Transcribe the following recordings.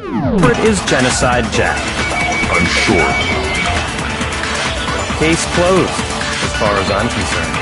Culprit is Genocide Jack. I'm sure. Case closed, as far as I'm concerned.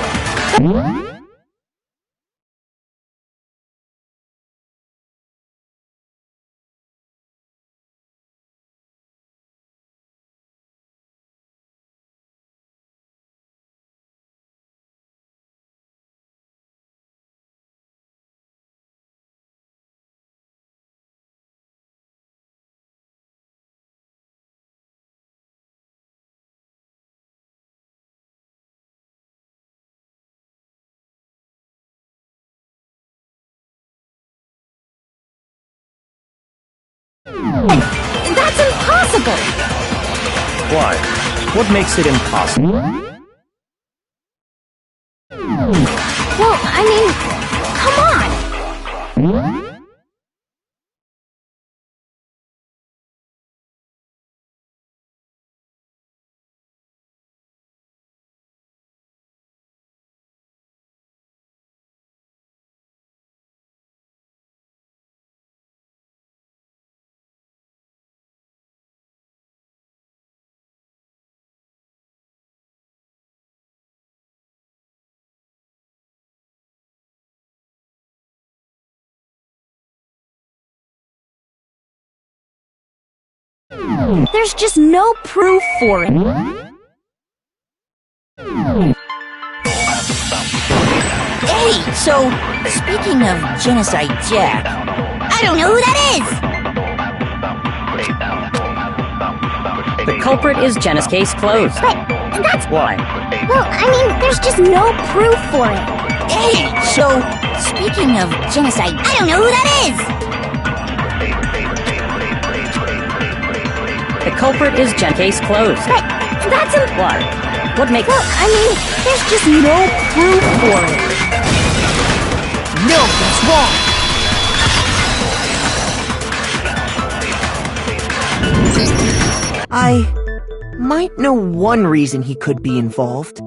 That's impossible! Why? What makes it impossible? Well, I mean, come on! There's just no proof for it. Hey, so, speaking of Genocide Jack, I don't know who that is! The culprit is Jenna's case closed. But that's... Why? Well, I mean, there's just no proof for it. Hey, so, speaking of Genocide, I don't know who that is! The culprit is Jenna's case closed. But that's Why? What makes... Well, I mean, there's just no proof for it. No, that's wrong! I might know one reason he could be involved.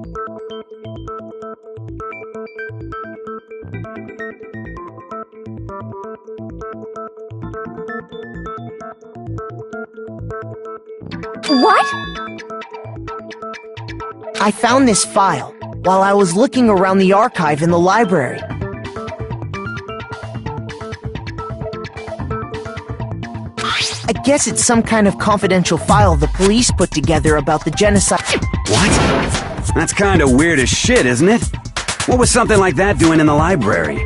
What? I found this file while I was looking around the archive in the library. I guess it's some kind of confidential file the police put together about the genocide. What? That's kinda weird as shit, isn't it? What was something like that doing in the library?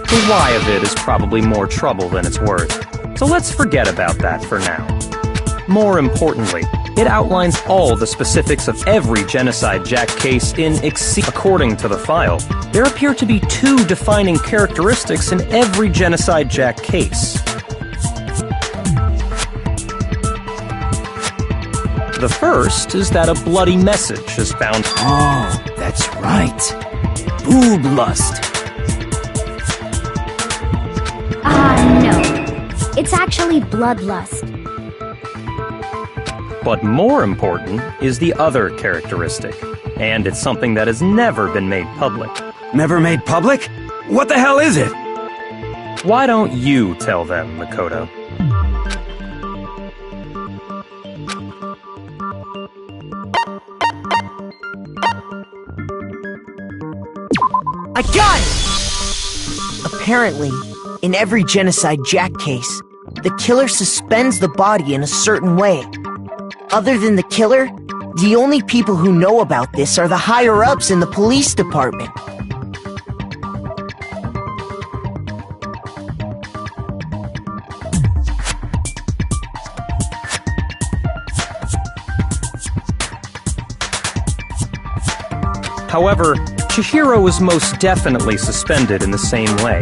The why of it is probably more trouble than it's worth. So let's forget about that for now. More importantly, it outlines all the specifics of every Genocide Jack case according to the file. There appear to be two defining characteristics in every Genocide Jack case. The first is that a bloody message is found. Oh, that's right. Boob lust. No. It's actually bloodlust. But more important is the other characteristic, and it's something that has never been made public. Never made public? What the hell is it? Why don't you tell them, Makoto? I got it! Apparently, in every Genocide Jack case, the killer suspends the body in a certain way. Other than the killer, the only people who know about this are the higher-ups in the police department. However, Chihiro was most definitely suspended in the same way.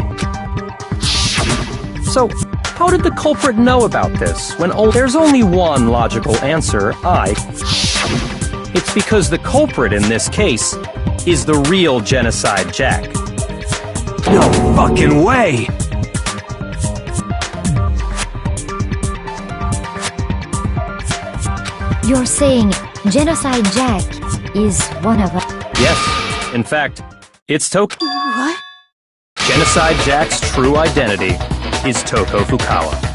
So, how did the culprit know about this when there's only one logical answer, It's because the culprit in this case is the real Genocide Jack. No fucking way! You're saying Genocide Jack is one of us? Yes, in fact, it's What? Genocide Jack's true identity is Toko Fukawa.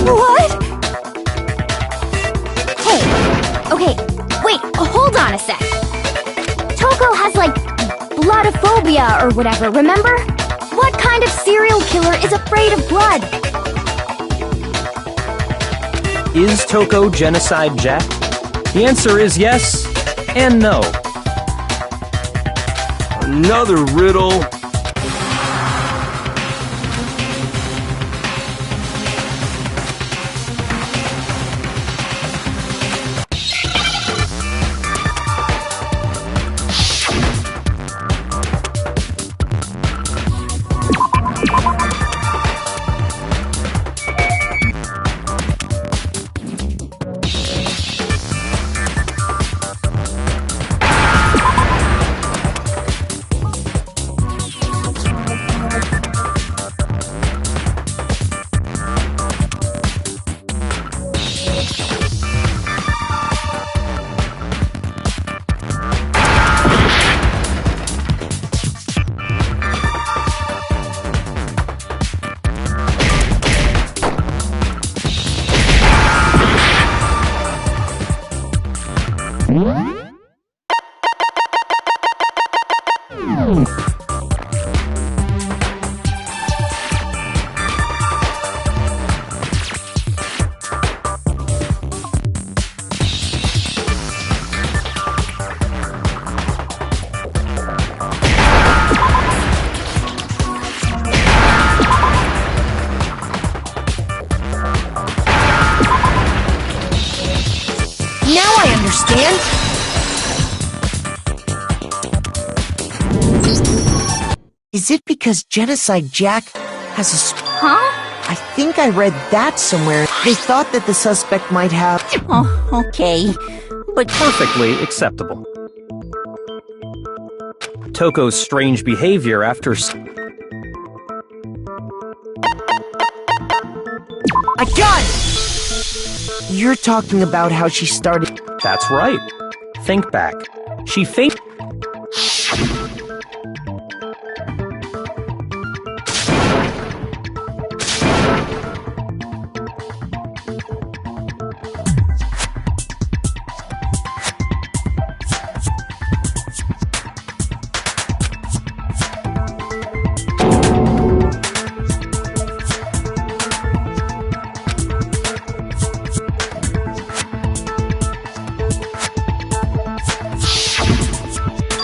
What? Hey, okay, wait, hold on a sec. Toko has, like, bloodophobia or whatever, remember? What kind of serial killer is afraid of blood? Is Toko Genocide Jack? The answer is yes and no. Another riddle. Now I understand. Is it because Genocide Jack has a... Huh? I think I read that somewhere. They thought that the suspect might have... Oh, okay. But Perfectly acceptable. Toko's strange behavior after... I got it! You're talking about how she started... That's right. Think back. She faked...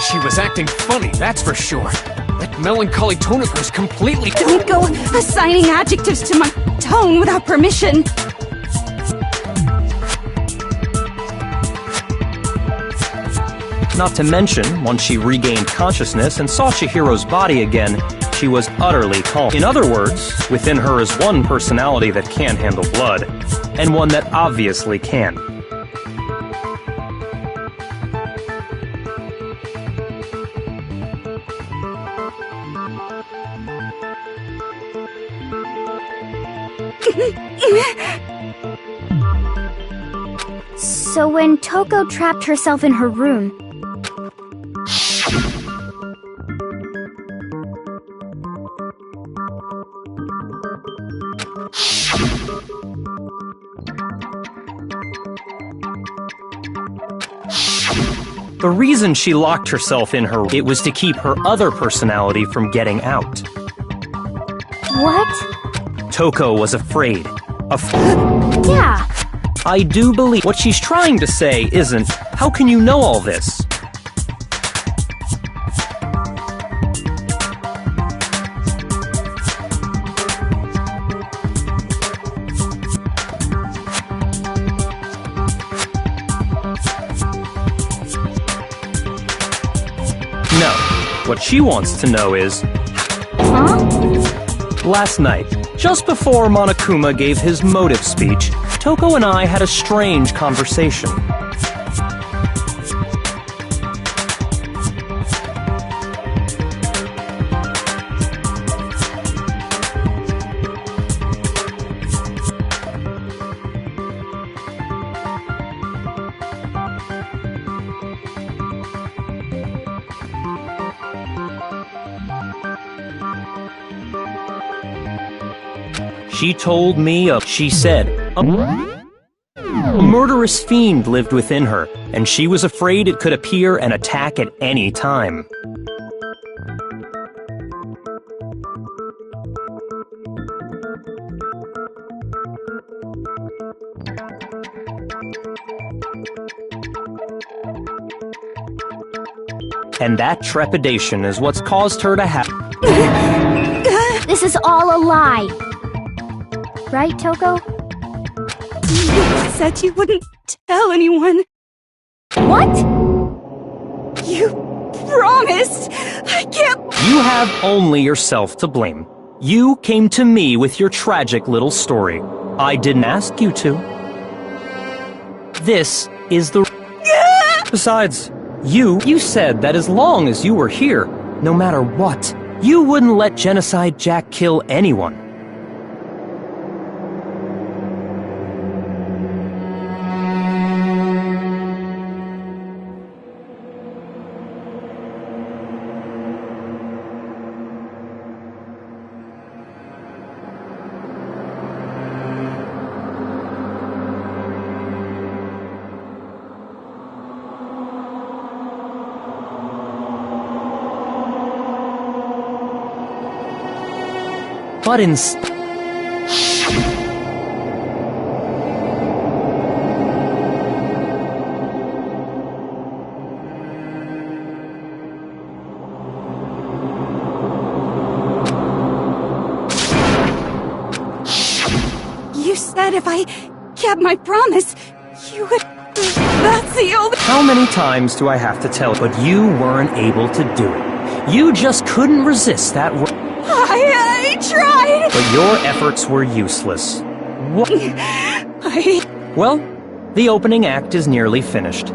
She was acting funny, that's for sure. That melancholy tone of hers completely... Don't go assigning adjectives to my tone without permission. Not to mention, once she regained consciousness and saw Chihiro's body again, she was utterly calm. In other words, within her is one personality that can't handle blood, and one that obviously can. So when Toko trapped herself in her room, The reason she locked herself in her... It was to keep her other personality from getting out. what? Toko was afraid. Yeah. I do believe what she's trying to say isn't, how can you know all this? No. What she wants to know is, last night, just before Monokuma gave his motive speech, Toko and I had a strange conversation. She told me she said, a murderous fiend lived within her, and she was afraid it could appear and attack at any time. And that trepidation is what's caused her to have... This is all a lie. Right, Toko? You said you wouldn't tell anyone. What? You promised. I can't... You have only yourself to blame. You came to me with your tragic little story. I didn't ask you to. This is the... Besides, you said that as long as you were here, no matter what, you wouldn't let Genocide Jack kill anyone. But You said if I kept my promise, you would... That's the only... How many times do I have to tell you? But you weren't able to do it. You just couldn't resist that word. I tried! But your efforts were useless. What? Well, the opening act is nearly finished.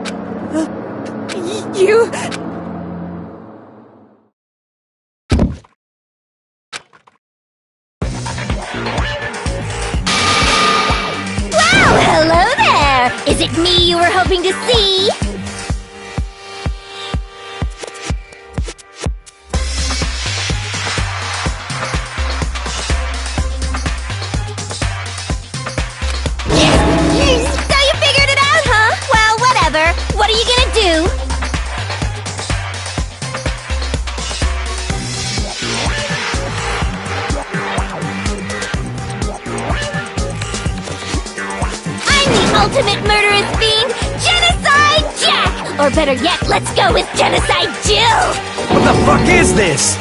You... Well, hello there! Is it me you were hoping to see? So you figured it out, huh? Well, whatever. What are you gonna do? I'm the ultimate murderous fiend, Genocide Jack! Or better yet, let's go with Genocide Jill! What the fuck is this?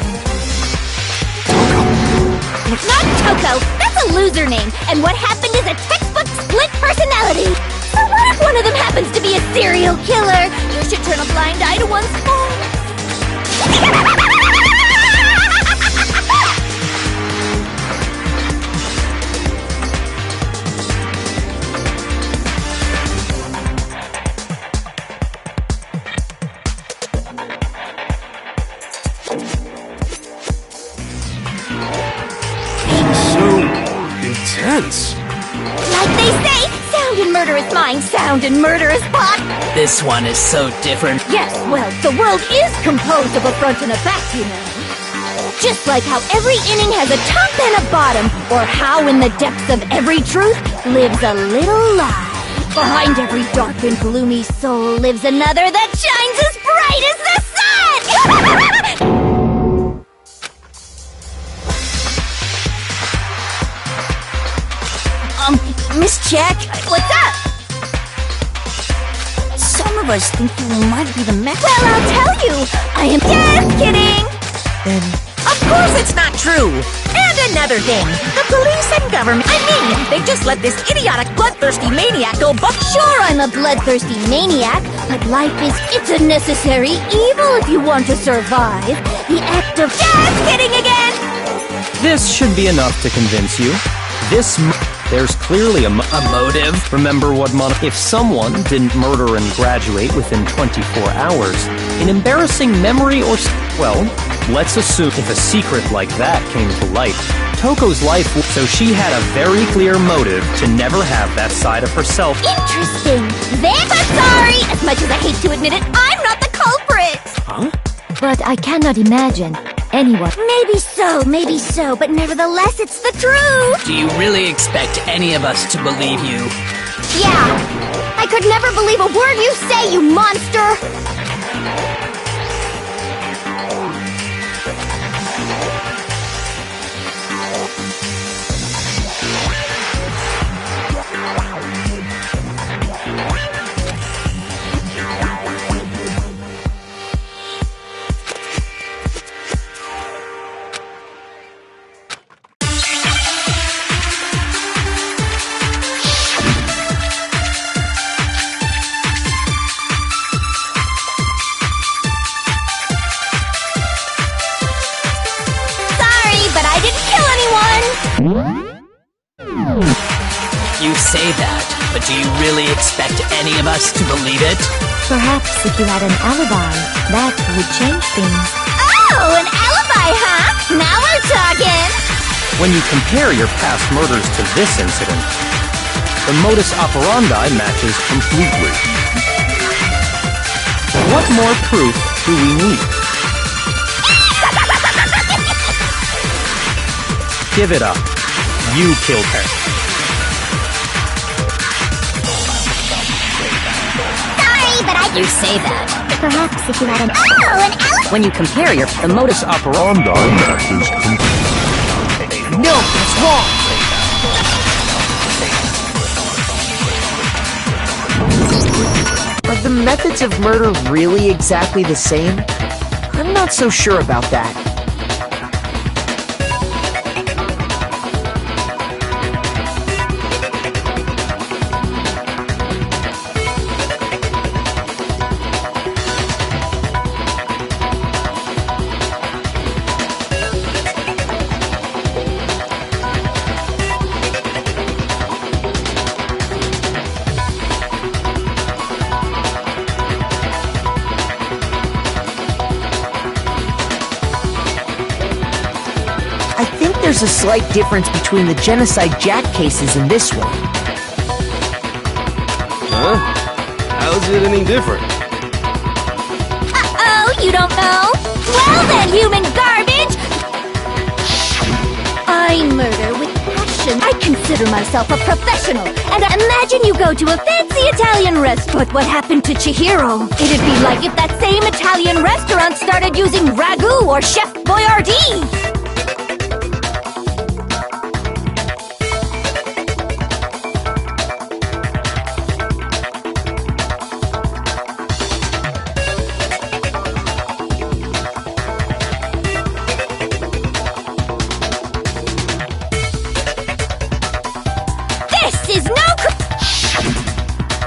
Not Toko! That's a loser name, and what happened is a textbook split personality! So what if one of them happens to be a serial killer? You should turn a blind eye to one's faults. Intense. Like they say, sound in murderous mind, sound in murderous plot. This one is so different. Yes, well, the world is composed of a front and a back, you know. Just like how every inning has a top and a bottom, or how in the depths of every truth lives a little lie. Behind every dark and gloomy soul lives another that shines as bright as the sun! Jack? What's up? Some of us think you might be the mech. Well, I'll tell you. I am just kidding. Then Of course it's not true! And another thing, the police and government, they just let this idiotic, bloodthirsty maniac go buck. Sure, I'm a bloodthirsty maniac, but life it's a necessary evil if you want to survive. The act of just kidding again. This should be enough to convince you. There's clearly a motive. Remember what if someone didn't murder and graduate within 24 hours, an embarrassing memory or well, let's assume if a secret like that came to light, Toko's life, so she had a very clear motive to never have that side of herself. Interesting. Then, but sorry, as much as I hate to admit it, I'm not the culprit. Huh? But I cannot imagine anyone. Maybe so, but nevertheless, it's the truth. Do you really expect any of us to believe you? Yeah, I could never believe a word you say, you monster. You say that, but do you really expect any of us to believe it? Perhaps if you had an alibi, that would change things. Oh, an alibi, huh? Now we're talking! When you compare your past murders to this incident, the modus operandi matches completely. What more proof do we need? Give it up. You killed her. Sorry, but I... You say that. Perhaps if you had an... Oh, an alibi! When you compare the modus operandi matches no, it's wrong. Are the methods of murder really exactly the same? I'm not so sure about that. There's a slight difference between the Genocide Jack cases and this one. Huh? How's it any different? Uh-oh, you don't know? Well then, human garbage! I murder with passion. I consider myself a professional. And imagine you go to a fancy Italian restaurant. What happened to Chihiro? It'd be like if that same Italian restaurant started using ragu or Chef Boyardee.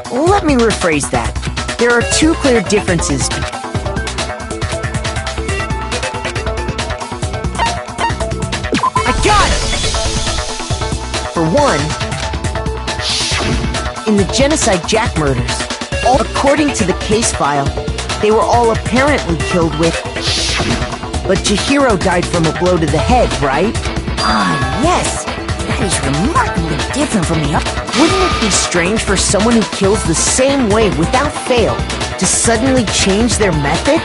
Let me rephrase that. There are two clear differences. I got it! For one, in the Genocide Jack murders, according to the case file, they were all apparently killed with... But Chihiro died from a blow to the head, right? Ah, yes! That is remarkably different from the other. Wouldn't it be strange for someone who kills the same way without fail to suddenly change their method?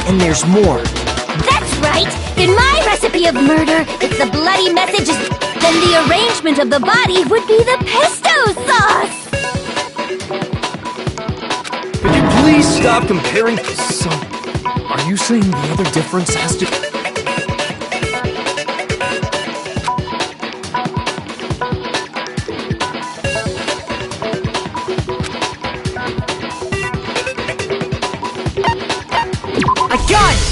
And there's more. That's right! In my recipe of murder, if the bloody message is... then the arrangement of the body would be the pesto sauce! please stop comparing? So, are you saying the other difference has to... I got it!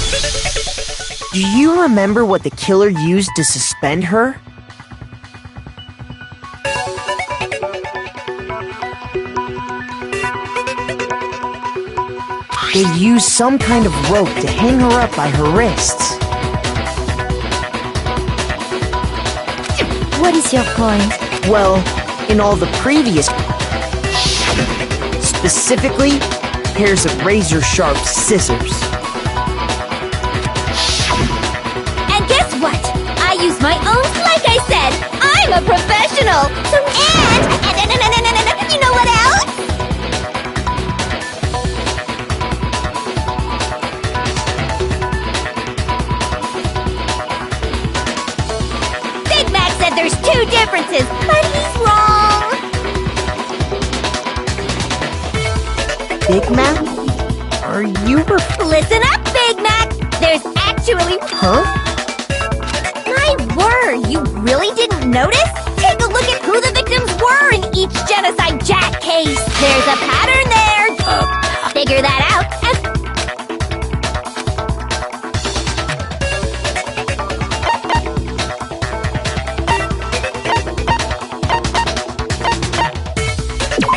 Do you remember what the killer used to suspend her? They used some kind of rope to hang her up by her wrists. What is your point? Well, in all the previous... Specifically, pairs of razor-sharp scissors. And guess what? I use my own, like I said, I'm a professional! So, and you know what else? Big Mac said there's two differences, but he's wrong! Big Mac? Are you Listen up, Big Mac! There's actually... Huh? My word, you really didn't notice? Take a look at who the victims were in each Genocide Jack case. There's a pattern there. Figure that out.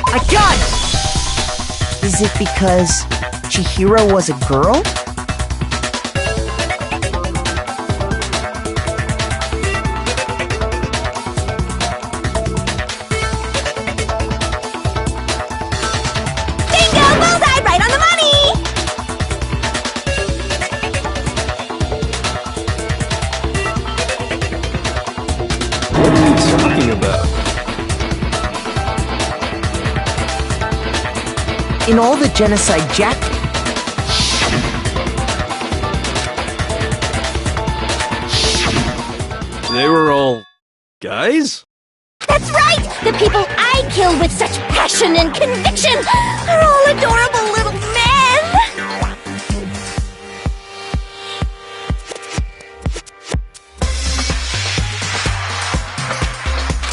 I got it! Is it because Chihiro was a girl? Bingo! Bullseye! Right on the money! What are you talking about? In all the Genocide Jack... They were all... guys? That's right! The people I kill with such passion and conviction are all adorable little men!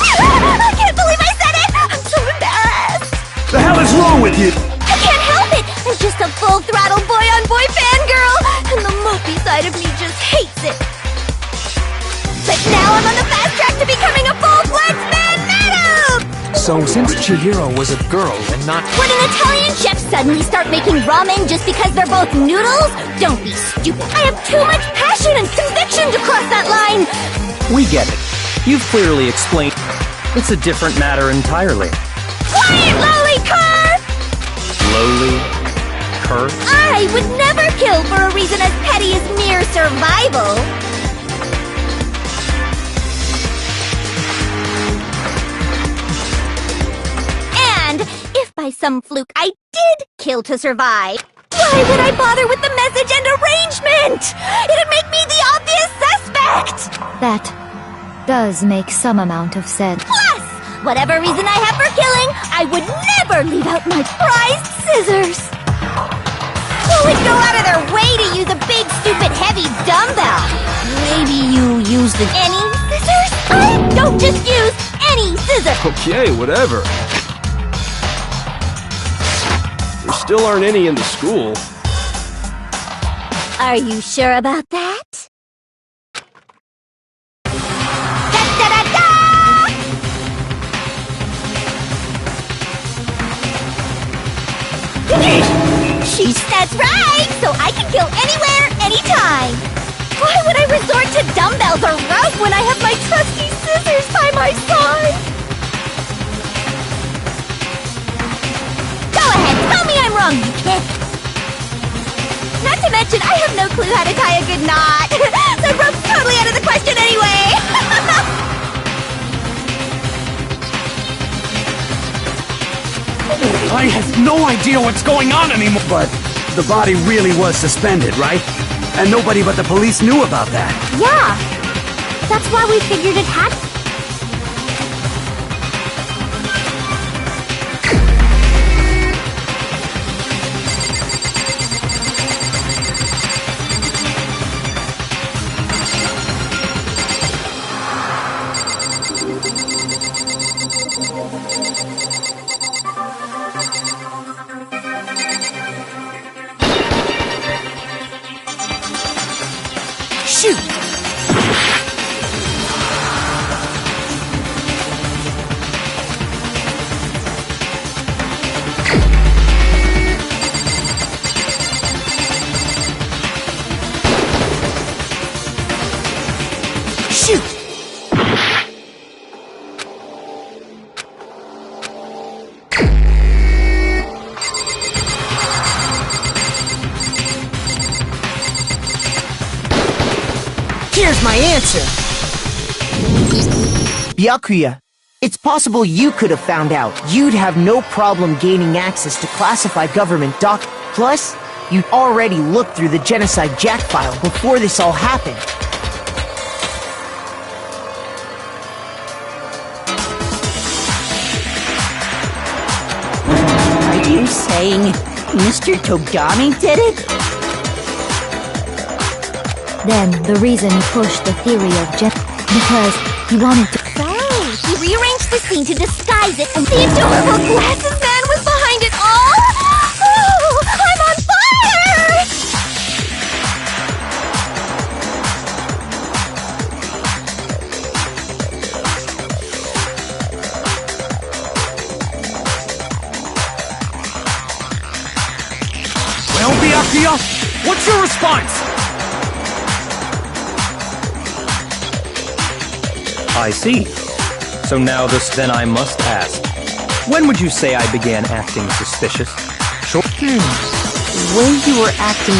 I can't believe I said it! I'm so embarrassed! The hell is wrong with you? I can't help it! I'm just a full-throttle boy-on-boy fangirl! And the mopey side of me just hates it! But now I'm on the fast track to becoming a full-fledged man-madam! So, since Chihiro was a girl and not... Would an Italian chef suddenly start making ramen just because they're both noodles? Don't be stupid. I have too much passion and conviction to cross that line! We get it. You've clearly explained. It's a different matter entirely. Quiet, lowly cur! Lowly? Cur? I would never kill for a reason as petty as mere survival. And if by some fluke I did kill to survive, why would I bother with the message and arrangement? It'd make me the obvious suspect! That does make some amount of sense. Plus, whatever reason I have for killing, I would never leave out my prized scissors! Who would go out of their way to use a big, stupid, heavy dumbbell? Maybe you use any scissors? I don't just use any scissors! Okay, whatever. There still aren't any in the school. Are you sure about that? Da-da-da-da! That's right! So I can kill anywhere, anytime! Why would I resort to dumbbells or rope when I have my trusty scissors by my side? Go ahead, tell me I'm wrong, you kid! Not to mention, I have no clue how to tie a good knot! The rope's totally out of the question anyway! I have no idea what's going on anymore! But the body really was suspended, right? And nobody but the police knew about that. Yeah! That's why we figured it had... Shoot! Shoot! Here's my answer! Byakuya, it's possible you could have found out. You'd have no problem gaining access to classified government Plus, you'd already looked through the Genocide Jack file before this all happened. Are you saying Mr. Togami did it? Then the reason he pushed the theory of because he wanted to. So, he rearranged the scene to disguise it, and the adorable glasses man was behind it all? Oh, I'm on fire! Well, Byakuya, what's your response? I see. So now then I must ask. When would you say I began acting suspicious? Sure. When you were acting...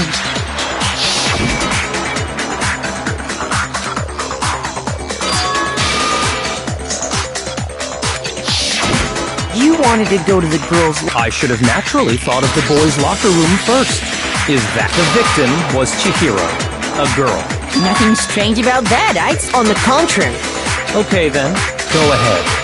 You wanted to go to the girls' I should have naturally thought of the boys' locker room first. Is that the victim was Chihiro, a girl? Nothing strange about that, On the contrary. Okay then, go ahead.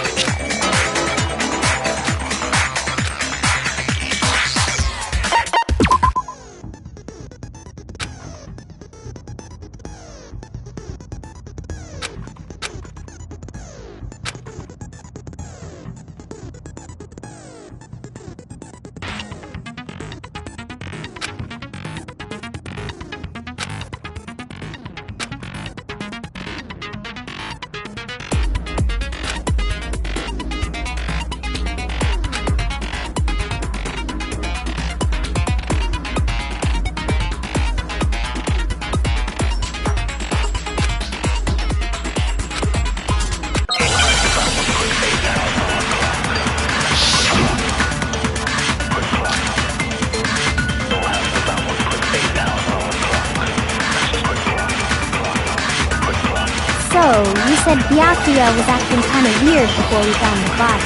So, you said Byakuya was acting kind of weird before we found the body.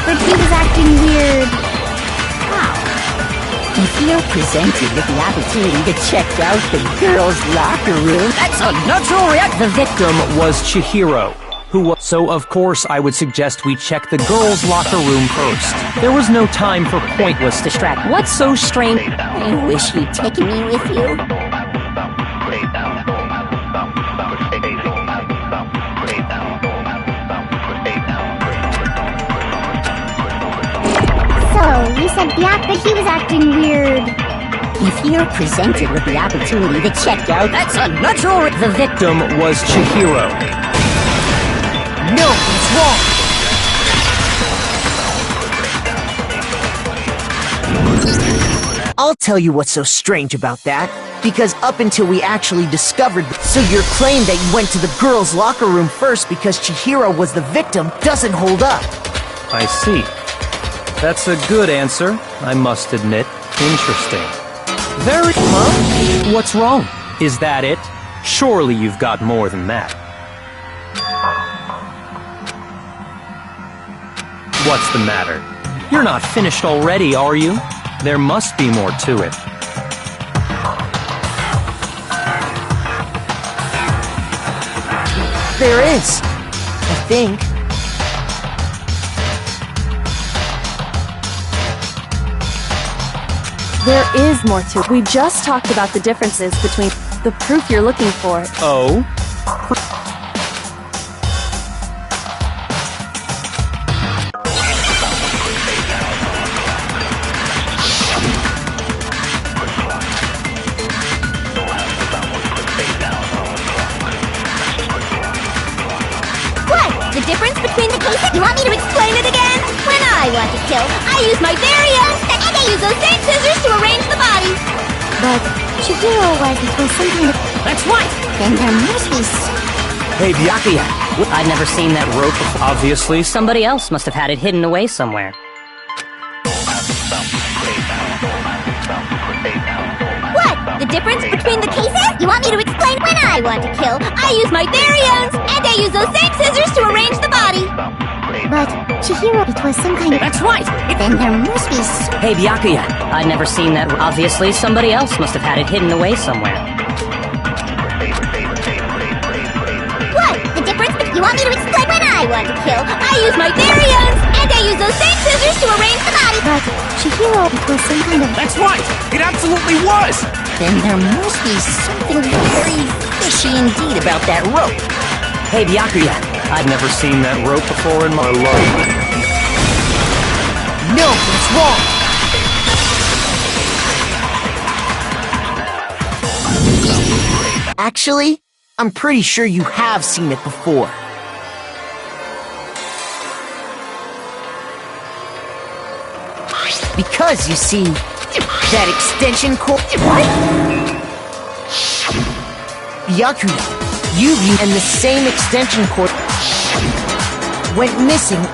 But he was acting weird... how? If you're presented with the opportunity to check out the girls' locker room, that's a natural reaction. The victim was Chihiro, who was... So of course I would suggest we check the girls' locker room first. There was no time for pointless distraction. What's so strange? I wish you'd taken me with you. So, you said that he was acting weird... If you're presented with the opportunity to check out, that's a natural... The victim was Chihiro. No, he's wrong! I'll tell you what's so strange about that. Because up until we actually discovered... So your claim that you went to the girls' locker room first because Chihiro was the victim doesn't hold up. I see. That's a good answer, I must admit. Interesting. Very... Huh? What's wrong? Is that it? Surely you've got more than that. What's the matter? You're not finished already, are you? There must be more to it. There is, I think. There is more to it. We just talked about the differences between the proof you're looking for. Oh? between the cases? You want me to explain it again? When I want to kill, I use my very own and I use those same scissors to arrange the body. But Chihiro was some kind of... That's right! Then there must be... Hey, Byakuya! I'd never seen that rope before. Obviously, Somebody else must have had it hidden away somewhere. What? The difference between the cases? You want me to explain? When I want to kill, I use my very own and I use those same scissors to arrange the body. But Chihiro, it was some kind of... That's right! Then there must be... Hey, Byakuya! I'd never seen that. Obviously, somebody else must have had it hidden away somewhere. What? The difference? You want me to explain? When I want to kill, I use my very own and I use those same scissors to arrange the body. But Chihiro, it was some kind of... That's right! It absolutely was! Then there must be something very fishy indeed about that rope. Hey, Byakuya! I'd never seen that rope before in my life. No, it's wrong! Actually, I'm pretty sure you have seen it before. Because, you see, that extension cord... What? Byakuya, you and the same extension cord went missing,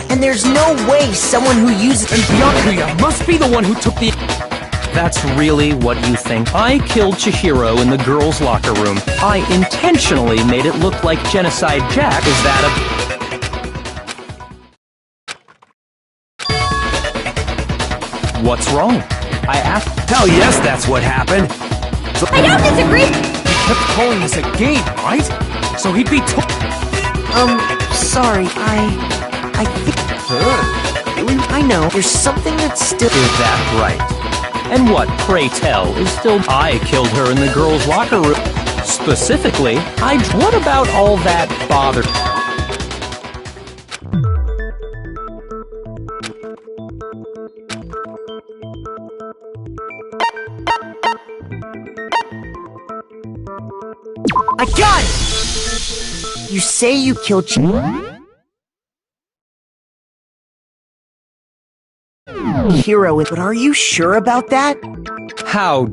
and there's no way someone who uses... And Byakuya must be the one who took the... That's really what you think? I killed Chihiro in the girls' locker room. I intentionally made it look like Genocide Jack. Is that a... What's wrong? I asked... Hell yes, that's what happened. I don't disagree. He kept calling this a game, right? So he'd be Sorry, I think... I know, there's something that's still... Is that right? And what, pray tell, is still... I killed her in the girls' locker room. Specifically, What about all that bother... I got it! You say you killed Hero, but are you sure about that? How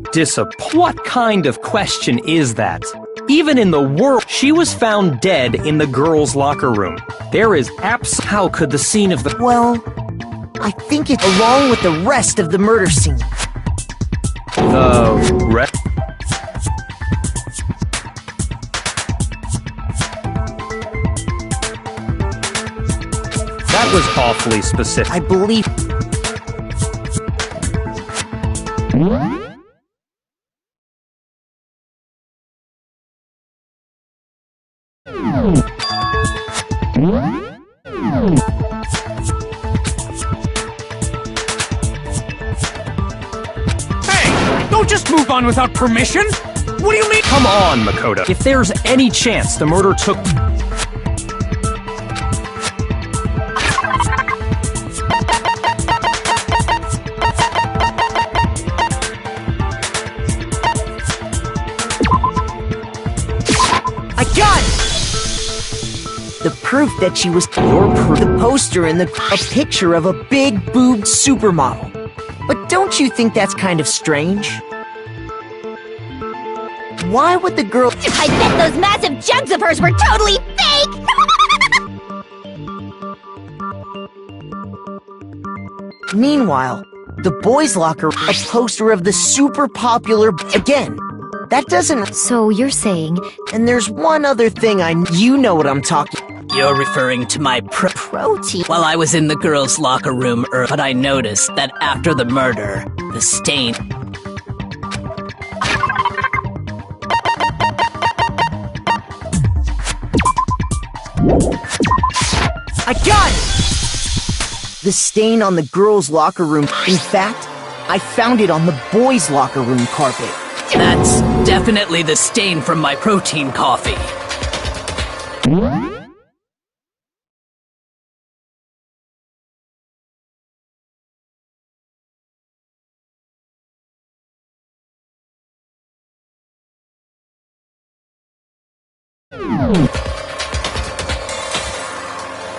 What kind of question is that? Even in the world, she was found dead in the girls' locker room. There is How could the scene of the... Well, I think it's along with the rest of the murder scene. The rest... That was awfully specific. I believe... Hey! Don't just move on without permission! What do you mean? Come on, Makoto. If there's any chance the murder took... I got it! The proof that she was your proof. The poster and a picture of a big boobed supermodel. But don't you think that's kind of strange? Why would the girl... I bet those massive jugs of hers were totally fake! Meanwhile, the boys' locker, a poster of the super popular... Again, that doesn't... So you're saying... And there's one other thing You know what I'm talking... You're referring to my protein. While I was in the girls' locker room, but I noticed that after the murder, the stain... I got it! The stain on the girls' locker room. In fact, I found it on the boys' locker room carpet. That's definitely the stain from my protein coffee.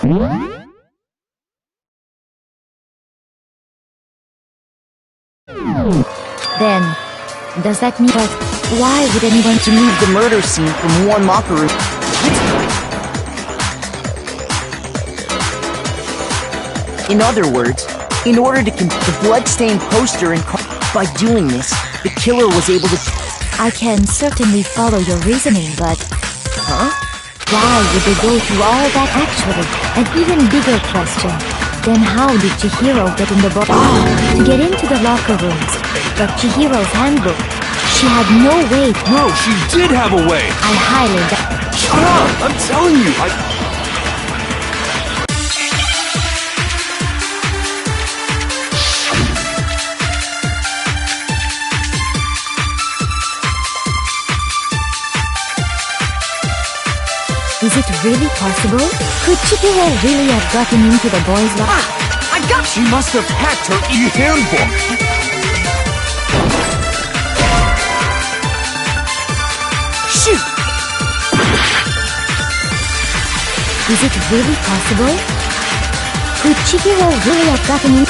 Then, does that mean that why would anyone To move the murder scene from one locker room. In other words, in order to the bloodstained poster and by doing this, the killer was able to. I can certainly follow your reasoning, but Huh? why would they go through all that actually? An even bigger question. Then how did Chihiro get in the book? To get into the locker rooms. But Chihiro's handbook, she had no way. No, she did have a way! I highly doubt. Shut up! I'm telling you, Is it really possible? Could Chihiro really have gotten into the boys' locker? She must have hacked her e-handbook! Shoot! Is it really possible? Could Chihiro really have gotten in?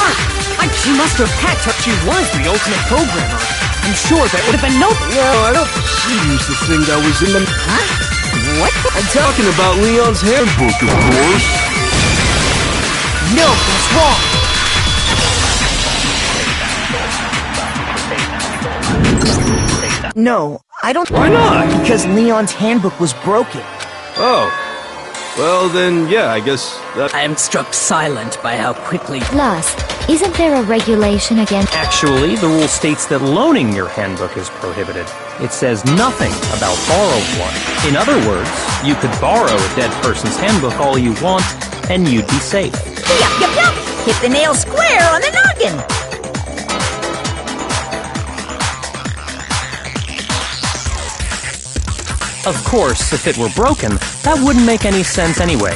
She must have hacked her. She was the ultimate programmer. I'm sure there would have been no... No, I don't... She used the thing that was in the... What? I'm talking about Leon's handbook, of course. No, that's wrong. No, I don't. Why not? Because Leon's handbook was broken. Oh. Well, then, yeah, I guess that... I am struck silent by how quickly... Plus, isn't there a regulation against... Actually, the rule states that loaning your handbook is prohibited. It says nothing about borrowing one. In other words, you could borrow a dead person's handbook all you want, and you'd be safe. Yup. Hit the nail square on the noggin. Of course, if it were broken, that wouldn't make any sense anyway.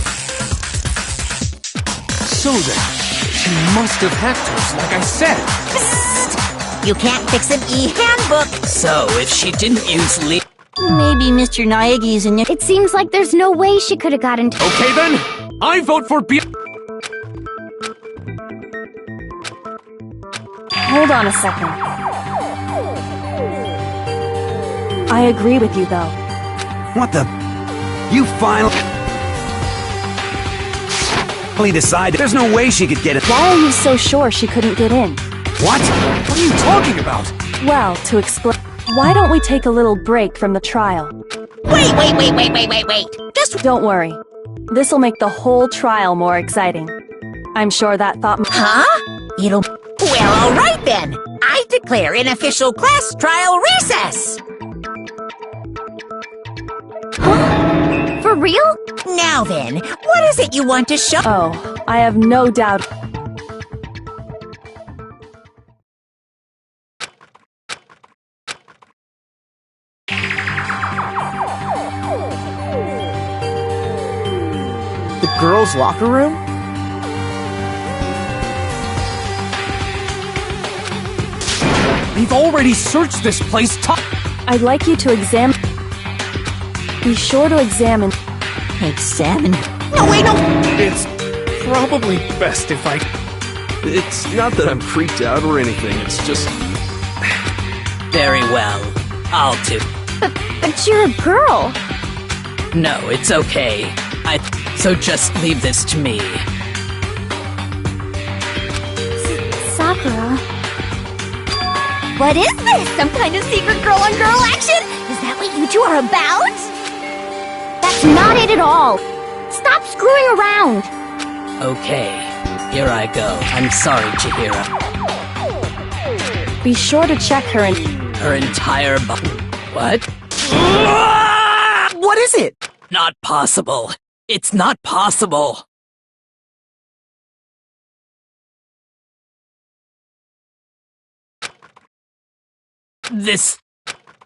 So then, she must have hacked hers, like I said. You can't fix an e-handbook. So, if she didn't use Maybe Mr. Naegi's in it. It seems like there's no way she could have gotten to... Okay then, I vote for B... Hold on a second. I agree with you, though. What the? You finally decided there's no way she could get it. Why are you so sure she couldn't get in? What? What are you talking about? Well, to explain, why don't we take a little break from the trial? Wait. Just... Don't worry. This'll make the whole trial more exciting. I'm sure that thought... Huh? It'll... Well, all right then. I declare an official class trial recess. For real? Now then, what is it you want to show? Oh, I have no doubt. The girls' locker room? We've already searched this place I'd like you to examine... Be sure to examine... Examine? No, wait, no! It's probably best if I... It's not that I'm freaked out or anything, it's just... Very well. I'll do. But you're a girl. No, it's okay. So just leave this to me. Sakura. What is this? Some kind of secret girl-on-girl action? Is that what you two are about? That's not it at all. Stop screwing around. Okay, here I go. I'm sorry, Chihiro. Be sure to check her Her entire What? What is it? Not possible. It's not possible. This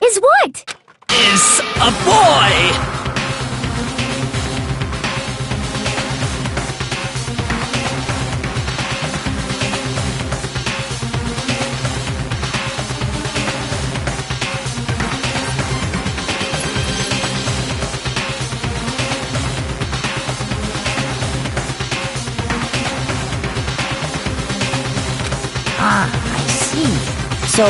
is what? Is a boy! So...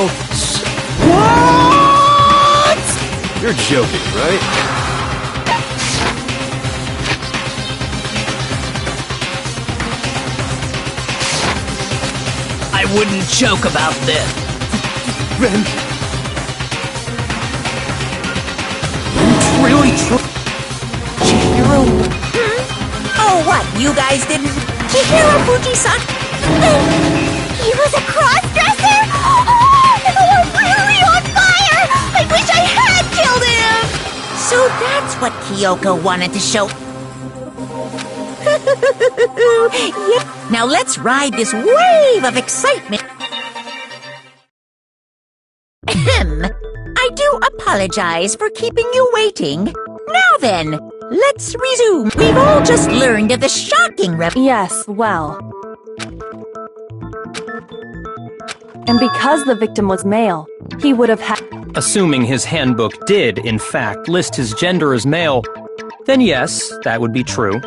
You're joking, right? I wouldn't joke about this. Ren... Really Chihiro... Oh, what? You guys didn't... Chihiro Fujisan? He was a cross-dresser? Oh, we're really on fire! I wish I had killed him! So that's what Kyoko wanted to show. Yeah. Now let's ride this wave of excitement. I do apologize for keeping you waiting. Now then, let's resume. We've all just learned of the shocking Yes, well. And because the victim was male, he would have had... Assuming his handbook did, in fact, list his gender as male, then yes, that would be true.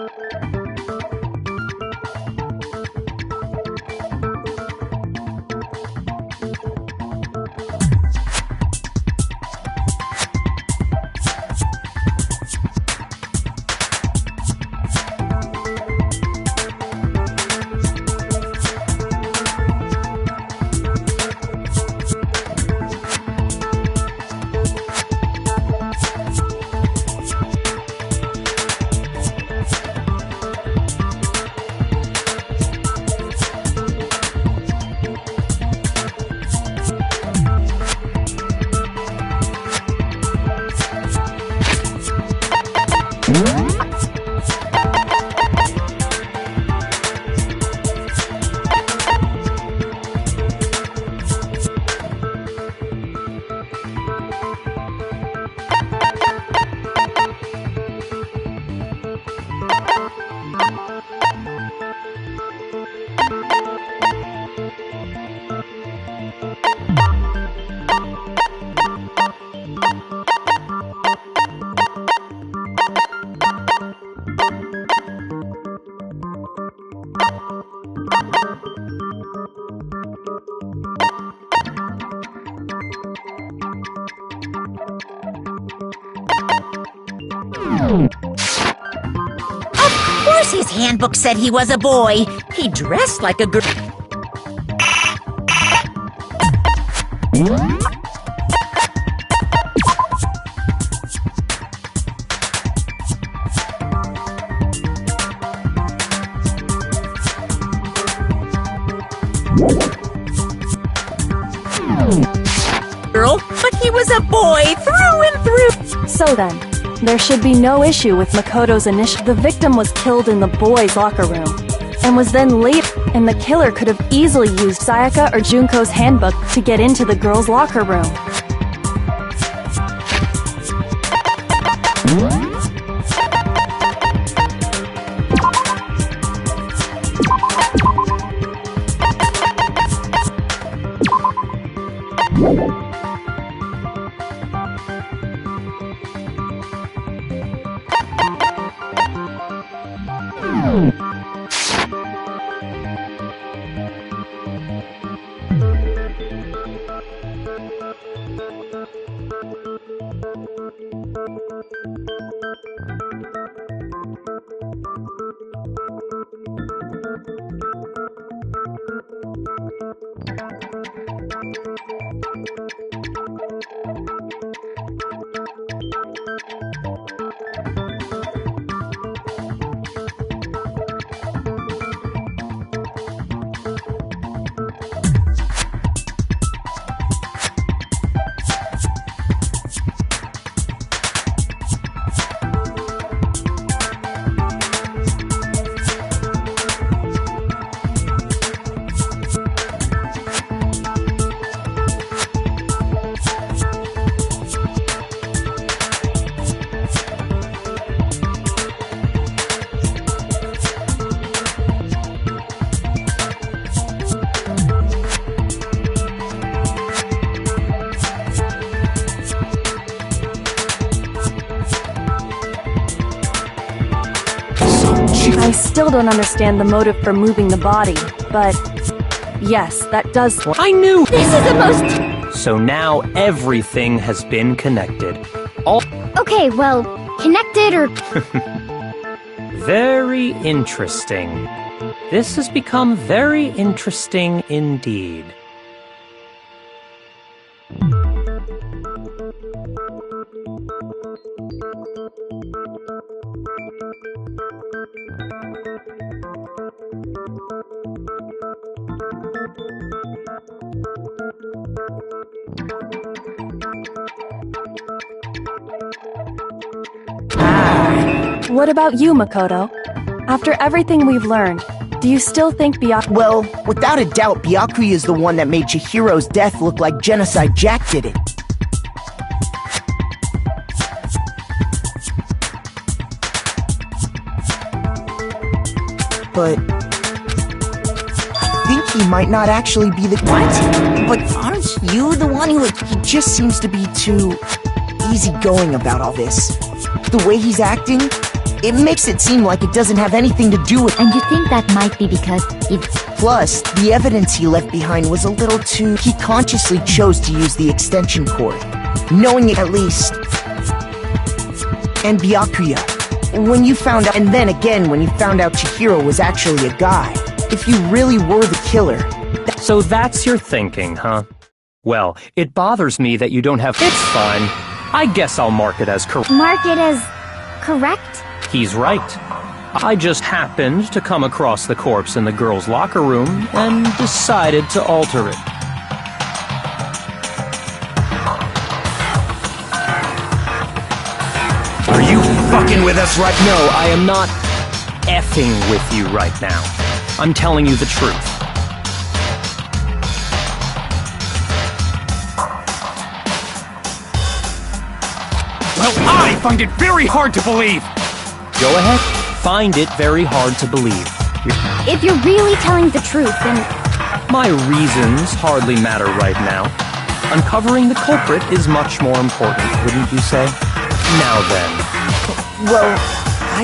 Of course his handbook said he was a boy. He dressed like a girl. But he was a boy through and through. So then, there should be no issue with Makoto's initial. The victim was killed in the boys' locker room, and was then late, and the killer could have easily used Sayaka or Junko's handbook to get into the girls' locker room. I still don't understand the motive for moving the body, but yes, that does. I knew! This is the most So now everything has been connected. Okay, well, connected or... Very interesting. This has become very interesting indeed. What about you, Makoto? After everything we've learned, do you still think Byakuya— Well, without a doubt, Byakuya is the one that made Chihiro's death look like Genocide Jack did it. But I think he might not actually be the— What? But aren't you the one who— He just seems to be too easygoing about all this. The way he's acting, it makes it seem like it doesn't have anything to do with— And you think that might be because it's... Plus, the evidence he left behind was a little too— He consciously chose to use the extension cord, knowing it at least. And Byakuya, when you found out— And then again, when you found out Chihiro was actually a guy. If you really were the killer— So that's your thinking, huh? Well, it bothers me that you don't have— It's fine. I guess I'll mark it as correct. Mark it as... correct? He's right. I just happened to come across the corpse in the girls' locker room and decided to alter it. Are you fucking with us right No, I am not effing with you right now. I'm telling you the truth. Well, I find it very hard to believe! Go ahead. Find it very hard to believe. If you're really telling the truth, then... My reasons hardly matter right now. Uncovering the culprit is much more important, wouldn't you say? Now then. Well,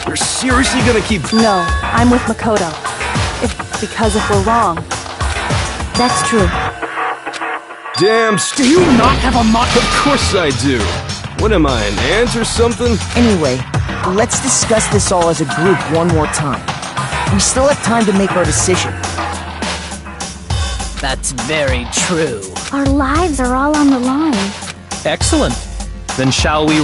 You're seriously gonna keep— No, I'm with Makoto. Because if we're wrong, That's true. Damn, Do you not have a mod? Of course I do. What am I, an ant or something? anyway, let's discuss this all as a group one more time. We still have time to make our decision. That's very true. Our lives are all on the line. Excellent. Then shall we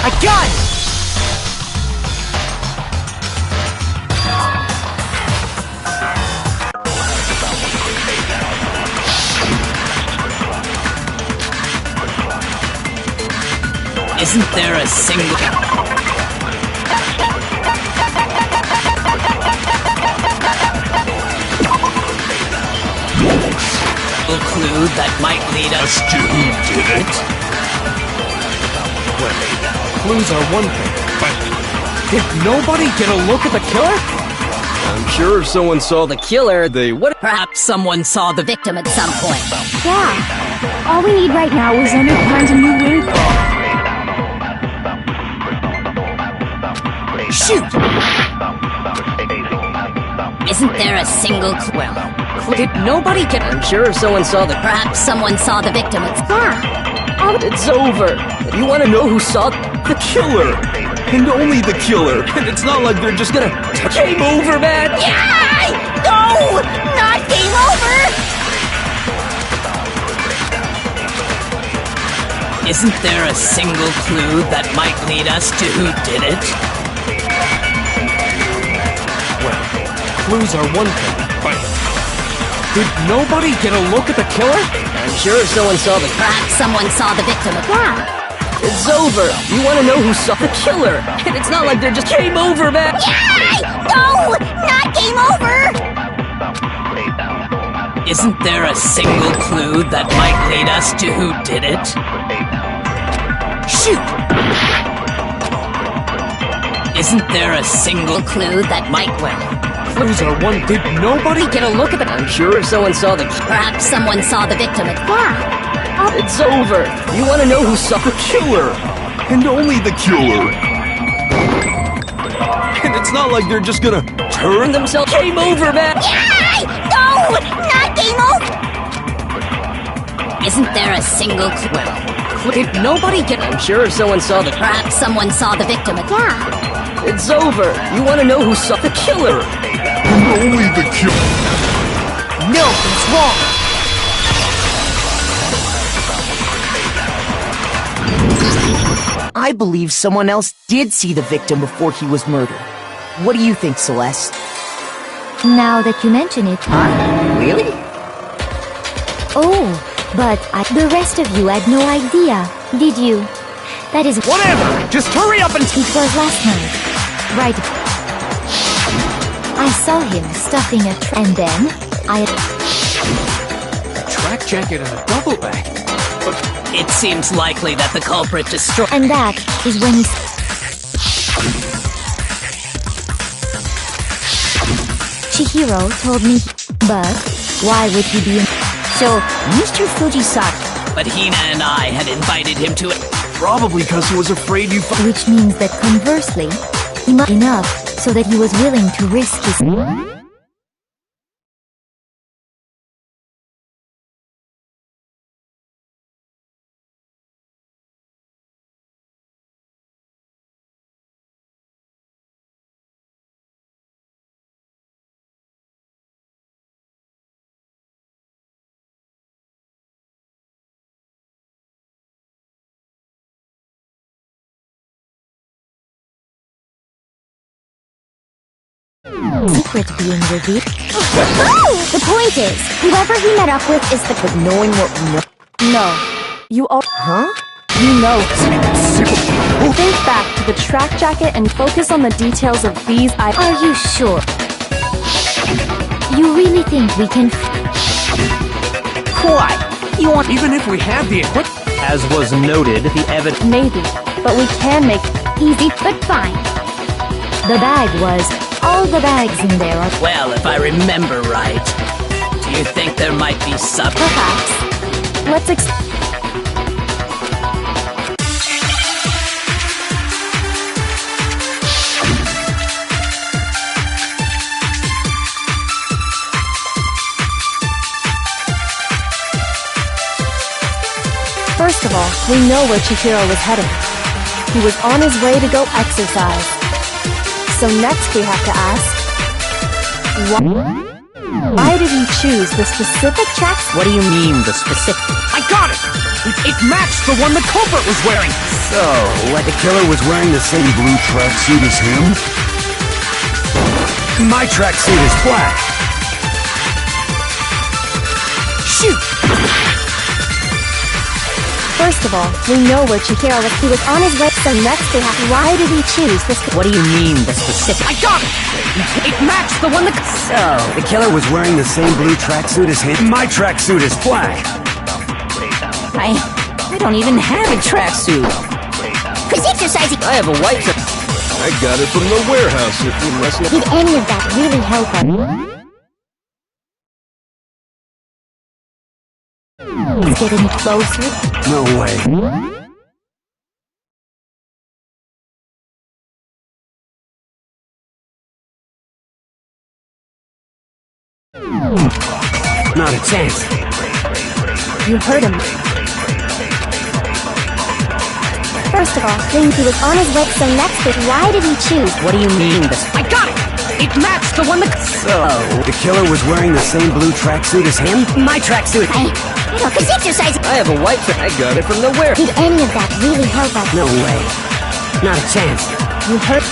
I got it! Isn't there a single clue that might lead us to who did it? Clues are one thing, but did nobody get a look at the killer? I'm sure if someone saw The killer, they would— perhaps someone saw the victim at some point. Yeah. All we need right now is Emmett to find a new way. Shoot! Isn't there a single clue? Well, did nobody get— I'm sure if someone saw the— Perhaps someone saw the victim at— Yeah. It's over. You want to know who saw the killer! And only the killer! And it's not like they're just gonna— Game over, man! Yeah! No! Not game over! Isn't there a single clue that might lead us to who did it? Clues are one thing, but did nobody get a look at the killer? I'm sure if someone saw the— Perhaps someone saw the victim at— Yeah. It's over. You want to know who saw the killer? And it's not like they're just— Game over, man! Yeah! No! Not game over! Isn't there a single clue that might lead us to who did it? Shoot! Isn't there a single clue that might— Clues are one. Did nobody Get a look at the— I'm sure if someone saw the— Perhaps someone saw the victim at— Yeah. It's over. You want to know who saw the killer! And only the killer! And it's not like they're just gonna turn themselves. Game over, man! No! Not game over! Isn't there a single clue? Well, did nobody get... I'm sure if someone saw the... Perhaps someone saw the victim. Yeah. It's over. You want to know who saw the killer? Only the killer. No, it's wrong. I believe someone else did see the victim before he was murdered. What do you think, Celeste? Now that you mention it. Really? Oh, but the rest of you had no idea, did you? That is... Whatever! Just hurry up and... It was last night. Right. I saw him stuffing a and then I... A track jacket and a duffel bag. It seems likely that the culprit destroyed... And that is when he... Chihiro told me, but why would he be in... So, Mr. Fujisaki... But Hina and I had invited him to it. Probably because he was afraid you... Which means that conversely, he must enough so that he was willing to risk his... secret being revealed. The point is, whoever he met up with is the... But knowing what we know... No. You all... Huh? You know. Think back to the track jacket and focus on the details of these items. Are you sure? You really think we can... Why? You want... Even if we have the equipment... As was noted, the evidence... Maybe. But we can make... Easy, but fine. The bag was... All the bags in there are... Well, if I remember right. Do you think there might be some... Perhaps. Let's First of all, we know where Chihiro was heading. He was on his way to go exercise. So next we have to ask, why did he choose the specific tracks? What do you mean, the specific? I got it! It matched the one the culprit was wearing! So, like the killer was wearing the same blue tracksuit as him? My tracksuit is black. Shoot! First of all, we know where Chihiro was. He was on his way, so next we have why did he choose this? What do you mean, the specific? I got it! It matched the one that... So, the killer was wearing the same blue tracksuit as him? My tracksuit is black. I don't even have a tracksuit. Cause exercising... I have a white... I got it from the warehouse if you must not... Did any of that really help us? Is it any closer? No way. Not a chance. You heard him. First of all, he was on his way, so next is why did he choose? What do you mean, the... I got it! It matched the one that... So, the killer was wearing the same blue tracksuit as him? My tracksuit. Cause exercising... I have a white... I got it from the warehouse. Did any of that really help us? No way. Not a chance. You heard...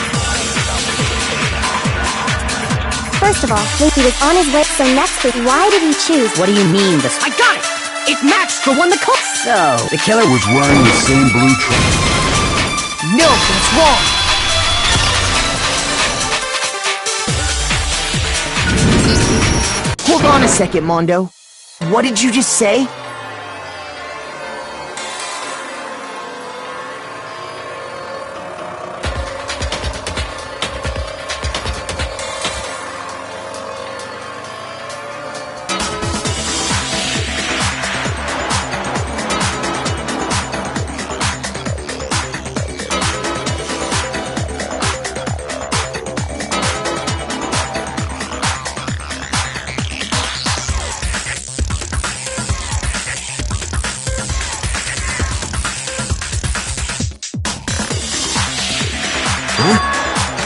First of all, he was on his way, so next is why did he choose? What do you mean, the... I got it! It matched the one that... So, the killer was wearing the same blue tracksuit. No, that's wrong. Hold on a second, Mondo. What did you just say?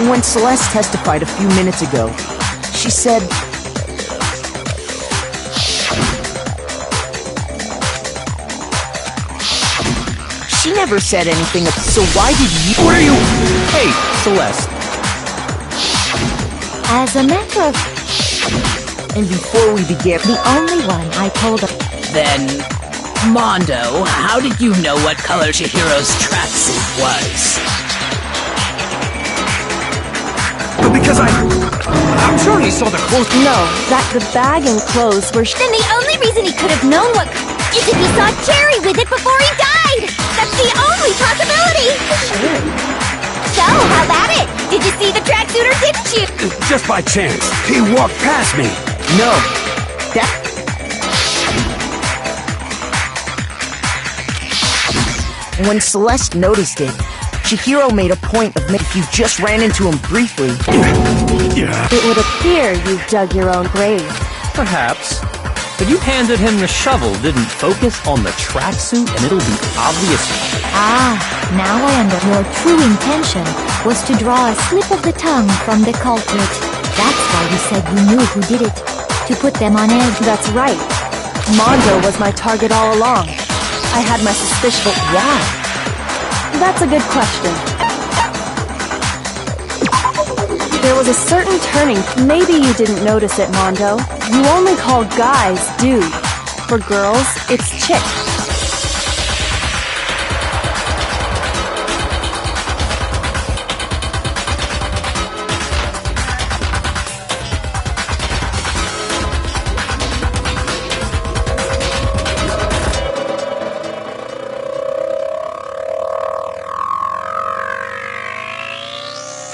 when Celeste testified a few minutes ago, she said... She never said anything, so why did you... What are you... Hey, Celeste. As a matter of... And before we began... The only one I told her... Then, Mondo, how did you know what color Chihiro's tracksuit was? Because I'm sure he saw the clothes. No, that the bag and clothes were... Then the only reason he could have known what is if he saw Cherry with it before he died! That's the only possibility! So, how about it? Did you see the tracksuit or didn't you? Just by chance. He walked past me. No. That... When Celeste noticed it, Chihiro made a point of if you just ran into him briefly. It would appear you dug your own grave. Perhaps. But you handed him the shovel, didn't focus on the tracksuit, and it'll be obvious. Ah, now I understand. Your true intention was to draw a slip of the tongue from the culprit. That's why you said you knew who did it. To put them on edge. That's right. Mondo was my target all along. I had my suspicion, but why? That's a good question. There was a certain turning. Maybe you didn't notice it, Mondo. You only call guys dude. For girls, it's chick.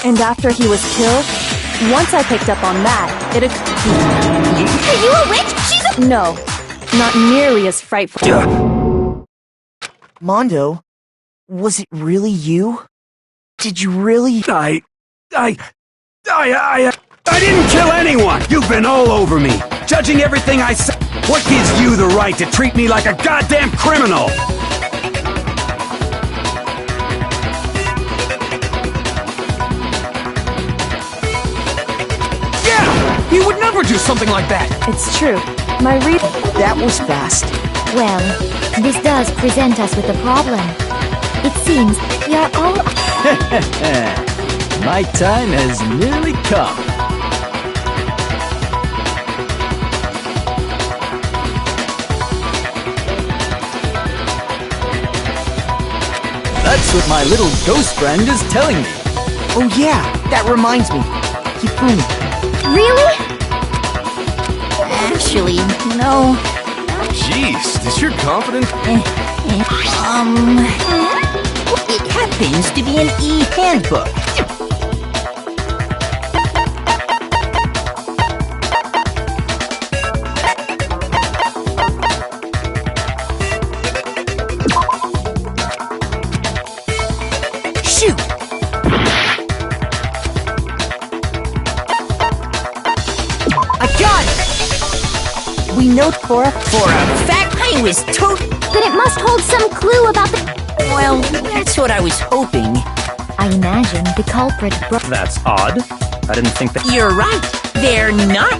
And after he was killed, once I picked up on that, it Are you a witch? She's a... No, not nearly as frightful. Mondo, was it really you? Did you really... I didn't kill anyone! You've been all over me, judging everything I say. What gives you the right to treat me like a goddamn criminal? He would never do something like that! It's true. My That was fast. Well, this does present us with a problem. It seems you're all... My time has nearly come. That's what my little ghost friend is telling me. Oh yeah, that reminds me. Hifumi. Really? Actually, no. Jeez, is your confidence? It happens to be an e-handbook. Shoot! I got it! We know For a fact, I was Then it must hold some clue about the... Well, that's what I was hoping. I imagine the culprit broke... That's odd. I didn't think that... You're right. They're not.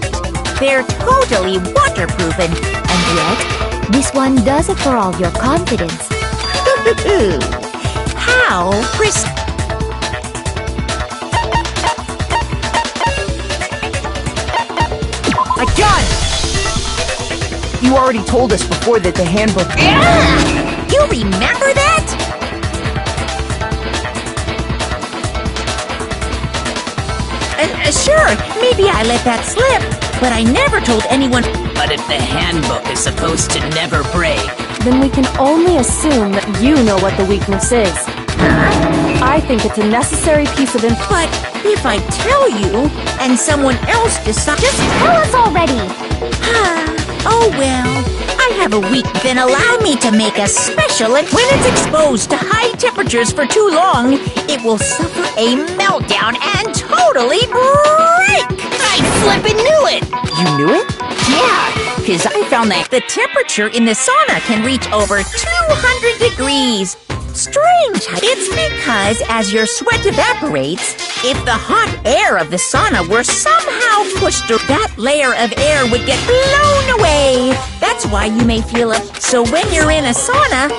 They're totally waterproof and And yet, this one does it for all your confidence. how I got it! You already told us before that the handbook... Yeah! You remember that? Sure, maybe I let that slip, but I never told anyone. But if the handbook is supposed to never break, then we can only assume that you know what the weakness is. I think it's a necessary piece of info. But if I tell you, and someone else decides... Just tell us already! Oh well, I have a weak. Then allow me to make a special... And when it's exposed to high temperatures for too long, it will suffer a meltdown and totally break! I flippin' knew it! You knew it? Yeah, because I found that the temperature in the sauna can reach over 200 degrees. Strange. It's because as your sweat evaporates, if the hot air of the sauna were somehow pushed through, that layer of air would get blown away. That's why you may feel it. So when you're in a sauna...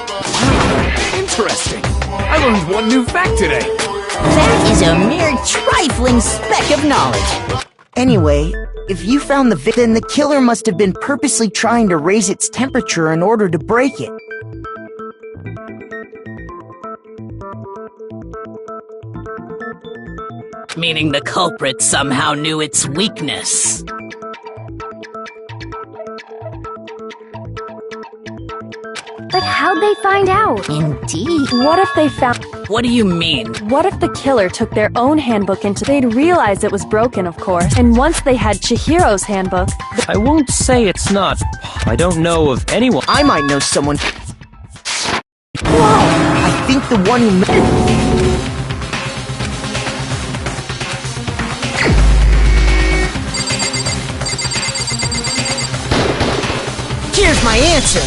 Interesting. I learned one new fact today. That is a mere trifling speck of knowledge. Anyway, if you found the victim, then the killer must have been purposely trying to raise its temperature in order to break it. Meaning the culprit somehow knew its weakness. But how'd they find out? Indeed. What if they found... What do you mean? What if the killer took their own handbook into... They'd realize it was broken, of course. And once they had Chihiro's handbook... I won't say it's not. I don't know of anyone. I might know someone. Whoa! I think the one who... Here's my answer.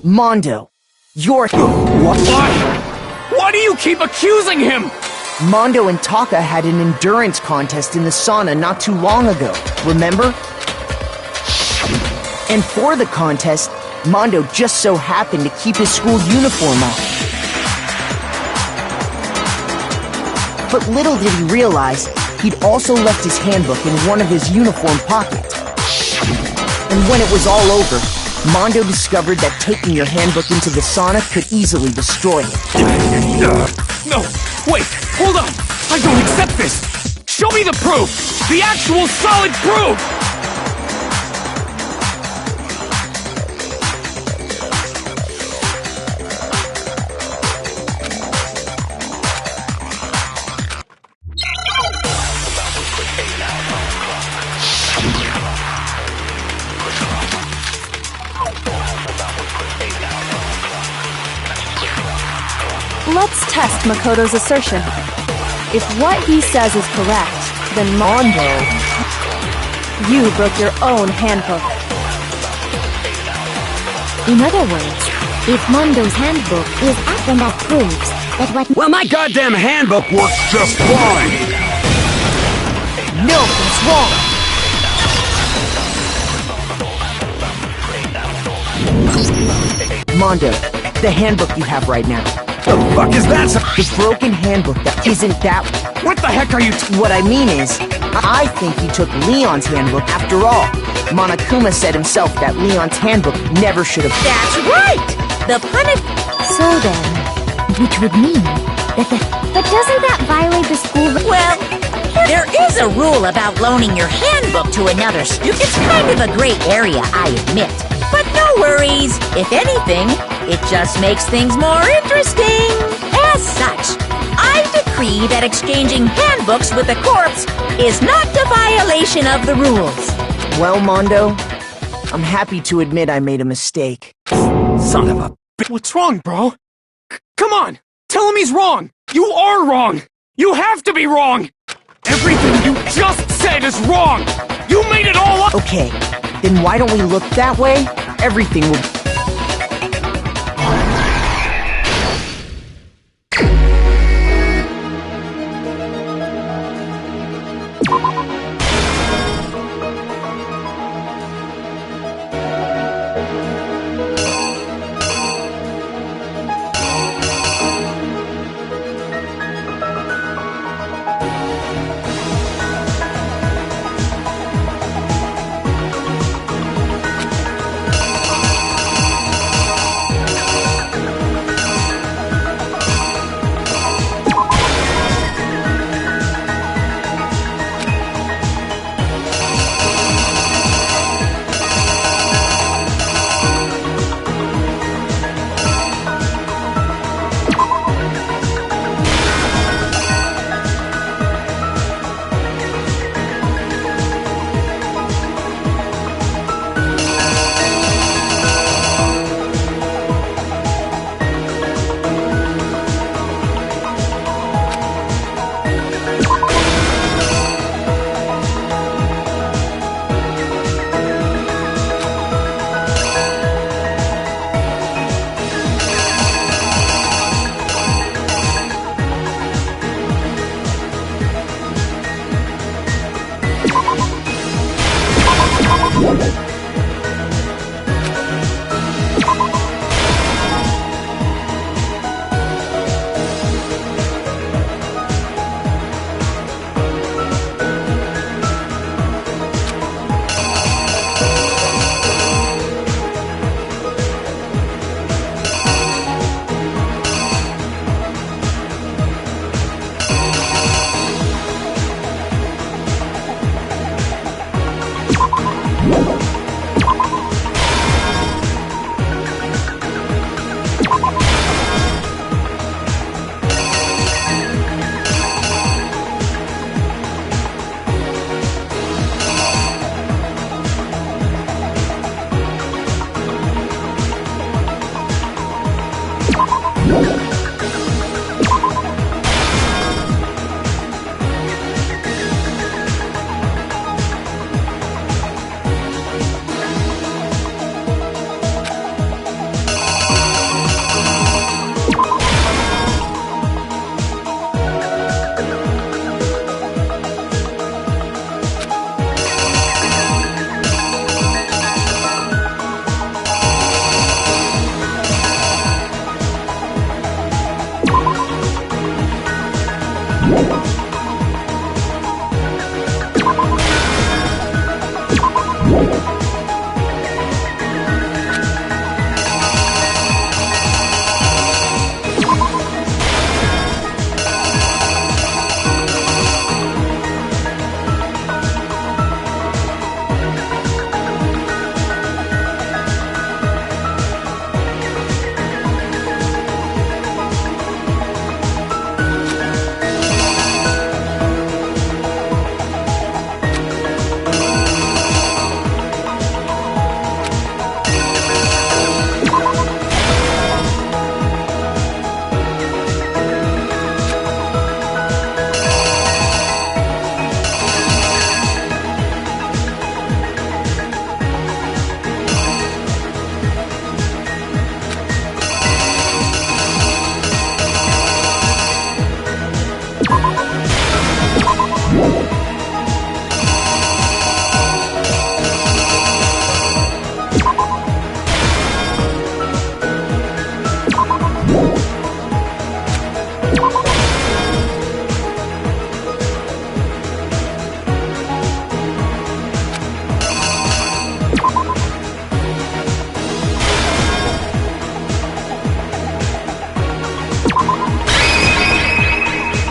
Mondo, you're... What? Why do you keep accusing him? Mondo and Taka had an endurance contest in the sauna not too long ago, remember? And for the contest, Mondo just so happened to keep his school uniform on. But little did he realize, he'd also left his handbook in one of his uniform pockets. And when it was all over, Mondo discovered that taking your handbook into the sauna could easily destroy it. No, wait, hold on. I don't accept this. Show me the proof. The actual solid proof. Let's test Makoto's assertion. If what he says is correct, then Mondo, you broke your own handbook. In other words, if Mondo's handbook is up, then that proves that what... Well, my goddamn handbook works just fine! No, that's wrong! Mondo, the handbook you have right now. The fuck is that? The broken handbook that isn't that... What the heck are you What I mean is, I think you took Leon's handbook after all. Monokuma said himself that Leon's handbook never should have... That's right! The So then, which would mean that the... But doesn't that violate the school... Well, there is a rule about loaning your handbook to another student. It's kind of a gray area, I admit. But no worries. If anything, it just makes things more interesting. As such, I decree that exchanging handbooks with a corpse is not a violation of the rules. Well, Mondo, I'm happy to admit I made a mistake. Son of a bitch. What's wrong, bro? Come on! Tell him he's wrong! You are wrong! You have to be wrong! Everything you just said is wrong! You made it all up! Okay, then why don't we look that way? Everything will...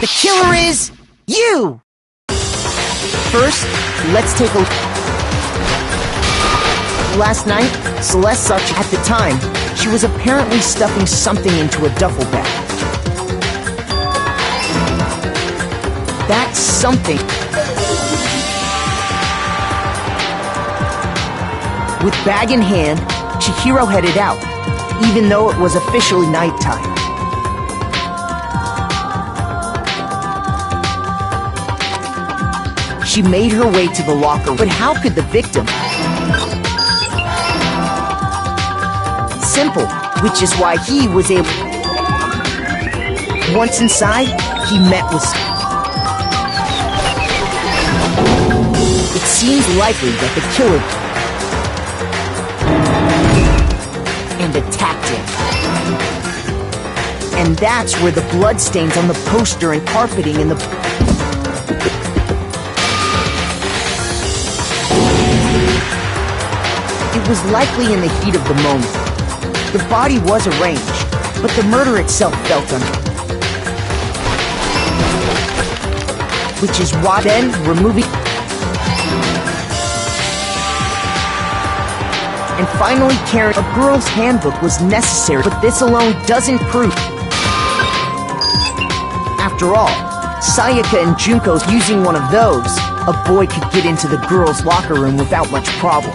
The killer is you! First, let's take a look. Last night, Celeste saw at the time, she was apparently stuffing something into a duffel bag. That something. With bag in hand, Chihiro headed out, even though it was officially nighttime. She made her way to the locker, but how could the victim? Simple, which is why he was able. Once inside, he met with. It seems likely that the killer and attacked him. And that's where the bloodstains on the poster and carpeting in the. It was likely in the heat of the moment. The body was arranged, but the murder itself felt unreal. Which is why then removing and finally carrying a girl's handbook was necessary, but this alone doesn't prove. After all, Sayaka and Junko's using one of those, a boy could get into the girls' locker room without much problem.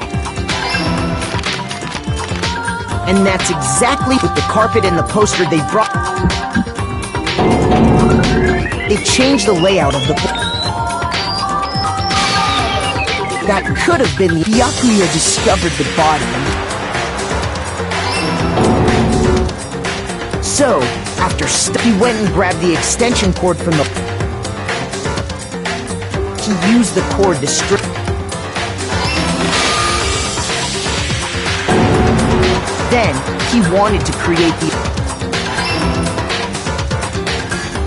And that's exactly what the carpet and the poster they brought. They changed the layout of the. That could have been the. Byakuya discovered the body. So, after he went and grabbed the extension cord from the. He used the cord to strip. then, he wanted to create the...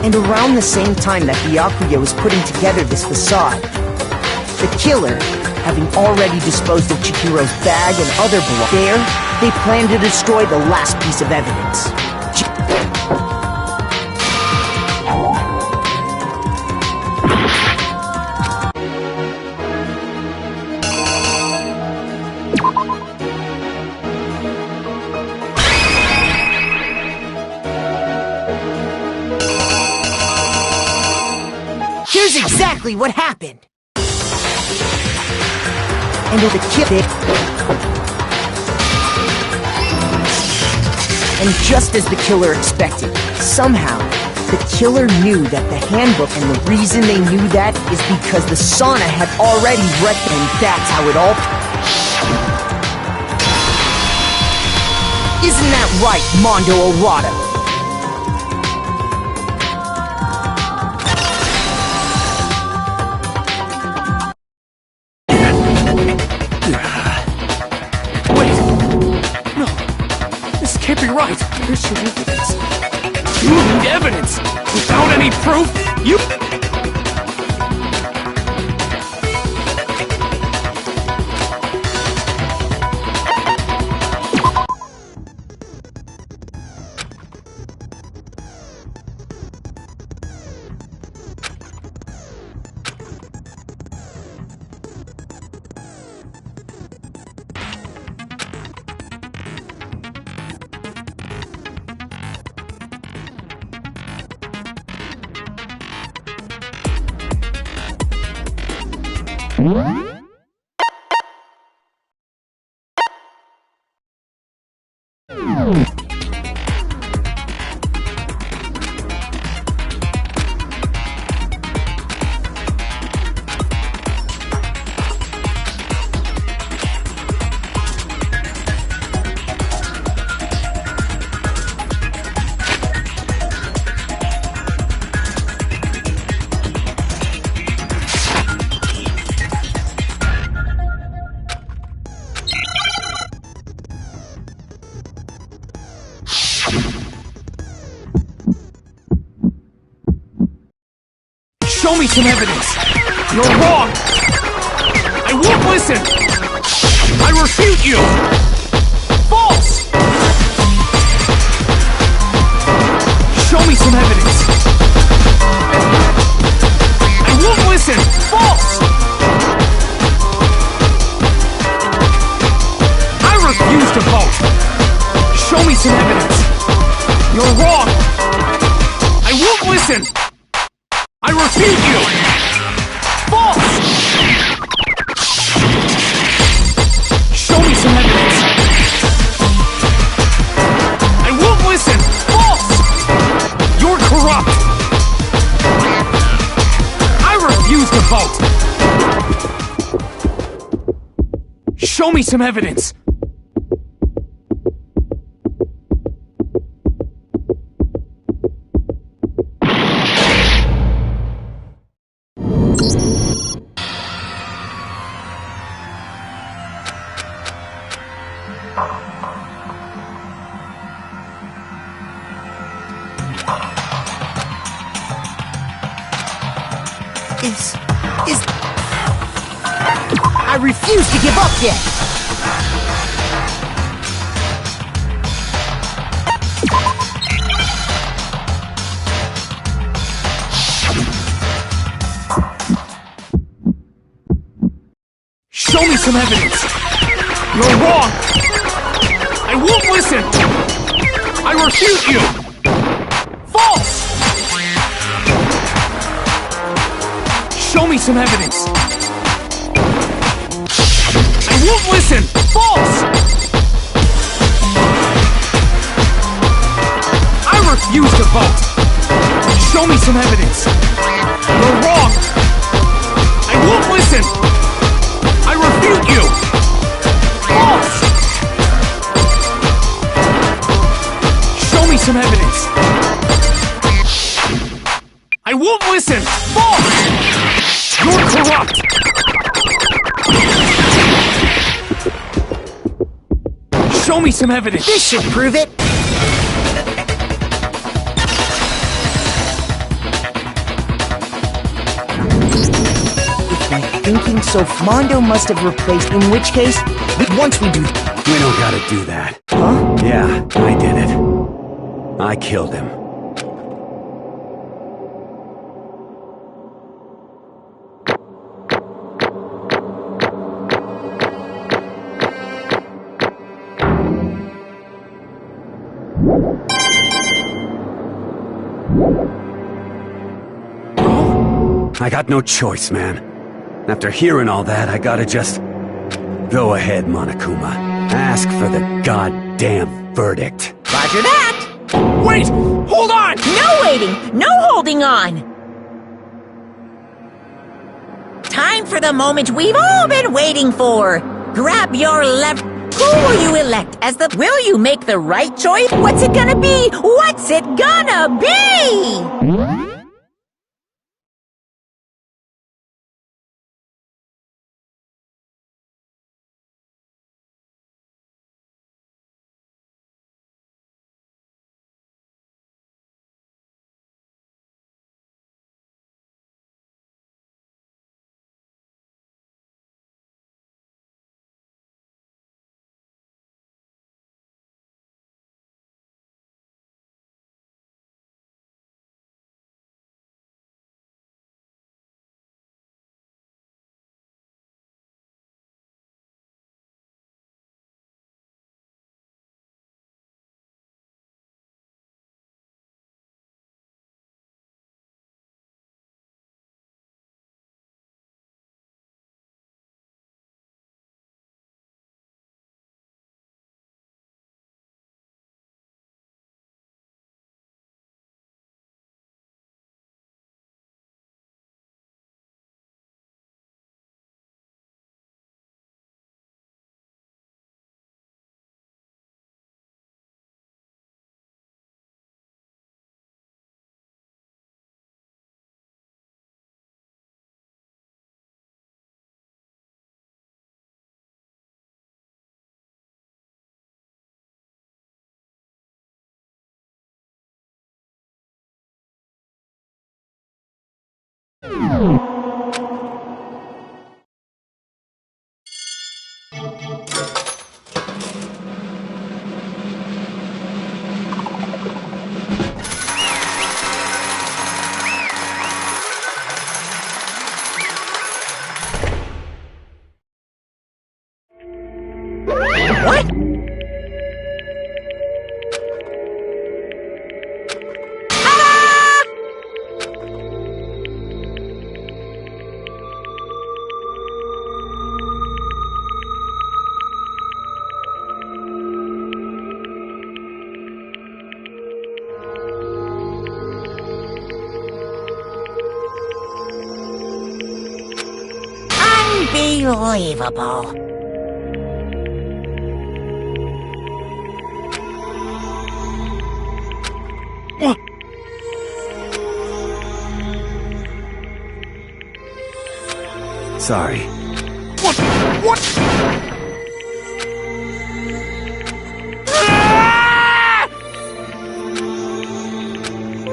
And around the same time that Byakuya was putting together this facade, the killer, having already disposed of Chihiro's bag and other belongings, there, they planned to destroy the last piece of evidence. Here's exactly what happened. And with the kid, and just as the killer expected, somehow, the killer knew that the handbook, and the reason they knew that is because the sauna had already wrecked, and that's how it all... Isn't that right, Mondo Arata? Can't be right. There's your evidence. You need evidence. Without any proof, you... Show me some evidence! You're wrong! I won't listen! I refute you! False! Show me some evidence! I won't listen! False! I refuse to vote! Show me some evidence! You're wrong! I won't listen! I refute you! False! Show me some evidence! I won't listen! False! You're corrupt! I refuse to vote! Show me some evidence! I refuse to give up yet! Show me some evidence! You're wrong! I won't listen! I refute you! False! Show me some evidence! I won't listen! False! I refuse to vote! Show me some evidence! You're wrong! I won't listen! I refute you! False! Show me some evidence! I won't listen! False! You're corrupt! Show me some evidence! This should prove it! If my thinking so, Mondo must have replaced, in which case, once we do... We don't gotta do that. Huh? Yeah, I did it. I killed him. I got no choice, man. After hearing all that, I gotta just... Go ahead, Monokuma. Ask for the goddamn verdict. Roger that! Wait! Hold on! No waiting! No holding on! Time for the moment we've all been waiting for! Grab your left... Who will you elect as the... Will you make the right choice? What's it gonna be? What's it gonna be? What? Unbelievable. Sorry. What?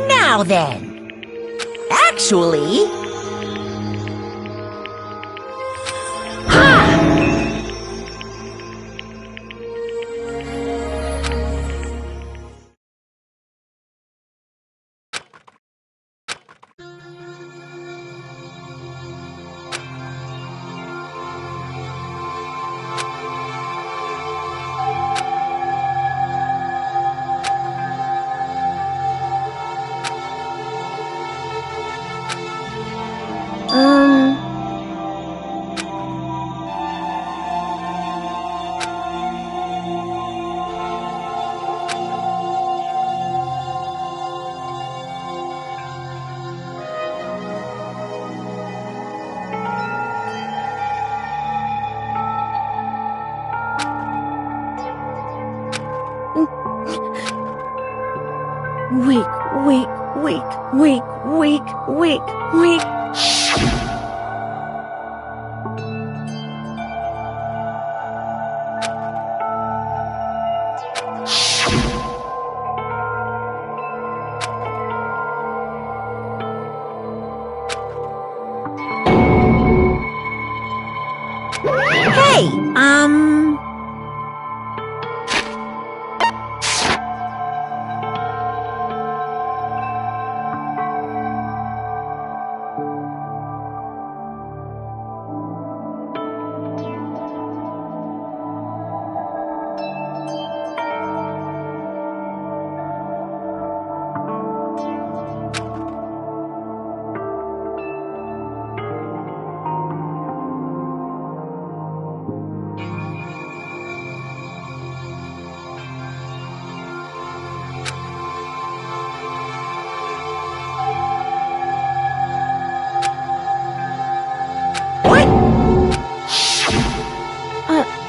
Now then. Actually... Weak.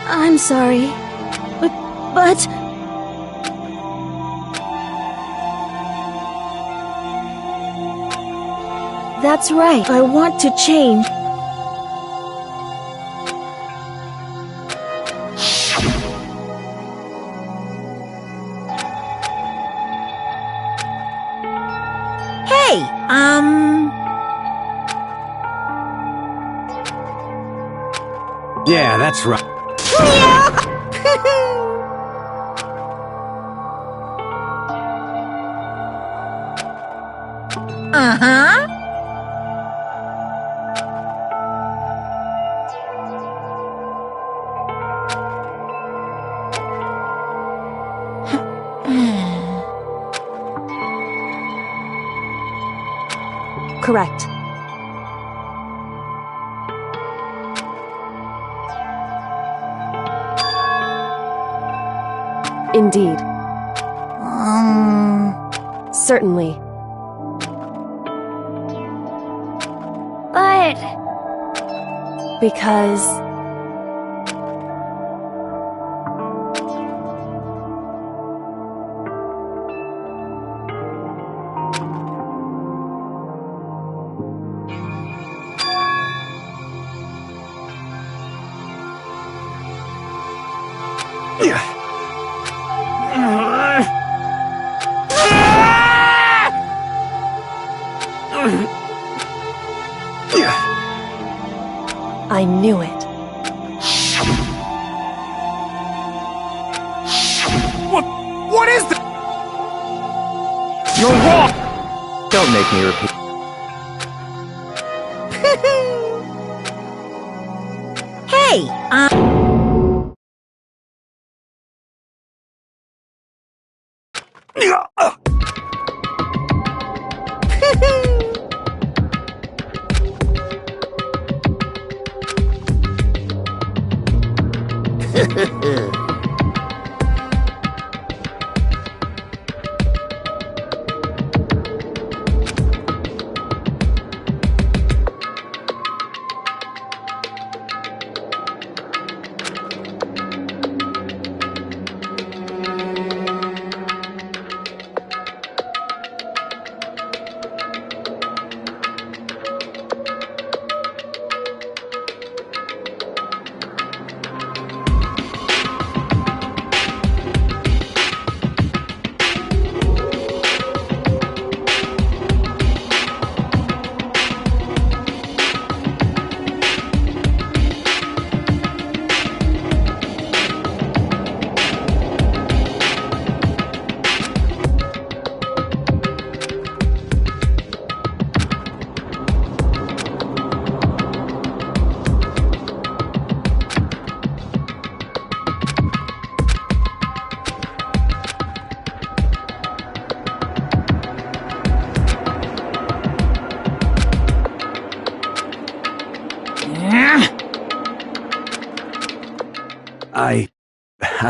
I'm sorry. But... That's right. I want to change. Hey, Yeah, that's right. Uh-huh. Correct. Indeed. Certainly. But... Because... I knew it. What is this? You're wrong! Don't make me repeat. Hey,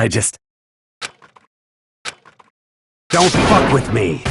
I just... Don't fuck with me!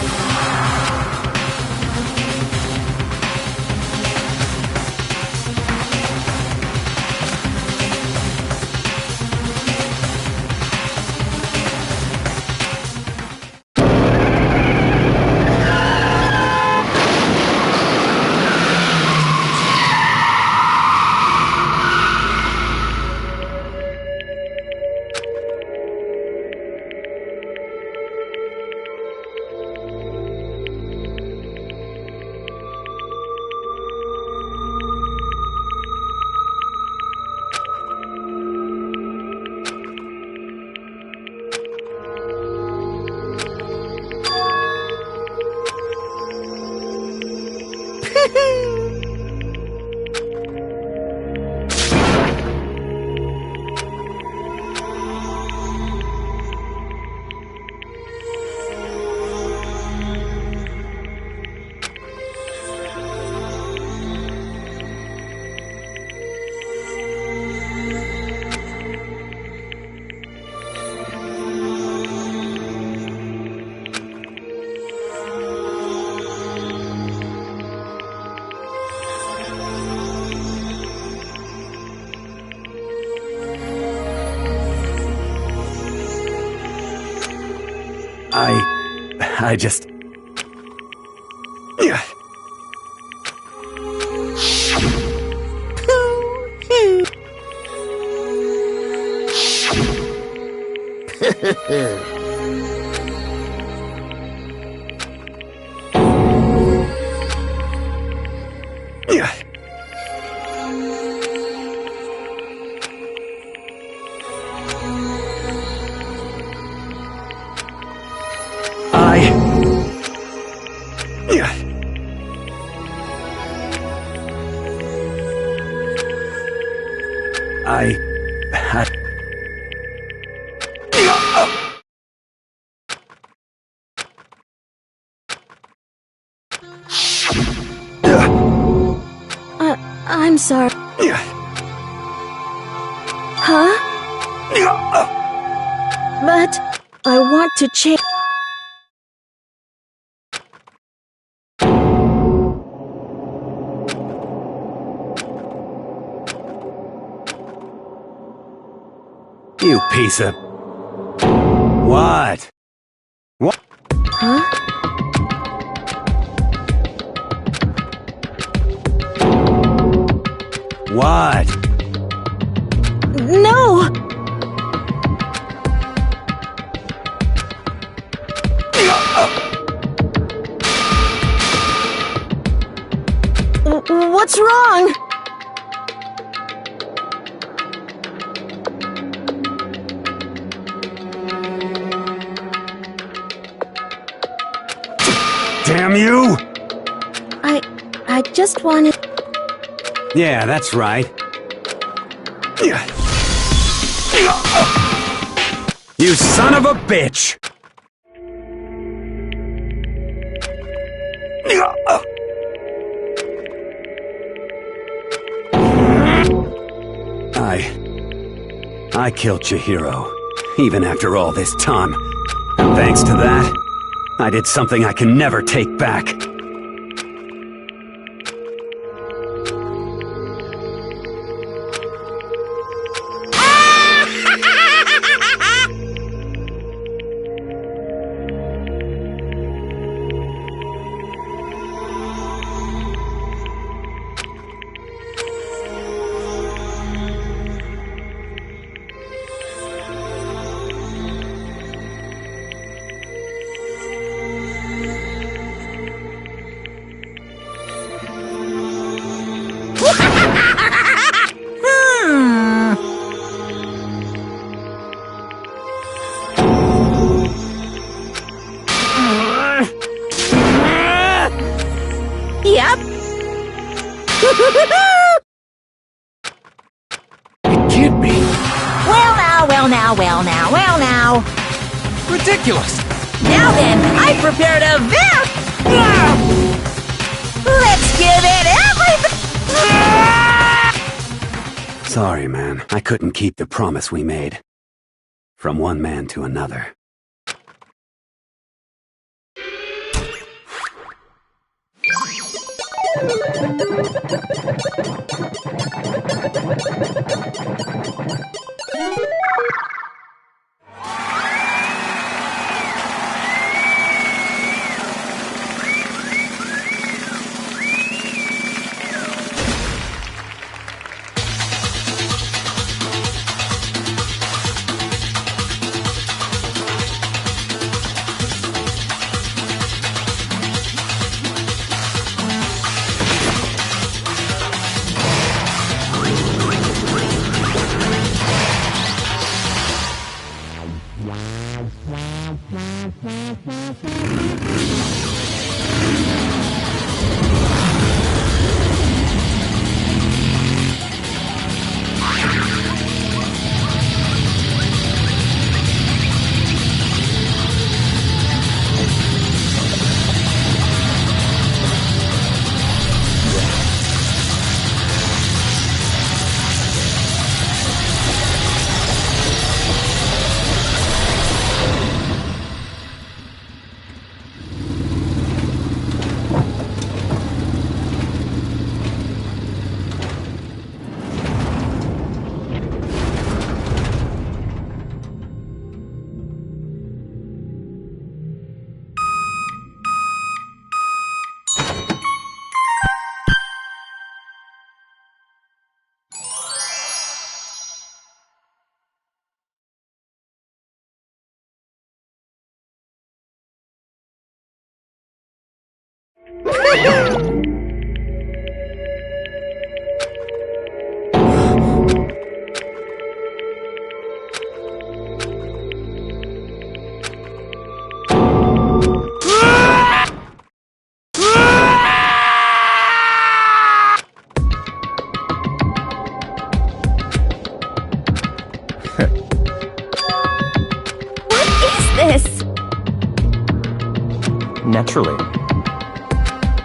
I just... Yeah. I'm sorry. Huh? But I want to change. You piece of... What? What? Huh? What? No! What's wrong? Damn you! I just wanted... Yeah, that's right. You son of a bitch! I killed Chihiro, even after all this time. And thanks to that, I did something I can never take back. Yep. It can't be. Well now. Ridiculous. Now then, I prepared a Let's give it everything! Sorry, man. I couldn't keep the promise we made. From one man to another. This. Naturally.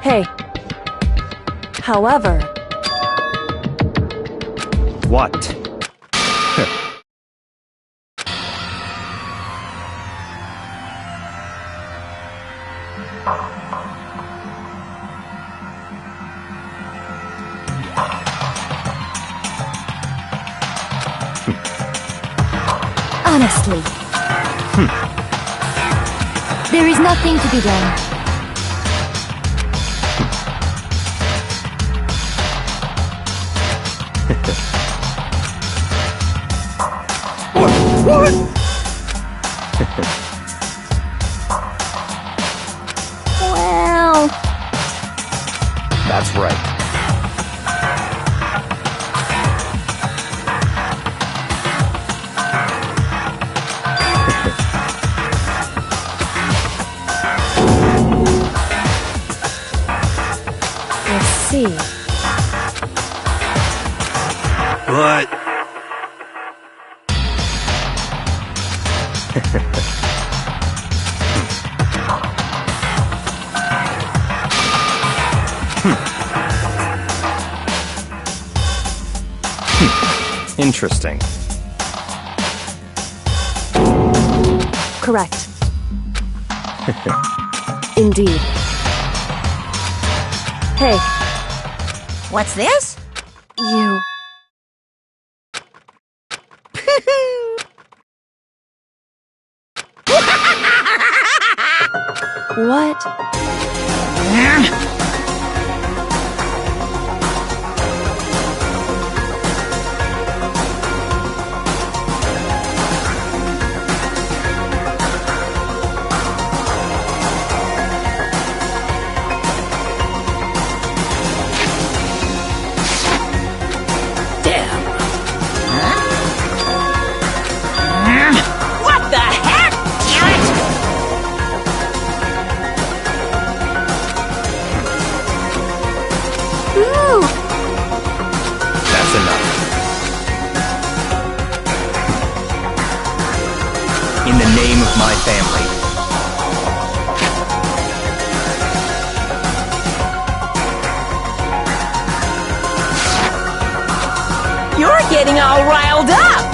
Hey. However, What? Honestly. There is nothing to be done. What? Well... That's right. let's see. What? Interesting. Correct. Indeed. Hey, What's this? you. What? What the heck? Damn it! Ooh! That's enough. In the name of my family. You're getting all riled up!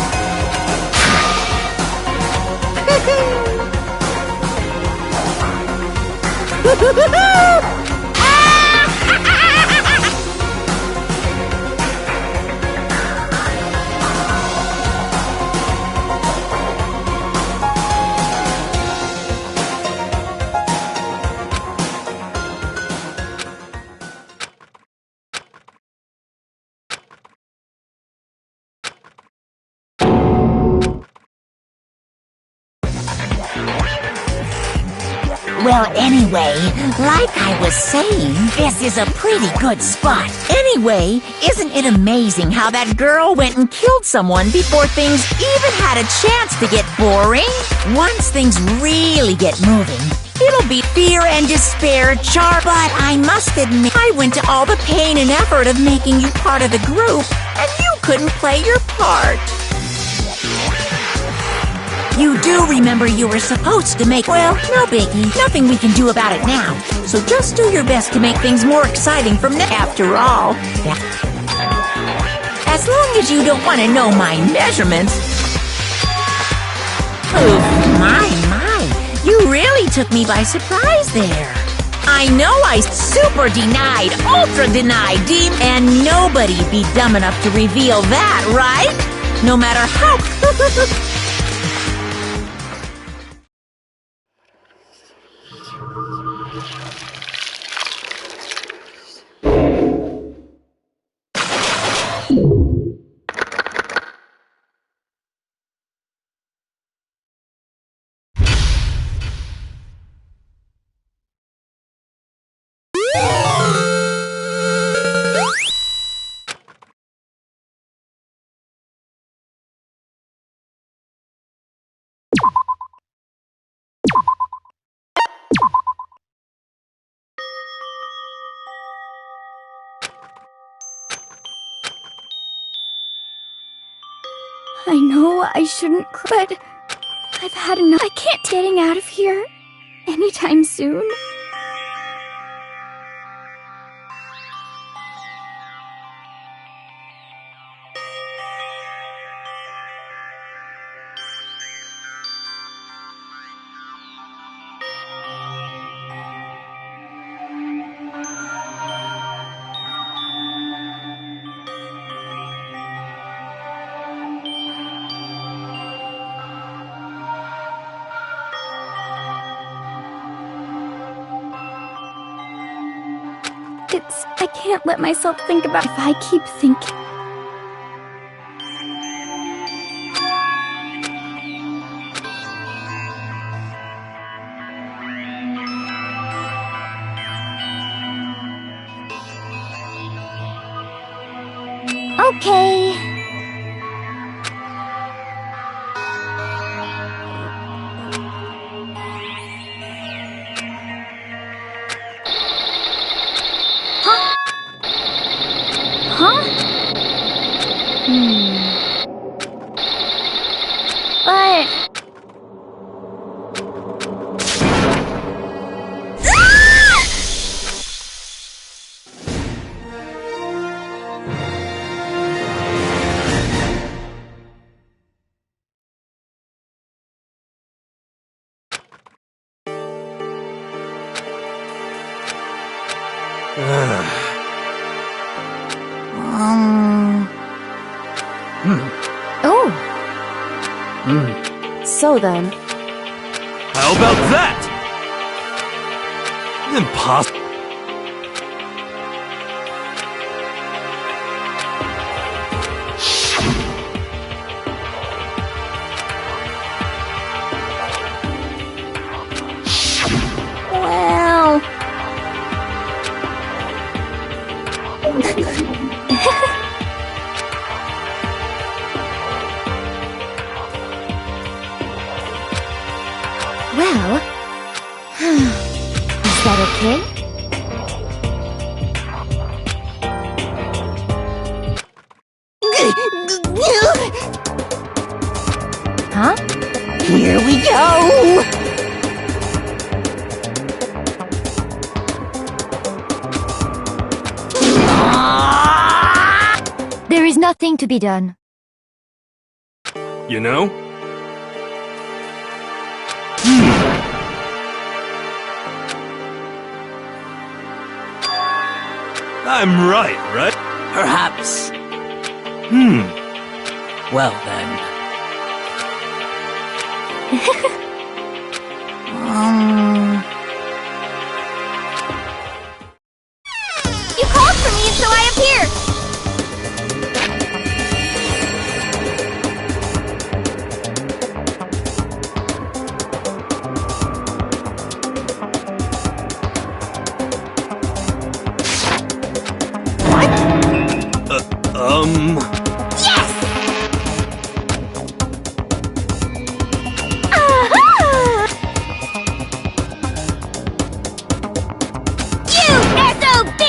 Well, anyway, like I was saying, this is a pretty good spot. Anyway, isn't it amazing how that girl went and killed someone before things even had a chance to get boring? Once things really get moving, it'll be fear and despair, but I must admit, I went to all the pain and effort of making you part of the group, and you couldn't play your part. You do remember you were supposed to make... Well, no biggie. Nothing we can do about it now. So just do your best to make things more exciting from now. After all, as long as you don't want to know my measurements... Oh, my. You really took me by surprise there. I know I super denied, ultra denied, and nobody'd be dumb enough to reveal that, right? No matter how... I know I shouldn't cry, but I've had enough. I can't getting out of here anytime soon. I can't let myself think about if I keep thinking. Okay. Oh. So then. How about that? Impossible. Well. Well, is that okay? Huh? Here we go! There is nothing to be done. You know? I'm right? Perhaps. Well then. You called for me, and so I appeared! Yes! You SOB!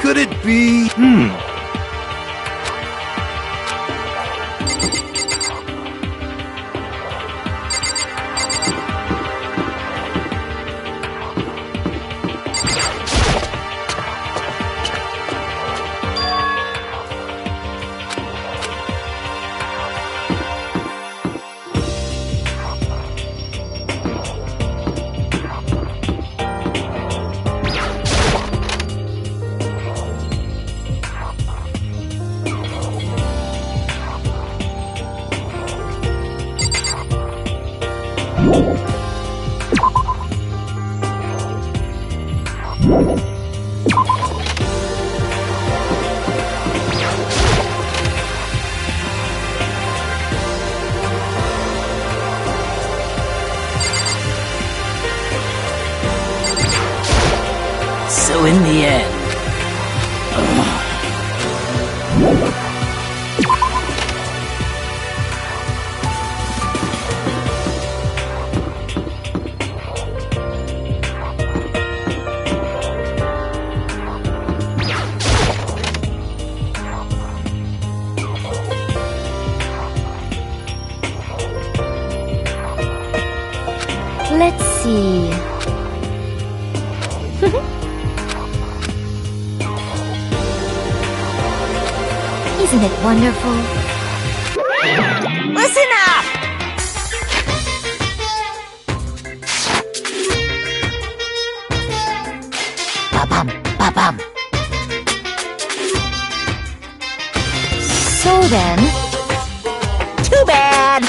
Could it be? So in the end... Let's see. Isn't it wonderful? Listen up! Ba-bum, ba-bum. So then, Too bad!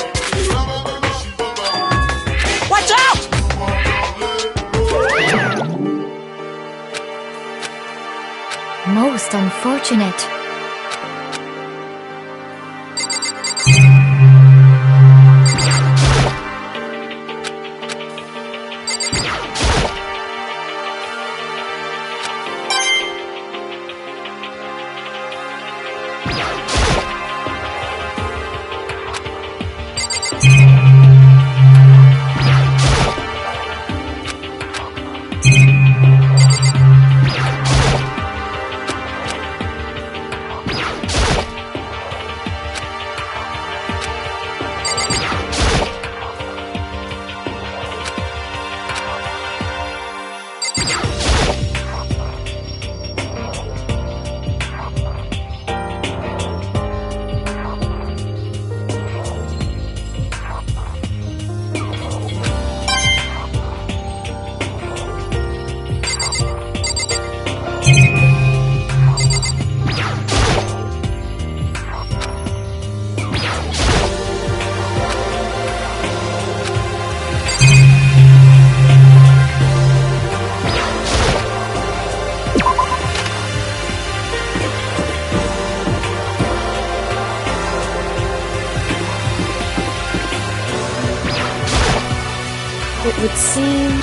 Watch out! most unfortunate. It would seem...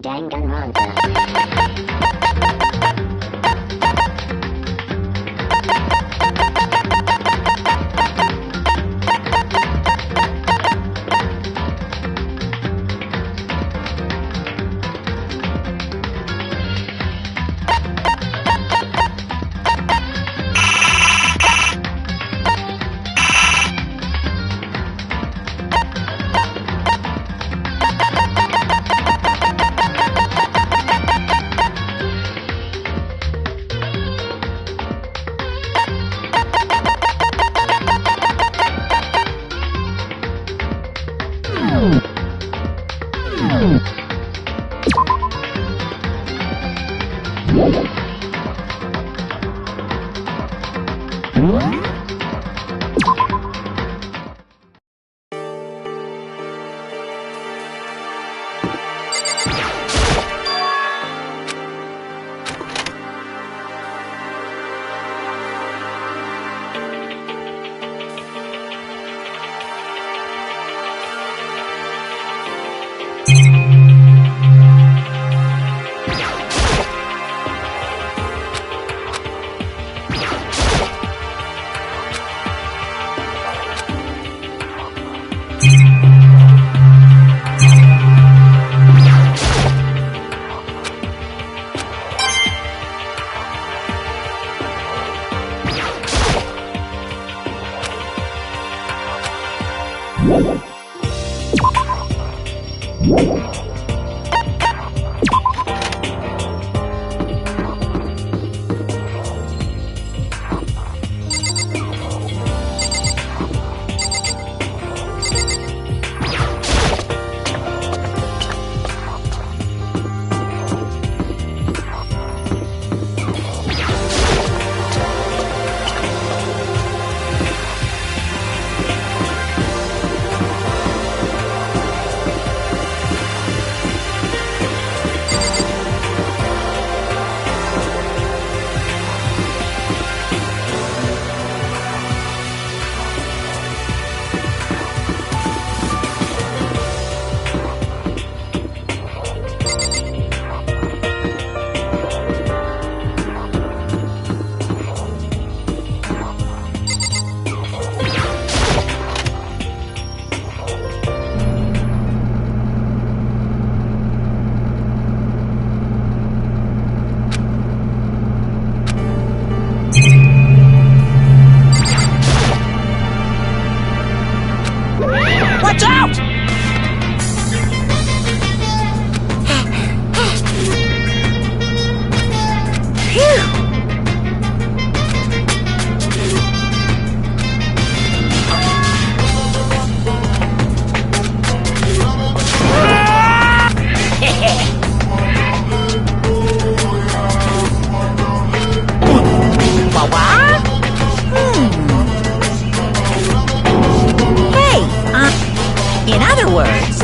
Danganronpa. Watch out! In other words,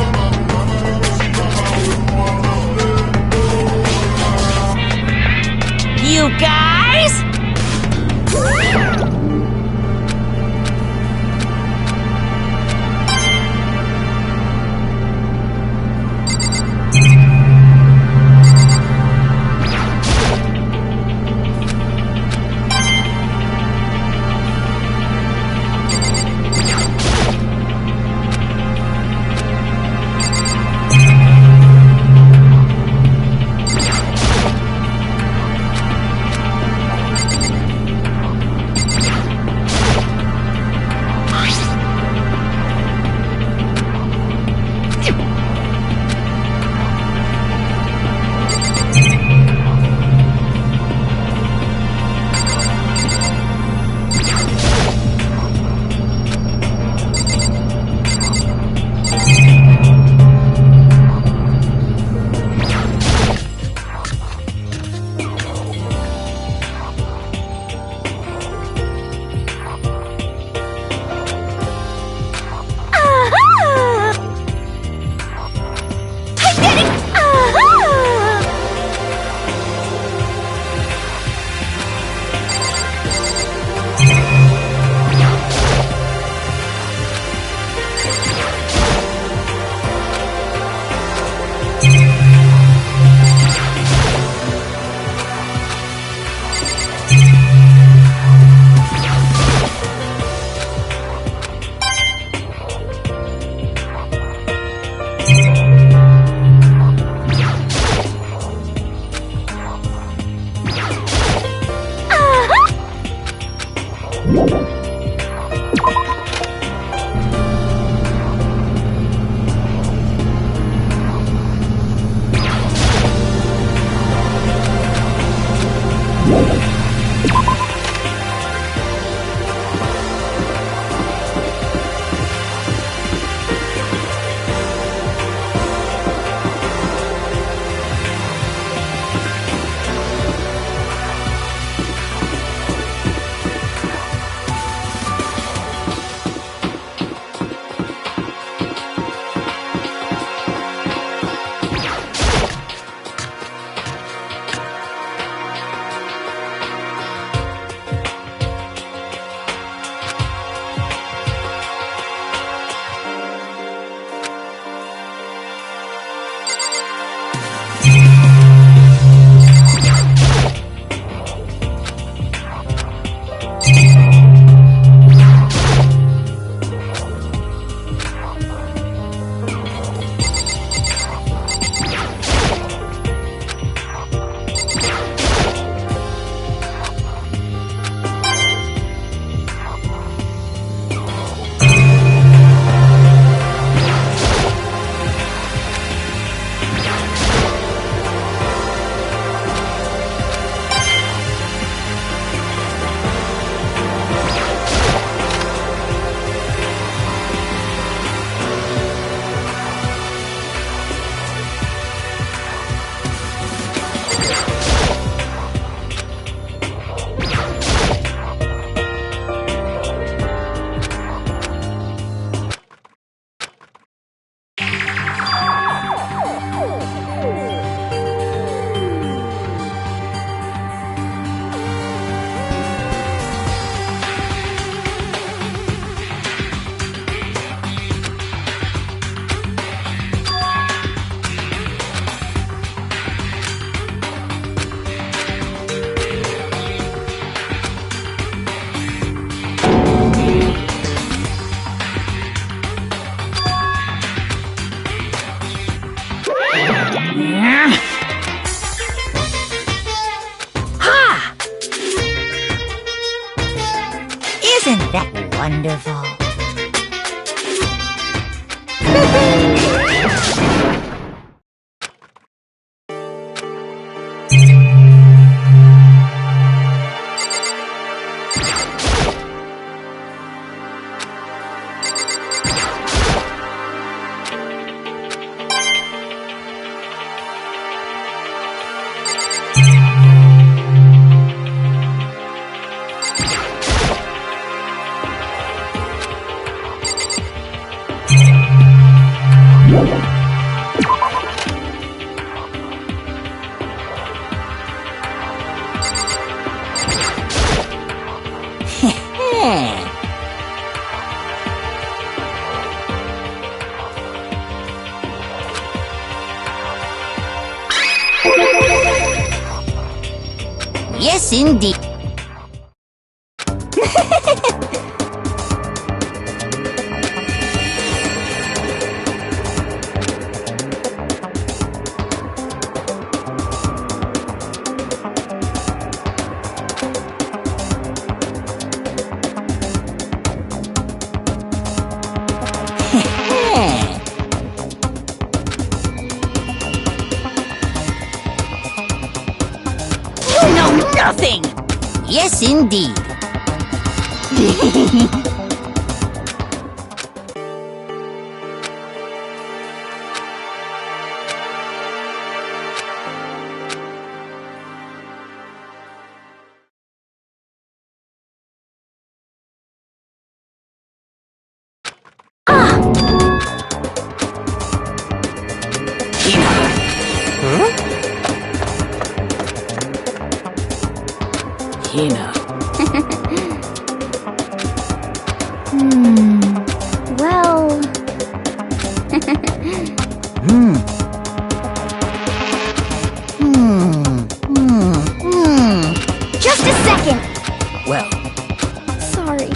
you guys? Isn't that wonderful? Yes, indeed. You know nothing! Yes, indeed. Hina. Well... Just a second. Well, Sorry.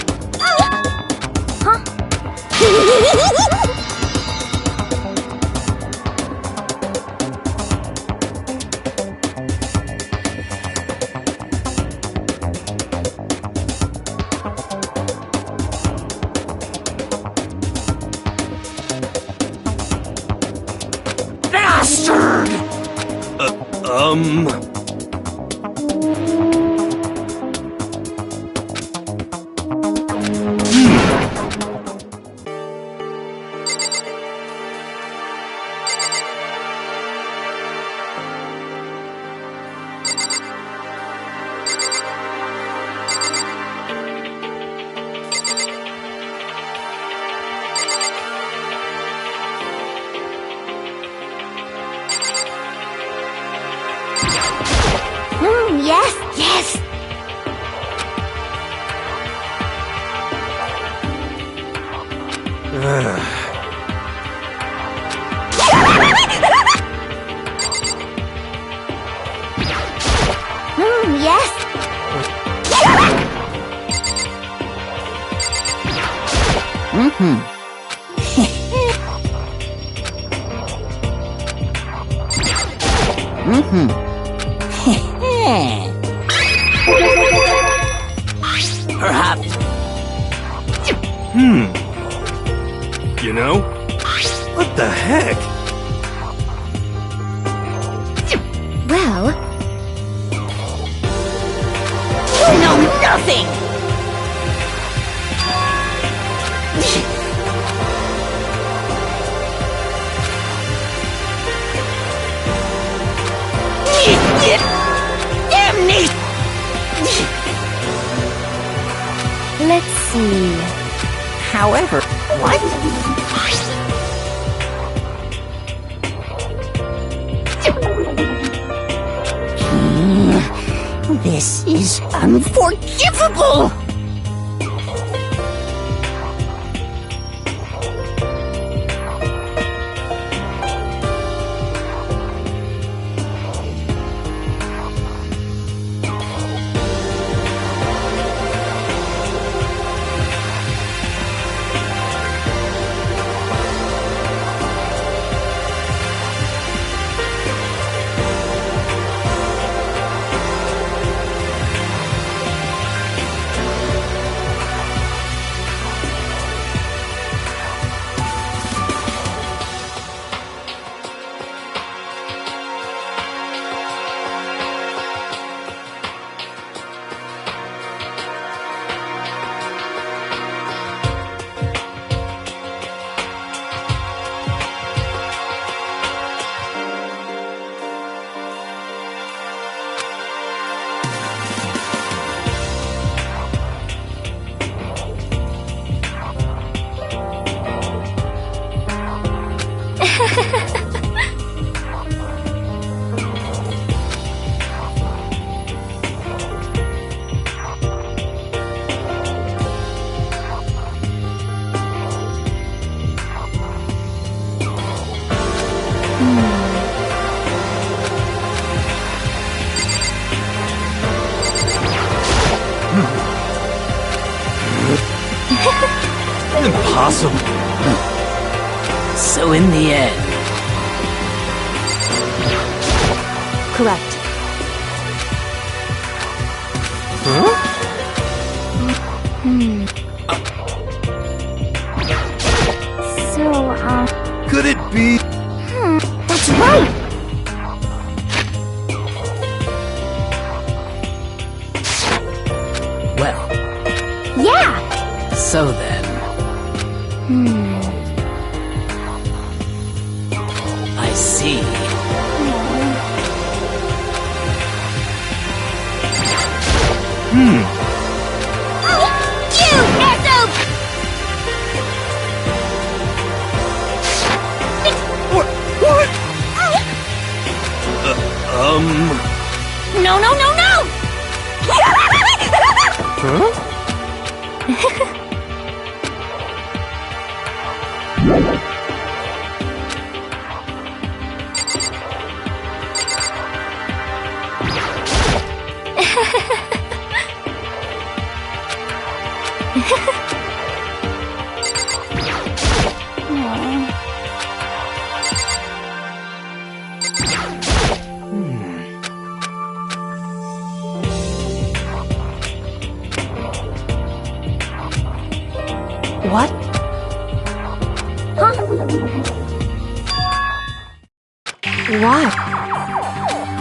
Huh? Bastard! Yes, yes. Yes. perhaps. You know? What the heck? Well, You know nothing! Damnation! Let's see. However, what? This is unforgivable! impossible. So in the end, Correct. So, Could it be? that's right! well, Yeah! so then, I see. You SOB! What? No, no, no, no! What? What?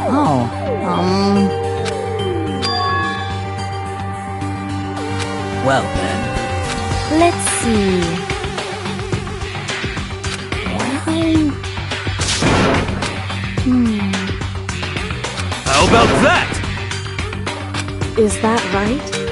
Oh, Well then, Let's see. How about that? Is that right?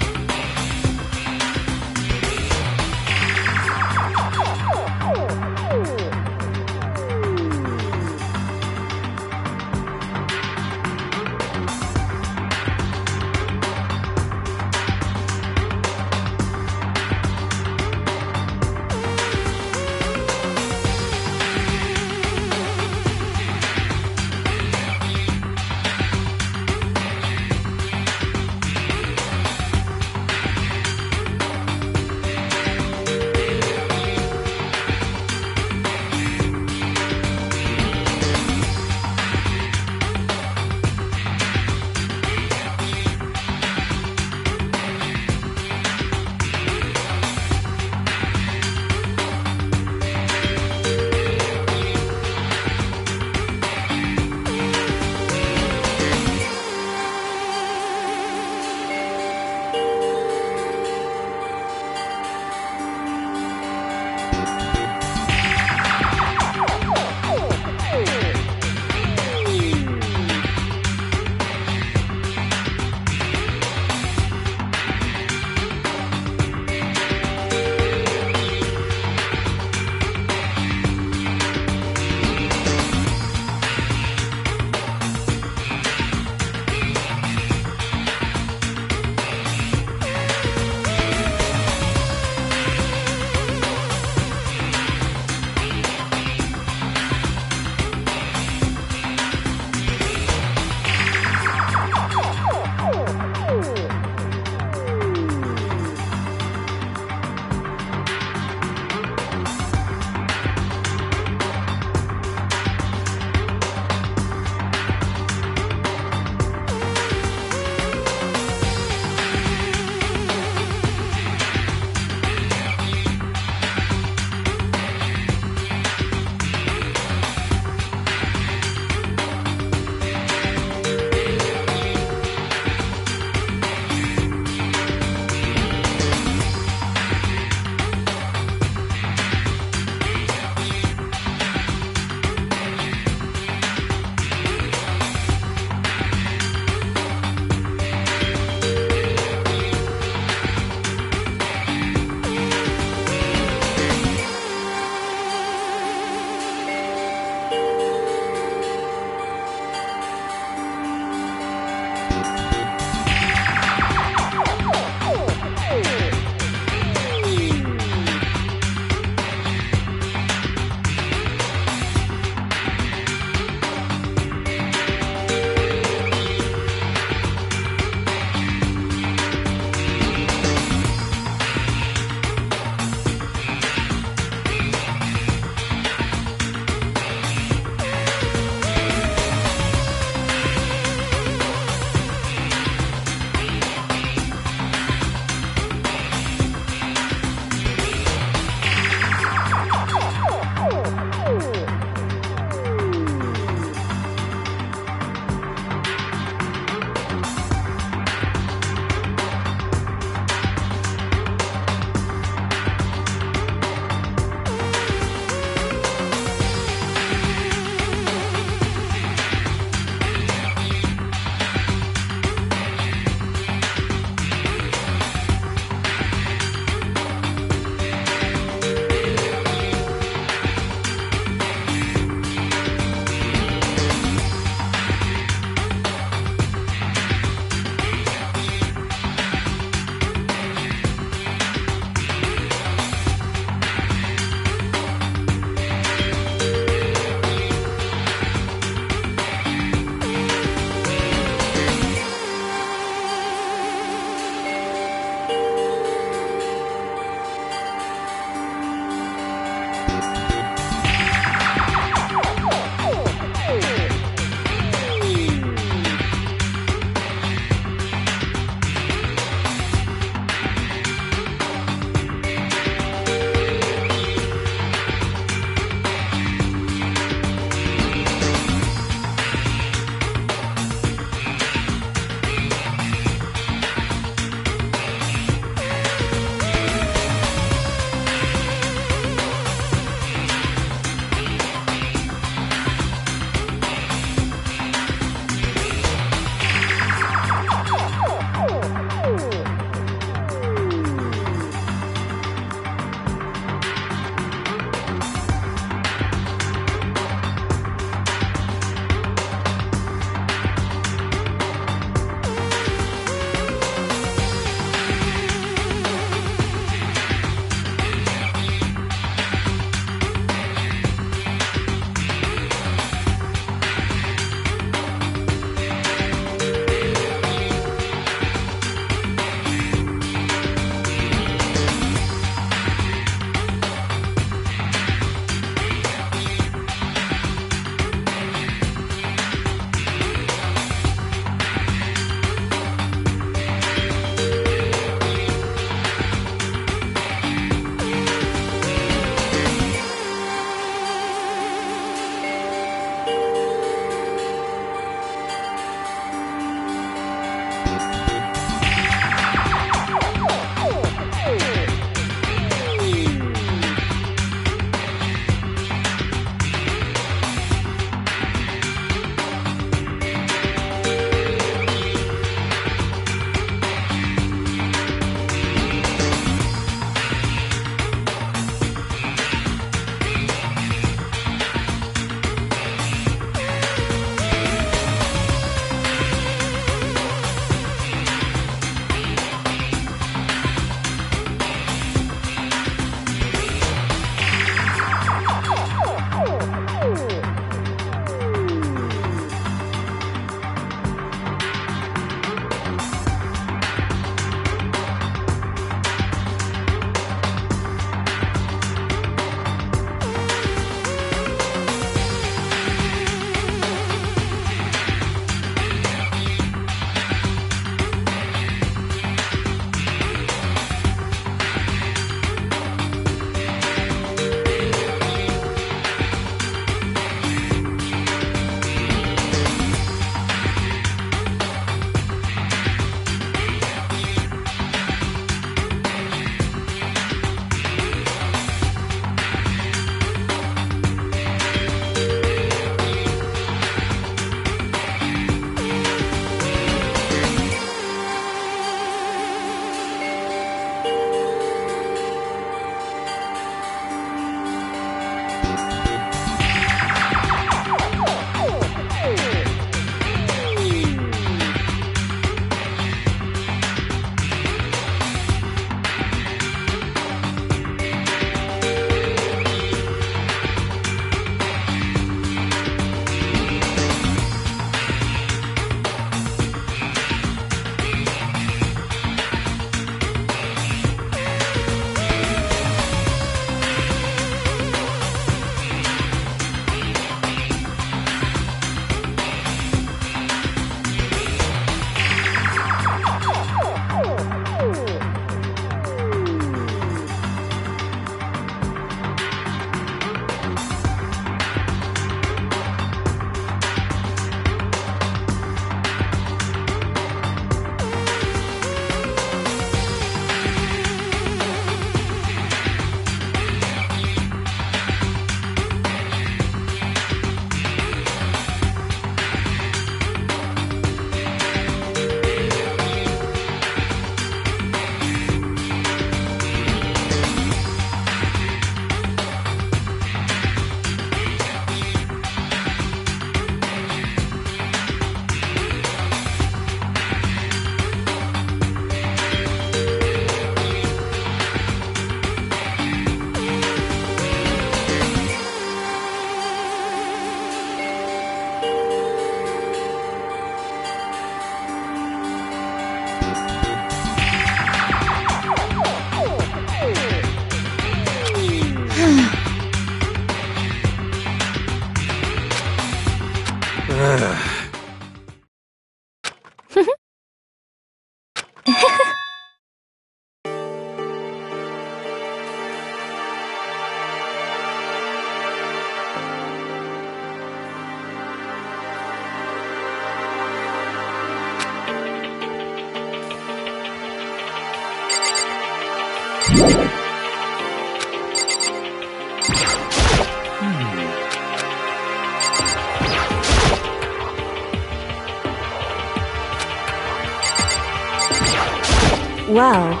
Wow.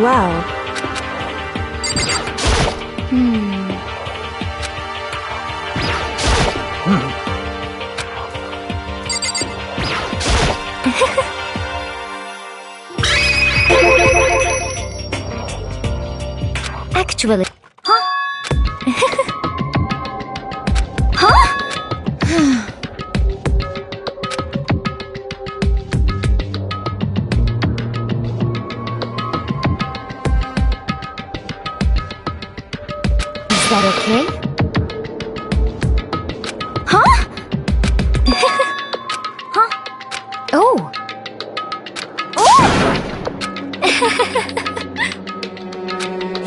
Wow. Actually, is that okay? Huh? Huh? Oh.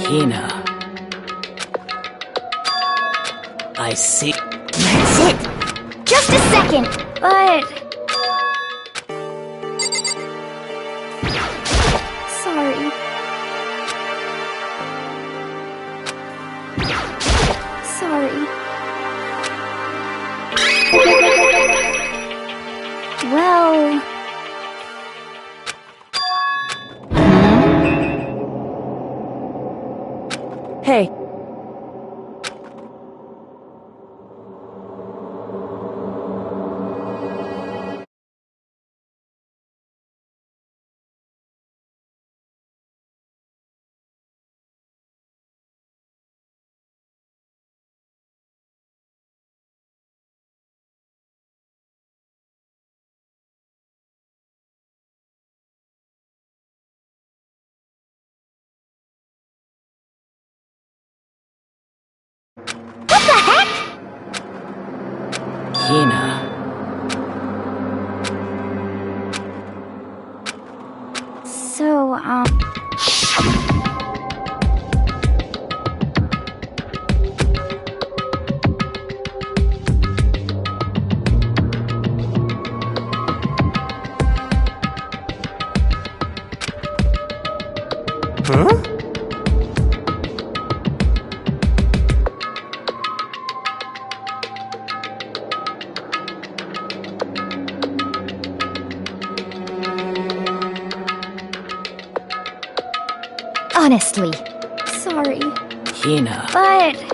Hina. I see. That's it! Just a second, but... Sorry. Sorry. Well... Hey. What the heck? Hina. So, Huh? honestly, sorry, Hina. but...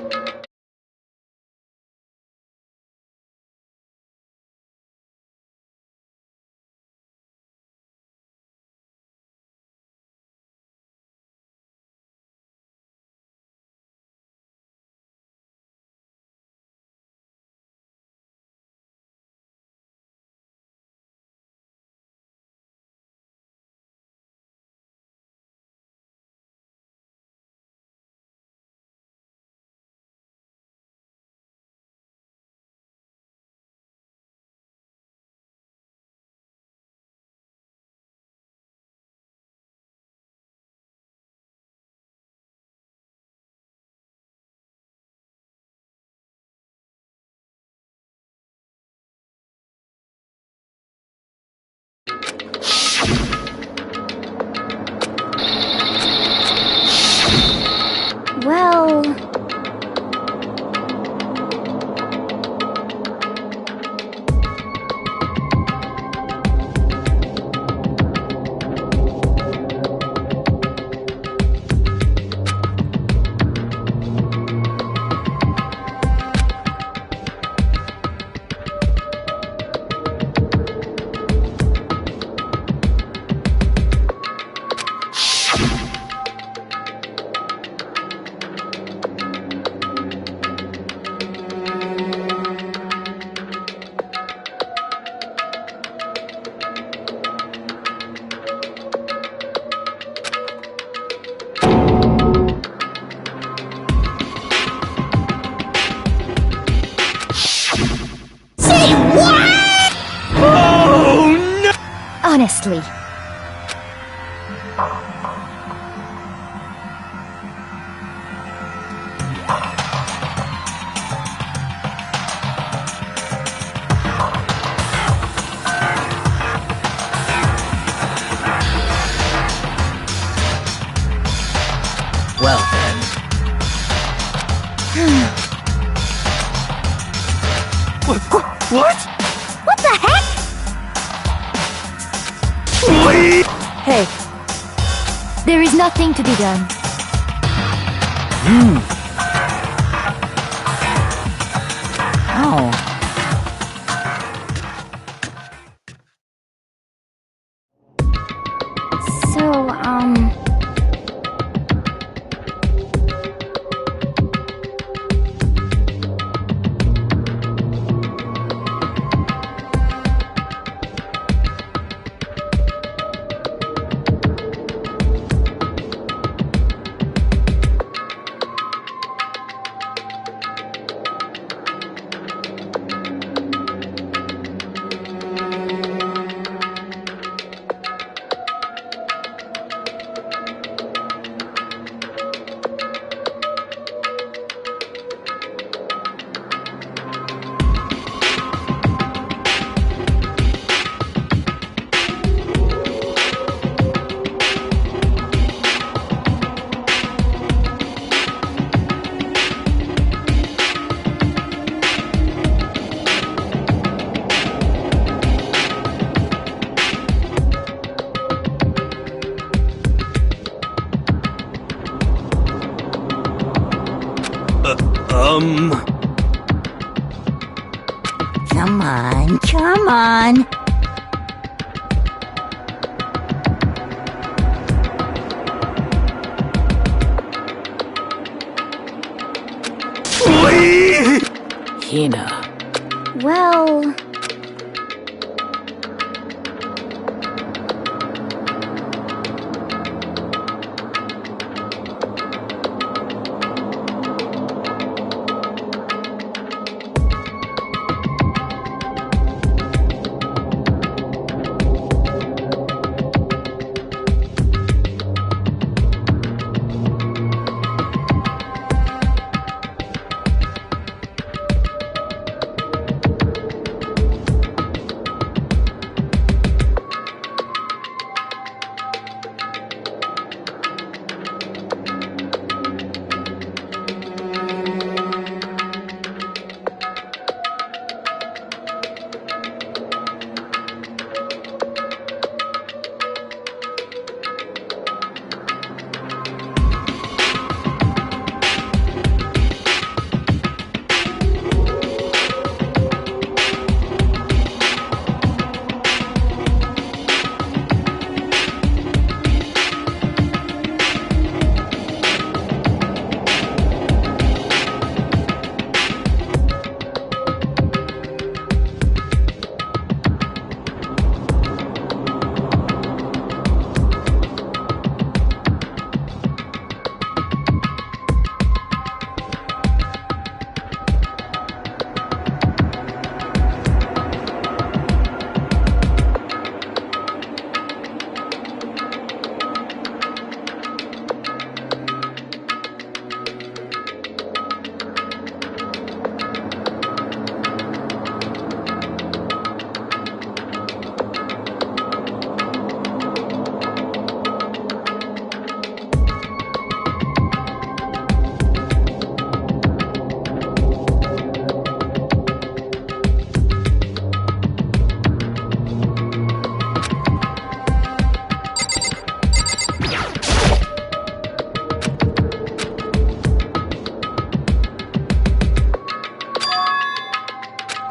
Honestly. Well then. What? What the heck? Hey, There is nothing to be done. Oh. So, Come on, come on. Hina. well...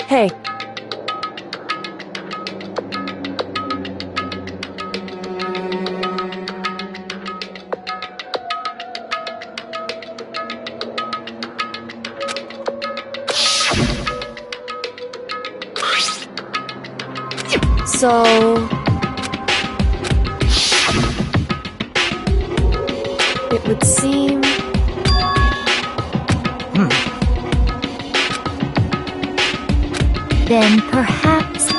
hey, so... it would seem... Then perhaps...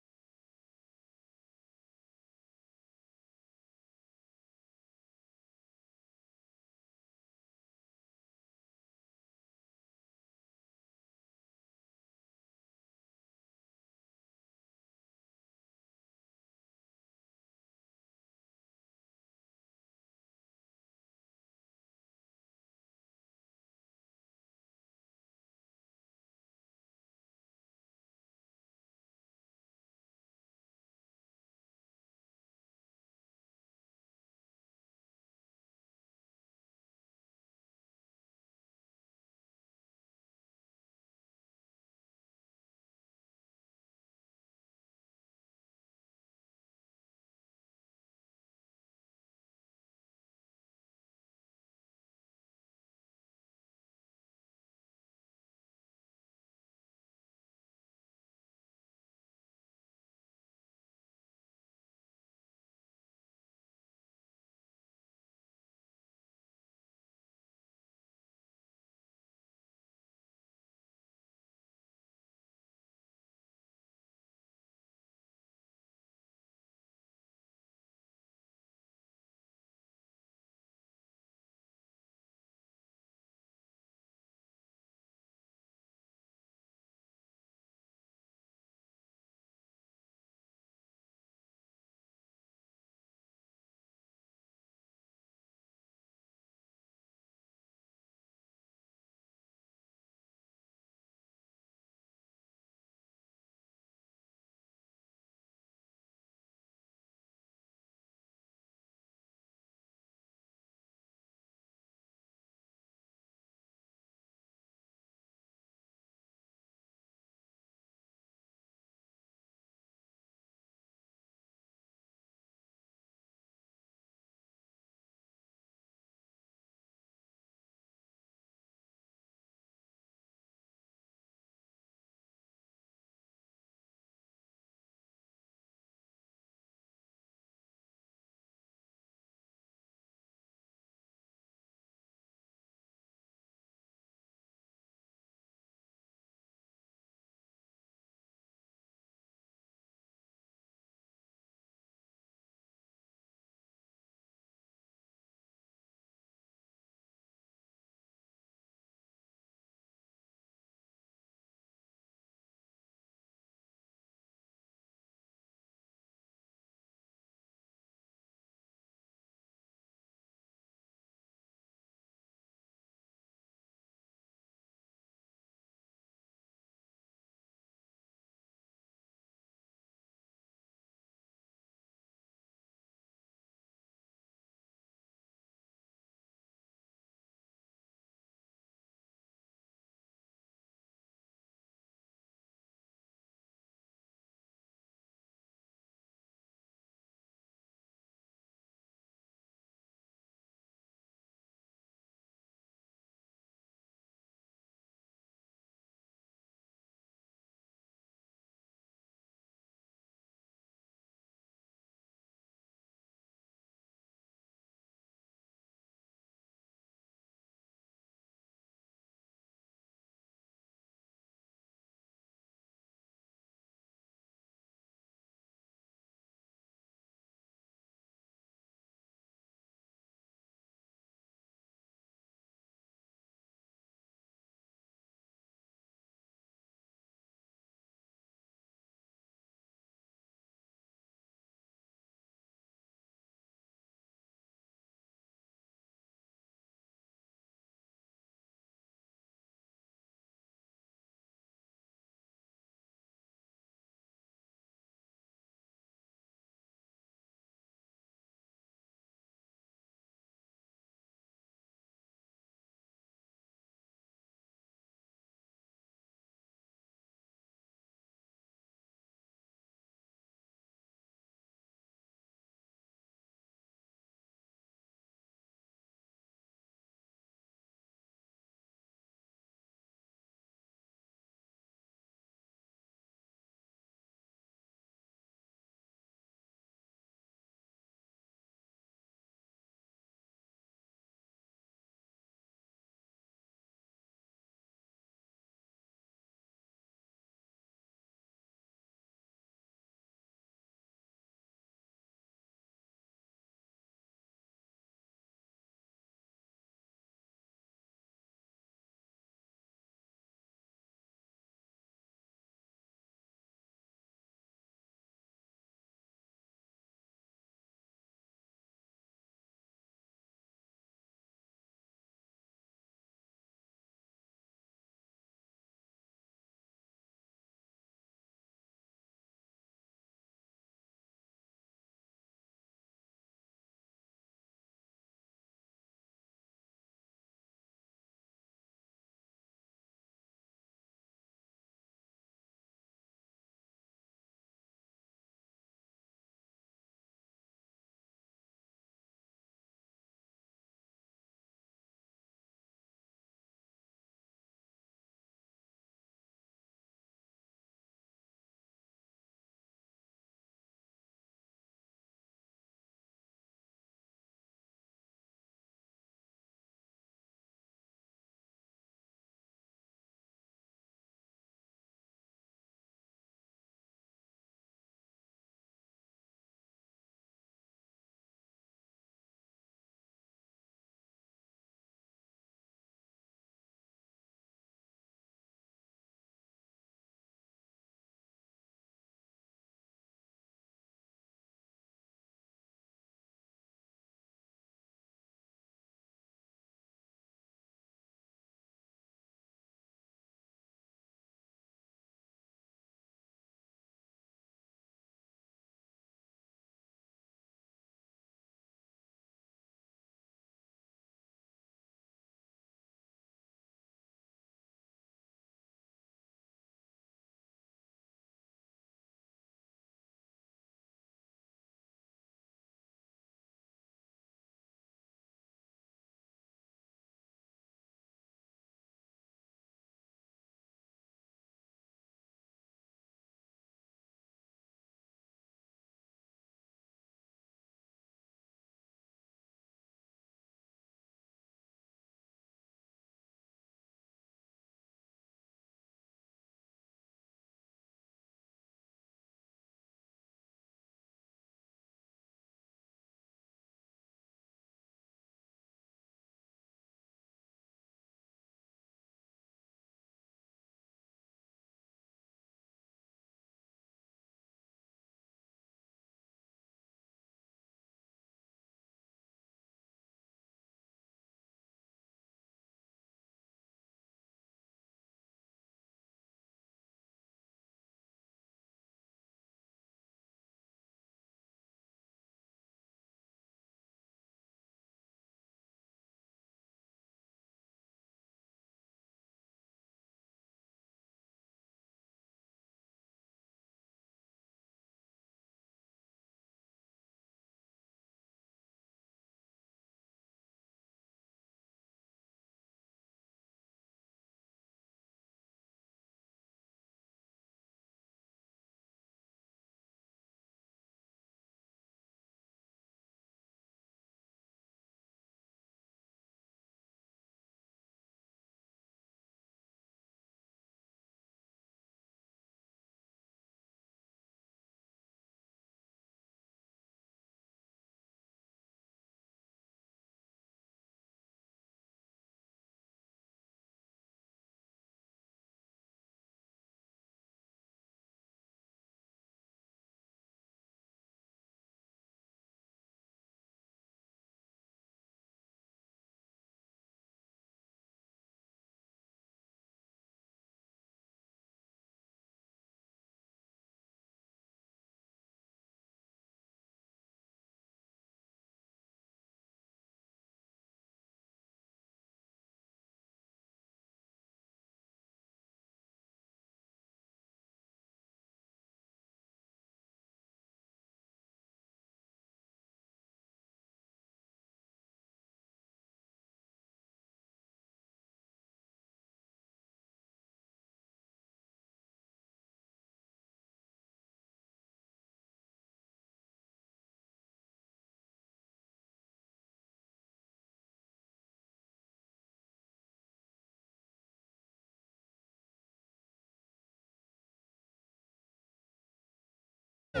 Hey,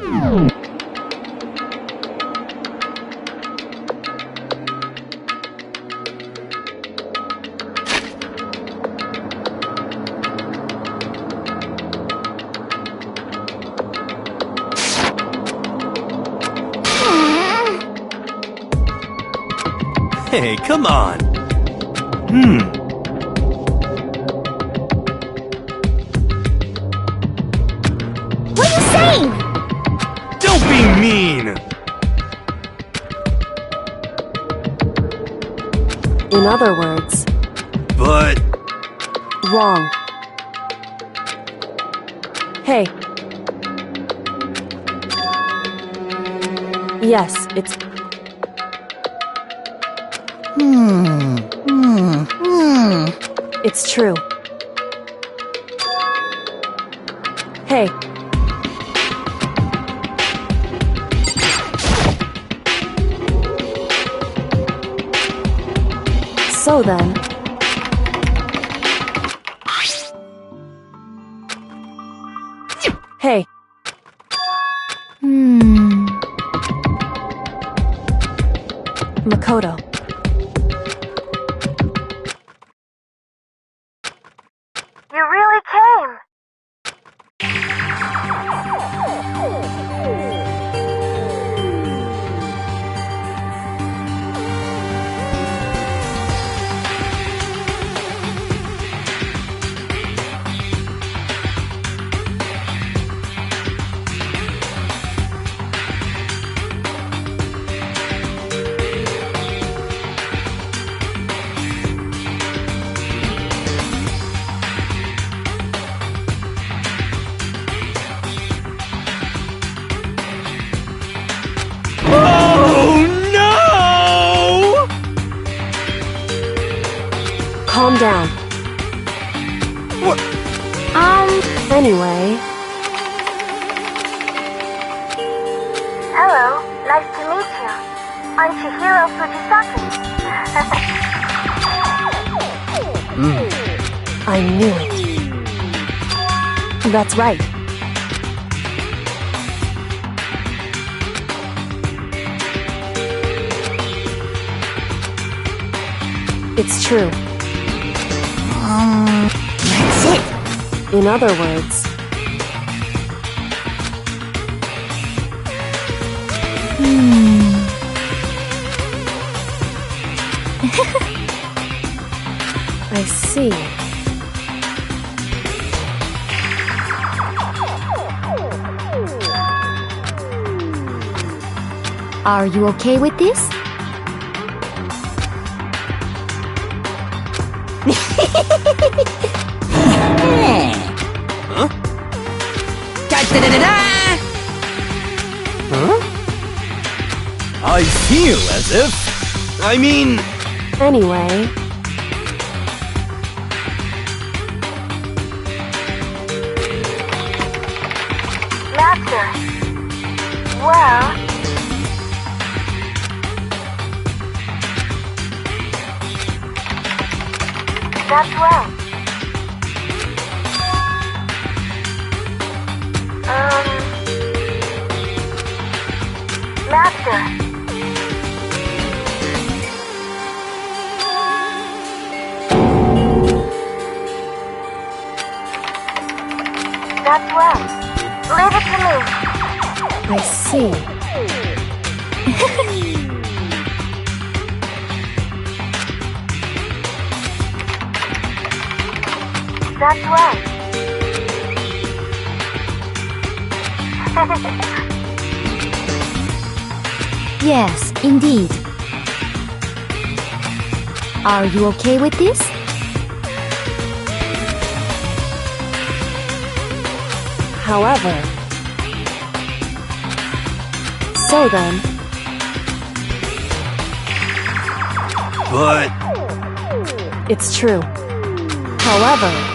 come on. What are you saying? Don't be mean! In other words, But... wrong. Hey. Yes, it's... It's true. Hey. So then... Hey. Makoto. You really came. Calm down. What? Anyway... Hello, nice to meet you. I'm Chihiro Fujisaki. I knew it. That's right. It's true. That's it. In other words... I see. Are you okay with this? Huh? Da-da-da-da-da! Huh? I feel as if... I mean... Anyway... Master. Well... That's right. Master. That's right. Leave it to me. I see. That's right. Yes, indeed. Are you okay with this? However... So then... But... It's true. However...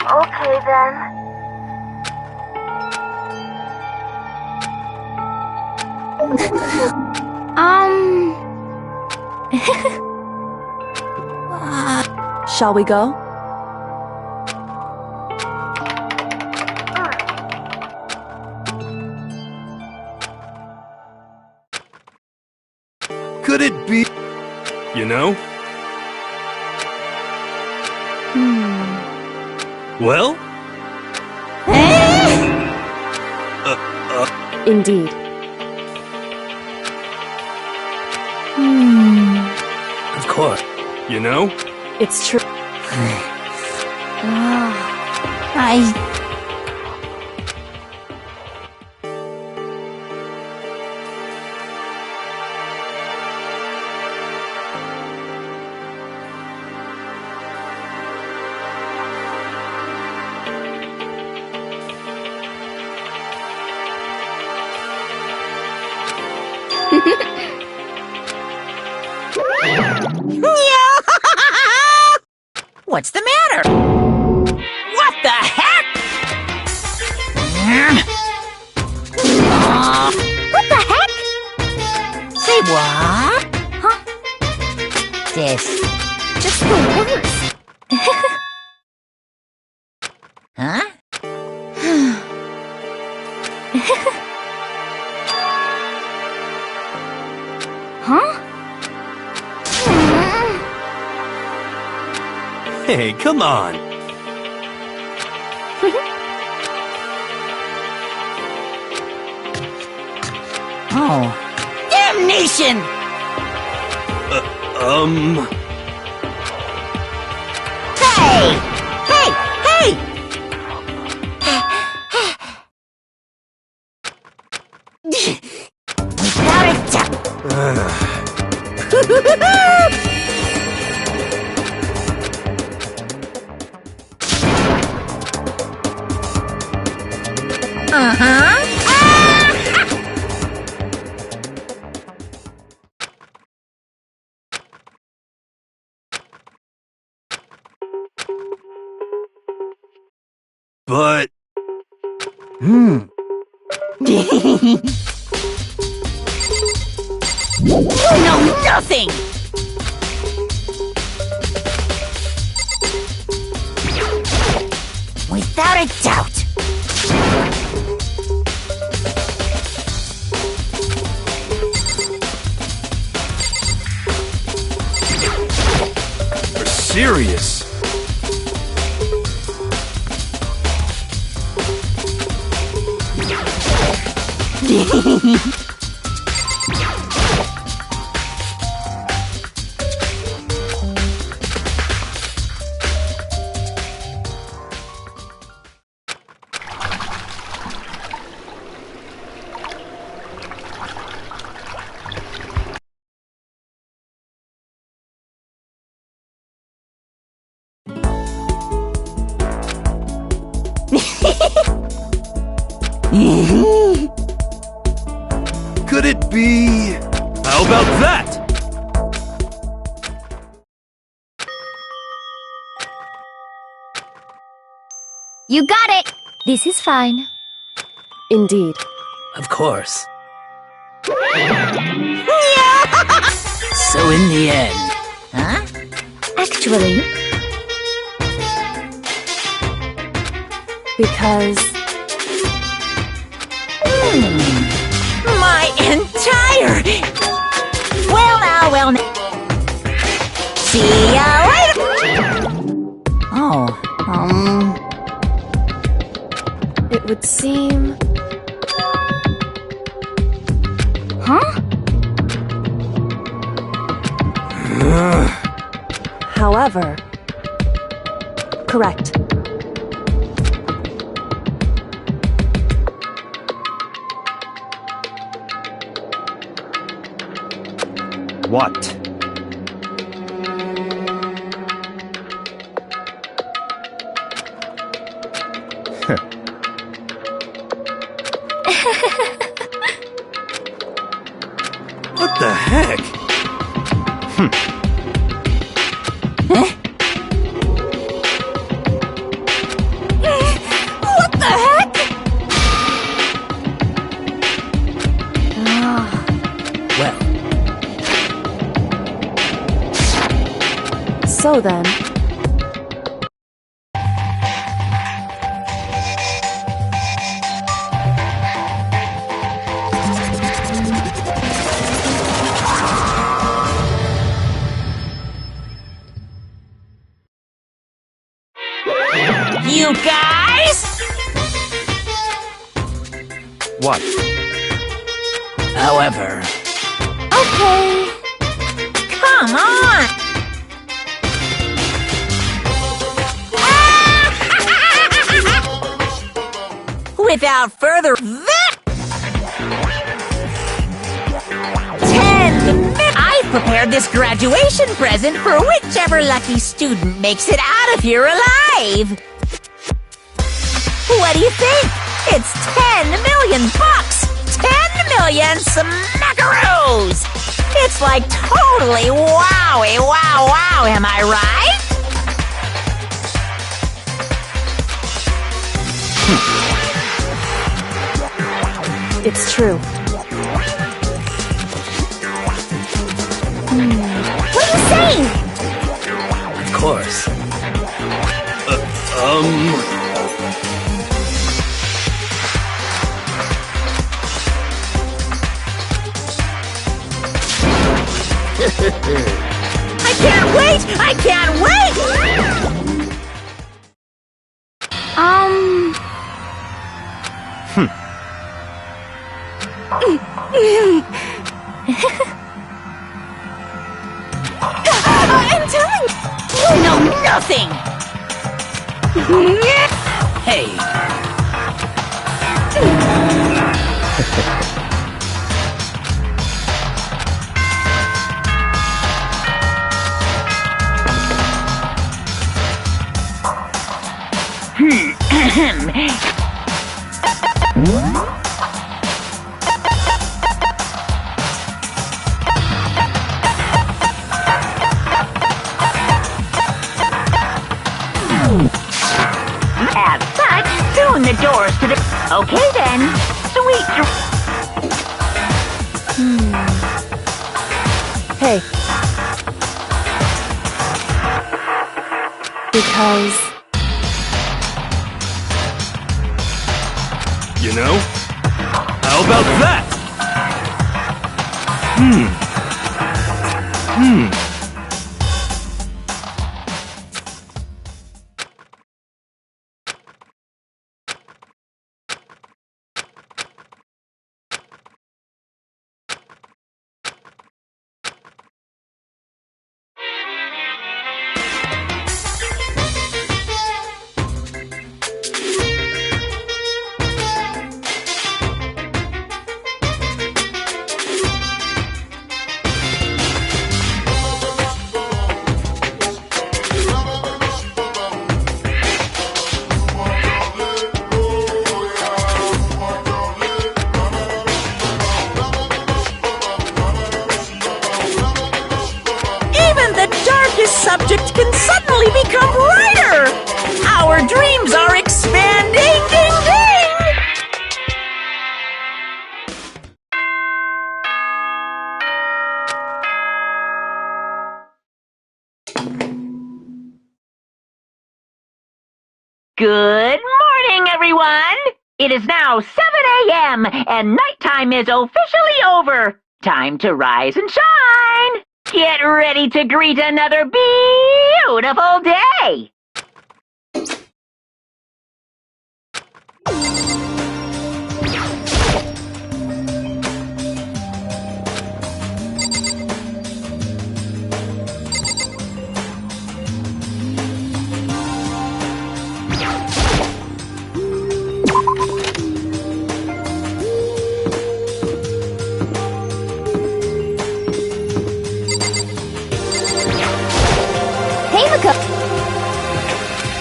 Okay then. Shall we go? Could it be... You know? Well? Indeed. Of course. You know? It's true. What's the matter? What the heck? What the heck? Say what? Huh? This. Just the worst. Huh? Huh? Hey, come on. Oh. Damnation! Hey! Hey! Hey! Without a doubt. But... You know nothing! Without a doubt. You're serious? Could it be... How about that? You got it. This is fine. Indeed. Of course. So in the end... Huh? Actually, Because... My entire... Well now. See ya later! Oh, It would seem... huh? However... Correct. What? What the heck? go then. You guys? What? However, Okay. Come on! Without further ado, 10 minutes! I've prepared this graduation present for whichever lucky student makes it out of here alive! What do you think? It's 10 million bucks! 10 million smackaroos! It's like totally wowie wow, am I right? It's true. What are you saying? of course. I can't wait! I can't wait! I'm telling you. You know nothing! Hey, As such, soon the doors to the... Okay then. Sweet Hey. Because... You know? How about that? subject can suddenly become brighter! Our dreams are expanding! Ding ding! Good morning, everyone! It is now 7 a.m., and nighttime is officially over. Time to rise and shine! Get ready to greet another beautiful day!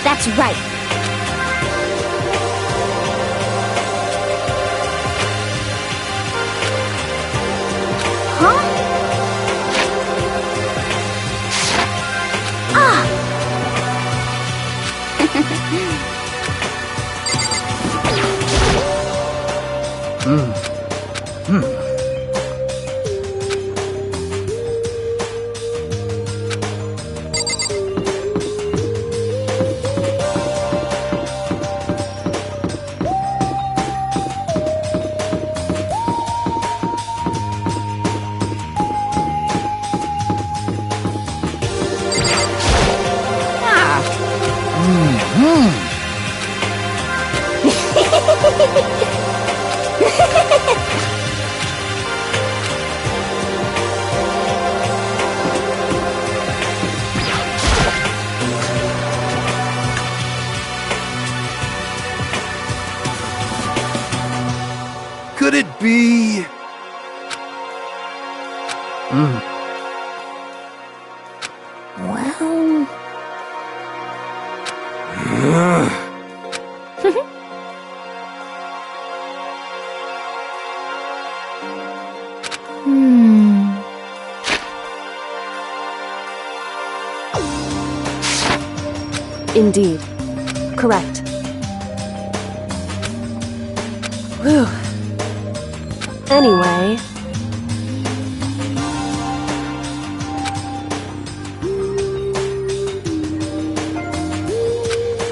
That's right. Huh? Ah! Could it be... Well... Indeed. Correct. Whew. Anyway...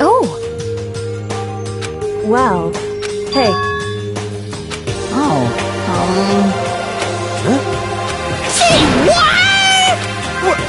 Oh! Well, hey. Say what? What?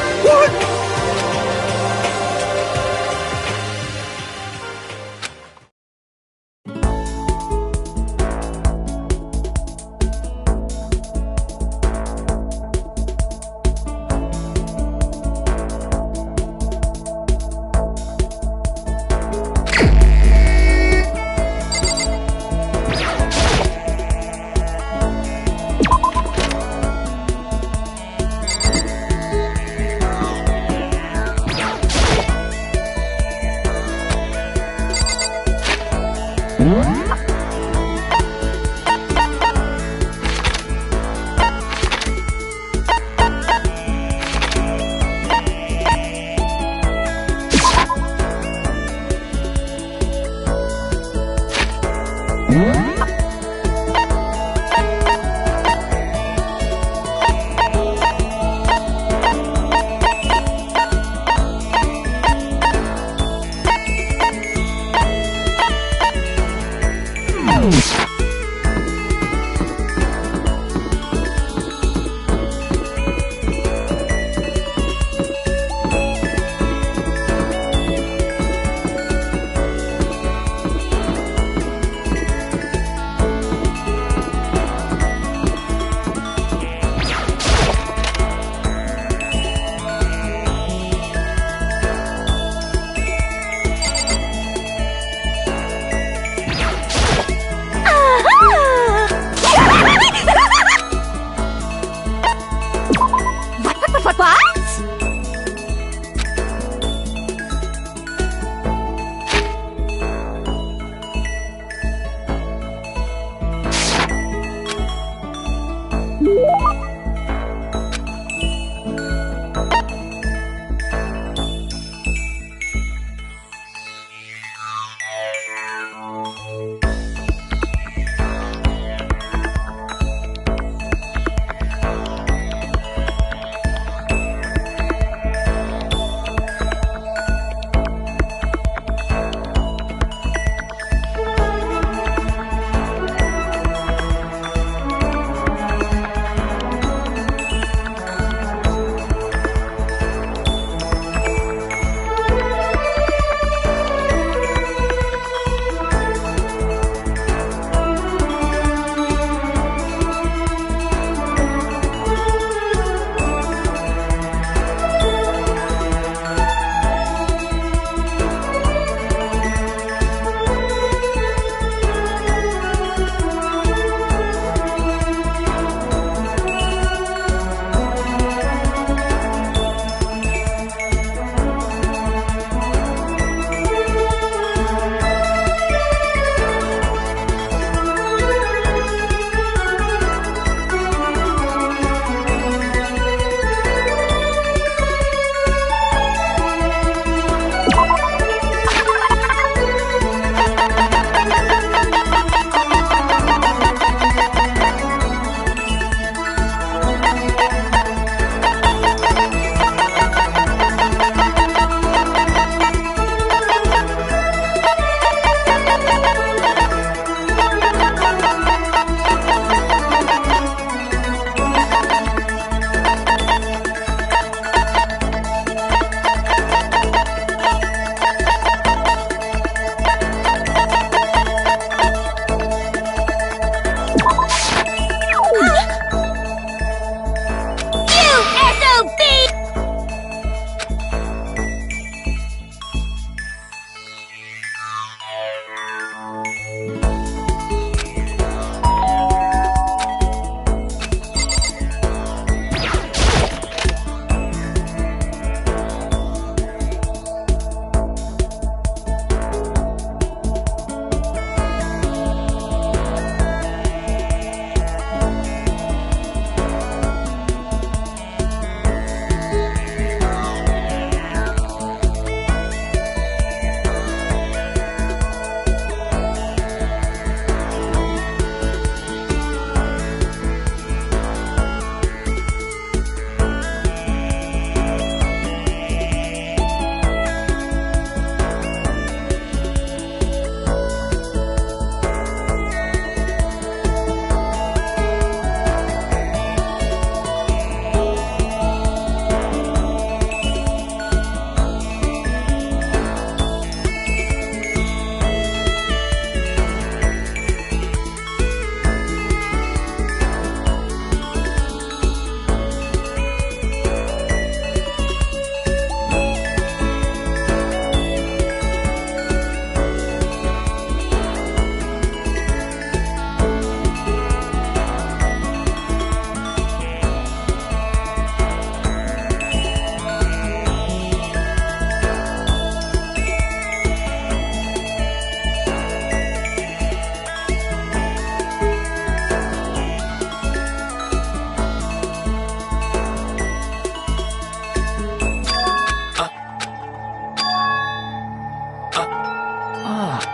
What?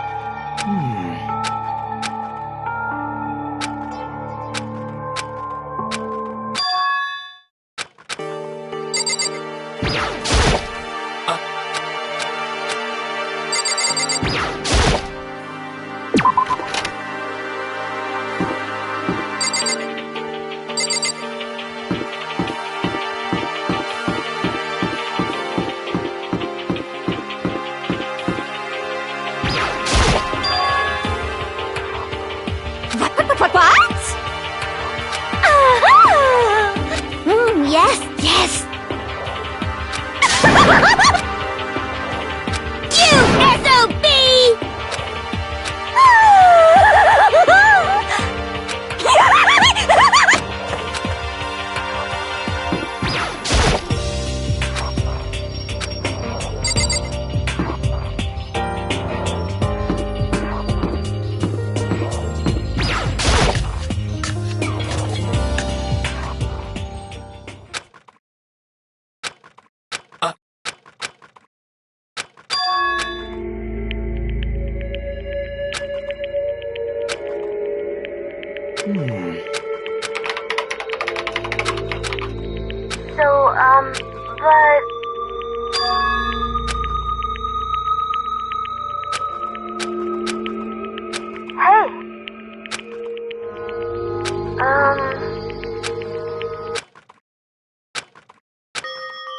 Yes, yes. You SOB!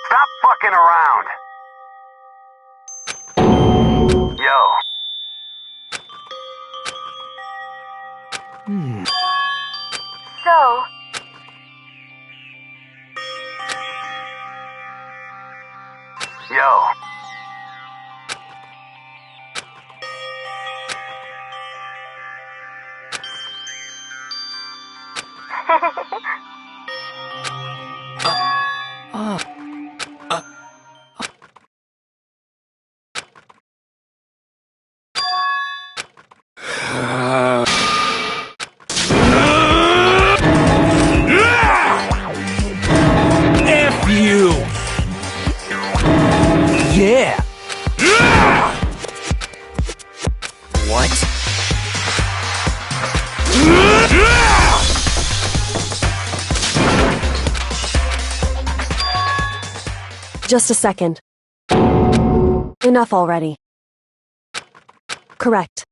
Stop fucking around! Yo. So, Yo. F you! Yeah! What? Just a second. Enough already. Correct.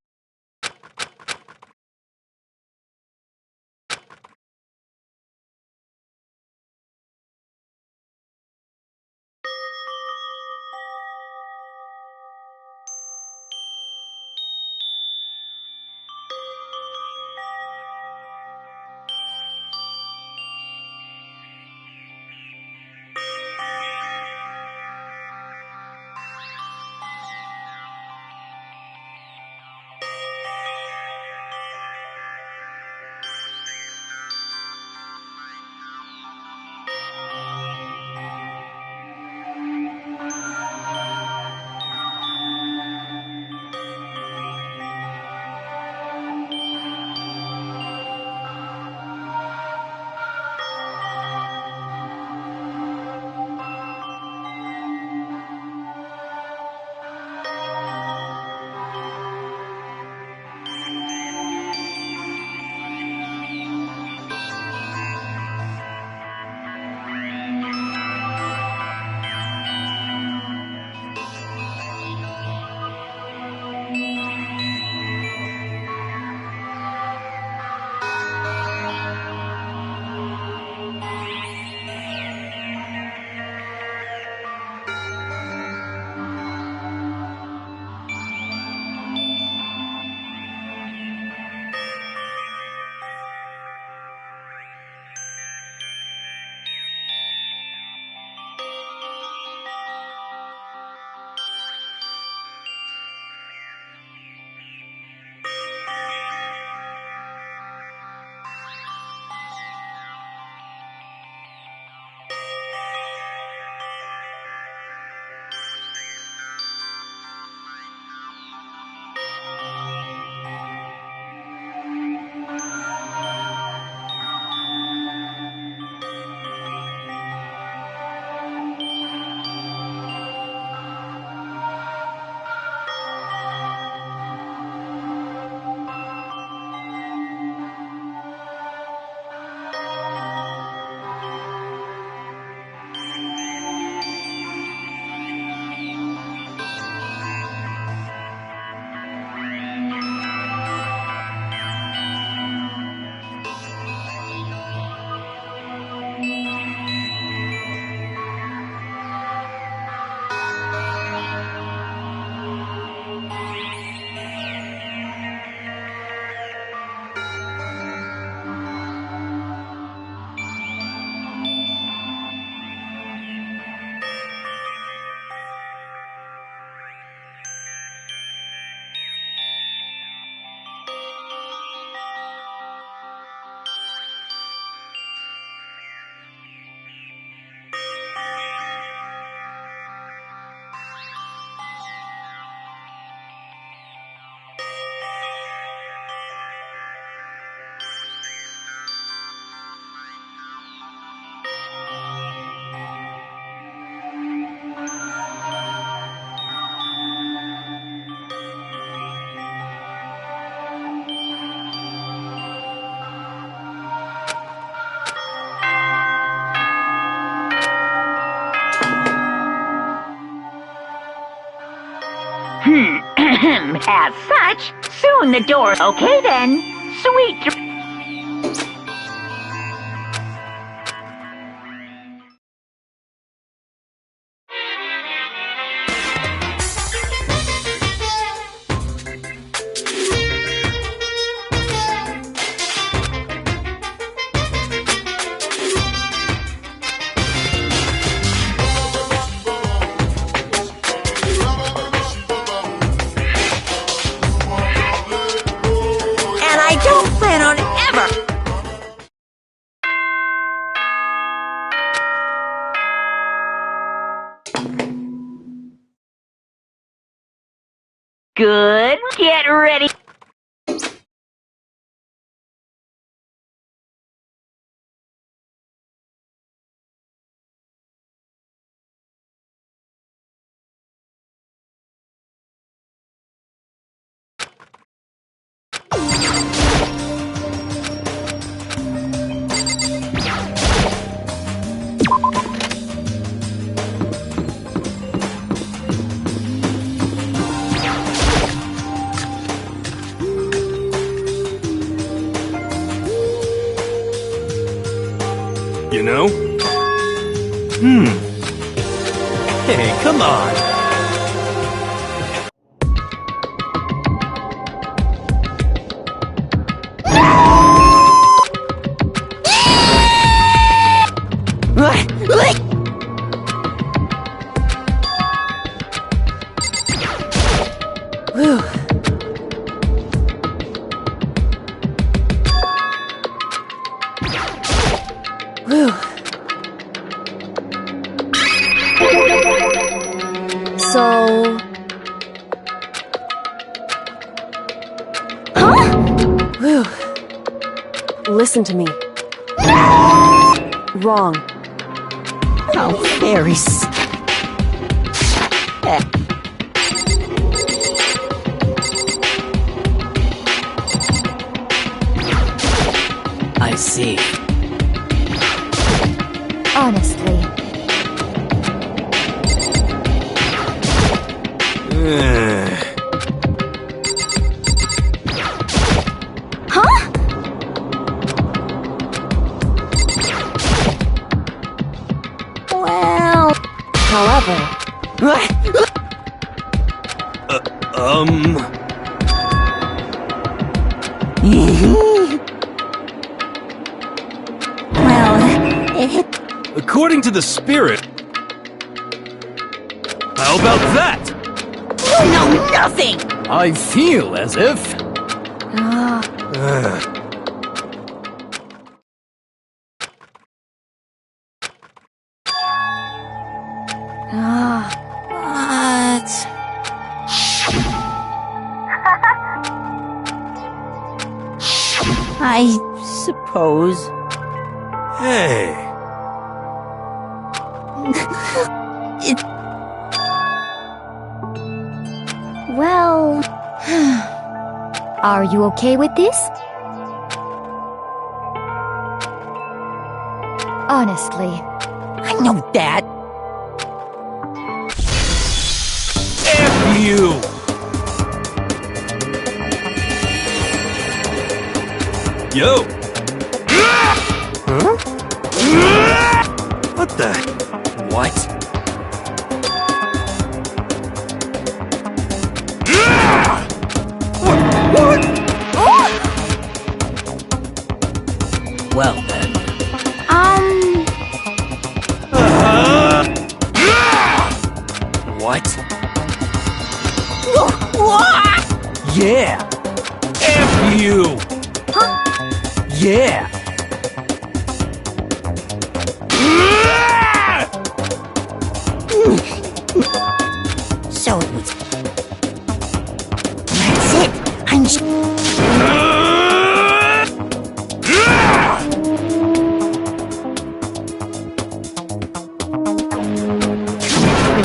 As such, soon the door. Okay then. Sweet. And I don't plan on ever. Good. Get ready. You know? Hey, come on. Whew. Whew. So... Huh? Whew. Listen to me. Wrong. How very I see. Honestly. Huh? well. However, According to the spirit. How about that? You know nothing. I feel as if. I suppose. Hey. Well... Are you okay with this? Honestly. I know that. F you! Yo! Huh? What the? What? Well then. What? What? Yeah! F you! Yeah! So it was. That's it. I'm.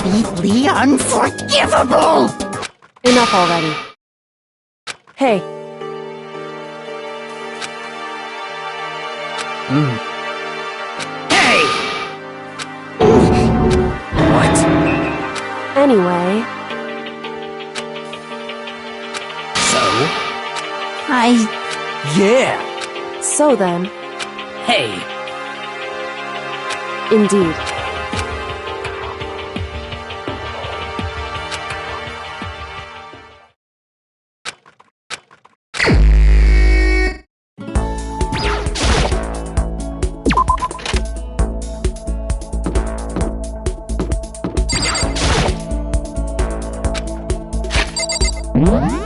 Completely unforgivable. enough already. Hey. Hey! What? Anyway... Yeah! So then, Hey, indeed. What?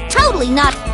Totally not.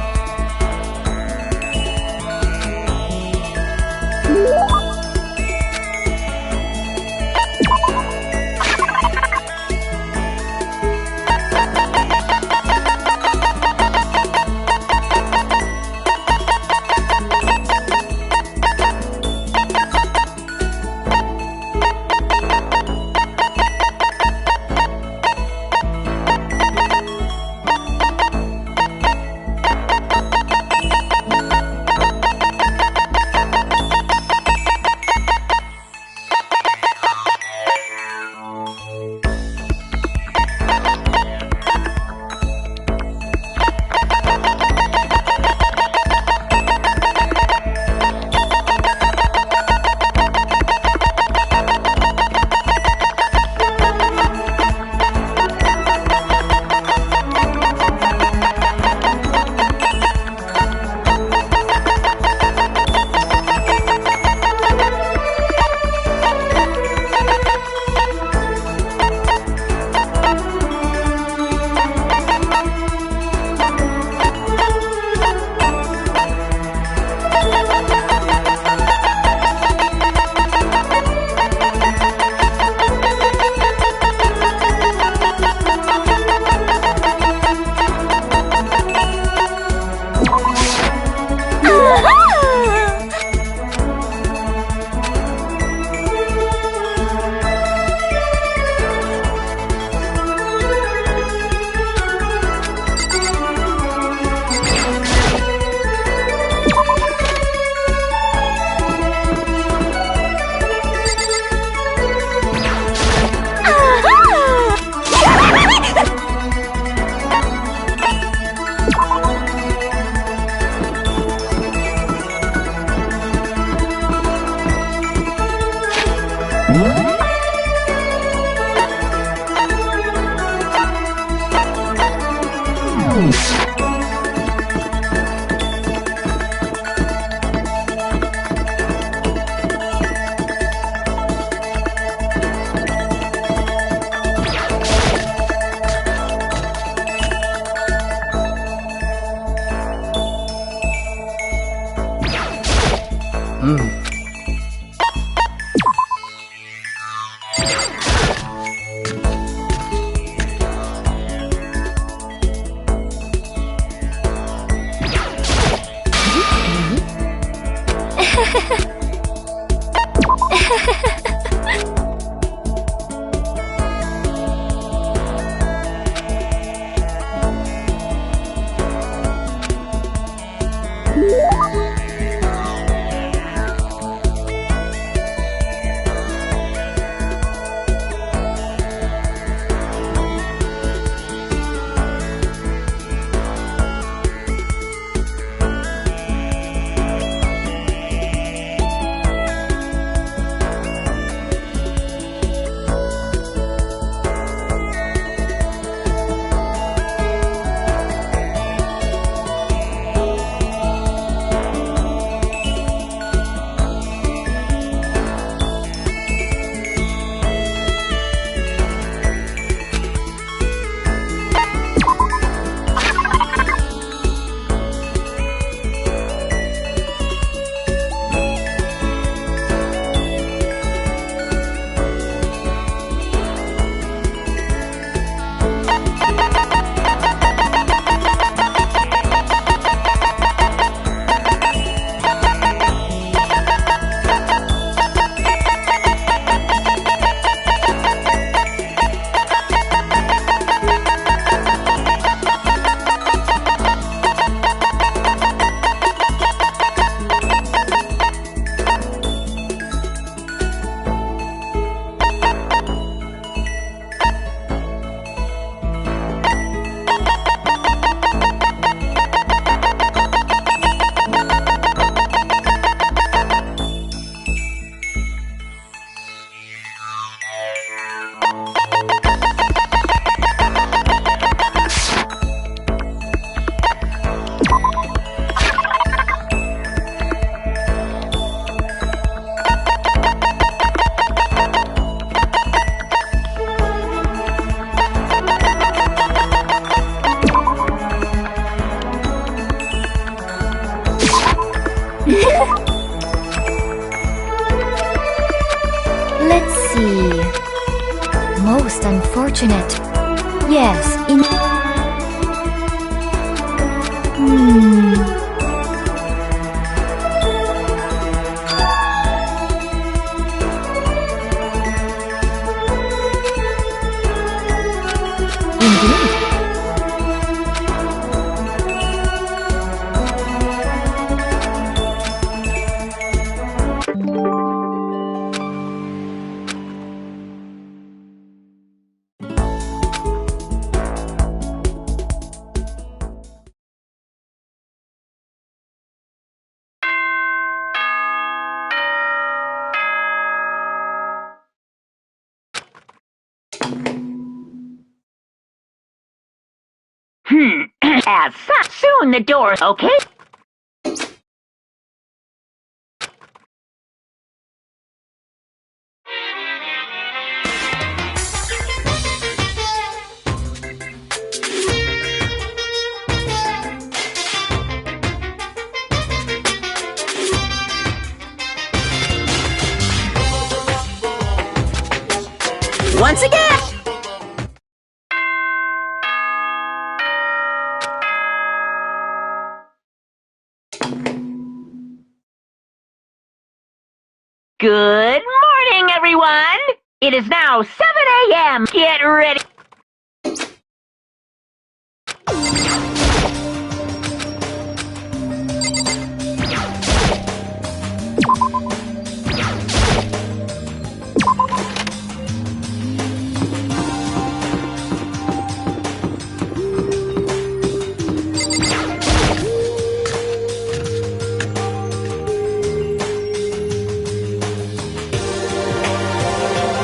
see. Most unfortunate. Yes, Indeed. Soon the doors, okay? Once again! Good morning, everyone! It is now 7 a.m. Get ready!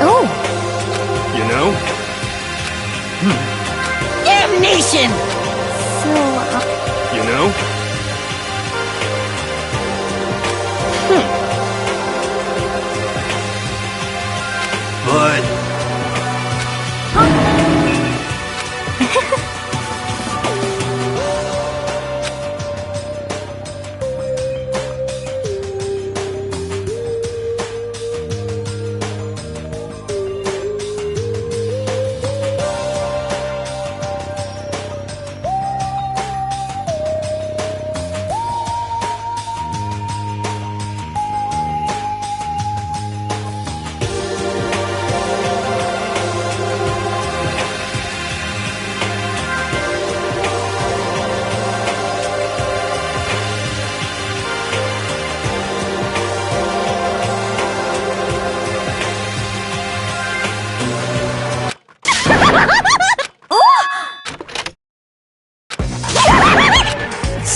Oh, You know? Damnation! so, You know? But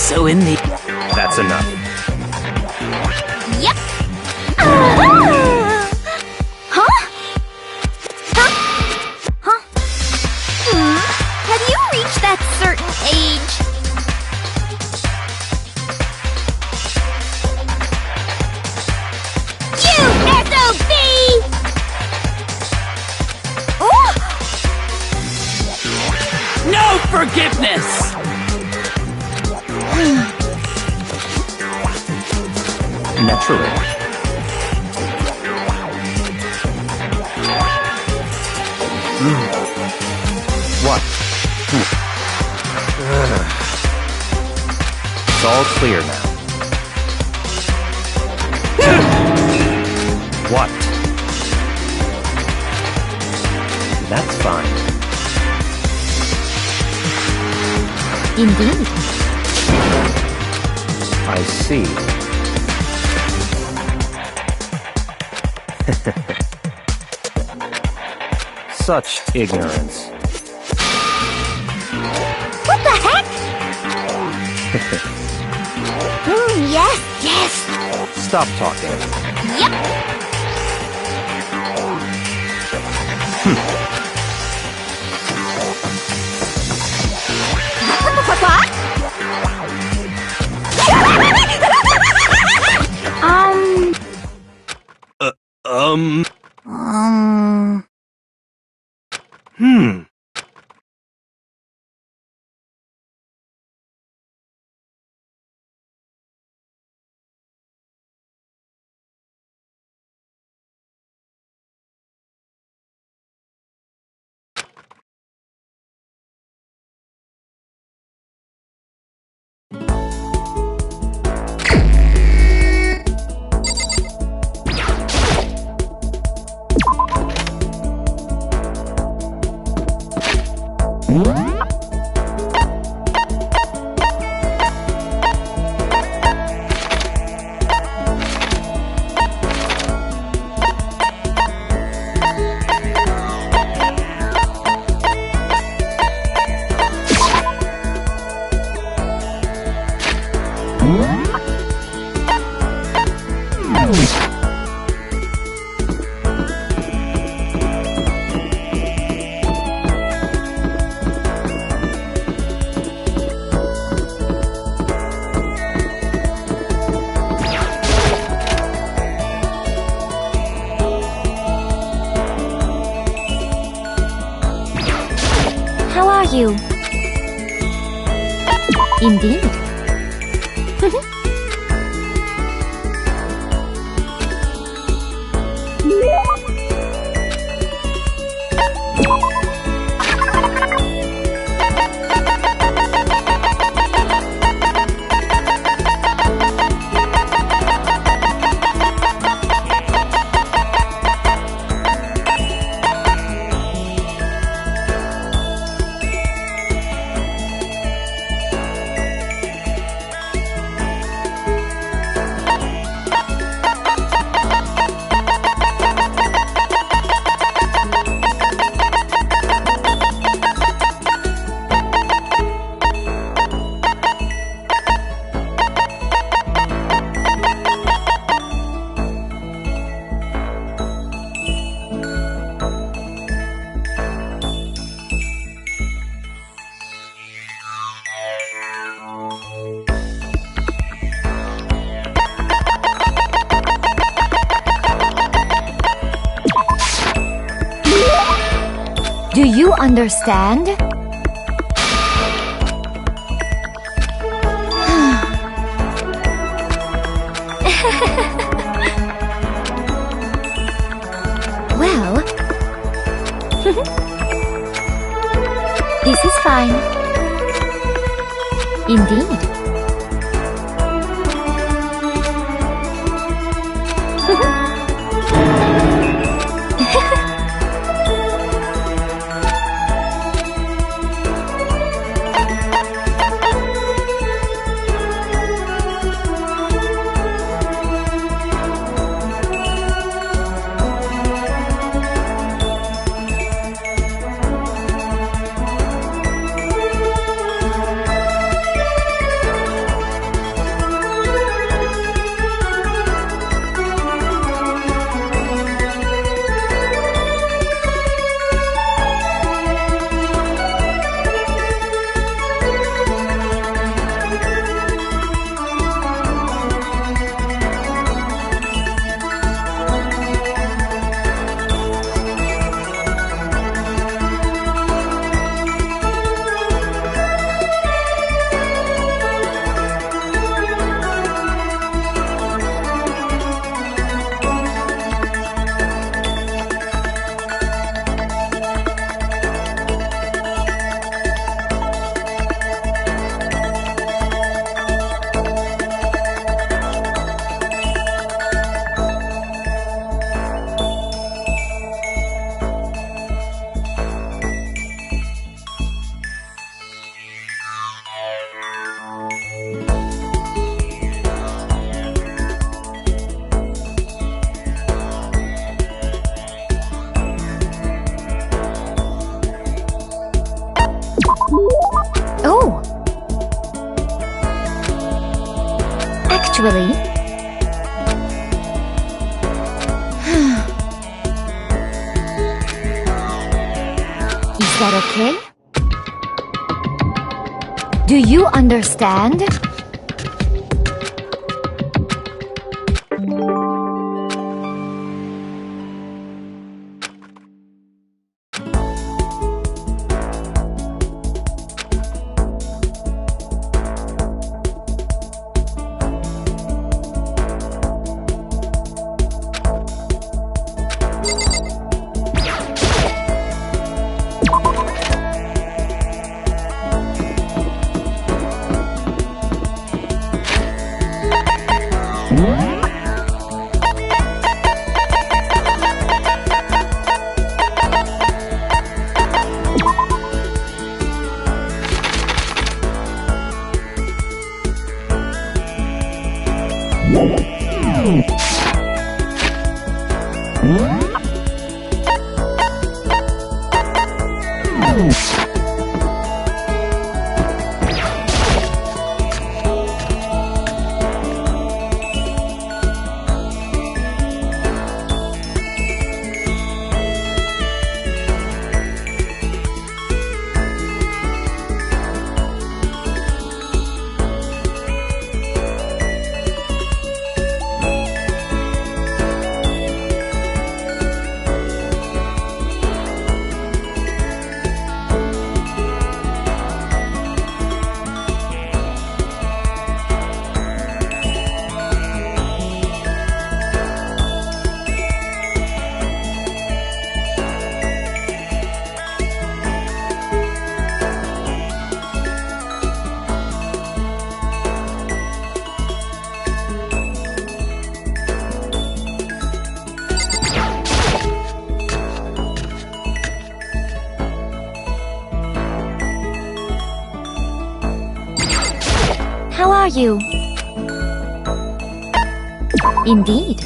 So in the... That's enough. Yep. Huh? Have you reached that certain age? You SOB! No forgiveness! Naturally. What? It's all clear now. What? That's fine. indeed. I see. Such ignorance. What the heck? Yes, yes. Stop talking. Yep. Hmm. you? Indeed. Do you understand? Well, this is fine. Indeed. Oh! Actually... Is that okay? Do you understand? you? Indeed.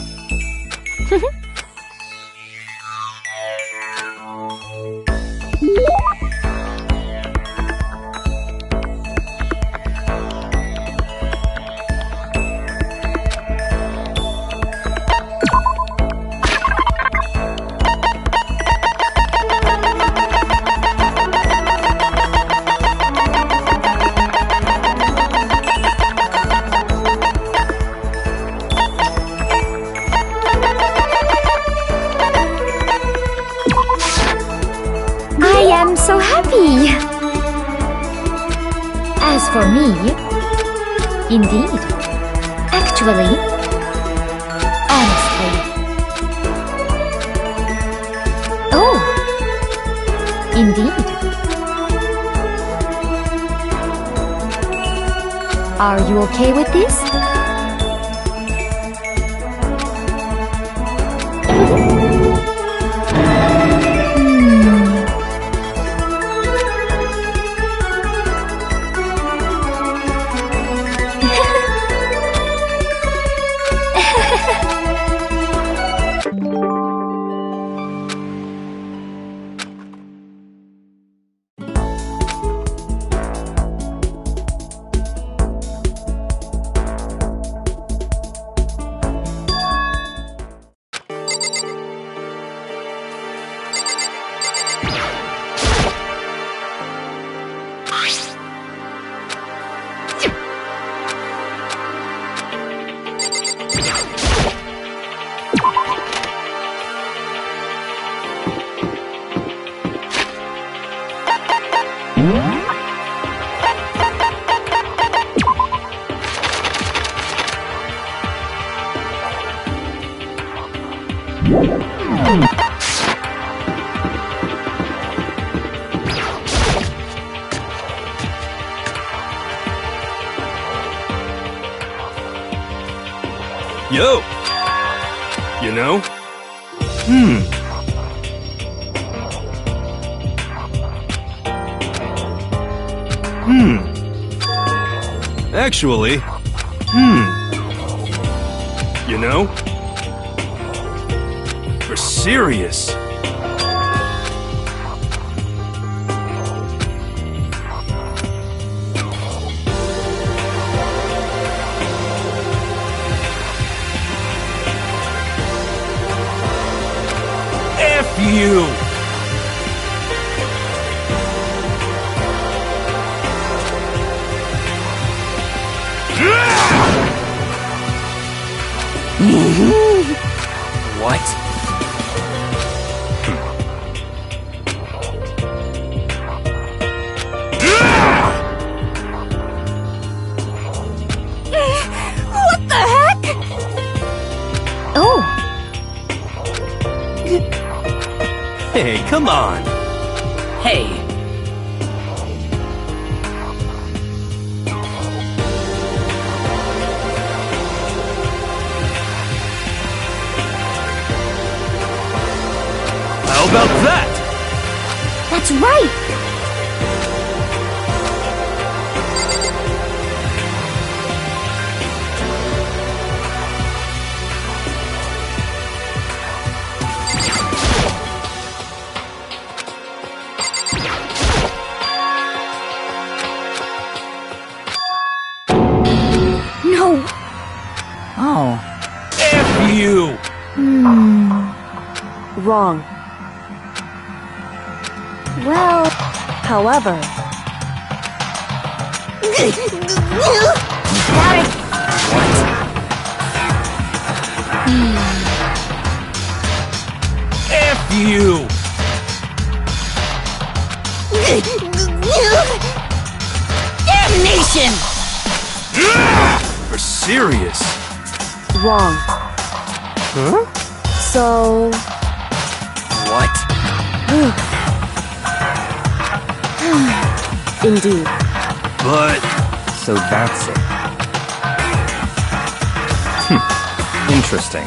I'm so happy! As for me, indeed. Actually, honestly. Oh, indeed. Are you okay with this? Yo! You know? Actually, you know? For serious. F you! What? What the heck? Oh, Hey, come on! Hey, How about that? that's right! No! Oh. F you! Wrong. Well, however, F you! Damnation! For serious. wrong. Huh? So, What? indeed. But... So that's it. Interesting.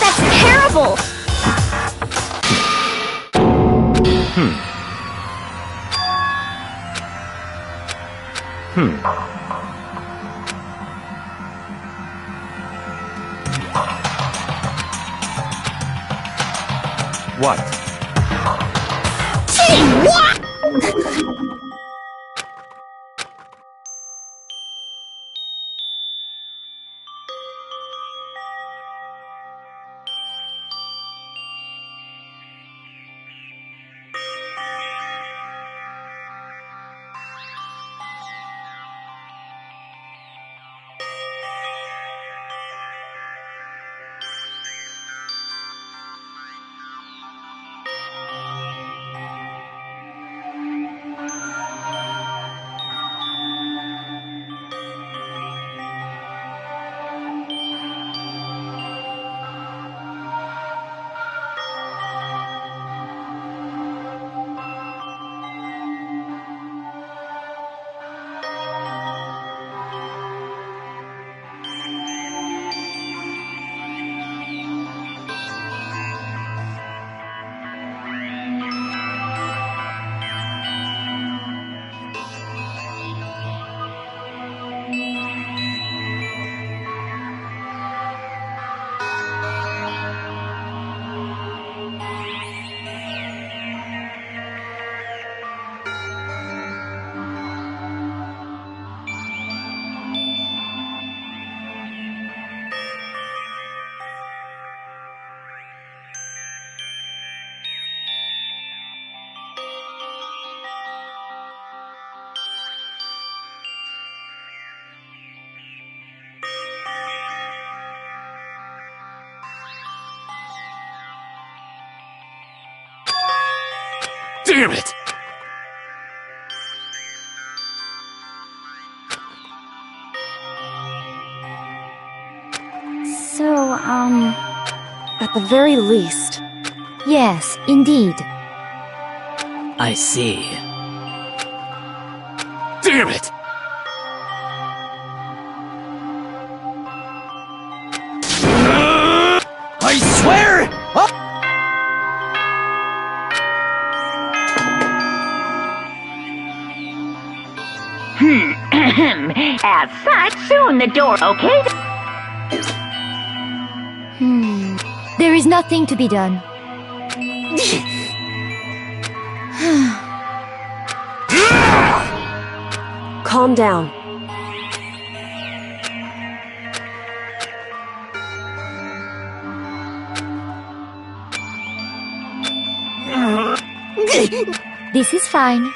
That's terrible! What? Gee, what? Damn it! So, At the very least. yes, indeed. I see. Damn it! I swear! As such, soon the door, okay? There is nothing to be done. Calm down. This is fine.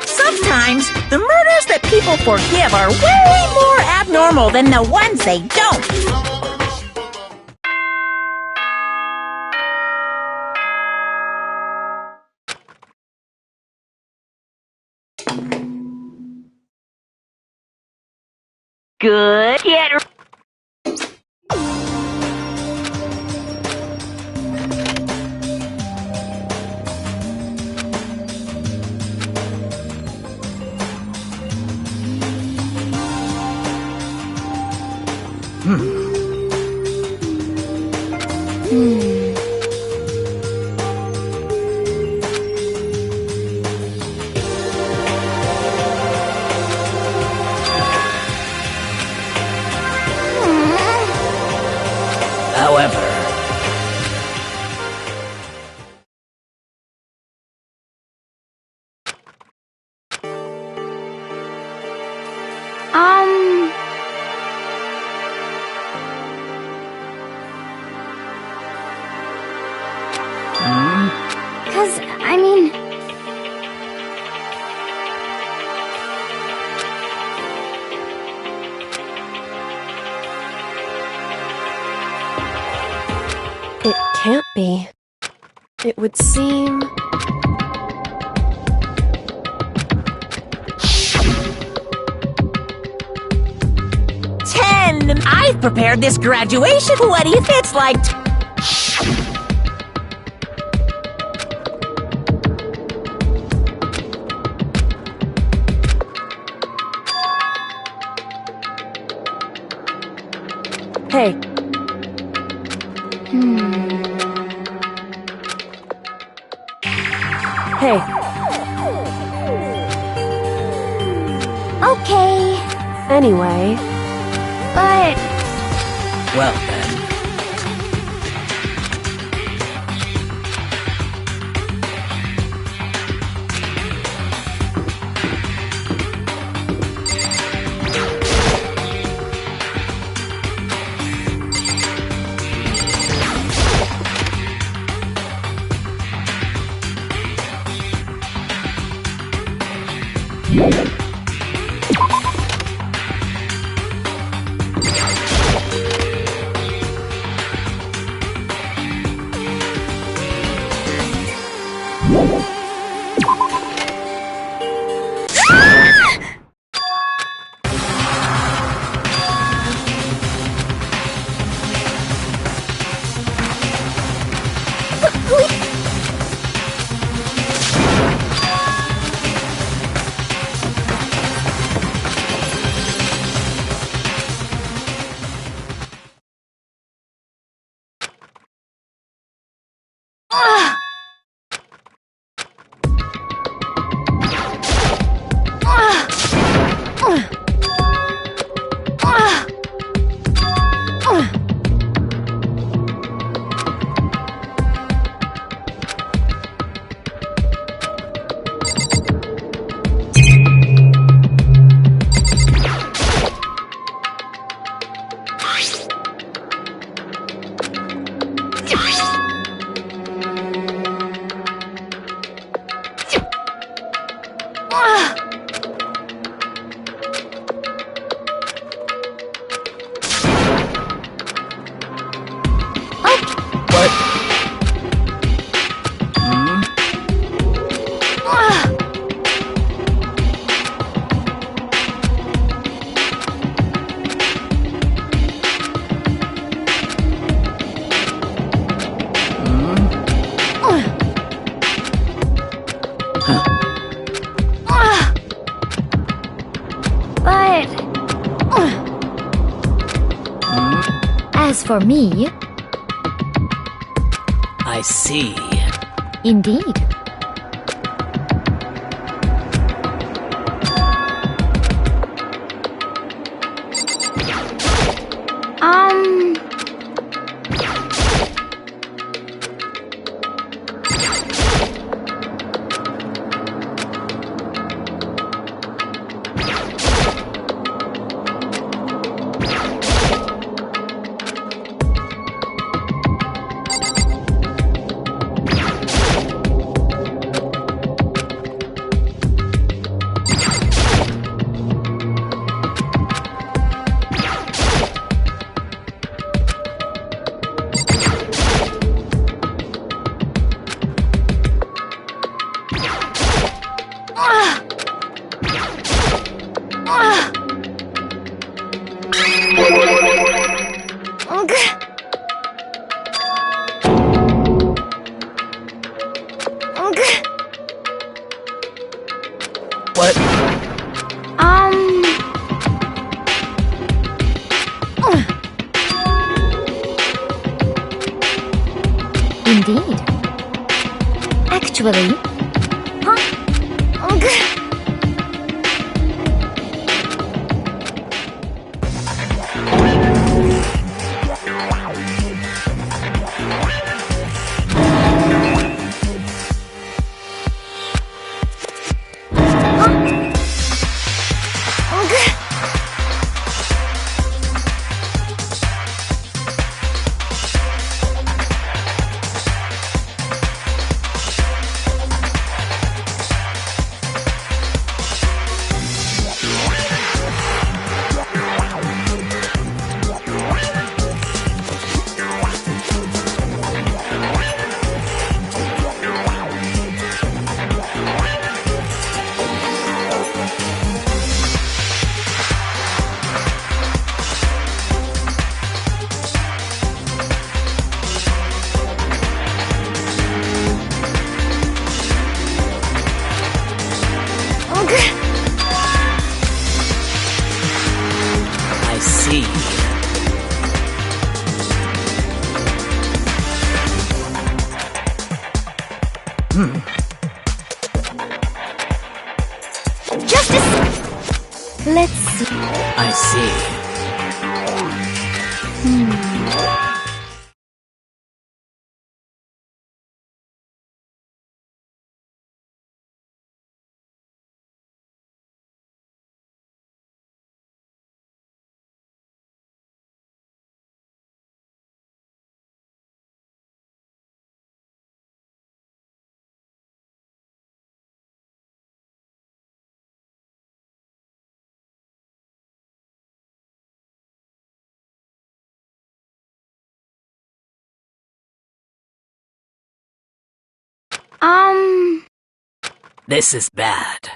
Sometimes, the murders that people forgive are way more abnormal than the ones they don't. Good. Get However, can't be. It would seem... I've prepared this graduation. What do you think it's like? Hey. Hey. Okay. Anyway. But... Well then. As for me... I see. Indeed. What? Indeed. Actually... Just a... Let's see. I see. This is bad.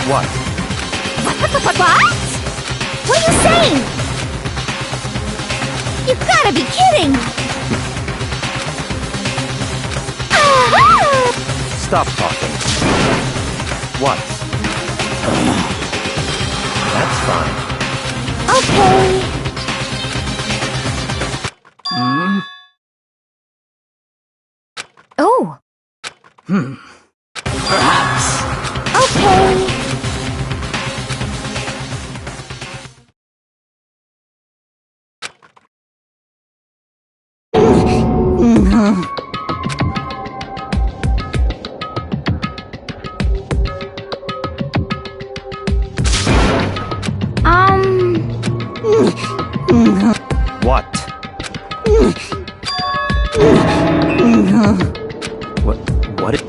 What? What? What are you saying? You gotta be kidding! Stop talking. What? That's fine. Okay. Oh. Perhaps. Okay. What? What?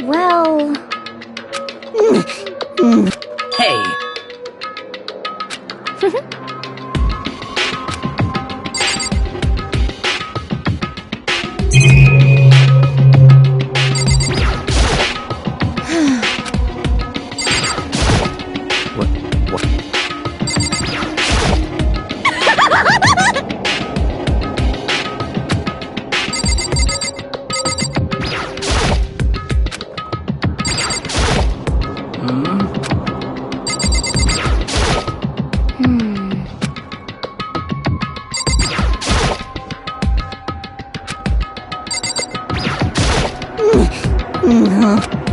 Well... Hey.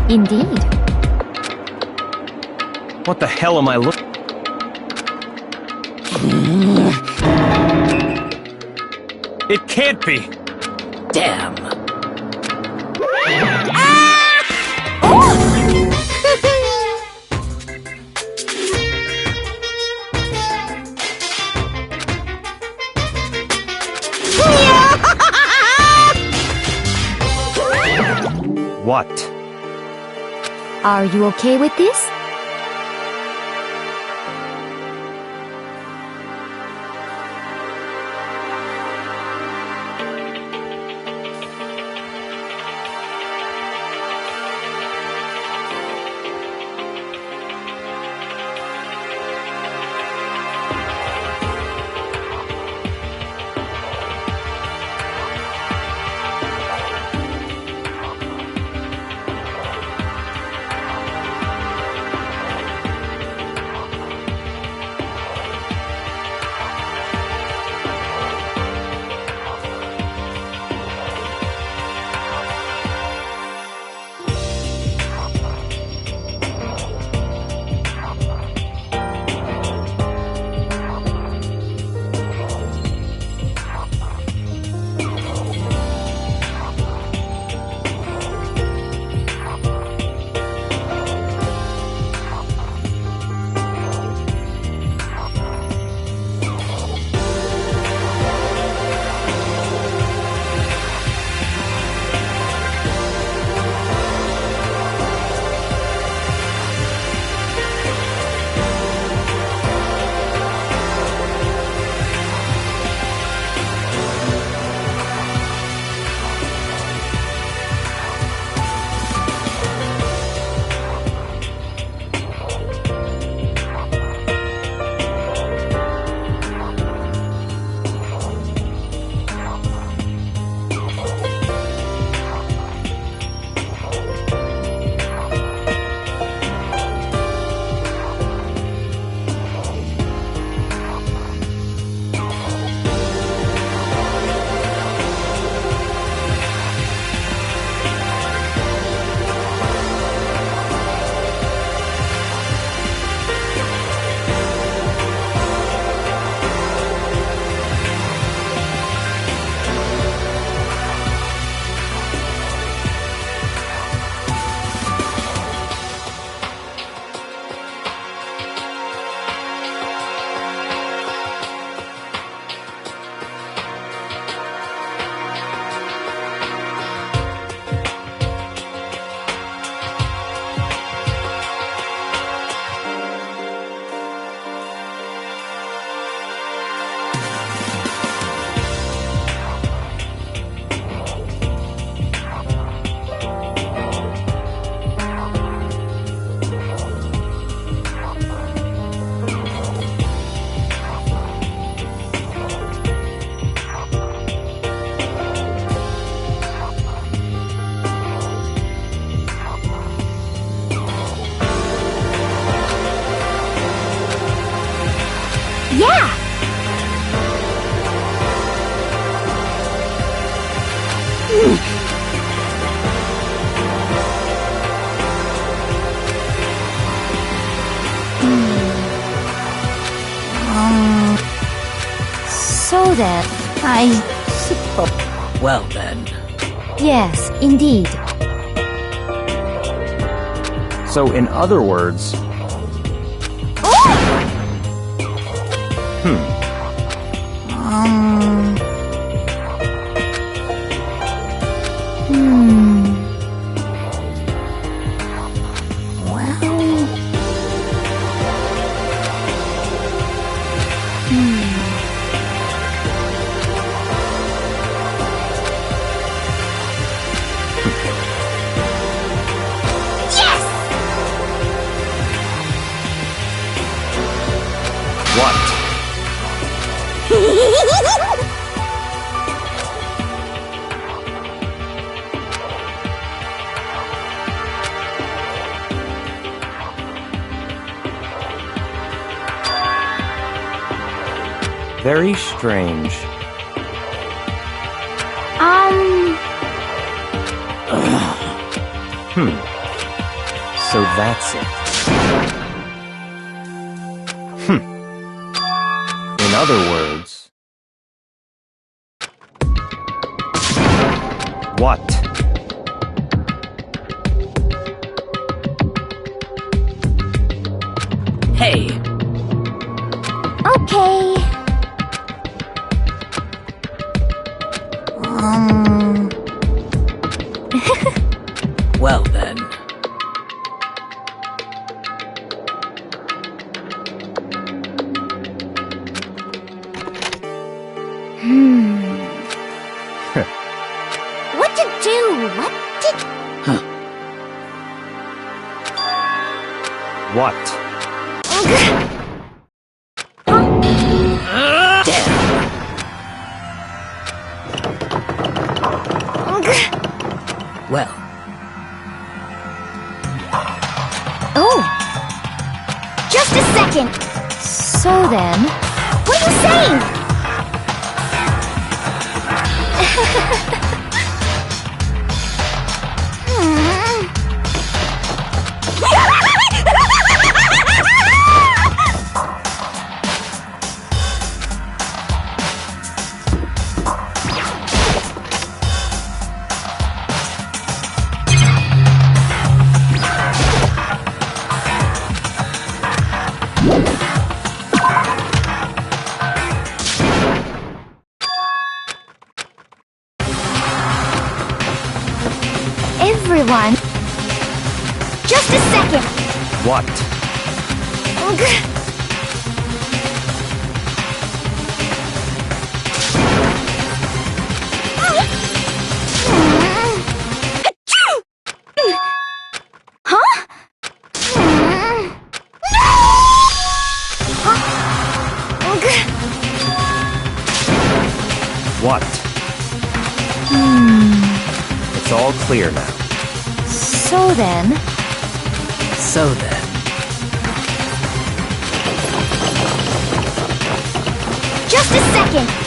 Indeed. What the hell am I looking? It can't be! Damn. What? Are you okay with this? Yeah! So then, I suppose. Well then. Yes, indeed. So, in other words... What? Very strange. So that's it. In other words... What? Hey. Okay. Well then. What to do? What? Well. Oh! Just a second! So then, What are you saying? everyone. Just a second. What? Huh? What? It's all clear now. So then... So then... Just a second.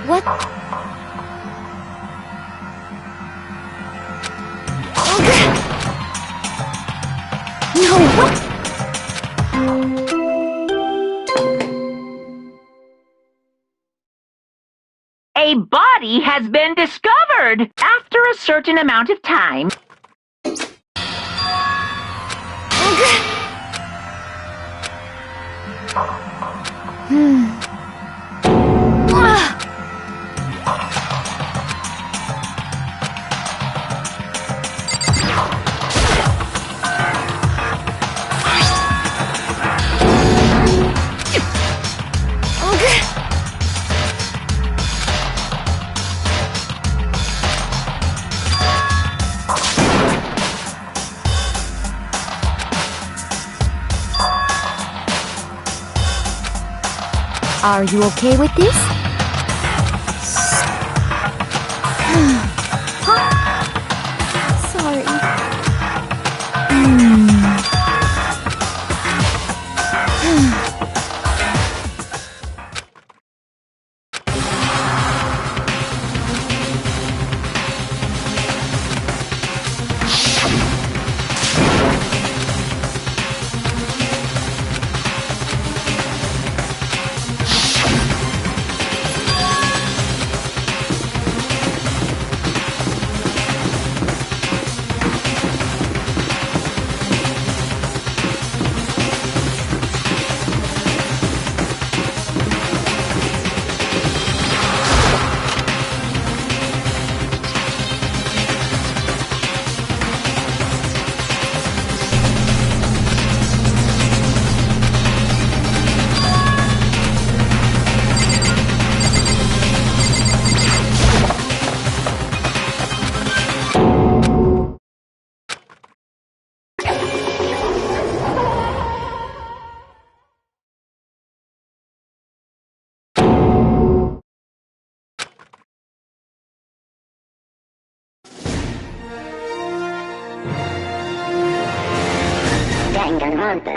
What? No, what? A body has been discovered after a certain amount of time. Are you okay with this? Sorry. Danganronpa.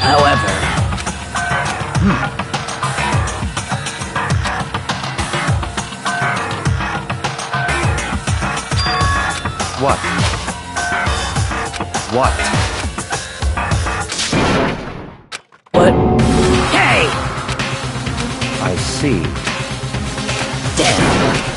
However, What? What? what? Hey! I see. Damn.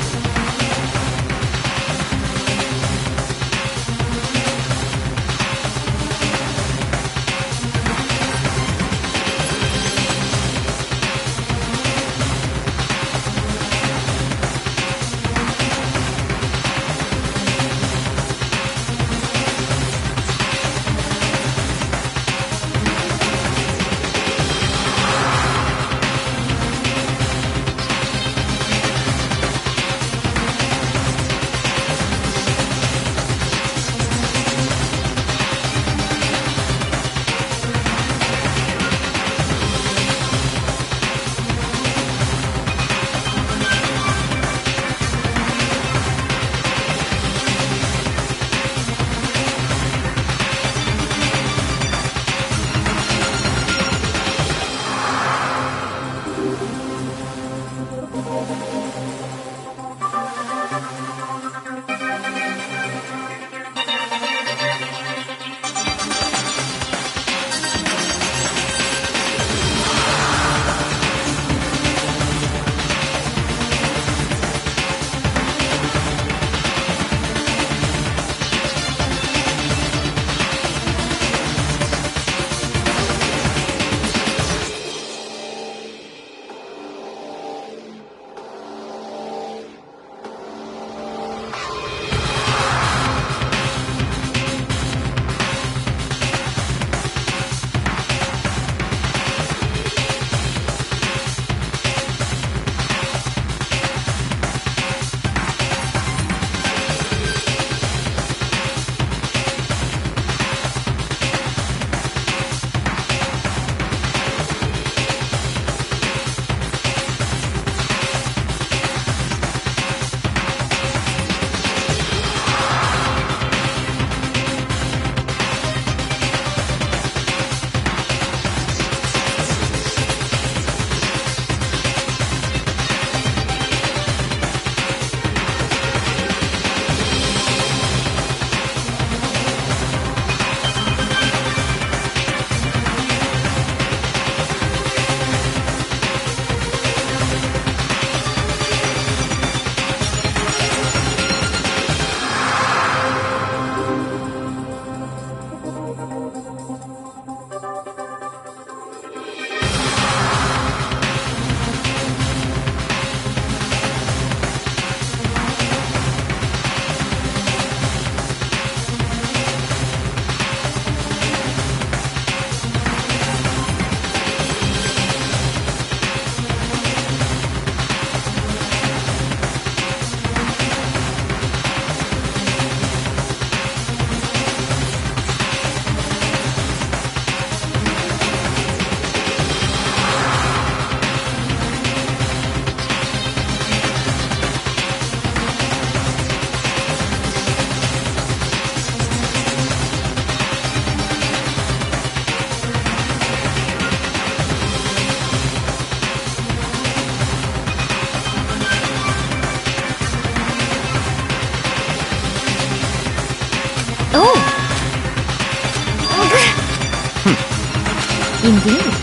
Indeed.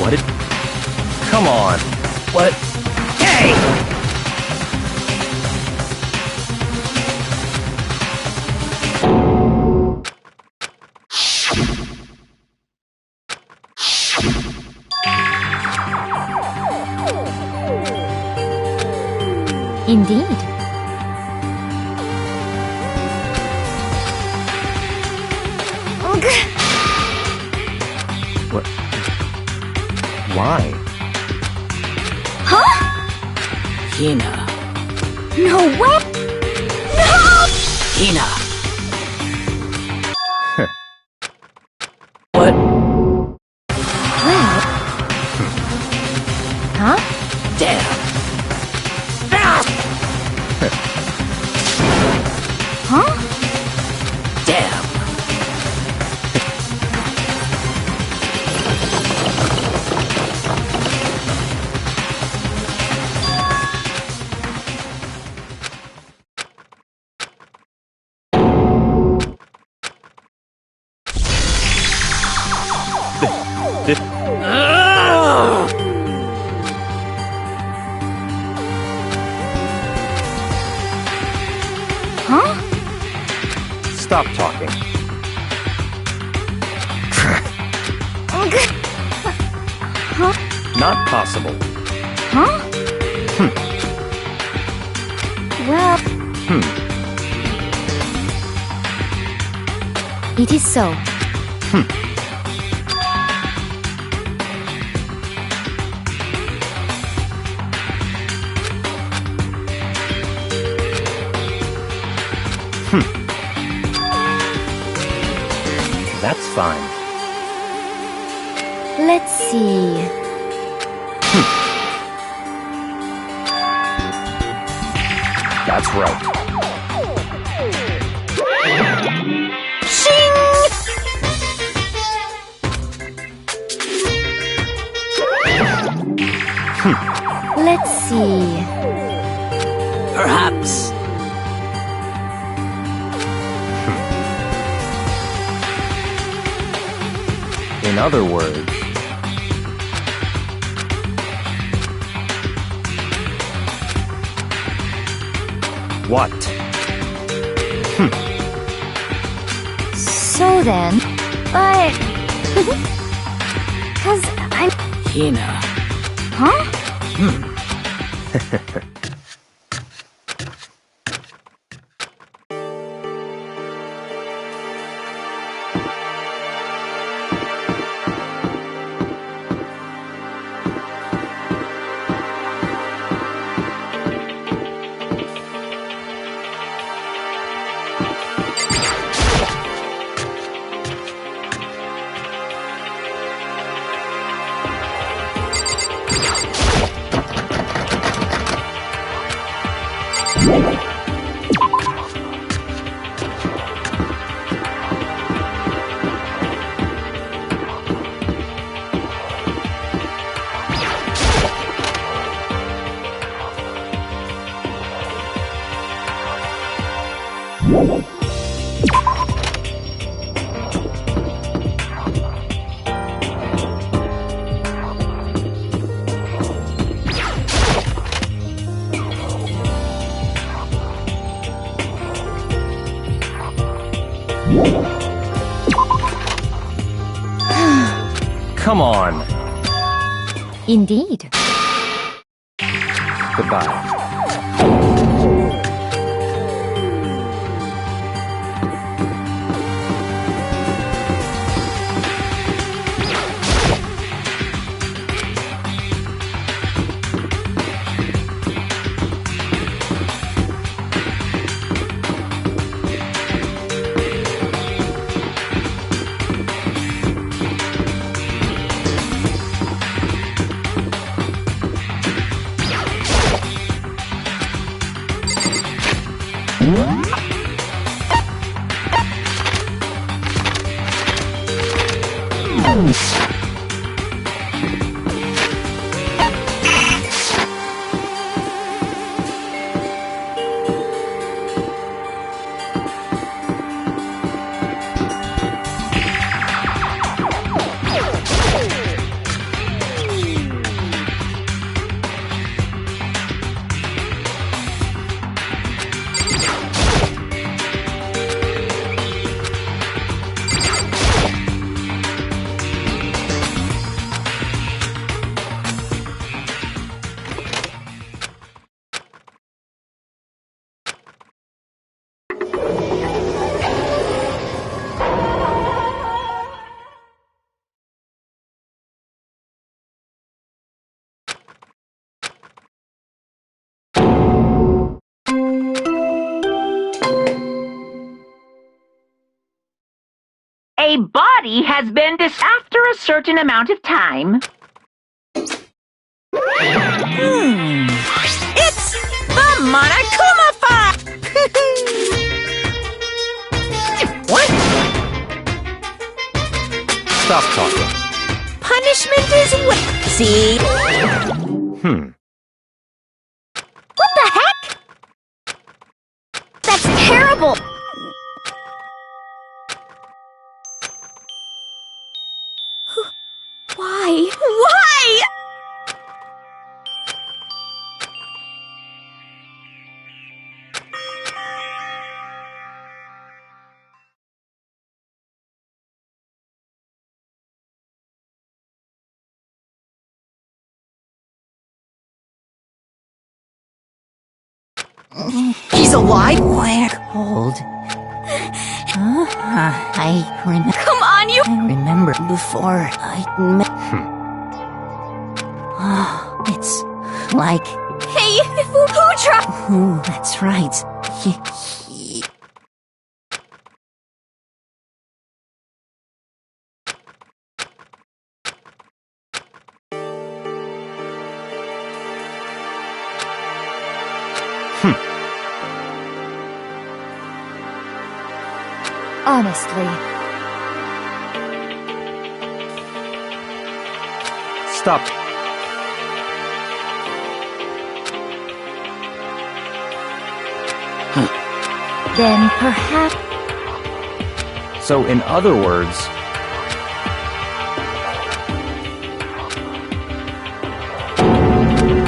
What did... Come on. What? Hey! Indeed. What? Why? Huh? Hina. No way! No! Hina. Well... Huh? Damn. Huh? Damn. Huh? Stop talking. Huh? Not possible. Huh? Well... It is so. That's fine. Let's see. That's right. Let's see. Perhaps. In other words... What? So then, but... 'Cause I'm... Hina. Huh? Come on. Indeed. Goodbye. A body has been after a certain amount of time. It's the Monokuma File! What? Stop talking. Punishment is what? See? What the heck? That's terrible! Why? Why? He's alive? We're cold. I remember. Come on, you... I remember before I met. It's like. Hey, who tried... Ooh, that's right. Honestly. Stop. Then perhaps... So, in other words,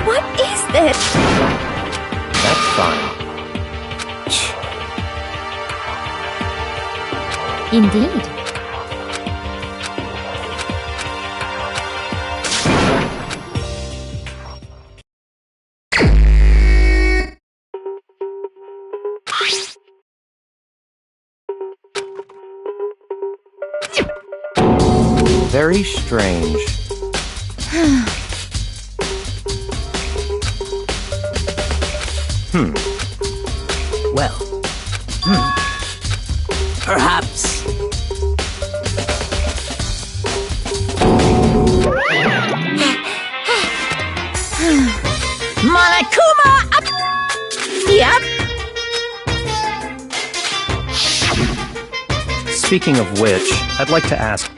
What is this? that's fine. Indeed. Very strange. Well, perhaps. Monokuma up! Yep. Speaking of which, I'd like to ask,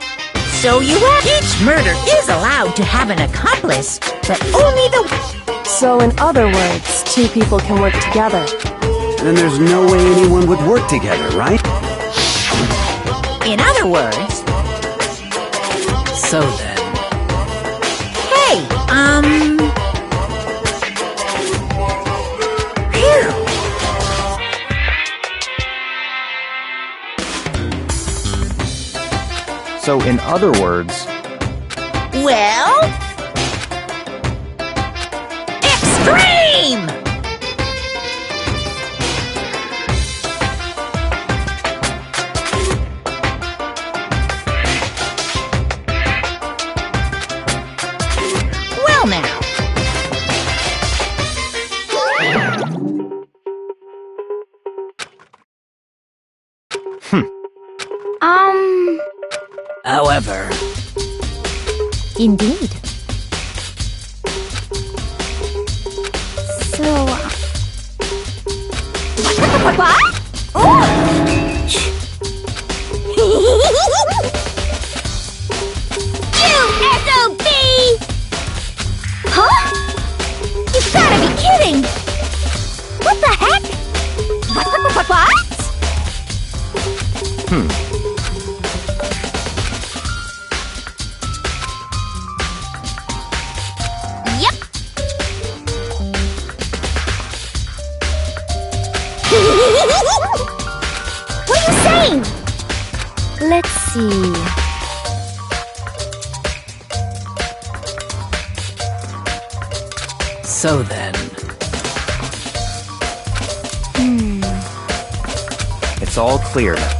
So you are. Each murder is allowed to have an accomplice, but only the. So in other words, two people can work together. Then there's no way anyone would work together, right? In other words. So then. Hey, Phew. so in other words, Well. Extreme! Well now. However, Indeed. So... What? You SOB! Huh? You've gotta be kidding! What the heck? What? Yep. What are you saying? Let's see... so then. it's all clear now.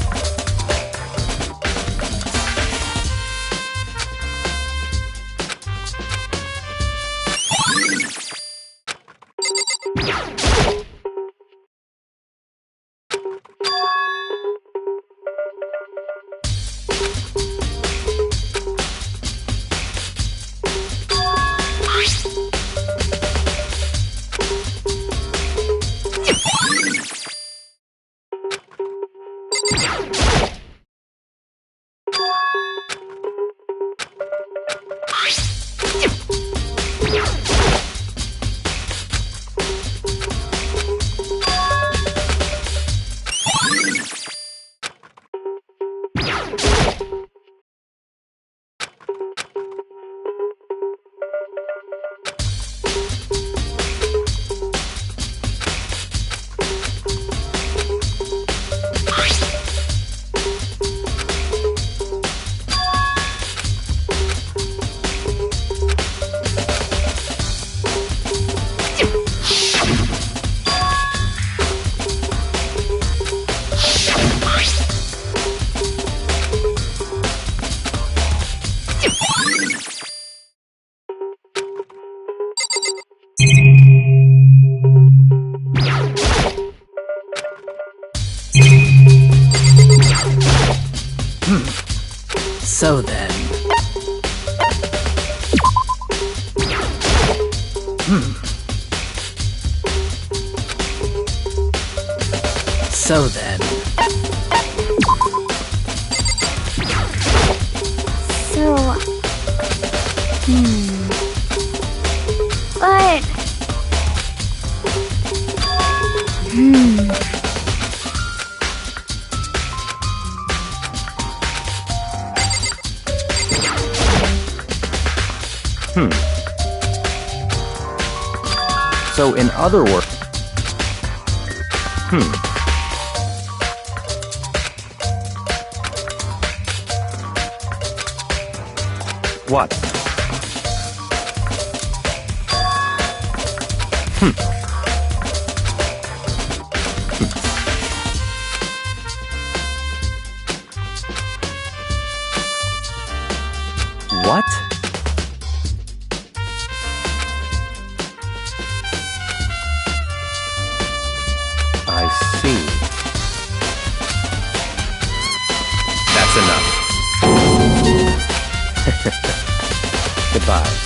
So then... So then... So... But... So in other words... What? What? I see. That's enough. Goodbye.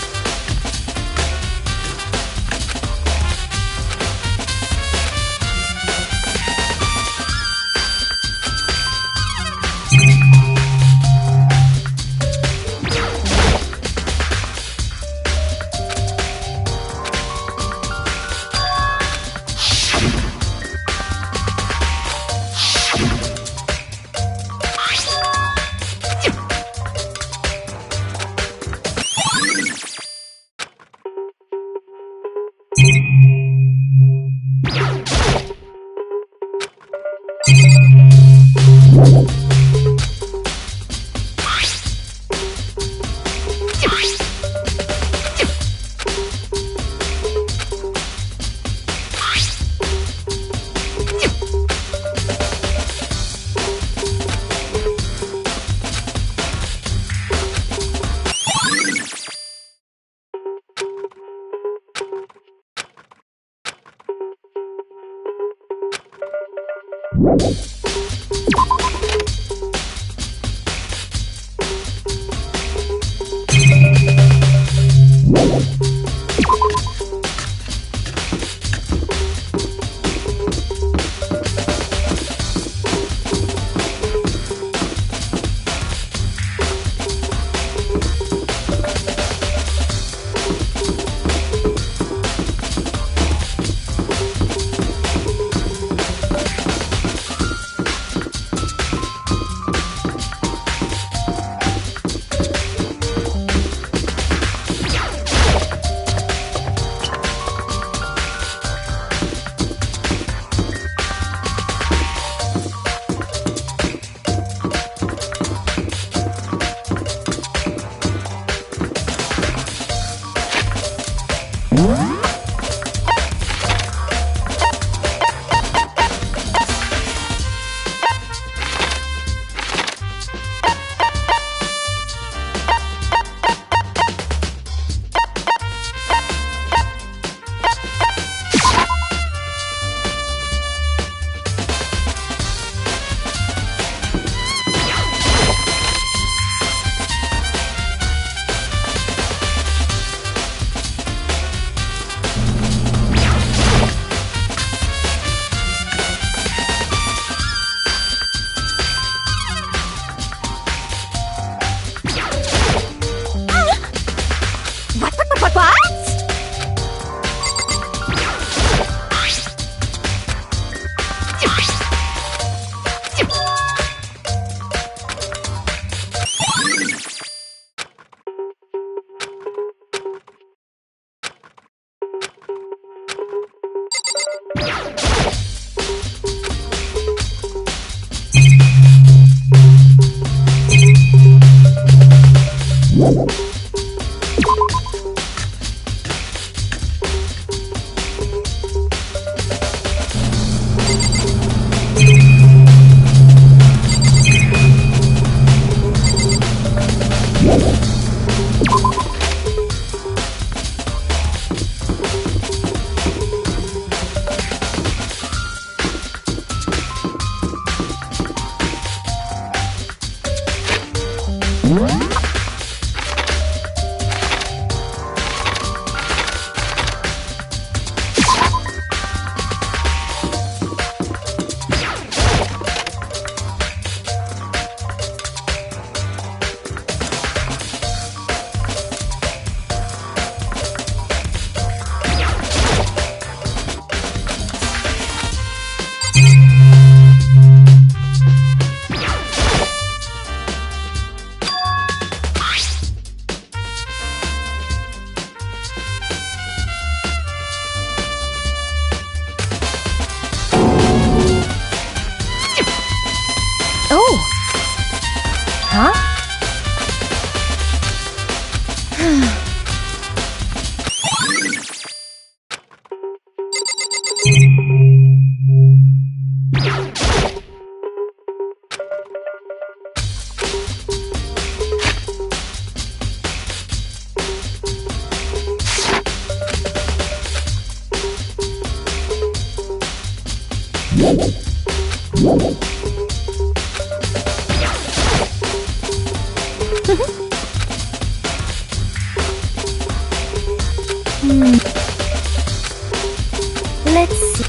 Let's see.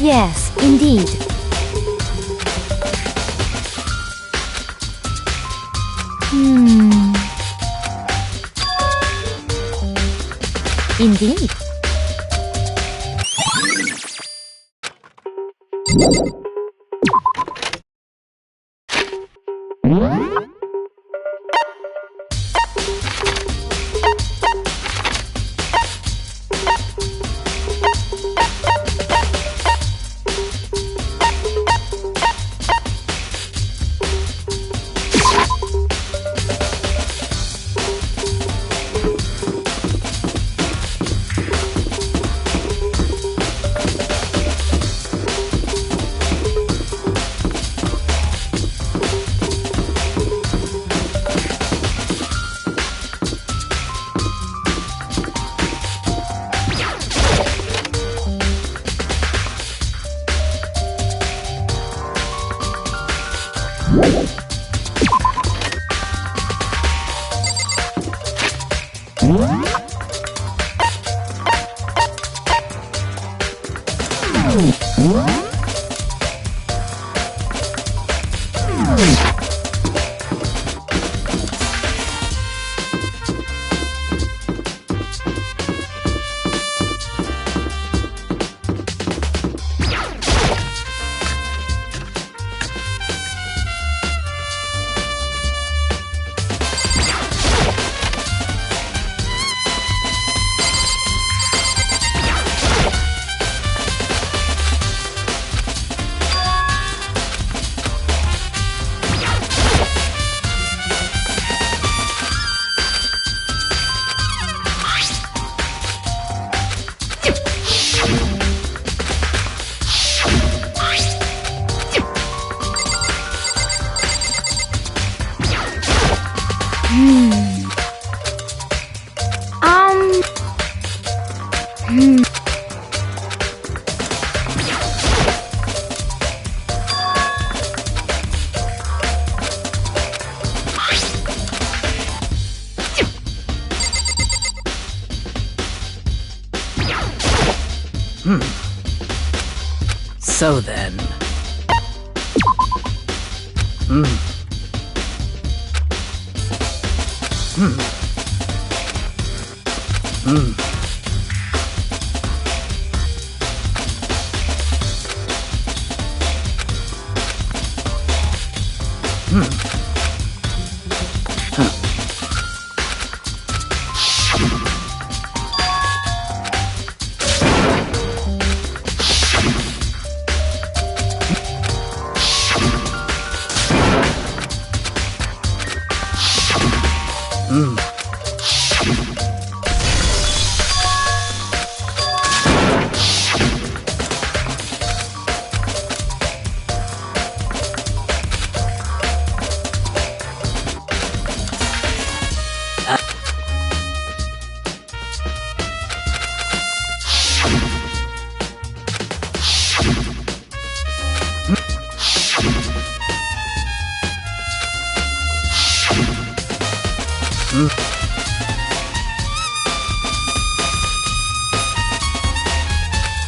Yes, indeed. Indeed. So then...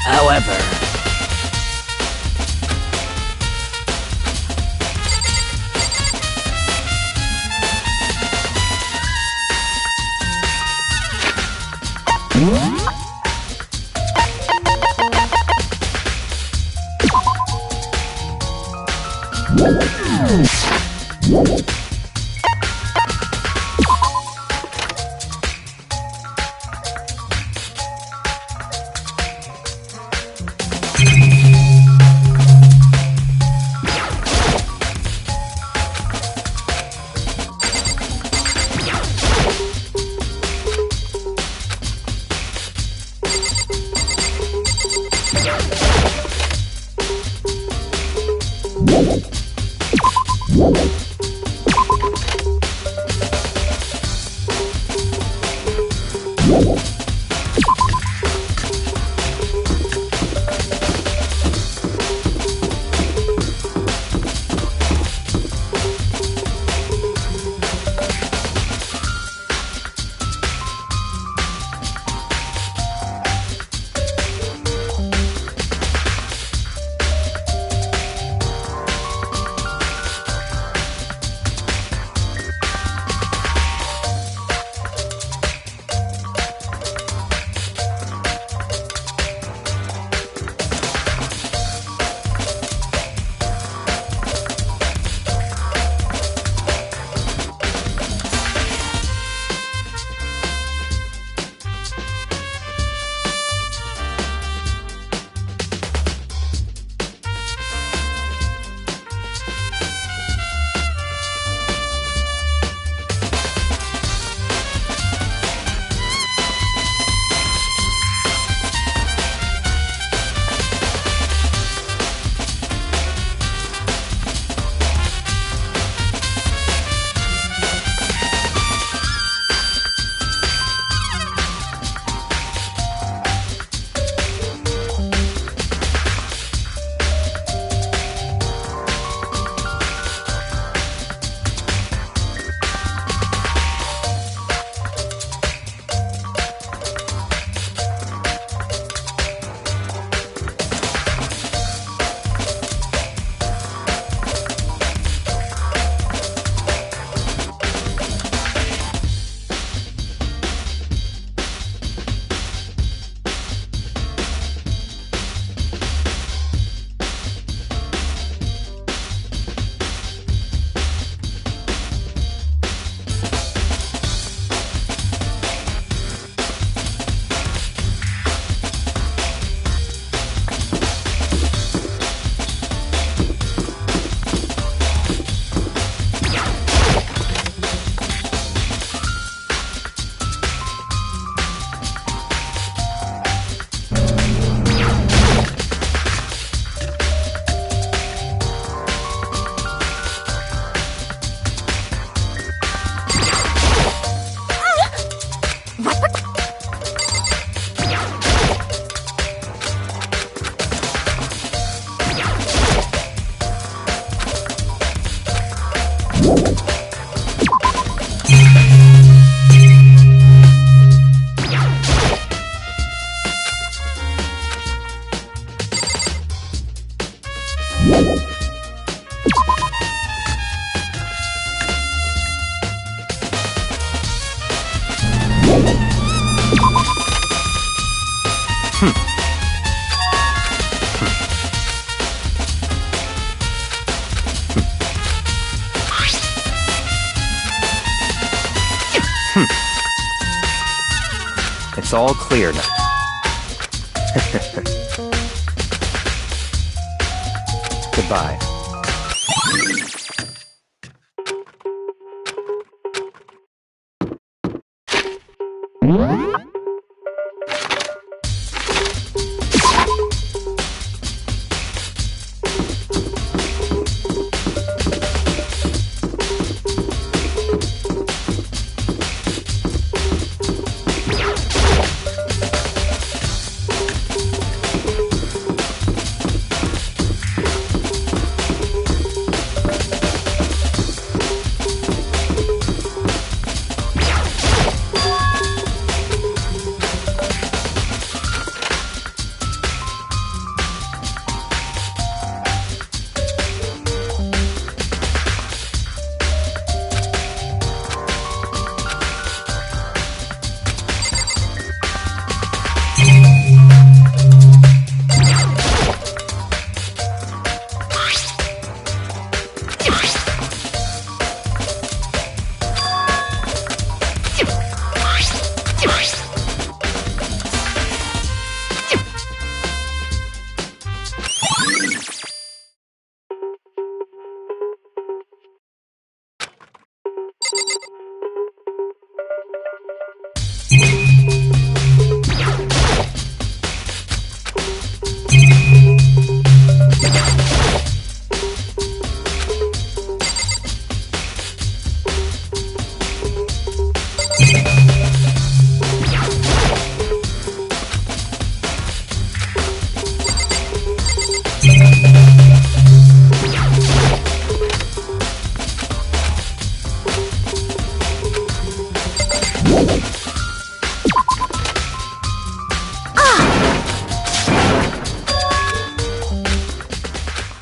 However... It's all clear now. Goodbye.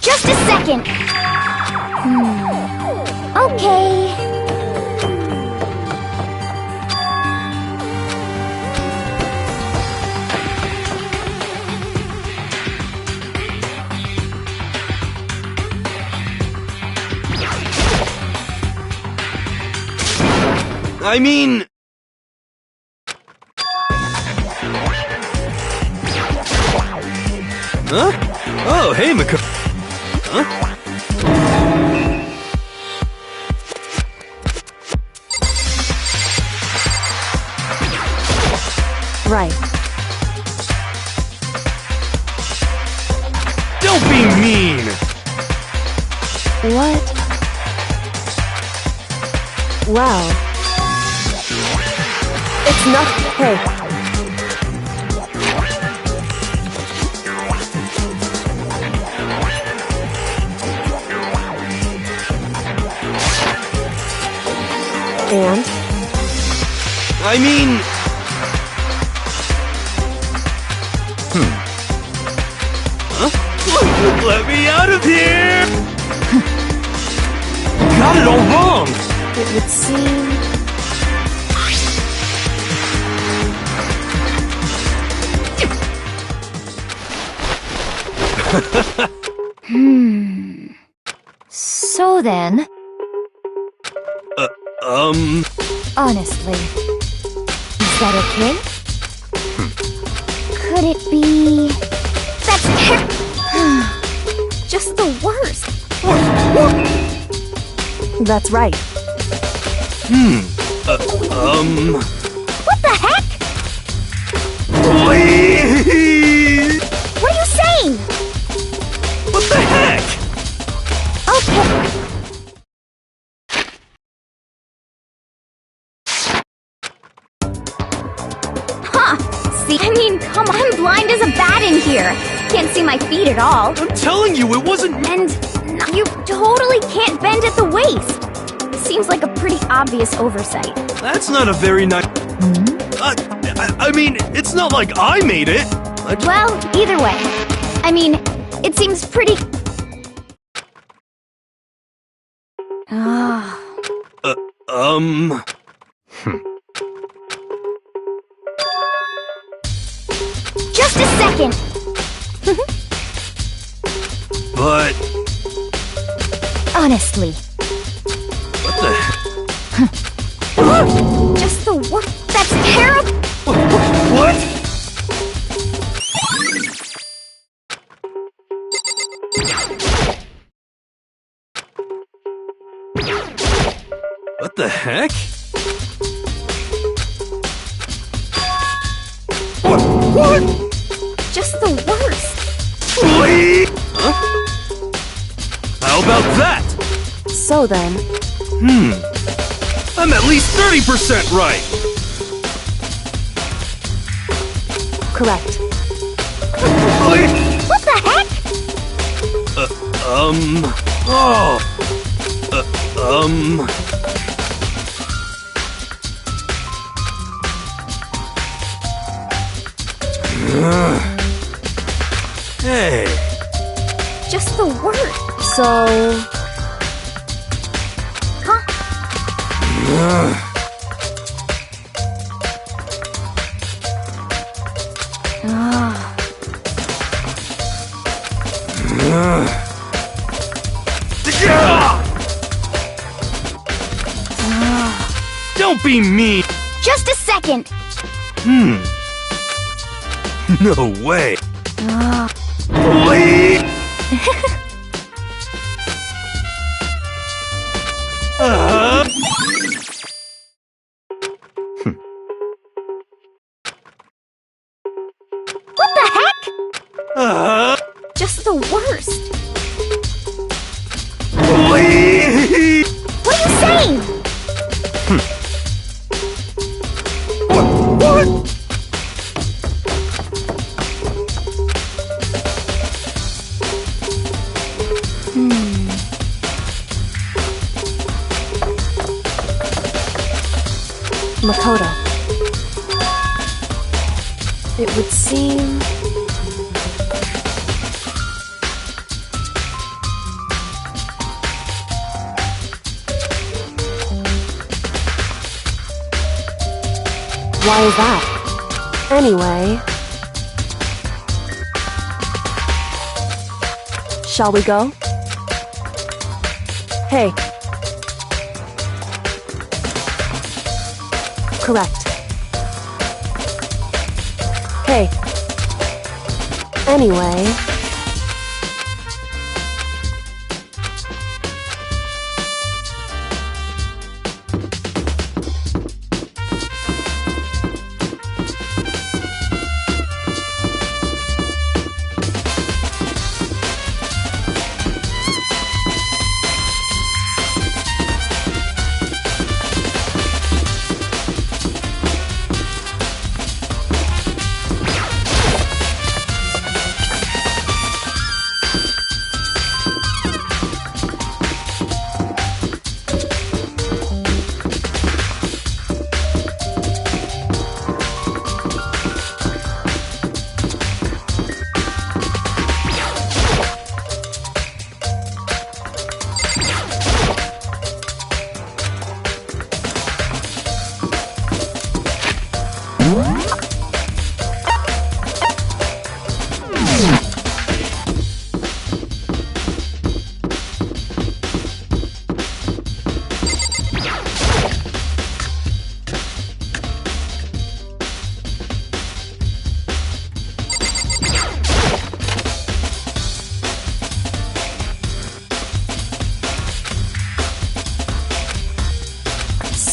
Just a second. Okay. I mean... Huh? Oh, hey, Mako... Huh? Right. Don't be mean! What? Wow. It's not... Hey. And? I mean... Huh? Let me out of here! Got it all wrong! It would seem... So then... Honestly, is that okay? Could it be... That's just the worst. That's right. What the heck? Please! What are you saying? What the heck? Okay. See, I mean, come on, I'm blind as a bat in here. Can't see my feet at all. I'm telling you, it wasn't... And you totally can't bend at the waist. Seems like a pretty obvious oversight. That's not a very nice... I mean, it's not like I made it. Well, either way. I mean, it seems pretty... second. But... Honestly. What the... Just the worst. That's terrible. What? What the heck? What? Just the worst. Wait! Huh? How about that? So then, I'm at least 30% right! correct. Wait! What the heck? Oh. Hey. Just the worst. So, Huh? Don't be mean! Just a second. No way! Wait! What the heck? Just the worst. Wait! What are you saying? What? Makoto. It would seem... Why is that? Anyway... Shall we go? Hey. Correct. Hey. Anyway...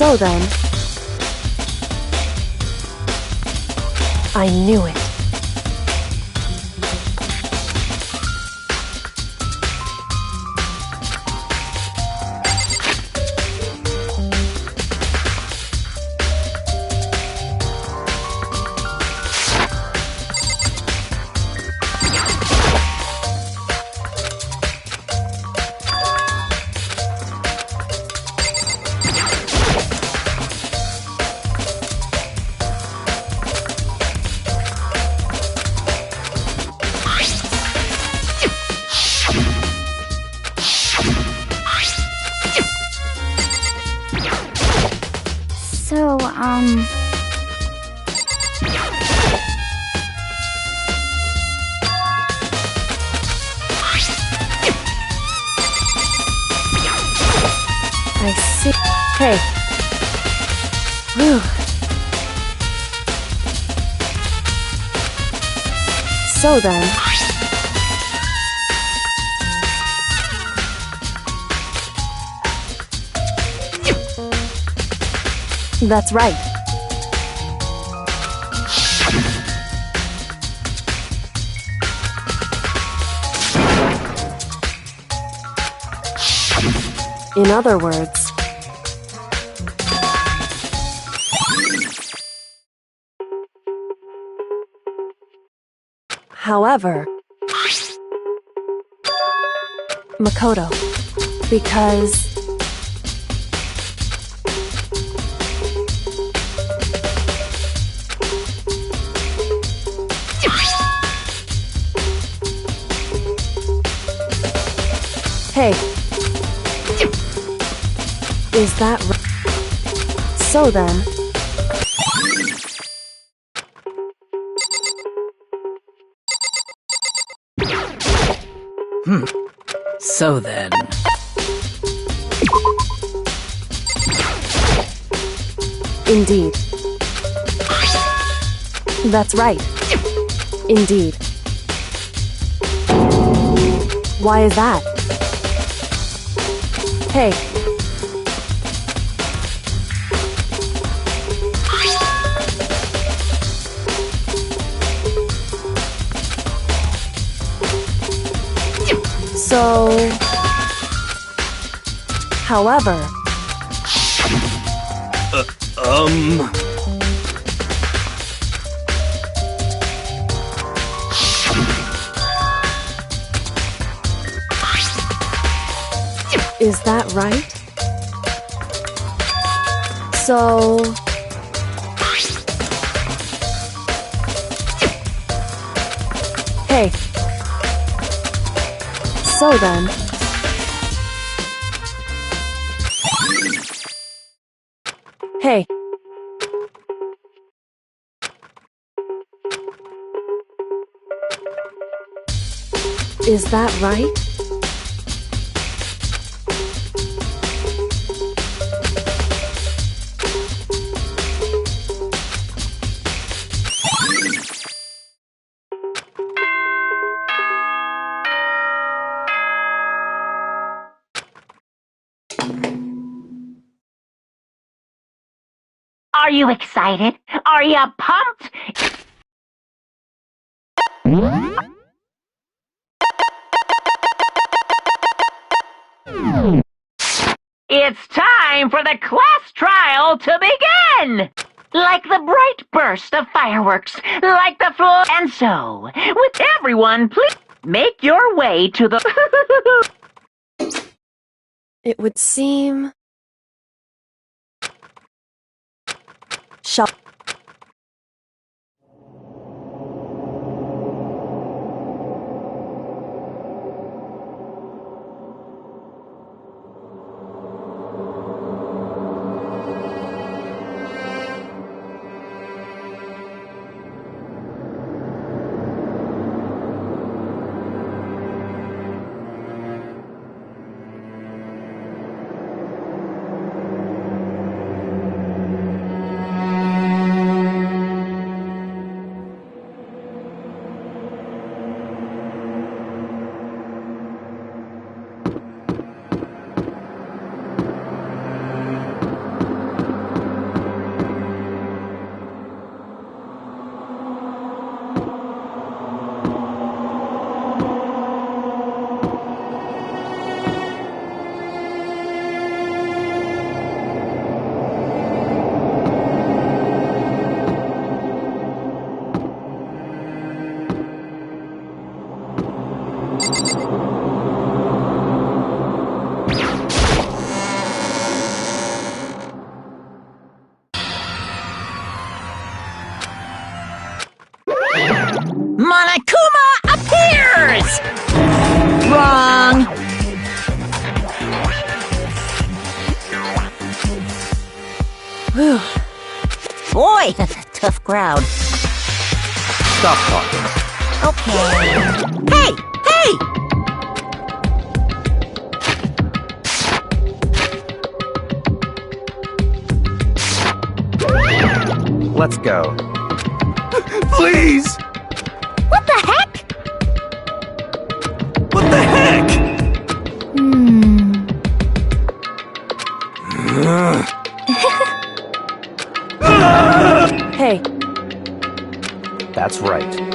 So then... I knew it. Hey. Whew. So then... That's right. In other words... However... Makoto. Because... Hey. Is that right? So then... So then... Indeed. That's right. Indeed. Why is that? Hey. So... However... Is that right? So... Hey. So then... Hey. Is that right? Are you excited? Are you pumped? It's time for the class trial to begin! Like the bright burst of fireworks, like the floor, and so, with everyone, please make your way to the... It would seem... Shall... Monokuma appears! Wrong! Whew. Boy, tough crowd. Stop talking. Okay. Hey! Hey! let's go. Please! What the heck? What the heck? Hey, That's right.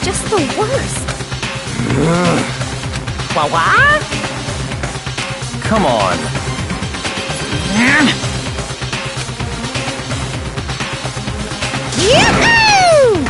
Just the worst. What? Come on. Yoo-hoo!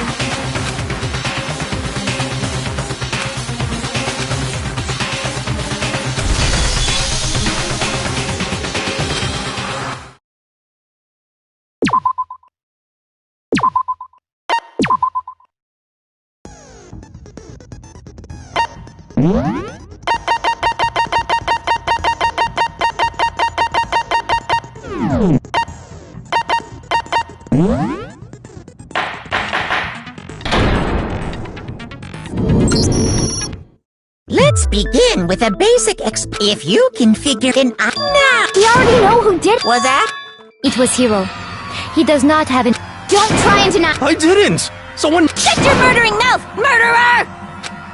Let's begin with a basic if you can figure it out now. We already know who did. Was that? It was Hero. He does not have an. Don't try and deny. I didn't! Someone— Shut your murdering mouth, murderer!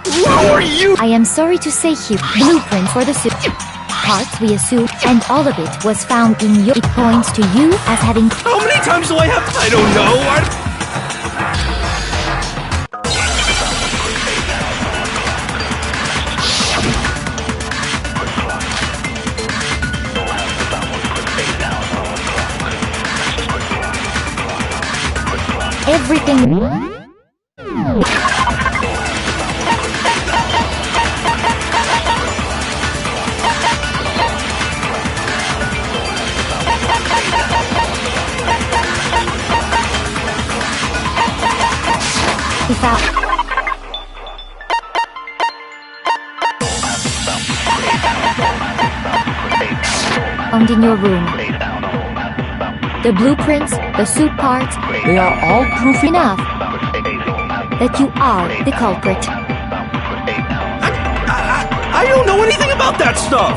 Who are you? I am sorry to say here, blueprint for the suit. Parts we assume, and all of it was found in your. It points to you as having. How many times do I have— I don't know, Everything. Found in your room. The blueprints, the suit parts, they are all proof enough that you are the culprit. I don't know anything about that stuff!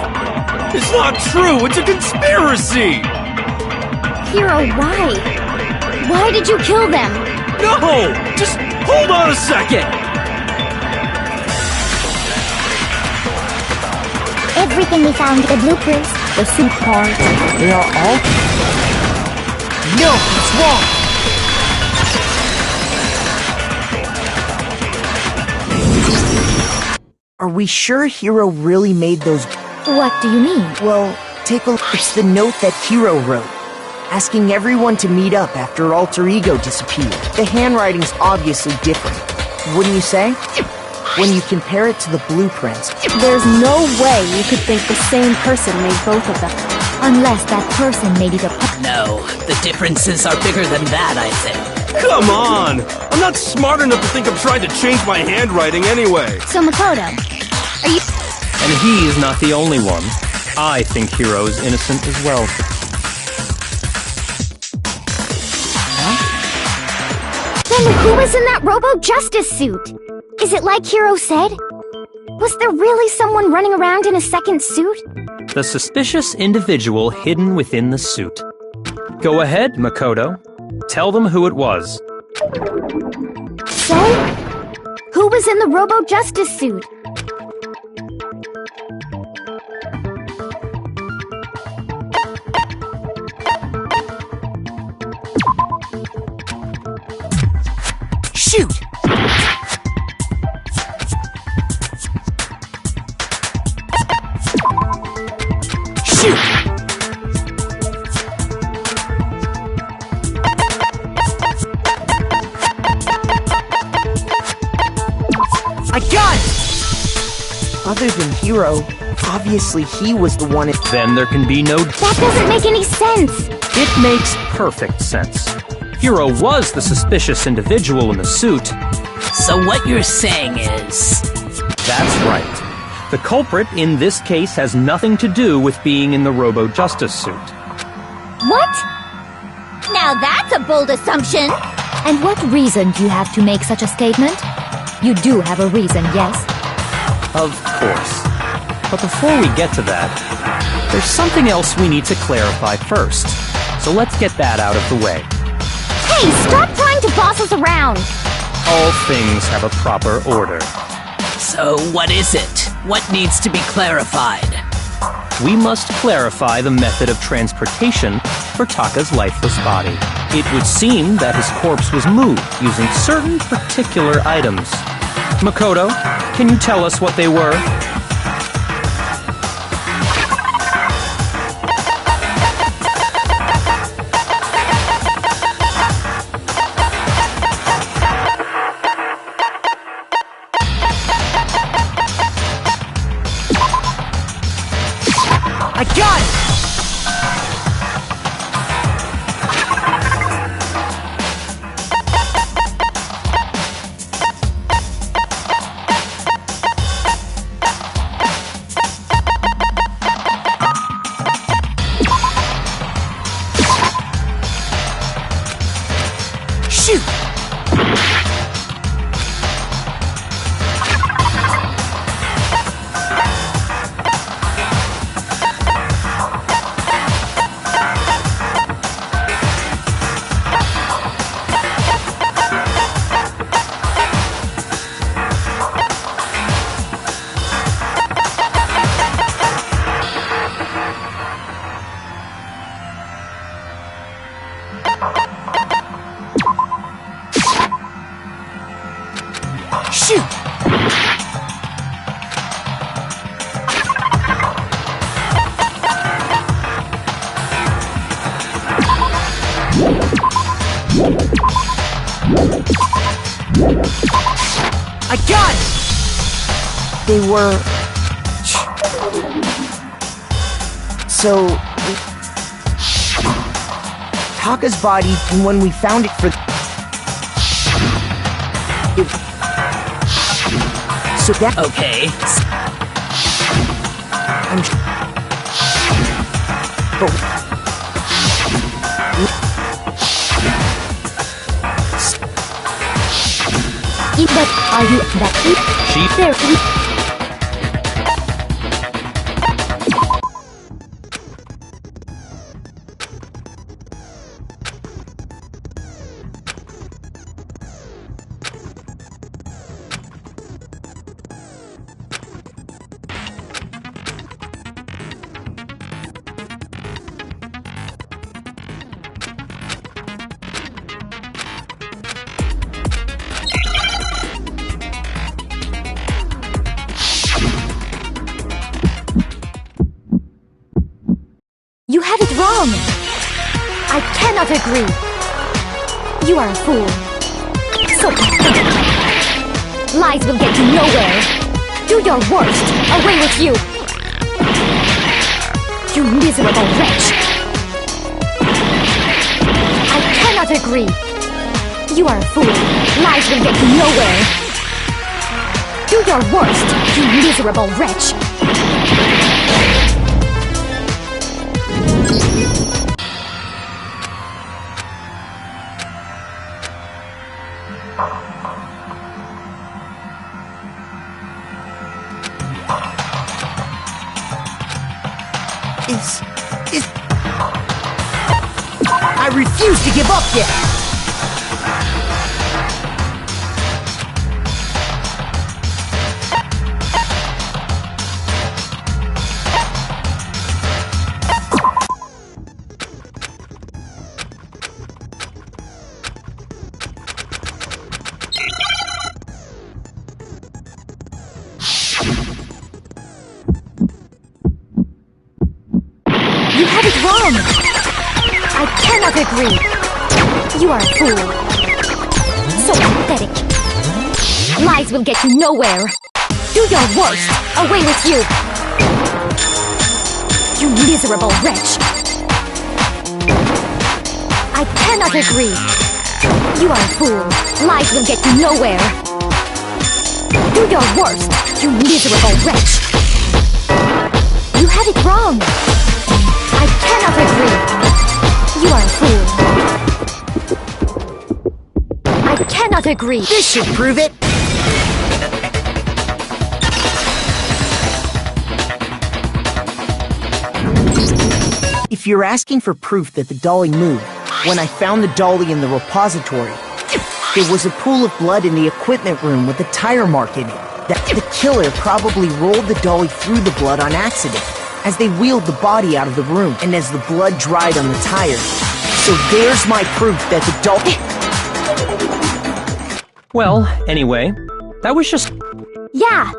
It's not true! It's a conspiracy! Hero, why? Why did you kill them? No! Just hold on a second! Everything we found, the blueprints, the suit parts, they are all... No, it's wrong! Are we sure Hero really made those? What do you mean? Well, take a look. It's the note that Hero wrote, asking everyone to meet up after Alter Ego disappeared. The handwriting's obviously different, wouldn't you say? When you compare it to the blueprints. there's no way you could think the same person made both of them. Unless that person made it a... No, the differences are bigger than that, I think. Come on! I'm not smart enough to think I'm trying to change my handwriting anyway. So, Makoto, are you... And he is not the only one. I think Hiro is innocent as well. Then who was in that Robo-Justice suit? Is it like Hiro said? Was there really someone running around in a second suit? The suspicious individual hidden within the suit. Go ahead, Makoto. Tell them who it was. So? Who was in the Robo-Justice suit? Shoot! Shoot! I got it! Other than Hiro, obviously he was the one. Then there can be no... That doesn't make any sense! It makes perfect sense. Hiro was the suspicious individual in the suit. So what you're saying is... That's right. The culprit in this case has nothing to do with being in the Robo-Justice suit. What? Now that's a bold assumption! And what reason do you have to make such a statement? You do have a reason, yes? Of course. But before we get to that, there's something else we need to clarify first. So let's get that out of the way. Hey, stop trying to boss us around! All things have a proper order. So what is it? What needs to be clarified? We must clarify the method of transportation for Taka's lifeless body. It would seem that his corpse was moved using certain particular items. Makoto, can you tell us what they were? I got it! Shoot! Shoot! I got it! They were... So... Taka's body, and when we found it for... So that... Okay. But are you that She... there? You have it wrong! I cannot agree! You are a fool. So pathetic. Lies will get you nowhere! Do your worst! Away with you! You miserable wretch! I cannot agree! You are a fool. Lies will get you nowhere. Do your worst, you miserable wretch. I refuse to give up yet! You have it wrong! I cannot agree! You are a fool. So pathetic. Lies will get you nowhere. Do your worst! Away with you! You miserable wretch! I cannot agree! You are a fool. Lies will get you nowhere. Do your worst, you miserable wretch! You have it wrong! I cannot agree! You are a fool. I cannot agree! This should prove it! If you're asking for proof that the dolly moved, when I found the dolly in the repository, there was a pool of blood in the equipment room with a tire mark in it. That the killer probably rolled the dolly through the blood on accident as they wheeled the body out of the room and as the blood dried on the tire. So there's my proof that the dolly... Well, anyway, that was just... Yeah,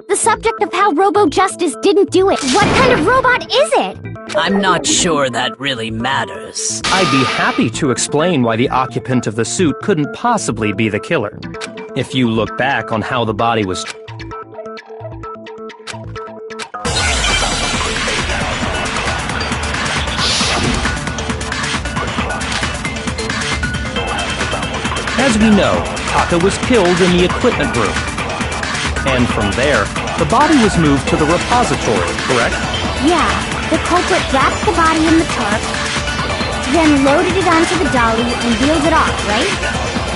the subject of how Robo-Justice didn't do it. What kind of robot is it? I'm not sure that really matters. I'd be happy to explain why the occupant of the suit couldn't possibly be the killer. If you look back on how the body was... As we know, Taka was killed in the equipment room. And from there, the body was moved to the repository, correct? Yeah, the culprit wrapped the body in the tarp, then loaded it onto the dolly and wheeled it off, right?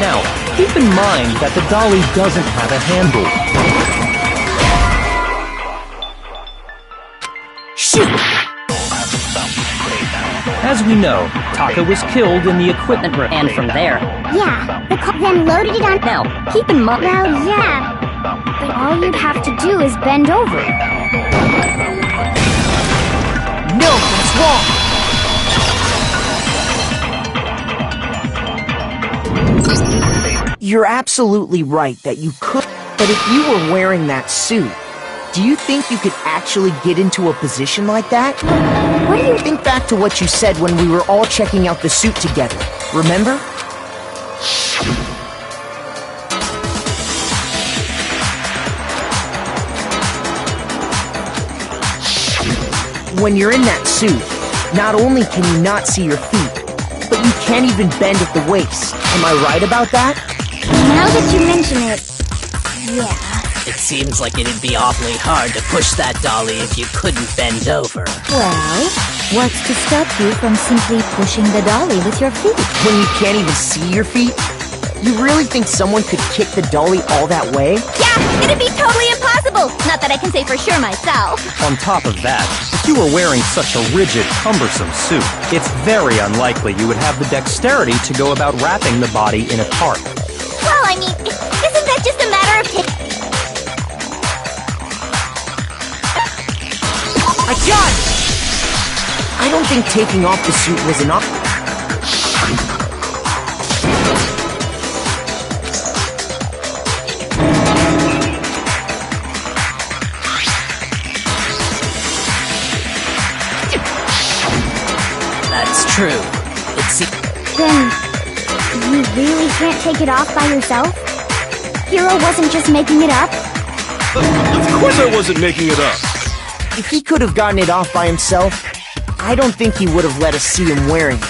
Now, keep in mind that the dolly doesn't have a handle. Shoot! As we know, Taka was killed in the equipment room. And from there. Yeah, the then loaded it on... Now, keep in mind... Well, yeah, but all you'd have to do is bend over. No, that's wrong! You're absolutely right that you could, but if you were wearing that suit, do you think you could actually get into a position like that? What do you think back to what you said when we were all checking out the suit together, remember? When you're in that suit, not only can you not see your feet, but you can't even bend at the waist. Am I right about that? Now that you mention it, yeah. It seems like it'd be awfully hard to push that dolly if you couldn't bend over. Well, what's to stop you from simply pushing the dolly with your feet? When you can't even see your feet? You really think someone could kick the dolly all that way? Yeah, it'd be totally impossible! Not that I can say for sure myself. On top of that, if you were wearing such a rigid, cumbersome suit, it's very unlikely you would have the dexterity to go about wrapping the body in a tarp. Well, I mean, isn't that just a matter of I got it! I don't think taking off the suit was enough. That's true. Then, you really can't take it off by yourself? Hero wasn't just making it up? Of course I wasn't making it up. If he could have gotten it off by himself, I don't think he would have let us see him wearing it.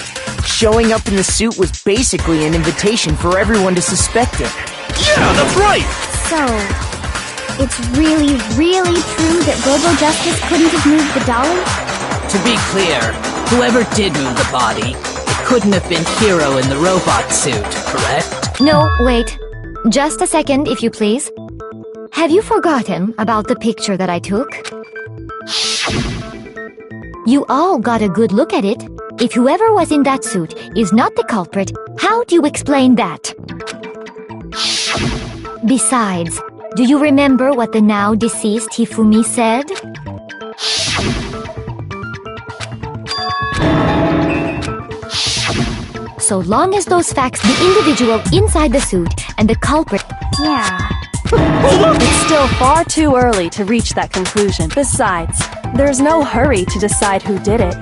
Showing up in the suit was basically an invitation for everyone to suspect it. Yeah, that's right! So, it's really, really true that Robo-Justice couldn't have moved the dolly? To be clear, whoever did move the body, it couldn't have been Hero in the robot suit, correct? No, wait. Just a second, if you please. Have you forgotten about the picture that I took? You all got a good look at it. If whoever was in that suit is not the culprit, how do you explain that? Besides, do you remember what the now deceased Hifumi said? So long as those facts, the individual inside the suit and the culprit... Yeah. It's still far too early to reach that conclusion. Besides, there's no hurry to decide who did it.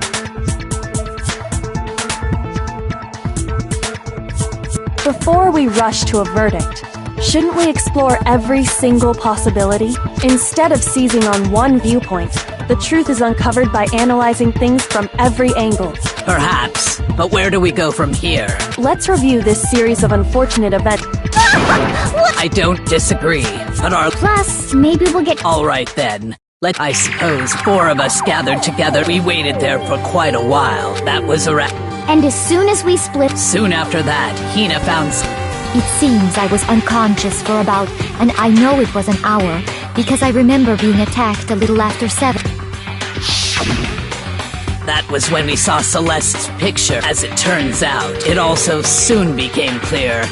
Before we rush to a verdict, shouldn't we explore every single possibility? Instead of seizing on one viewpoint, the truth is uncovered by analyzing things from every angle. Perhaps, but where do we go from here? Let's review this series of unfortunate events. I don't disagree, but our... Plus, maybe we'll get... Alright then. I suppose 4 of us gathered together. We waited there for quite a while. That was around... And as soon as we split... Soon after that, Hina found... It seems I was unconscious for about... And I know it was an hour, because I remember being attacked a little after 7. That was when we saw Celeste's picture. As it turns out, it also soon became clear.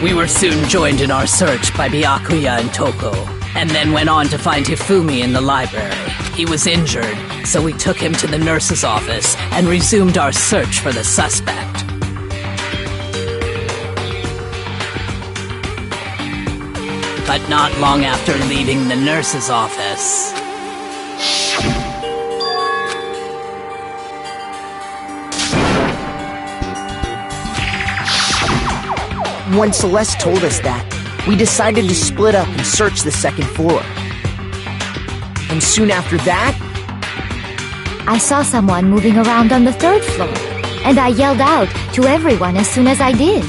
We were soon joined in our search by Byakuya and Toko, and then went on to find Hifumi in the library. He was injured, so we took him to the nurse's office and resumed our search for the suspect. But not long after leaving the nurse's office... When Celeste told us that, we decided to split up and search the second floor. And soon after that... I saw someone moving around on the 3rd floor, and I yelled out to everyone as soon as I did.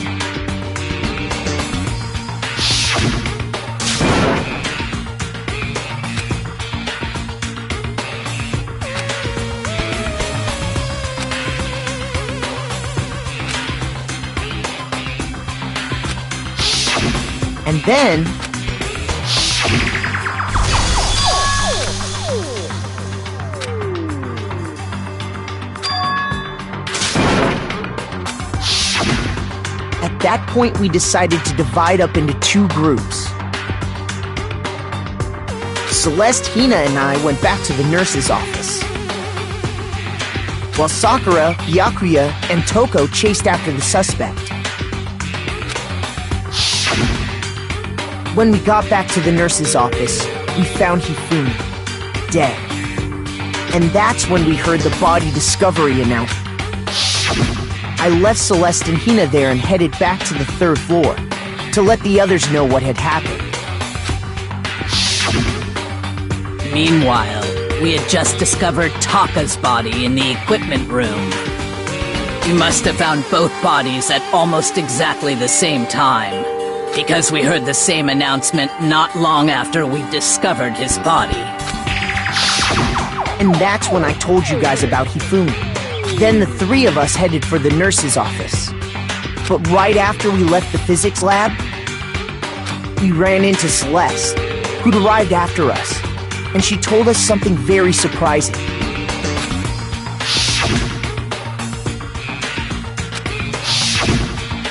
And then... At that point, we decided to divide up into 2 groups. Celeste, Hina, and I went back to the nurse's office, while Sakura, Byakuya, and Toko chased after the suspect. When we got back to the nurse's office, we found Hifumi, dead. And that's when we heard the body discovery announcement. I left Celeste and Hina there and headed back to the 3rd floor, to let the others know what had happened. Meanwhile, we had just discovered Taka's body in the equipment room. We must have found both bodies at almost exactly the same time, because we heard the same announcement not long after we discovered his body. And that's when I told you guys about Hifumi. Then the 3 of us headed for the nurse's office. But right after we left the physics lab, we ran into Celeste, who'd arrived after us, and she told us something very surprising.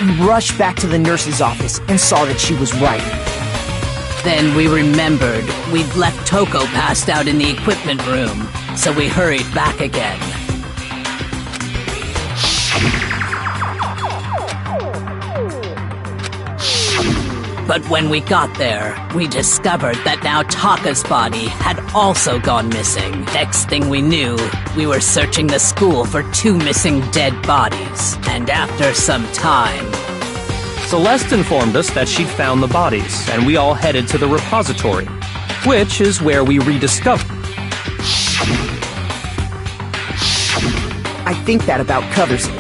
We rushed back to the nurse's office and saw that she was right. Then we remembered we'd left Toko passed out in the equipment room, so we hurried back again. But when we got there, we discovered that now Taka's body had also gone missing. Next thing we knew, we were searching the school for 2 missing dead bodies. And after some time... Celeste informed us that she'd found the bodies, and we all headed to the repository, which is where we rediscovered. I think that about covers it.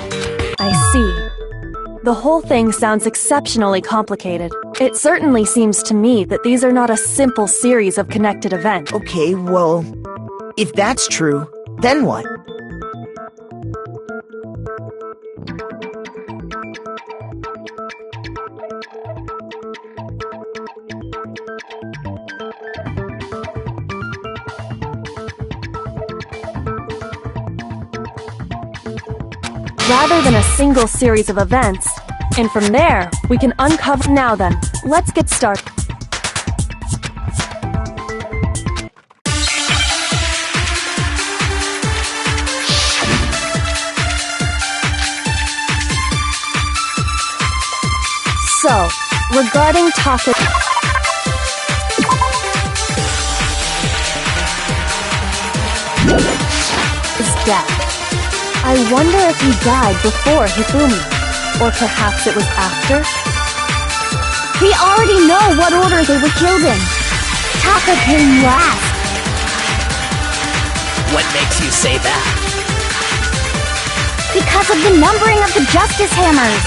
I see. The whole thing sounds exceptionally complicated. It certainly seems to me that these are not a simple series of connected events. Okay, well, if that's true, then what? Rather than a single series of events, and from there, we can uncover. Now then, let's get started. So, regarding Taka's death, I wonder if he died before Hifumi, or perhaps it was after? We already know what order they were killed in. Taka came last. What makes you say that? Because of the numbering of the Justice Hammers.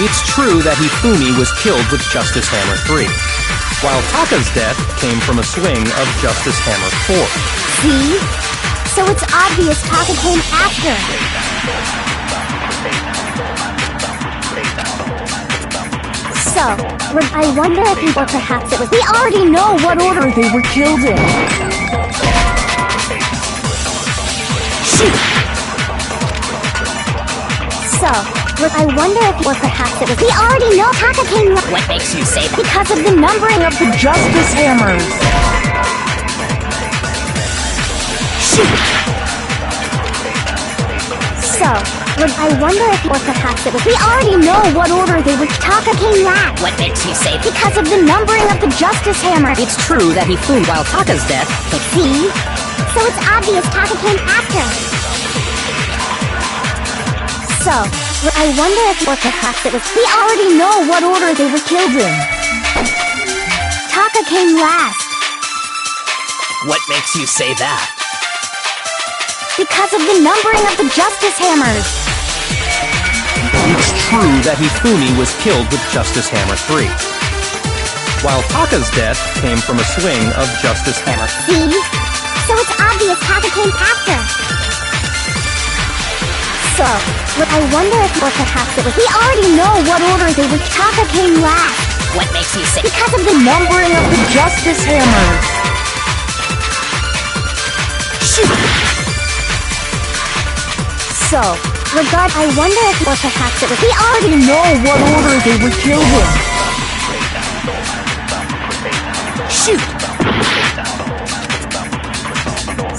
It's true that Hifumi was killed with Justice Hammer 3, while Taka's death came from a swing of Justice Hammer 4. See? So it's obvious Taka came after. So, I wonder if he, or perhaps it was. We already know what order they were killed in. Shoot! So, I wonder if, or perhaps it was. We already know Taka came. What makes you say that? Because of the numbering of the Justice Hammers. So, I wonder if, or perhaps it was. We already know what order they were. Taka came last. What makes you say that? Because of the numbering of the Justice Hammer. It's true that he flew while Taka's death. See? So it's obvious Taka came after. So, I wonder if, or perhaps it was. We already know what order they were killed in. Taka came last. What makes you say that? Because of the numbering of the Justice Hammers. It's true that Hifumi was killed with Justice Hammer 3, while Taka's death came from a swing of Justice Hammer. See? So it's obvious Taka came after. So, I wonder if, or perhaps it was. We already know what order they were. Taka came last. What makes you say? Because of the numbering of the Justice Hammers. Shoot! So, I wonder if, or perhaps it was. We already know what order they were killed in. Shoot!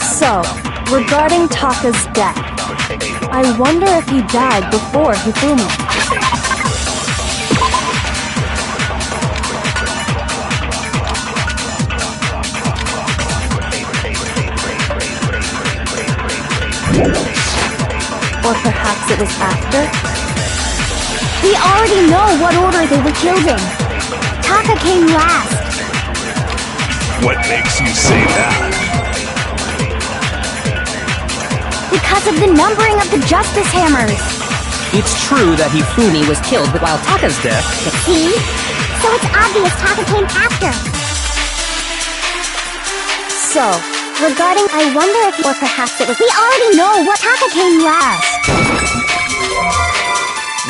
So, regarding Taka's death, I wonder if he died before Hifumi. Or perhaps it was after? We already know what order they were killed in. Taka came last. What makes you say that? Because of the numbering of the Justice Hammers. It's true that Hifumi was killed while Taka's death. See? So it's obvious Taka came after. So, regarding, I wonder if, or perhaps it was. We already know what Taka came last.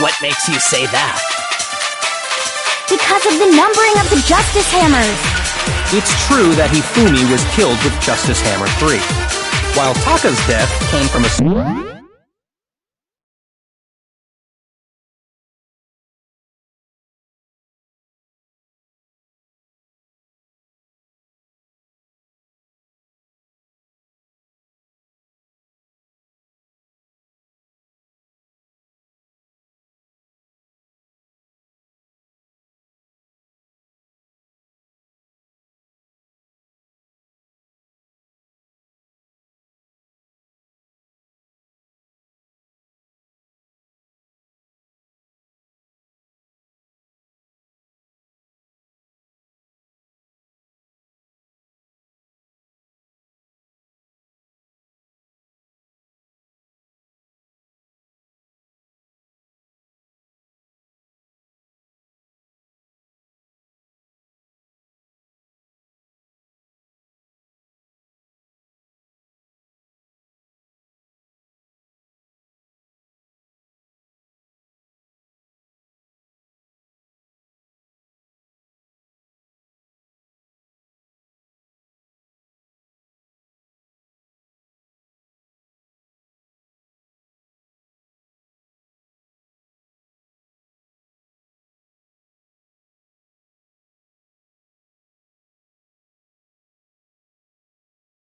What makes you say that? Because of the numbering of the Justice Hammers. It's true that Hifumi was killed with Justice Hammer 3, while Taka's death came from a...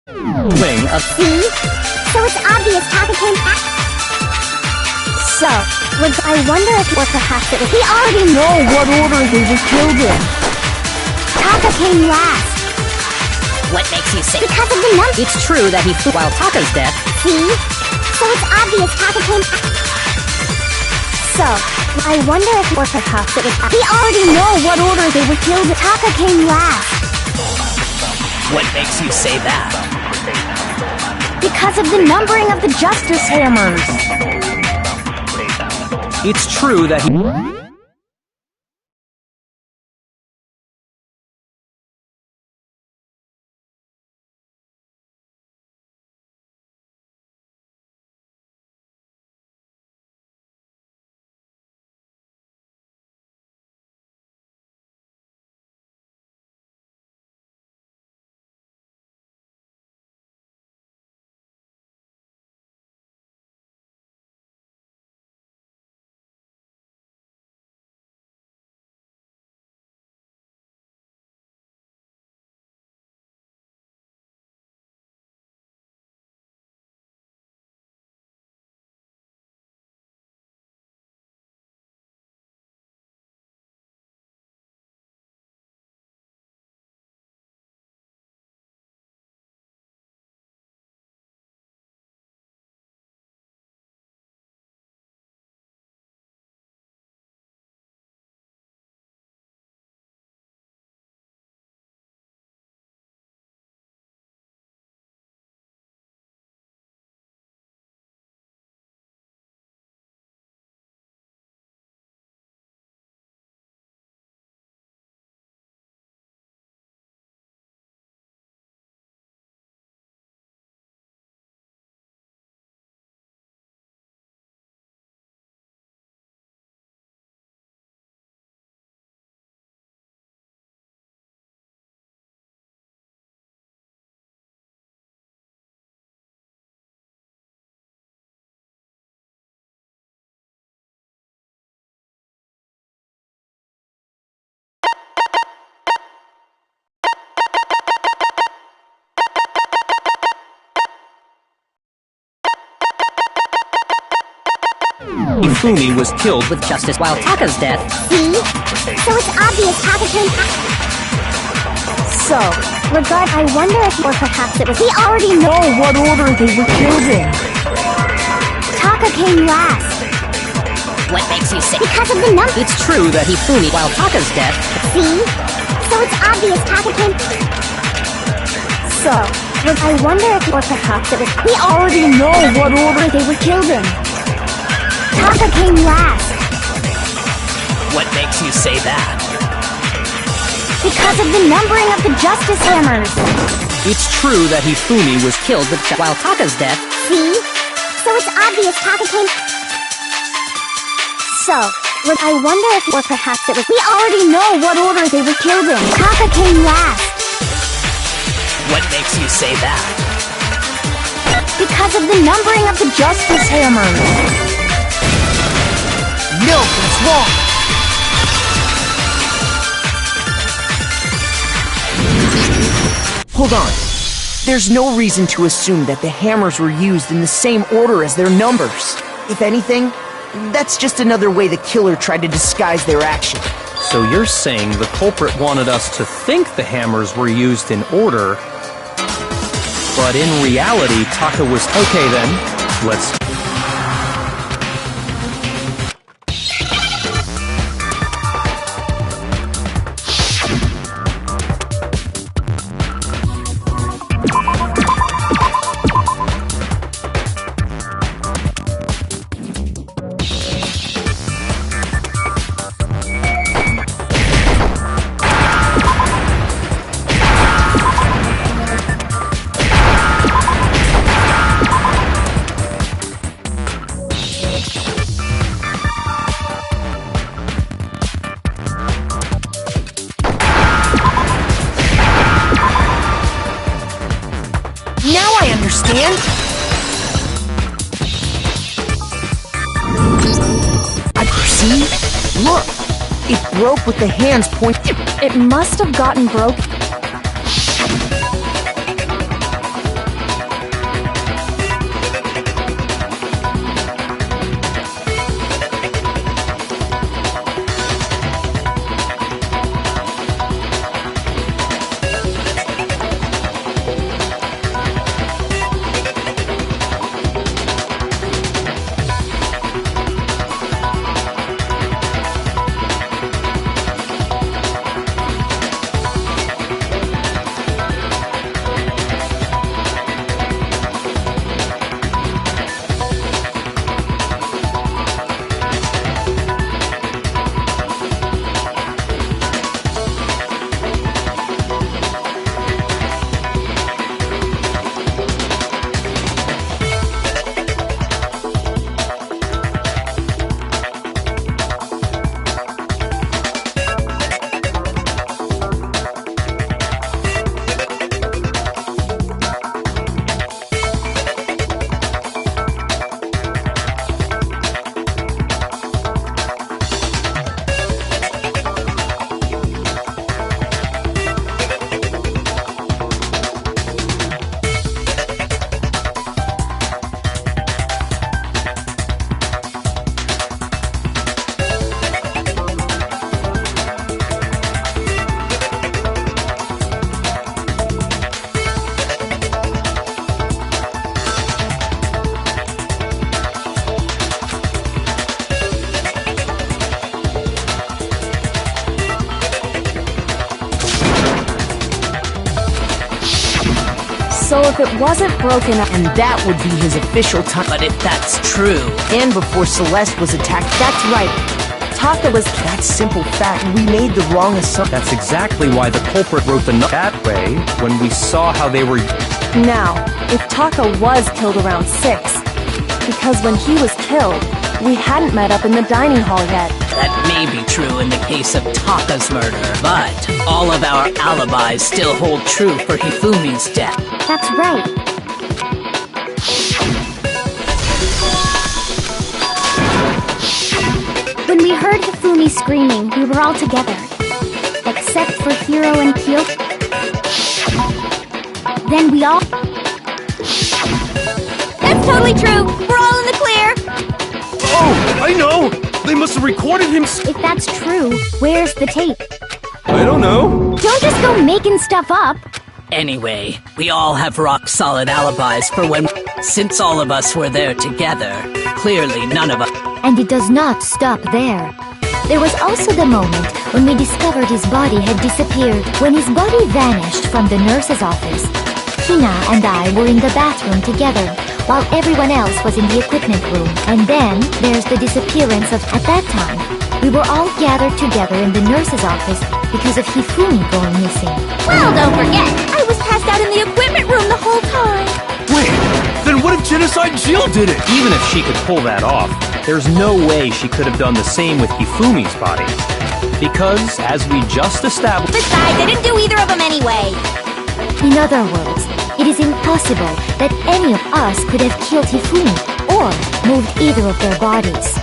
Wing of... See? So it's obvious Taka came back. So, I wonder if, or perhaps it was... We already know what order they were killed in. Taka came last. What makes you say? Because of the number. It's true that he flew while Taka's death. See? So it's obvious Taka came back. So, I wonder if, or perhaps it was... We already know what order they were killed in. Taka came last. What makes you say that? Because of the numbering of the Justice Hammers. It's true that he... Ifumi was killed with justice while Taka's death. See? So it's obvious Taka came back. So, I wonder if, or perhaps it was... We already know what order they were killed in. Taka came last. What makes you say? Because of the number... It's true that Ifumi while Taka's death. See? So it's obvious Taka came... So, I wonder if, or perhaps it was... We already know what order they were killed in. Taka came last. What makes you say that? Because of the numbering of the Justice Hammers. It's true that Ifumi was killed with while Taka's death. See? So it's obvious Taka came... So, I wonder if, or perhaps it was... We already know what order they were killed in. Taka came last. What makes you say that? Because of the numbering of the Justice Hammers. No, that's wrong! Hold on. There's no reason to assume that the hammers were used in the same order as their numbers. If anything, that's just another way the killer tried to disguise their action. So you're saying the culprit wanted us to think the hammers were used in order, but in reality, Taka was... Okay then, let's... Now I understand! I perceive. Look! It broke with the hands pointing. It must have gotten broken. So if it wasn't broken up, And that would be his official time. But if that's true, And before Celeste was attacked, that's right. Taka was that simple fact, we made the wrong assumption. That's exactly why the culprit wrote the note that way when we saw how they were. Now, if Taka was killed around 6, because when he was killed, we hadn't met up in the dining hall yet. that may be true in the case of Taka's murder, but all of our alibis still hold true for Hifumi's death. That's right. When we heard Hifumi screaming, we were all together. Except for Hiro and Kyoko. Then we all... That's totally true. We're all in the clear. Oh, I know! They must have recorded him. If that's true, where's the tape? I don't know. Don't just go making stuff up. Anyway, we all have rock-solid alibis for when... Since all of us were there together, clearly none of us... And it does not stop there. There was also the moment when we discovered his body had disappeared. When his body vanished from the nurse's office, Hina and I were in the bathroom together, while everyone else was in the equipment room. And then there's the disappearance of... At that time, we were all gathered together in the nurse's office because of Hifumi going missing. Well, don't forget, I was passed out in the equipment room the whole time. Wait, then what if Genocide Jill did it? Even if she could pull that off, there's no way she could have done the same with Hifumi's body. Because, as we just established... Besides, I didn't do either of them anyway. In other words, it is impossible that any of us could have killed Hifumi or moved either of their bodies.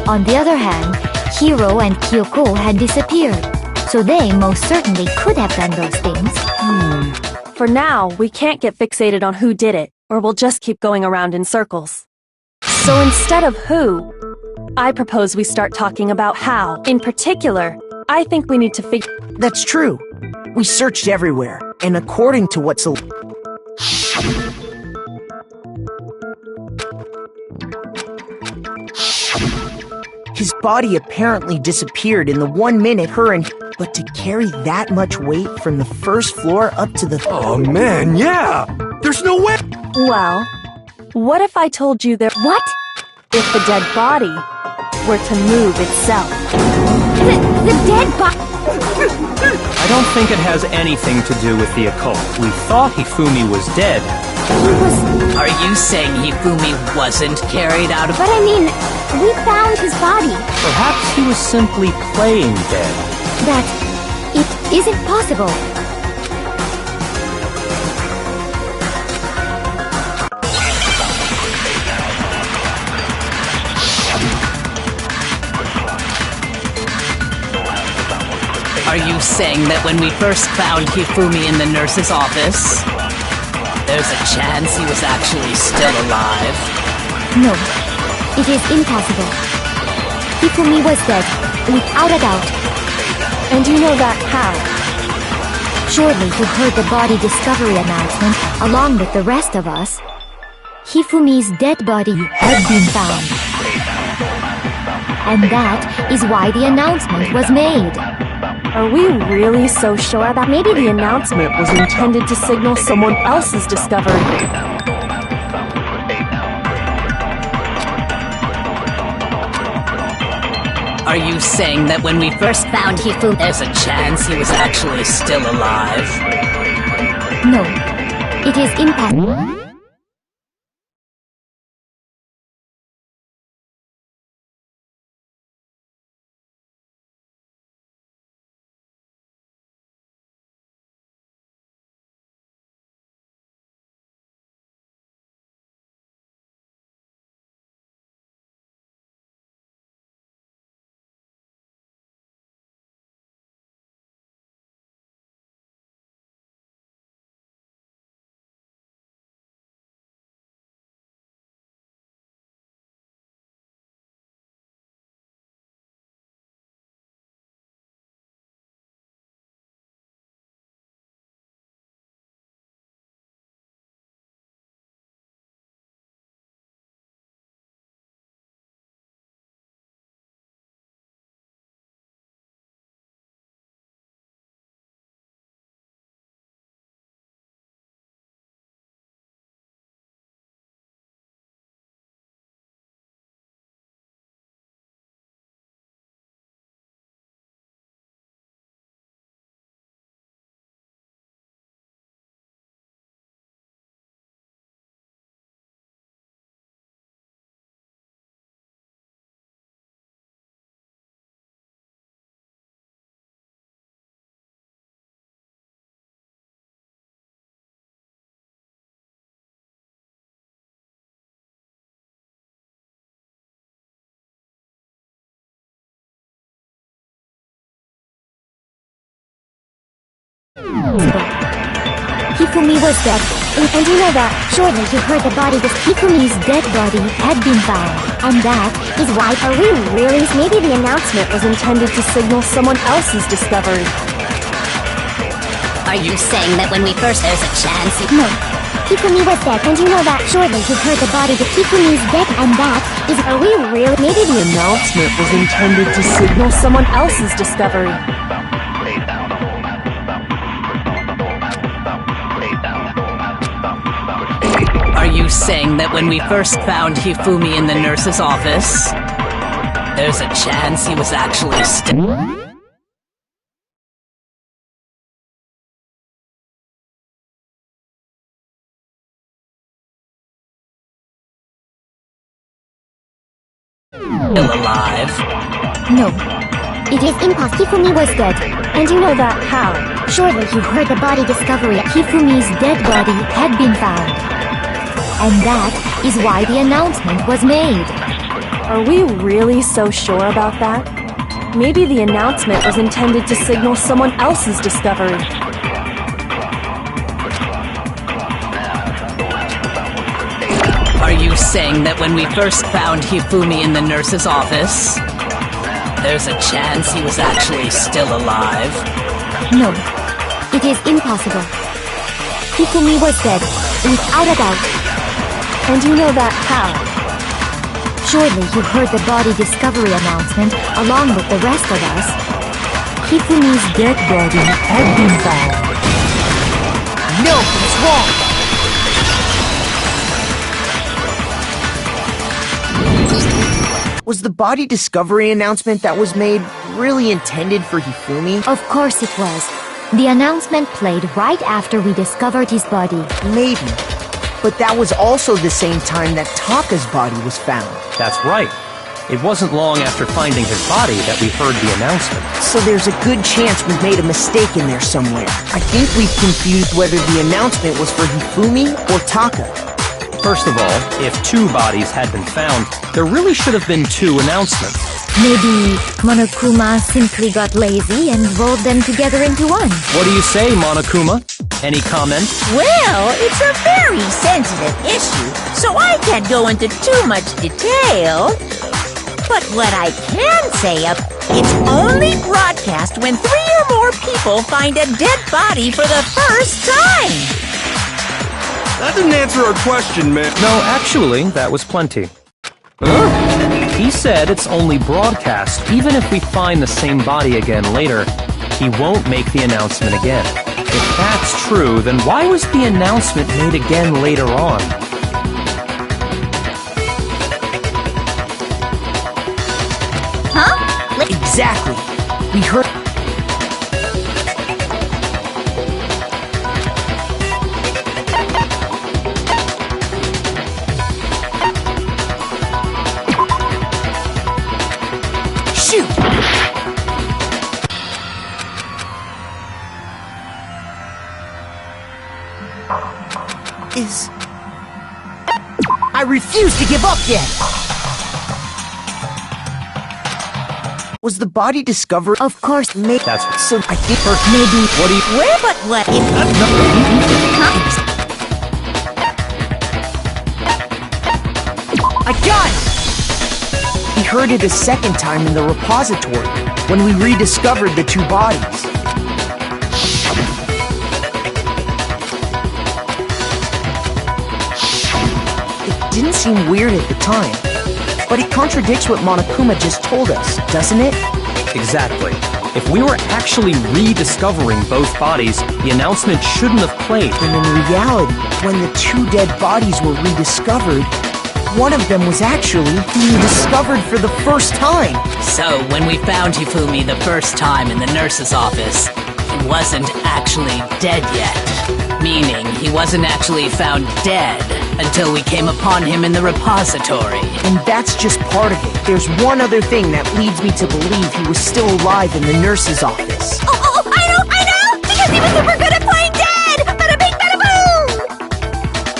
On the other hand, Hiro and Kyoko had disappeared, so they most certainly could have done those things. For now, we can't get fixated on who did it, or we'll just keep going around in circles. So instead of who, I propose we start talking about how. In particular, I think we need to figure... That's true. We searched everywhere, and according to what's... His body apparently disappeared in the 1 minute her and... But to carry that much weight from the first floor up to the... Oh man, yeah! There's no way! Well, what if I told you there... What? If the dead body were to move itself? The dead body... I don't think it has anything to do with the occult. We thought Hifumi was dead. Are you saying Hifumi wasn't carried out of... But I mean, we found his body. Perhaps he was simply playing dead. That... it isn't possible. Are you saying that when we first found Hifumi in the nurse's office, there's a chance he was actually still alive? No, it is impossible. Hifumi was dead, without a doubt. And you know that how? Surely you heard the body discovery announcement along with the rest of us. Hifumi's dead body had been found. And that is why the announcement was made. Are we really so sure that maybe the announcement was intended to signal someone else's discovery? Are you saying that when we first found Hifumi, there's a chance he was actually still alive? No, it is impossible. Hifumi was dead. And you know that, surely you heard the body of Hifumi's dead body had been found. And that is why... Are we really? Maybe the announcement was intended to signal someone else's discovery. Are you saying that when we first... There's a chance you... No. Hifumi was dead, and you know that, surely you heard the body of Hifumi's dead, and that is... Are we really? Maybe the announcement was intended to signal someone else's discovery. Are you saying that when we first found Hifumi in the nurse's office, there's a chance he was actually still... alive? No. It is impossible. Hifumi was dead. And you know that, how? Surely you heard the body discovery. Hifumi's dead body had been found. And that is why the announcement was made. Are we really so sure about that? Maybe the announcement was intended to signal someone else's discovery. Are you saying that when we first found Hifumi in the nurse's office, there's a chance he was actually still alive? No. It is impossible. Hifumi was dead, without a doubt. And you know that, how? Surely you heard the body discovery announcement along with the rest of us. Hifumi's dead body had been found. No, it's wrong! Was the body discovery announcement that was made really intended for Hifumi? Of course it was. The announcement played right after we discovered his body. Maybe. But that was also the same time that Taka's body was found. That's right. It wasn't long after finding his body that we heard the announcement. So there's a good chance we made a mistake in there somewhere. I think we've confused whether the announcement was for Hifumi or Taka. First of all, if two bodies had been found, there really should have been two announcements. Maybe Monokuma simply got lazy and rolled them together into one. What do you say, Monokuma? Any comment? Well, it's a very sensitive issue, so I can't go into too much detail. But what I can say, it's only broadcast when 3 or more people find a dead body for the first time. That didn't answer our question, man. No, actually, that was plenty. He said it's only broadcast. Even if we find the same body again later, he won't make the announcement again. If that's true, then why was the announcement made again later on? Huh? Exactly. We heard... Shoot! I refuse to give up yet! Was the body discovered? Of course, maybe. That's what... So I think First, maybe... What do you... Where but what if... I got it! We heard it a second time in the repository, when we rediscovered the two bodies. It didn't seem weird at the time, but it contradicts what Monokuma just told us, doesn't it? Exactly. If we were actually rediscovering both bodies, the announcement shouldn't have played. And in reality, when the two dead bodies were rediscovered, one of them was actually being discovered for the first time. So, when we found Hifumi the first time in the nurse's office, he wasn't actually dead yet. Meaning, he wasn't actually found dead until we came upon him in the repository. And that's just part of it. There's one other thing that leads me to believe he was still alive in the nurse's office. Oh, I know! Because he was super good at playing dead! Bada bing, bada boom!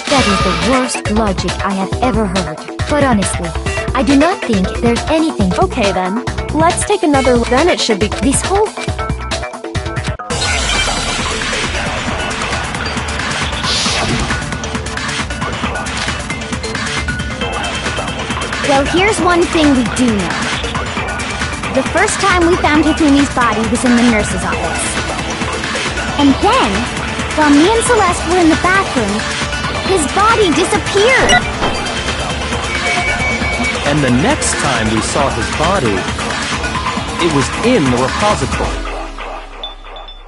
That is the worst logic I have ever heard. But honestly, I do not think there's anything... Okay then, let's take another look. Then it should be... This whole... Well, here's one thing we do know. The first time we found Hifumi's body was in the nurse's office. And then, while me and Celeste were in the bathroom, his body disappeared. And the next time we saw his body, it was in the repository.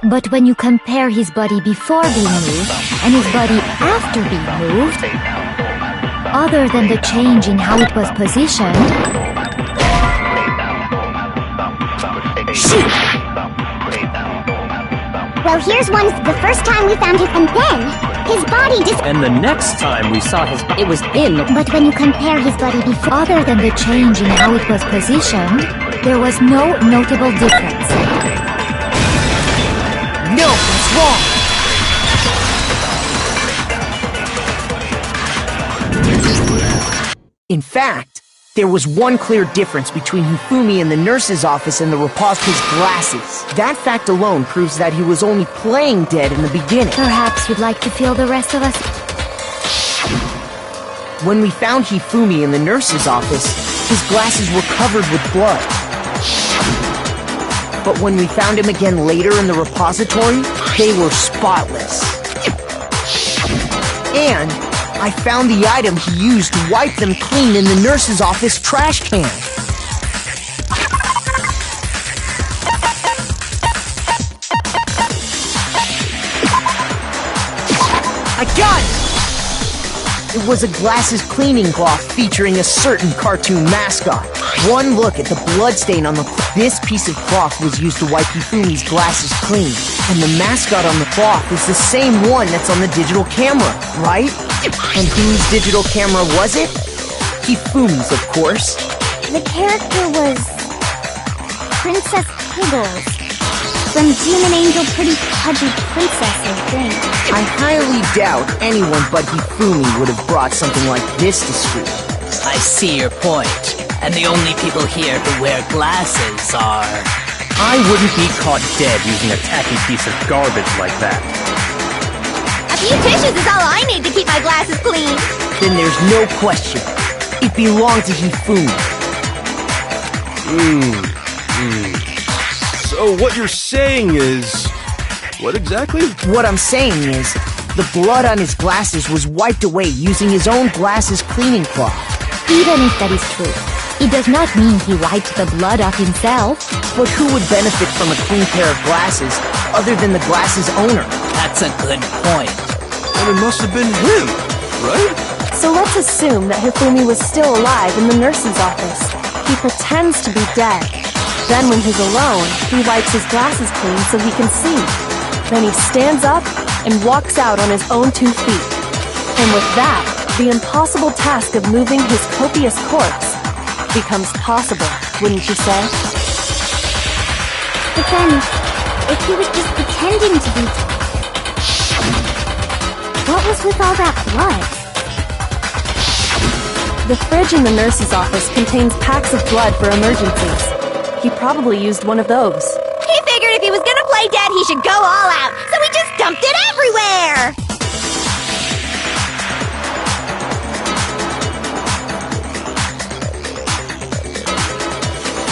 But when you compare his body before being moved and his body after being moved, other than the change in how it was positioned... Shoot! Well, here's one. The first time we found him, and then his body And the next time we saw his body, it was in the... But when you compare his body before... Other than the change in how it was positioned, there was no notable difference. No, it's wrong! In fact, there was one clear difference between Hifumi in the nurse's office and the repository's glasses. That fact alone proves that he was only playing dead in the beginning. Perhaps you'd like to feel the rest of us... When we found Hifumi in the nurse's office, his glasses were covered with blood. But when we found him again later in the repository, they were spotless. And I found the item he used to wipe them clean in the nurse's office trash can. I got it! It was a glasses cleaning cloth featuring a certain cartoon mascot. One look at the bloodstain on the cloth. This piece of cloth was used to wipe Hifumi's glasses clean. And the mascot on the cloth is the same one that's on the digital camera, right? And whose digital camera was it? Hifumi's, of course. The character was... Princess Piggles. From Demon Angel Pretty Pudgy Princess, I think. I highly doubt anyone but Hifumi would have brought something like this to school. I see your point. And the only people here who wear glasses are... I wouldn't be caught dead using a tacky piece of garbage like that. A few tissues is all I need to keep my glasses clean. Then there's no question. It belonged to Hifumi. So what you're saying is... What exactly? What I'm saying is, the blood on his glasses was wiped away using his own glasses cleaning cloth. Even if that is true, it does not mean he wiped the blood off himself. But who would benefit from a clean pair of glasses other than the glasses owner? That's a good point. And it must have been him, right? So let's assume that Hifumi was still alive in the nurse's office. He pretends to be dead. Then when he's alone, he wipes his glasses clean so he can see. Then he stands up and walks out on his own 2 feet. And with that, the impossible task of moving his copious corpse becomes possible, wouldn't you say? But then, if he was just pretending to be... What was with all that blood? The fridge in the nurse's office contains packs of blood for emergencies. He probably used one of those. He figured if he was gonna play dead, he should go all out, so he just dumped it everywhere!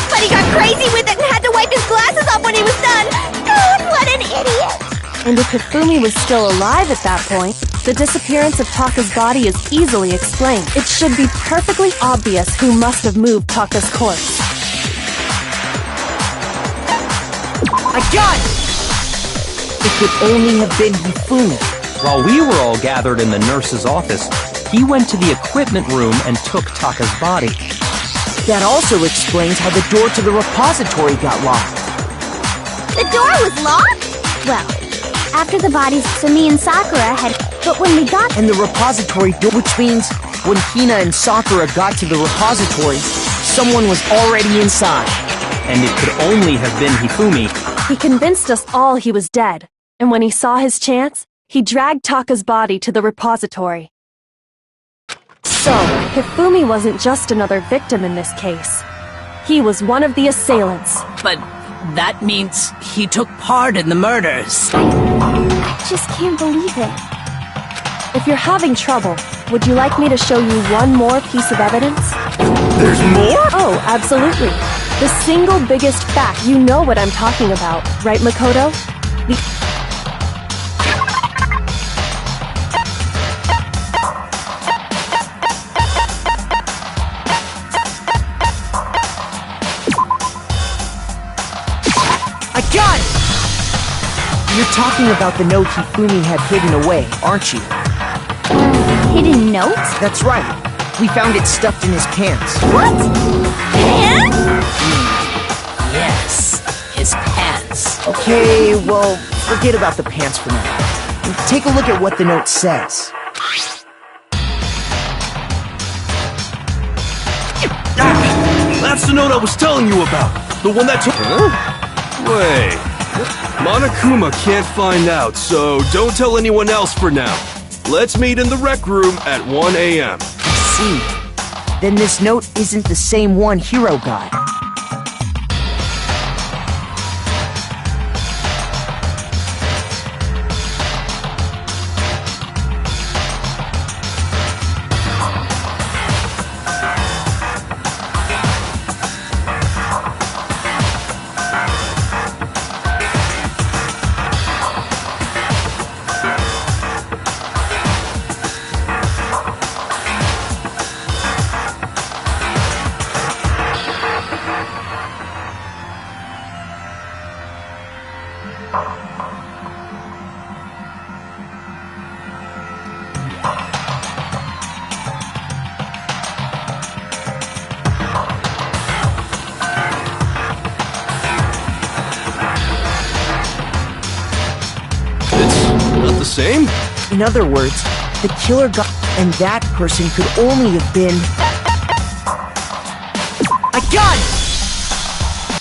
But he got crazy with it and had to wipe his glasses off when he was done! God, what an idiot! And if Hifumi was still alive at that point, the disappearance of Taka's body is easily explained. It should be perfectly obvious who must have moved Taka's corpse. I got it! It could only have been Hifumi. While we were all gathered in the nurse's office, he went to the equipment room and took Taka's body. That also explains how the door to the repository got locked. The door was locked? Well, after the bodies, so me and Sakura had... But when we got... And the repository door, which means when Hina and Sakura got to the repository, someone was already inside. And it could only have been Hifumi. He convinced us all he was dead, and when he saw his chance, he dragged Taka's body to the repository. So, Hifumi wasn't just another victim in this case. He was one of the assailants. But that means he took part in the murders. I just can't believe it. If you're having trouble, would you like me to show you one more piece of evidence? There's more? Oh, absolutely. The single biggest fact. You know what I'm talking about, right, Makoto? I got it! You're talking about the note Hifumi had hidden away, aren't you? Hidden note? That's right. We found it stuffed in his pants. What? Pants? Yes, his pants. Okay, well, forget about the pants for now. Take a look at what the note says. That's the note I was telling you about. The one that took... Wait. Monokuma can't find out, so don't tell anyone else for now. Let's meet in the rec room at 1 a.m. I see. Then this note isn't the same one Hiro got. Same? In other words, the killer got... and that person could only have been... I got it!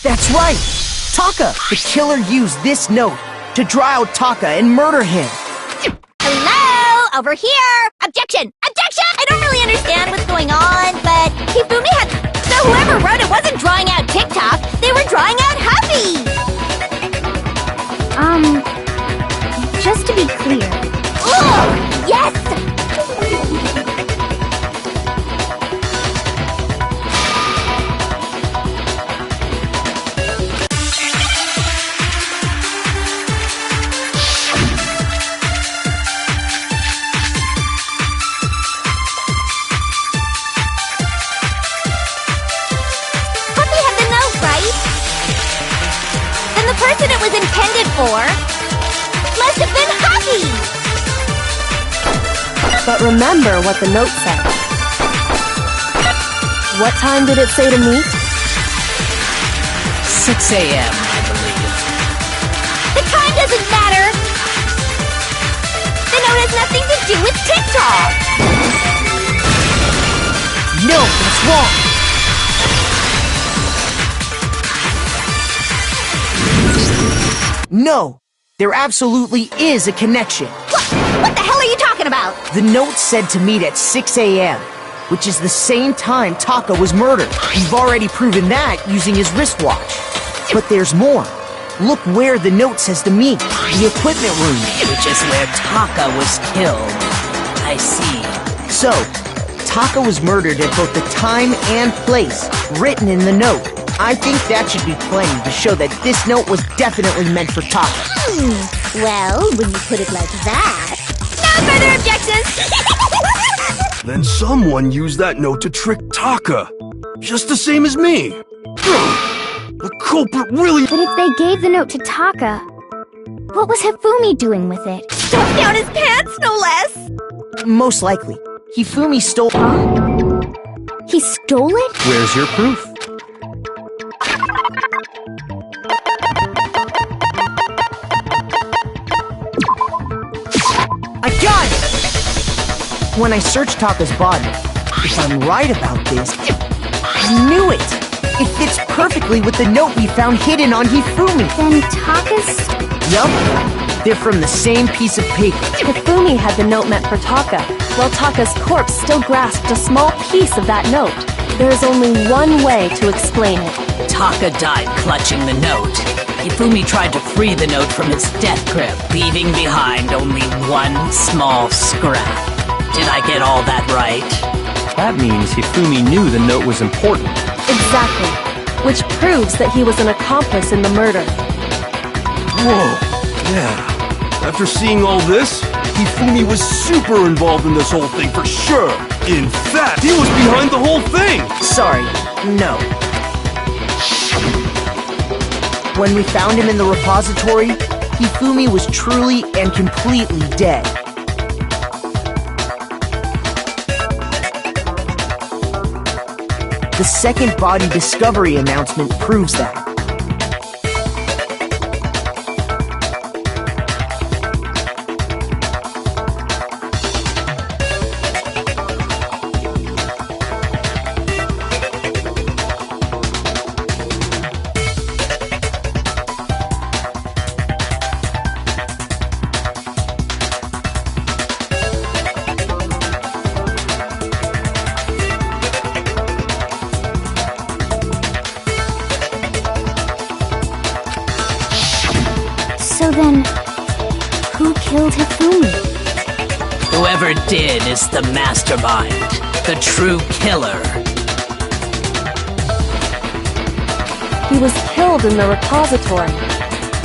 That's right! Taka! The killer used this note to draw out Taka and murder him! Hello? Over here! Objection! Objection! I don't really understand what's going on, but Hifumi had... So whoever wrote it wasn't drawing out TikTok, they were drawing out Huffy! Just to be clear. Oh, yes! Puppy had the note, right? Then the person it was intended for must have been Huffy! But remember what the note said. What time did it say to meet? 6 a.m., I believe. The time doesn't matter! The note has nothing to do with TikTok! No, that's wrong! No! There absolutely is a connection. What the hell are you talking about? The note said to meet at 6 a.m., which is the same time Taka was murdered. You've already proven that using his wristwatch. But there's more. Look where the note says to meet. The equipment room. Which is where Taka was killed. I see. So, Taka was murdered at both the time and place written in the note. I think that should be plenty to show that this note was definitely meant for Taka. Well, when you put it like that... No further objections! Then someone used that note to trick Taka. Just the same as me. The culprit really... But if they gave the note to Taka, what was Hifumi doing with it? Stuffed down his pants, no less! Most likely. Hifumi stole... Huh? He stole it? Where's your proof? I got it! When I searched Taka's body, if I'm right about this, I knew it! It fits perfectly with the note we found hidden on Hifumi. Then Taka's... Yup. They're from the same piece of paper. Hifumi had the note meant for Taka, while Taka's corpse still grasped a small piece of that note. There's only one way to explain it. Taka died clutching the note, Hifumi tried to free the note from its death grip, leaving behind only one small scrap. Did I get all that right? That means Hifumi knew the note was important. Exactly. Which proves that he was an accomplice in the murder. Whoa, yeah. After seeing all this, Hifumi was super involved in this whole thing for sure. In fact, he was behind the whole thing! Sorry, no. When we found him in the repository, Hifumi was truly and completely dead. The second body discovery announcement proves that. So then, who killed Hifumi? Whoever did is the mastermind, the true killer. He was killed in the repository.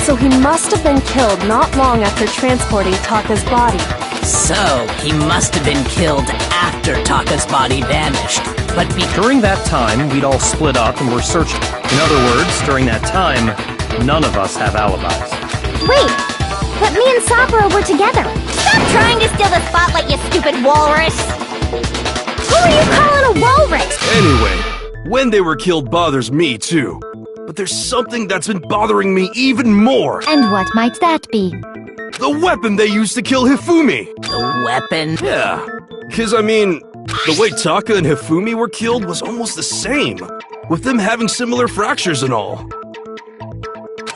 So he must have been killed not long after transporting Taka's body. So, he must have been killed after Taka's body vanished. But During that time, we'd all split up and were searching. In other words, during that time, none of us have alibis. Wait, but me and Sakura were together. Stop trying to steal the spotlight, you stupid walrus! Who are you calling a walrus? Anyway, when they were killed bothers me too. But there's something that's been bothering me even more. And what might that be? The weapon they used to kill Hifumi. the weapon? Yeah, because I mean, the way Taka and Hifumi were killed was almost the same, with them having similar fractures and all.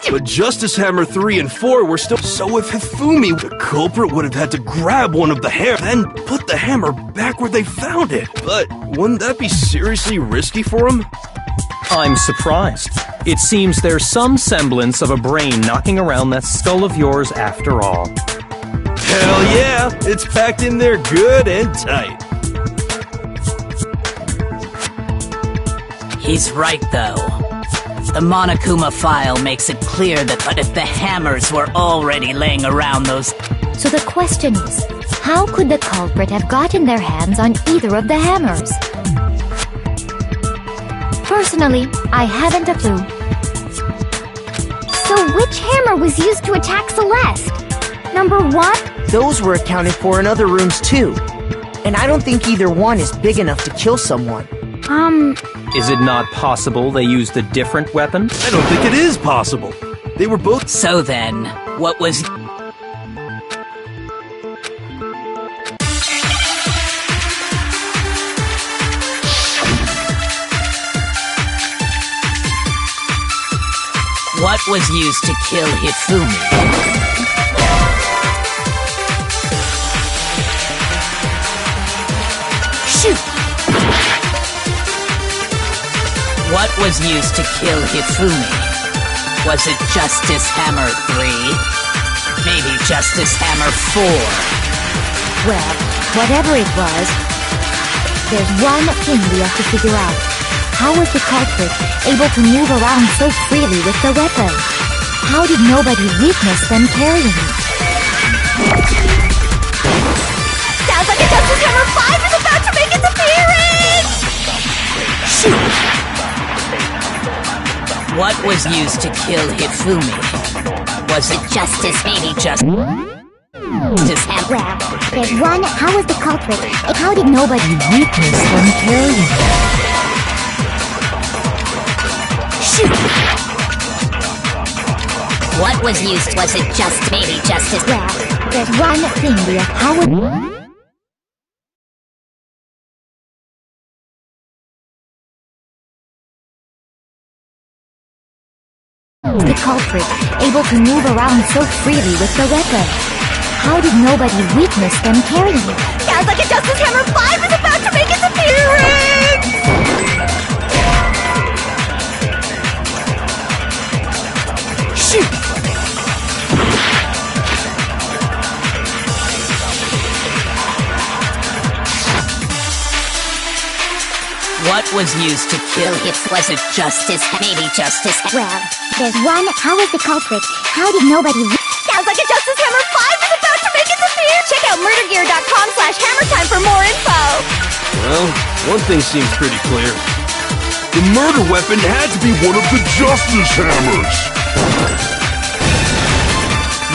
But Justice Hammer 3 and 4 were still. So if Hifumi, the culprit would have had to grab one of the hammers, then put the hammer back where they found it. But wouldn't that be seriously risky for him? I'm surprised. It seems there's some semblance of a brain knocking around that skull of yours after all. Hell yeah, it's packed in there good and tight. He's right, though. The Monokuma file makes it clear that but if the hammers were already laying around those... So the question is, how could the culprit have gotten their hands on either of the hammers? Personally, I haven't a clue. So which hammer was used to attack Celeste? Number 1? Those were accounted for in other rooms too. And I don't think either one is big enough to kill someone. Is it not possible they used a different weapon? I don't think it is possible. They were both... So then, what was... What was used to kill Hifumi? Shoot! What was used to kill Hifumi? Was it Justice Hammer 3? Maybe Justice Hammer 4? Well, whatever it was, there's one thing we have to figure out. How was the culprit able to move around so freely with the weapon? How did nobody witness them carrying it? Sounds like a Justice Hammer 5 is about to make its appearance! Shoot! What was used to kill Hifumi? Was it Justice? Maybe Justice Hammer? Well, there's one, how was the culprit? How did nobody Witness them carrying it. Shoot! What was used? Was it just maybe Justice? Well, there's one thing we have. How would... The culprit able to move around so freely with the weapon? How did nobody witness them carrying it? Sounds like a Justice Hammer 5 is about to make its appearance! What was used to kill him? Was it justice? Maybe justice. Well, there's one. How was the culprit? How did nobody... Sounds like a Justice Hammer 5 is about to make its appearance! Check out murdergear.com/hammertime for more info! Well, one thing seems pretty clear. The murder weapon had to be one of the Justice Hammers!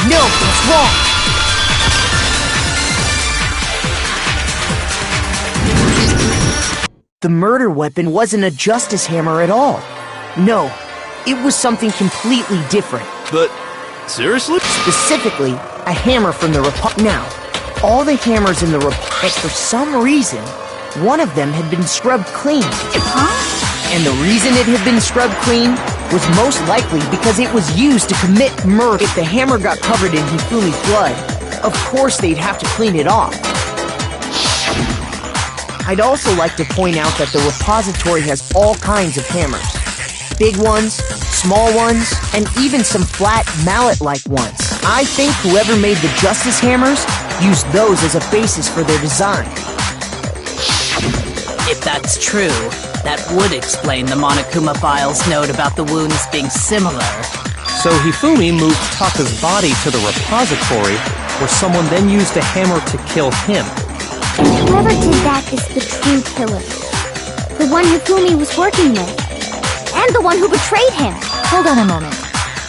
No, that's wrong! The murder weapon wasn't a Justice Hammer at all. No, it was something completely different. But, seriously? Specifically, a hammer from the Republic. Now, all the hammers in the Republic, for some reason, one of them had been scrubbed clean. And the reason it had been scrubbed clean was most likely because it was used to commit murder. If the hammer got covered in Hifumi's blood, of course they'd have to clean it off. I'd also like to point out that the repository has all kinds of hammers. Big ones, small ones, and even some flat mallet-like ones. I think whoever made the Justice Hammers used those as a basis for their design. If that's true, that would explain the Monokuma file's note about the wounds being similar. So Hifumi moved Taka's body to the repository, where someone then used a hammer to kill him. And whoever did that is the true killer. The one Hifumi was working with. And the one who betrayed him. Hold on a moment.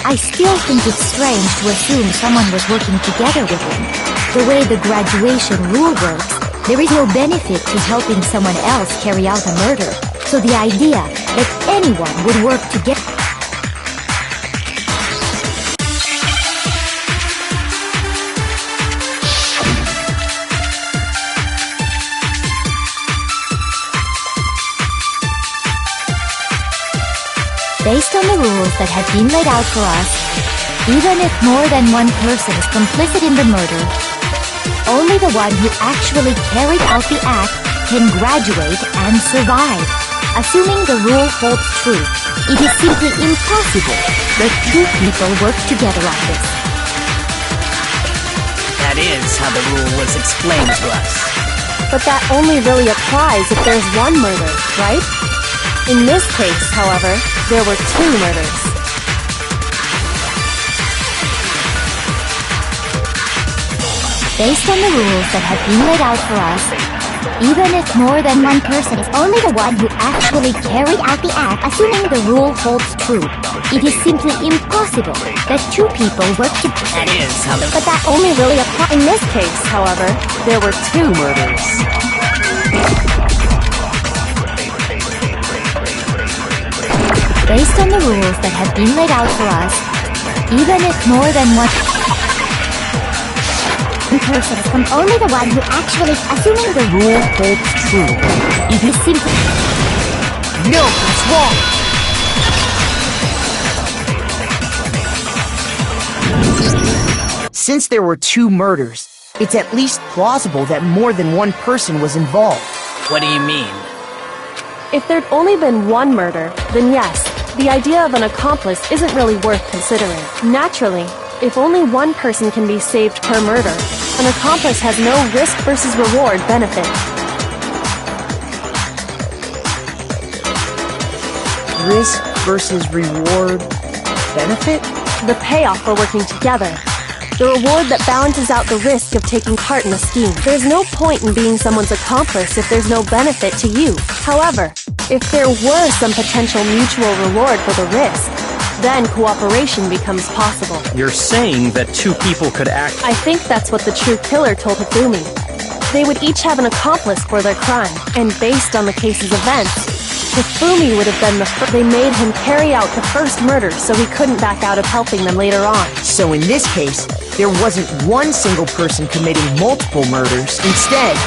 I still think it's strange to assume someone was working together with him. The way the graduation rule works, there is no benefit to helping someone else carry out a murder. So the idea that anyone would work together... Based on the rules that have been laid out for us, even if more than one person is complicit in the murder, only the one who actually carried out the act can graduate and survive. Assuming the rule holds true, it is simply impossible that two people work together on this. That is how the rule was explained to us. But that only really applies if there's one murder, right? In this case, however, there were two murders. Based on the rules that have been laid out for us, even if more than one person is only the one who actually carried out the act, assuming the rule holds true, it is simply impossible that two people work together. That is how the... But that only really applies. In this case, however, there were two murders. Based on the rules that have been laid out for us, even if more than one person is only the one who actually, assuming the rule holds true, it is simply... No, that's wrong! Since there were two murders, it's at least plausible that more than one person was involved. What do you mean? If there'd only been one murder, then yes, the idea of an accomplice isn't really worth considering. Naturally, if only one person can be saved per murder, an accomplice has no risk versus reward benefit. Risk versus reward benefit? The payoff for working together. The reward that balances out the risk of taking part in a scheme. There's no point in being someone's accomplice if there's no benefit to you. However, if there were some potential mutual reward for the risk, then cooperation becomes possible. You're saying that two people could act... I think that's what the true killer told Hifumi. They would each have an accomplice for their crime, and based on the case's events, Hifumi would have been the first. They made him carry out the first murder so he couldn't back out of helping them later on. So in this case, there wasn't one single person committing multiple murders. Instead,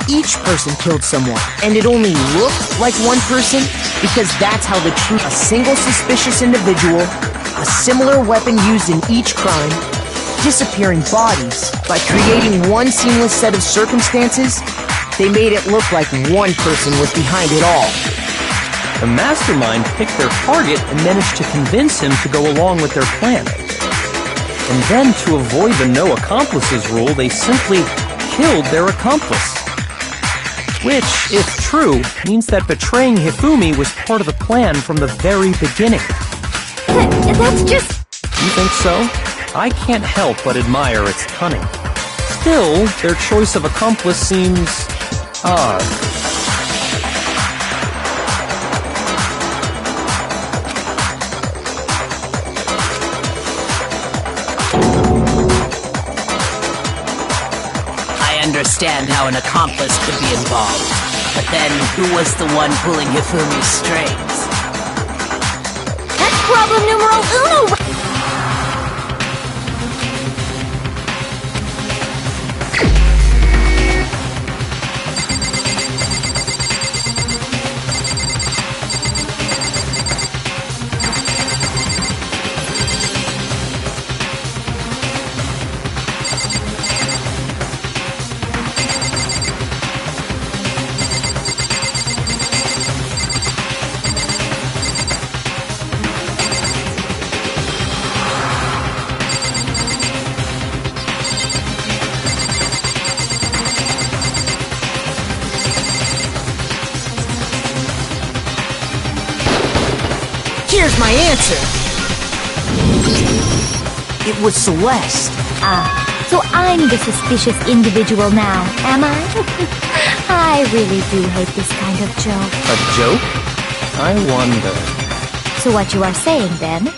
each person killed someone, and it only looked like one person because that's how the truth. A single suspicious individual, a similar weapon used in each crime, disappearing bodies. By creating one seamless set of circumstances, they made it look like one person was behind it all. The mastermind picked their target and managed to convince him to go along with their plan. And then, to avoid the no accomplices rule, they simply killed their accomplice. Which, if true means that betraying Hifumi was part of the plan from the very beginning. That's just... You think so? I can't help but admire its cunning. Still, their choice of accomplice seems odd. I understand how an accomplice could be involved, but then who was the one pulling Hifumi's strings? That's problem numero uno! Here's my answer. It was Celeste. So I'm the suspicious individual now, am I? I really do hate this kind of joke. A joke? I wonder. So what you are saying, then,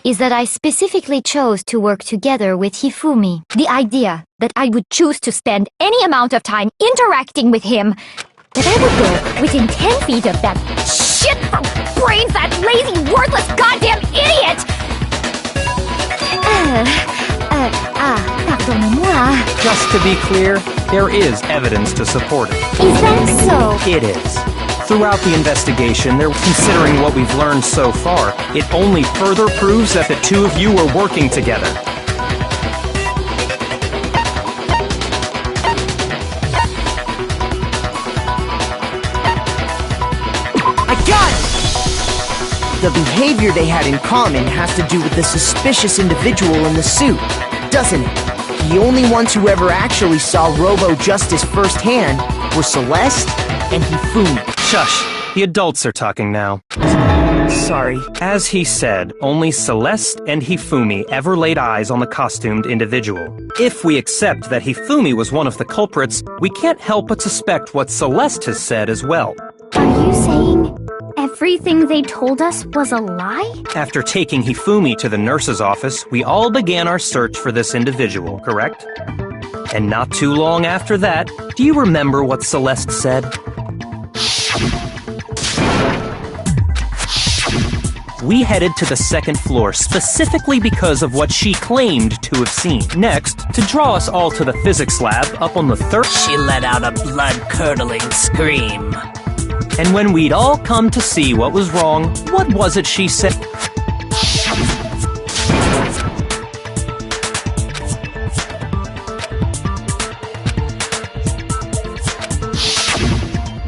is that I specifically chose to work together with Hifumi. The idea that I would choose to spend any amount of time interacting with him, that I would go within 10 feet of that shit for brains, that lazy, worthless, goddamn idiot! Pardonnez-moi. Just to be clear, there is evidence to support it. Is that so? It is. Throughout the investigation, considering what we've learned so far, it only further proves that the two of you were working together. I got it! The behavior they had in common has to do with the suspicious individual in the suit, doesn't it? The only ones who ever actually saw Robo-Justice firsthand were Celeste and Hifumi. Shush! The adults are talking now. Sorry. As he said, only Celeste and Hifumi ever laid eyes on the costumed individual. If we accept that Hifumi was one of the culprits, we can't help but suspect what Celeste has said as well. Are you saying everything they told us was a lie? After taking Hifumi to the nurse's office, we all began our search for this individual, correct? And not too long after that, do you remember what Celeste said? We headed to the second floor specifically because of what she claimed to have seen. Next, to draw us all to the physics lab up on the third... She let out a blood-curdling scream. And when we'd all come to see what was wrong, what was it she said?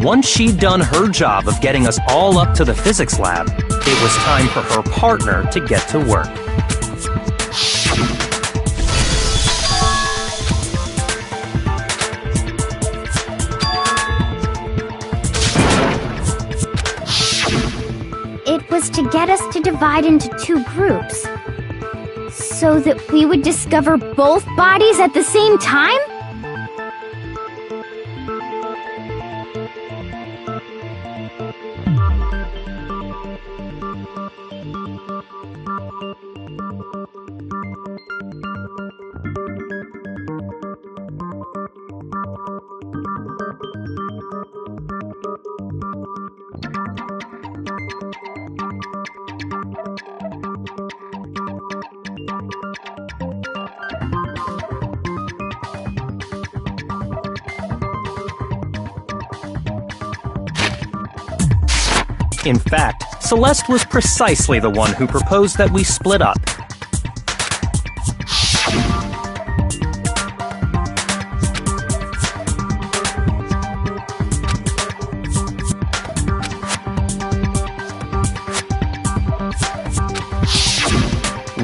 Once she'd done her job of getting us all up to the physics lab, it was time for her partner to get to work. It was to get us to divide into two groups, so that we would discover both bodies at the same time? In fact, Celeste was precisely the one who proposed that we split up.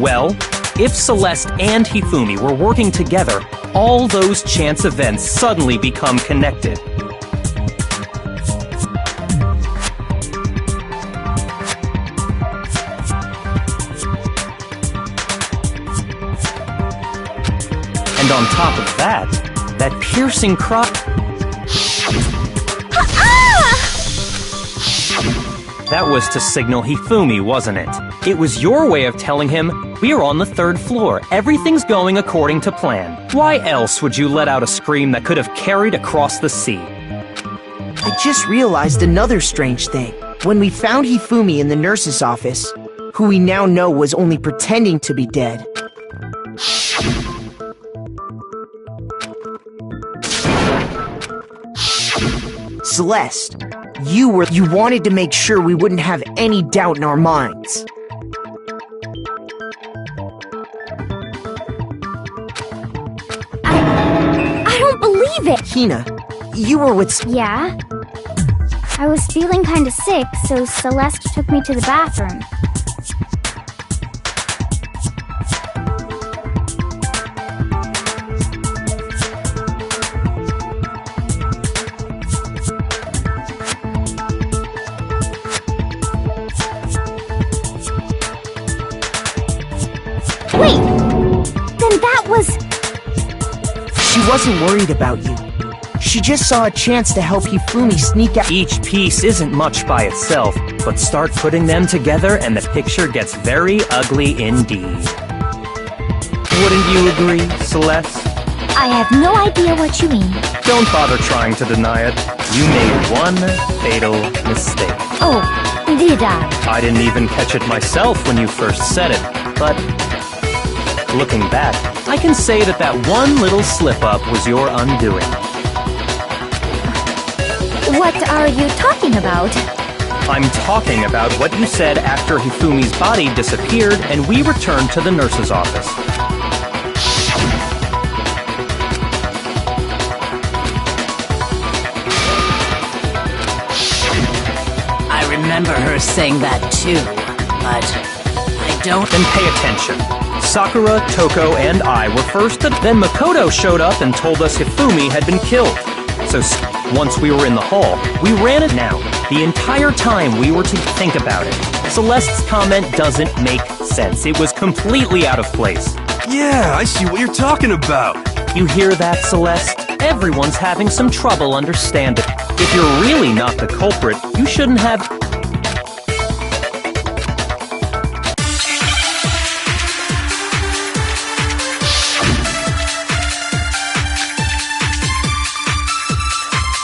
Well, if Celeste and Hifumi were working together, all those chance events suddenly become connected. on top of that piercing cry... That was to signal Hifumi, wasn't it? It was your way of telling him, we're on the 3rd floor, everything's going according to plan. Why else would you let out a scream that could have carried across the sea? I just realized another strange thing. When we found Hifumi in the nurse's office, who we now know was only pretending to be dead, Celeste, you wanted to make sure we wouldn't have any doubt in our minds. I don't believe it! Hina, you were with... Yeah? I was feeling kinda sick, so Celeste took me to the bathroom. Wait! Then that was... She wasn't worried about you. She just saw a chance to help Hifumi sneak out. Each piece isn't much by itself, but start putting them together and the picture gets very ugly indeed. Wouldn't you agree, Celeste? I have no idea what you mean. Don't bother trying to deny it. You made one fatal mistake. Oh, did I? I didn't even catch it myself when you first said it, but... looking back, I can say that one little slip-up was your undoing. What are you talking about? I'm talking about what you said after Hifumi's body disappeared and we returned to the nurse's office. I remember her saying that too, but I don't... Then pay attention. Sakura, Toko, and I were first, then Makoto showed up and told us Hifumi had been killed. So once we were in the hall, we ran it now. The entire time we were to think about it. Celeste's comment doesn't make sense. It was completely out of place. Yeah, I see what you're talking about. You hear that, Celeste? Everyone's having some trouble understanding. If you're really not the culprit, you shouldn't have...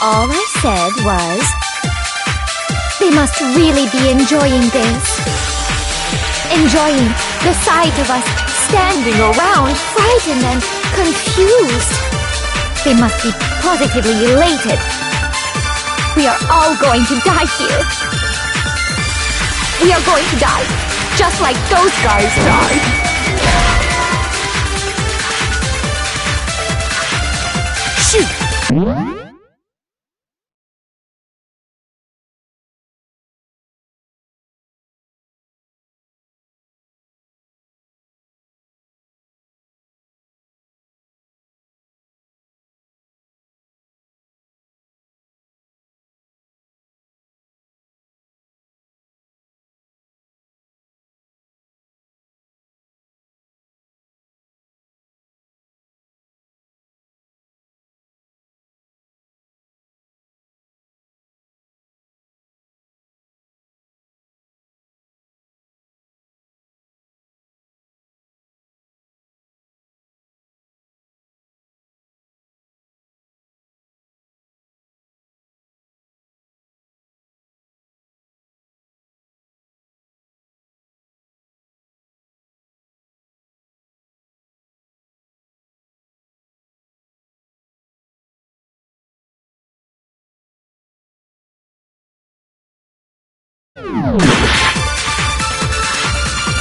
All I said was... they must really be enjoying this. Enjoying the sight of us standing around, frightened and confused. They must be positively elated. We are all going to die here. We are going to die, just like those guys died. Shoot!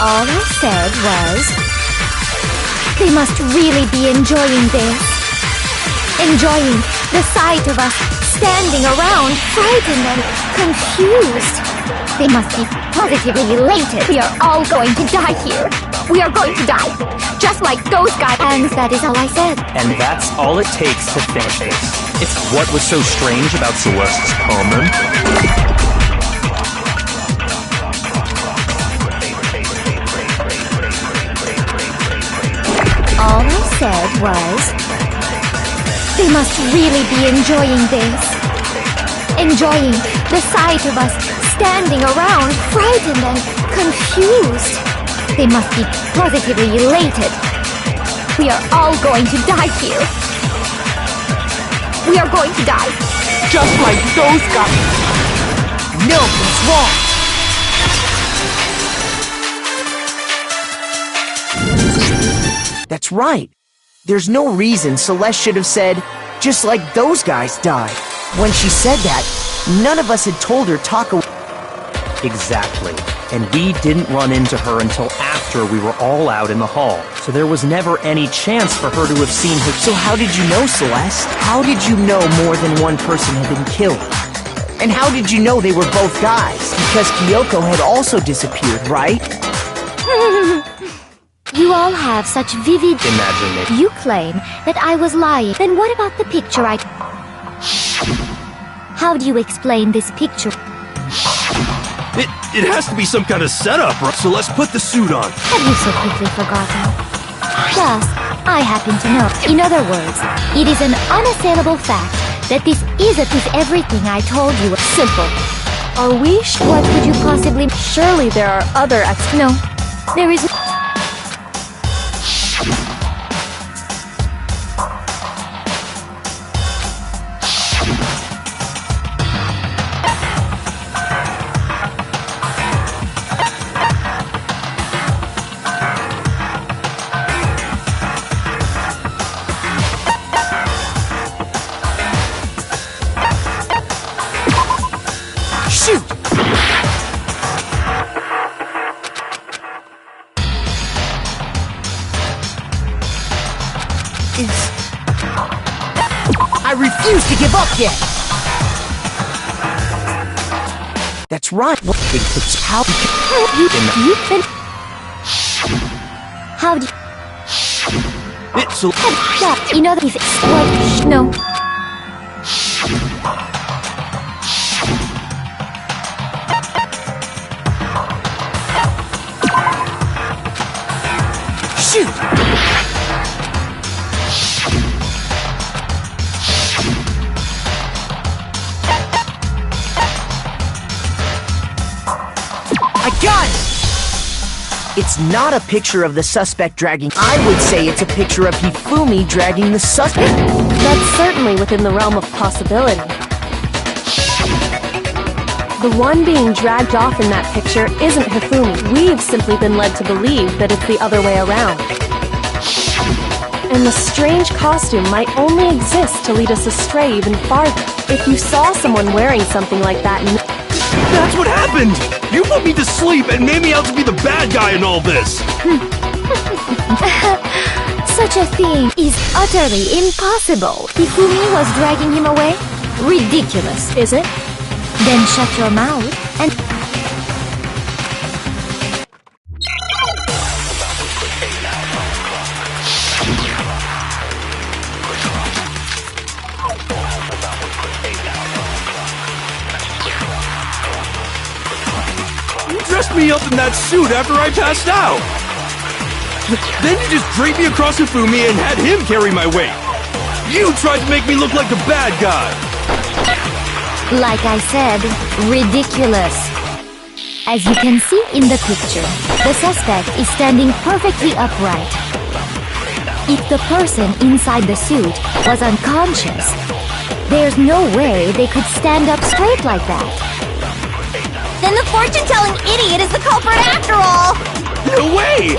All I said was... they must really be enjoying this. Enjoying the sight of us standing around, frightened and confused. They must be positively elated. We are all going to die here. We are going to die, just like those guys. And that is all I said. And that's all it takes to finish this. It's what was so strange about Celeste's comment. All I said was, they must really be enjoying this. Enjoying the sight of us standing around, frightened and confused. They must be positively elated. We are all going to die here. We are going to die. Just like those guys. No, what's wrong? That's right. There's no reason Celeste should have said, just like those guys died. When she said that, none of us had told her Taka... Exactly. And we didn't run into her until after we were all out in the hall. So there was never any chance for her to have seen her... So how did you know, Celeste? How did you know more than one person had been killed? And how did you know they were both guys? Because Kyoko had also disappeared, right? You all have such vivid... imagination. You claim that I was lying. Then what about the picture I... How do you explain this picture? It has to be some kind of setup, right? So let's put the suit on. Have you so quickly forgotten? Yes, I happen to know. In other words, it is an unassailable fact that this everything I told you. Simple. Are we What could you possibly... Surely there are other No, there is... I refuse to give up yet! That's right. How do you... It's a... That, you know, what? No. Shoot! I got it! It's not a picture of the suspect dragging... I would say it's a picture of Hifumi dragging the suspect. That's certainly within the realm of possibility. The one being dragged off in that picture isn't Hifumi. We've simply been led to believe that it's the other way around. And the strange costume might only exist to lead us astray even farther. If you saw someone wearing something like that and... That's what happened! You put me to sleep and made me out to be the bad guy in all this! Such a thing is utterly impossible. Hifumi was dragging him away? Ridiculous, is it? Then shut your mouth and... You dressed me up in that suit after I passed out! Then you just draped me across Hifumi and had him carry my weight! You tried to make me look like the bad guy! Like I said, ridiculous. As you can see in the picture, the suspect is standing perfectly upright. If the person inside the suit was unconscious, there's no way they could stand up straight like that. Then the fortune-telling idiot is the culprit after all! No way!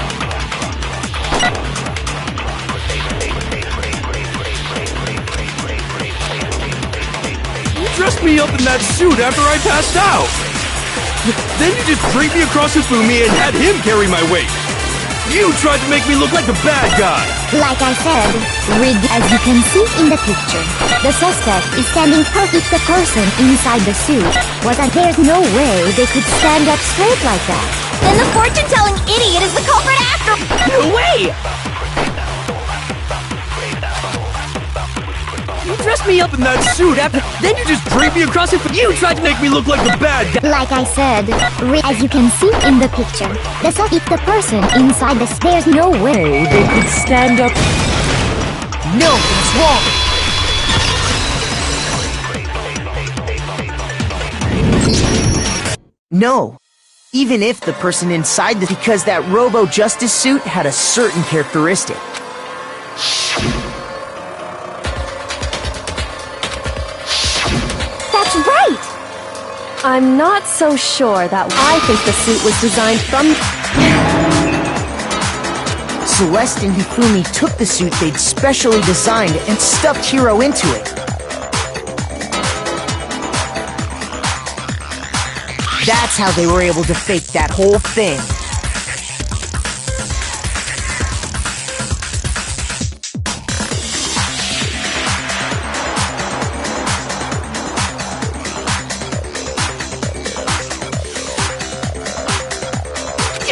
You dressed me up in that suit after I passed out! Then you just draped me across Hifumi and had him carry my weight! You tried to make me look like the bad guy! Like I said, as you can see in the picture, the suspect is standing perfect. The person inside the suit there's no way they could stand up straight like that. Then the fortune-telling idiot is the culprit after... No way! You dressed me up in that suit after... Then you just draped me across it. You tried to make me look like the bad guy. Like I said, as you can see in the picture, if the person inside there's no way they could stand up... No, that's wrong! No. Even if the person inside the... Because that Robo-Justice suit had a certain characteristic. That's right! I'm not so sure that I think the suit was designed from... Celeste and Hifumi took the suit they'd specially designed and stuffed Hiro into it. That's how they were able to fake that whole thing.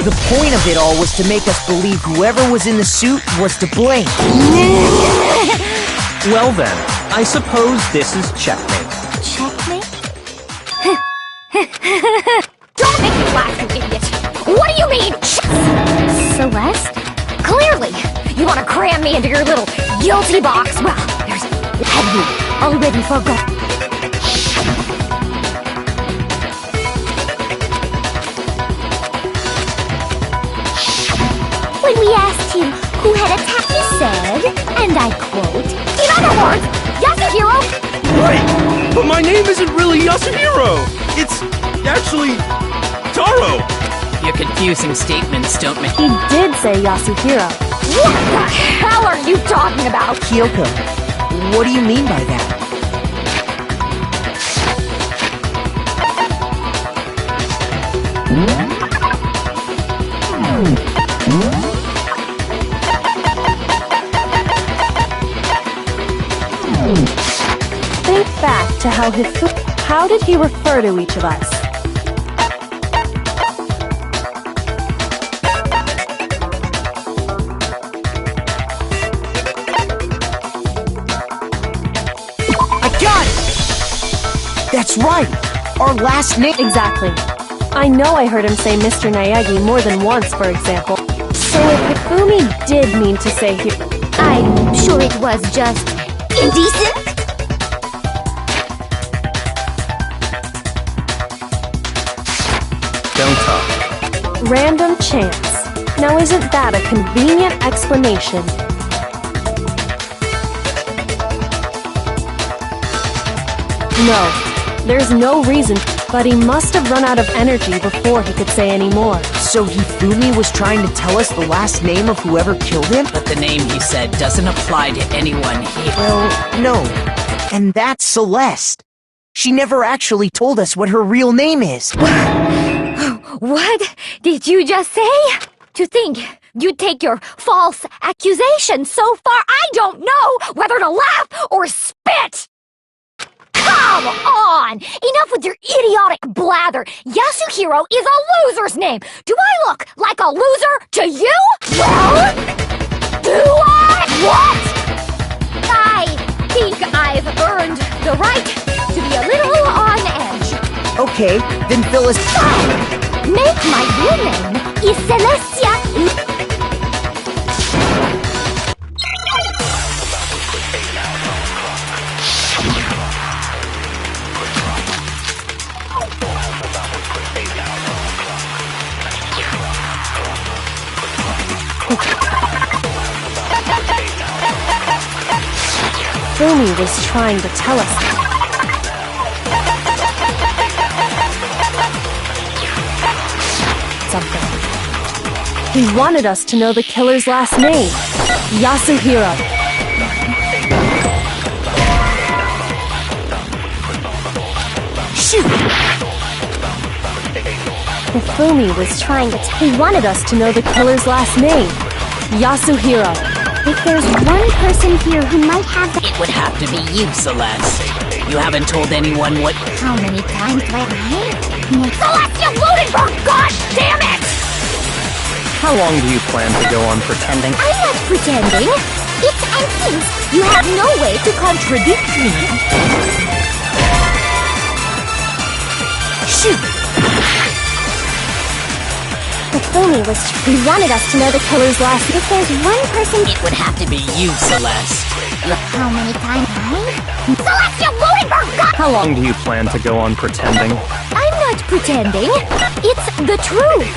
The point of it all was to make us believe whoever was in the suit was to blame. Well then, I suppose this is checkmate. Checkmate? Don't make me laugh, you idiot! What do you mean? Celeste? Clearly! You want to cram me into your little guilty box? Well, have you already forgotten? When we asked him who had attacked, he said, and I quote, in other words, Yasuhiro! Right! But my name isn't really Yasuhiro! It's actually Taro! Your confusing statements don't make... He did say Yasuhiro. What the hell are you talking about? Kyoko, what do you mean by that? Think back to how did he refer to each of us? I got it! That's right! Our last name— Exactly. I know I heard him say Mr. Naegi more than once, for example. So if Hifumi did mean to say he... I'm sure it was just indecent. Don't talk. Random chance. Now isn't that a convenient explanation? No, there's no reason, but he must have run out of energy before he could say any more. So Hifumi was trying to tell us the last name of whoever killed him? But the name he said doesn't apply to anyone here. Well, no. And that's Celeste. She never actually told us what her real name is. What did you just say? To think you'd take your false accusation so far, I don't know whether to laugh or spit! Come on! Enough with your idiotic blather! Yasuhiro is a loser's name! Do I look like a loser to you? Well? Do I? What? I think I've earned the right to be a little on edge. Okay, then fill us— Fine! Make my real name is Celestia. Hifumi was trying to tell us. Something. He wanted us to know the killer's last name, Yasuhiro. Shoot! Hifumi was trying to he wanted us to know the killer's last name, Yasuhiro. If there's one person here who might have the— It would have to be you, Celeste. You haven't told anyone what... How many times do I have? Celeste, you Ludenberg! God damn it! How long do you plan to go on pretending? I'm not pretending. It's and since you have no way to contradict me. Shoot! Hifumi he wanted us to know the killer's last— If there's one person— It would have to be you, Celeste. How many times? Celestia Ludenberg got— How long do you plan to go on pretending? I'm not pretending. It's the truth.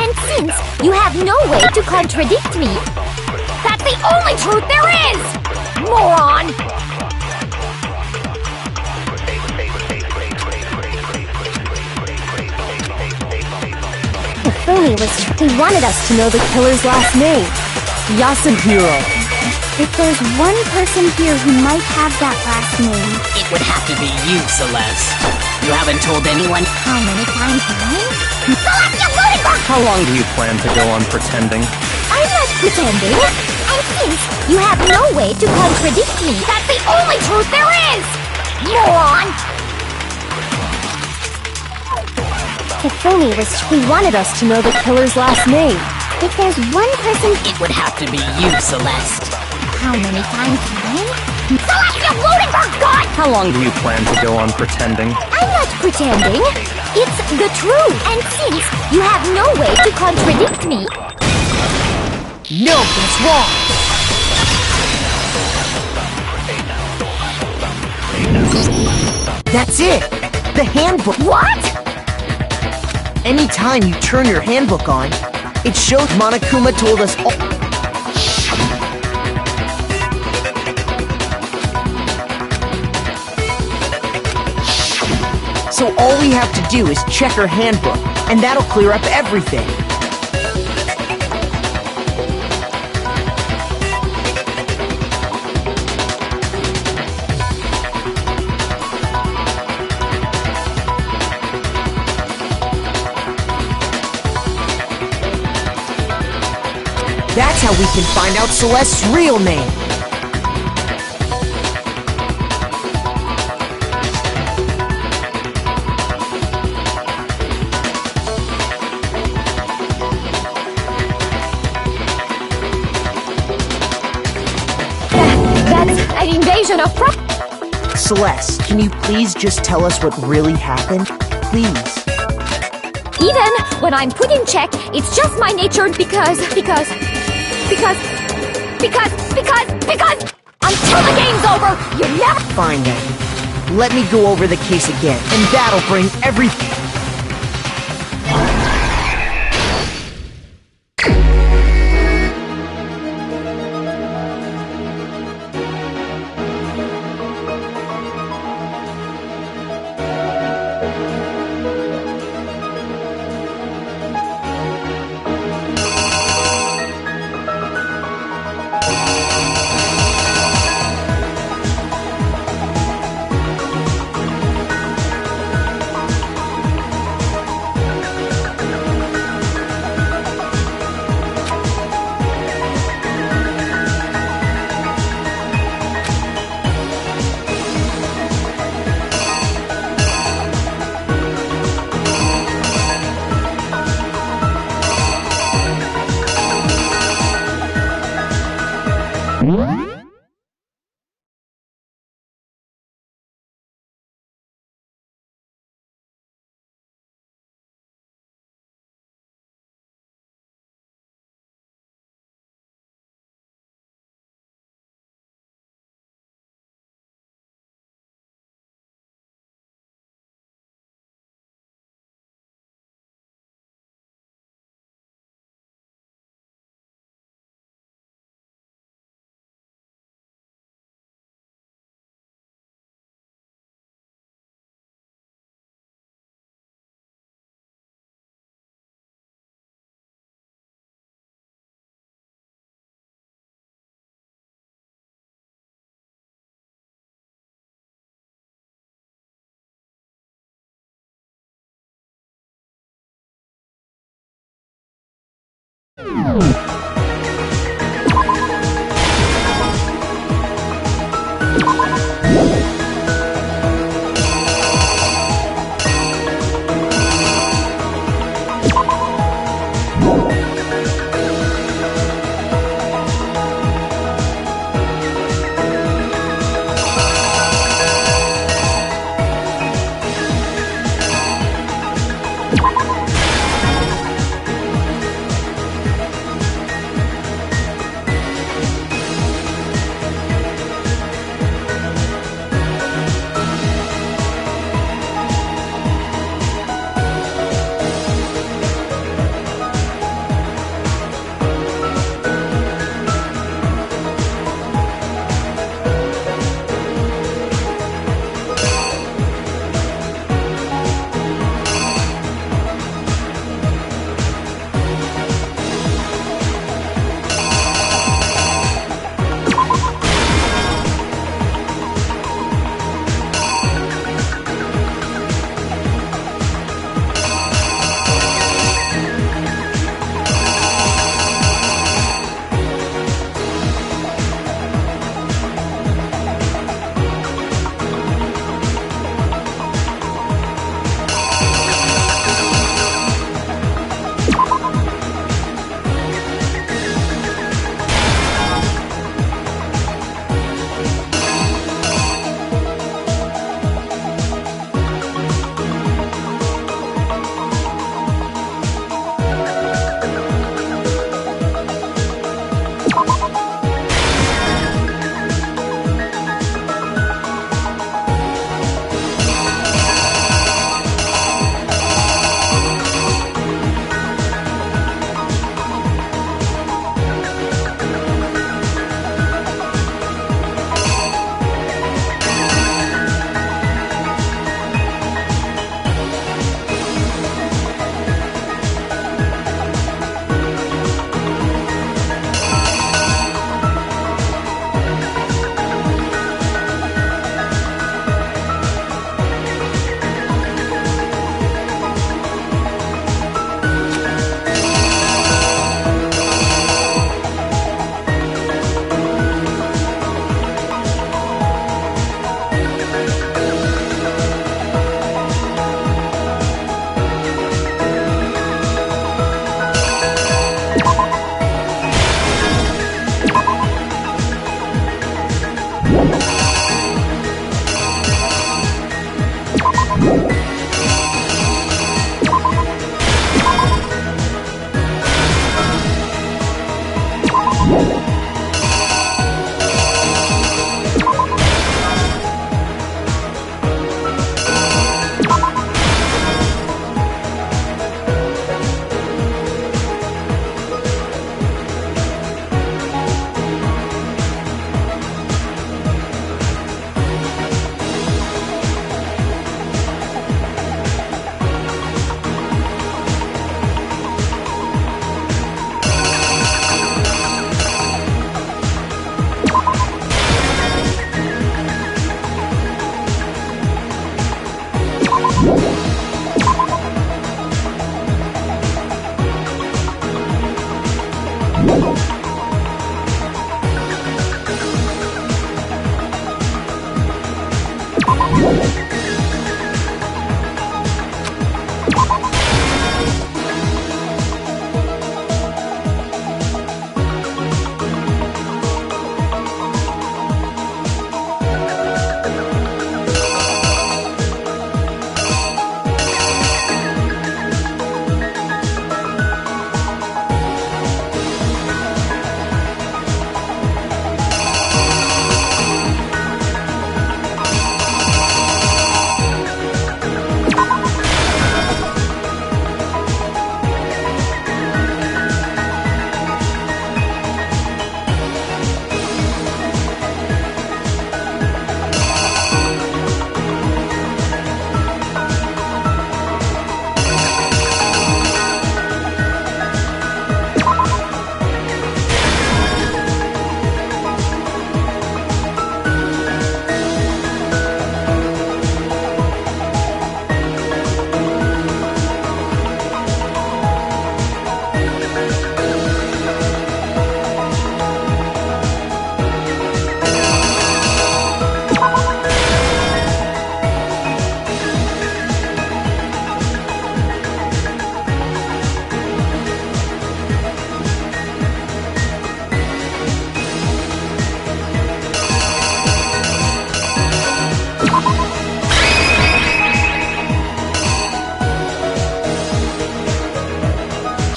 And since you have no way to contradict me, that's the only truth there is! Moron! If only it was true. He wanted us to know the killer's last name. Yasuhiro. If there's one person here who might have that last name, It would have to be you, Celeste. You haven't told anyone? How many times? Celestia Ludenberg! How long do you plan to go on pretending? I'm not pretending. And since you have no way to contradict me, that's the only truth there is! Moron! If only it was true. He wanted us to know the killer's last name. If there's one person, It would have to be you, Celeste. how many times? Celestia Ludenberg got— How long do you plan to go on pretending? I'm not pretending. It's the truth. And since you have no way to contradict me, No, that's wrong! That's it! The handbook! what? Anytime you turn your handbook on, it shows Monokuma told us all. So all we have to do is check her handbook, and that'll clear up everything. That's how we can find out Celeste's real name. That's an invasion of Celeste, can you please just tell us what really happened? Please. Even when I'm put in check, it's just my nature because until the game's over, you never— Fine then. Let me go over the case again, and that'll bring everything.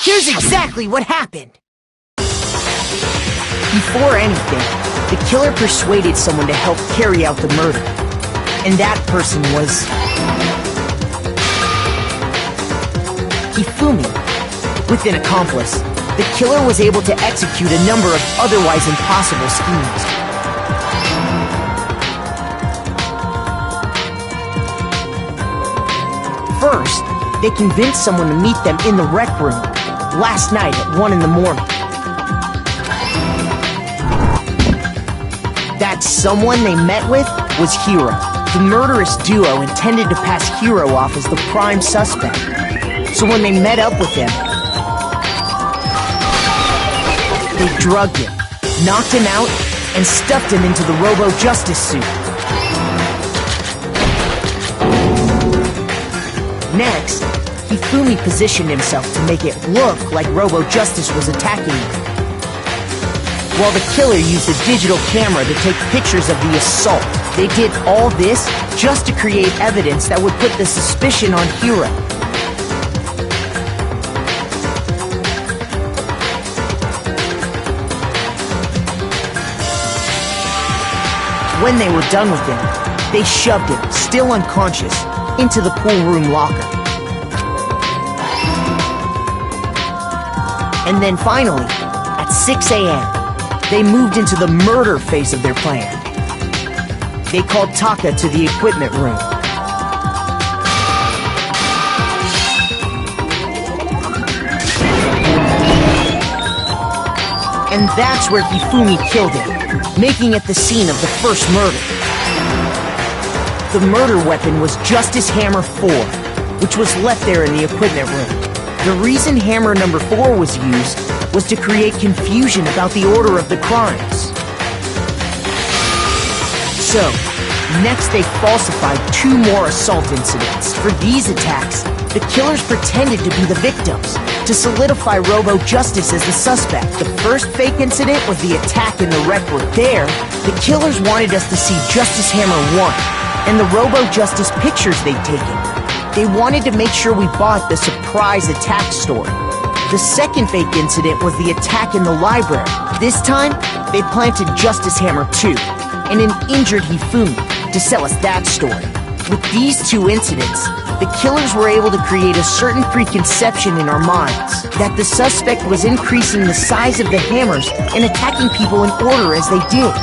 Here's exactly what happened. Before anything, the killer persuaded someone to help carry out the murder. And that person was... Hifumi. With an accomplice, the killer was able to execute a number of otherwise impossible schemes. First, they convinced someone to meet them in the rec room last night at 1 in the morning. That someone they met with was Hiro. The murderous duo intended to pass Hiro off as the prime suspect. So when they met up with him, they drugged him, knocked him out, and stuffed him into the Robo-Justice suit. Next, Hifumi positioned himself to make it look like Robo-Justice was attacking him, while the killer used a digital camera to take pictures of the assault. They did all this just to create evidence that would put the suspicion on Hiro. When they were done with him, they shoved him, still unconscious, into the pool room locker. And then finally, at 6 a.m., they moved into the murder phase of their plan. They called Taka to the equipment room. And that's where Hifumi killed him, making it the scene of the first murder. The murder weapon was Justice Hammer 4, which was left there in the equipment room. The reason Hammer number 4 was used was to create confusion about the order of the crimes. So, next they falsified 2 more assault incidents. For these attacks, the killers pretended to be the victims, to solidify Robo-Justice as the suspect. The first fake incident was the attack in the rec room. There, the killers wanted us to see Justice Hammer 1 and the Robo-Justice pictures they'd taken. They wanted to make sure we bought the surprise attack story. The second fake incident was the attack in the library. This time, they planted Justice Hammer 2 and an injured Hifumi to sell us that story. With these 2 incidents, the killers were able to create a certain preconception in our minds that the suspect was increasing the size of the hammers and attacking people in order as they did.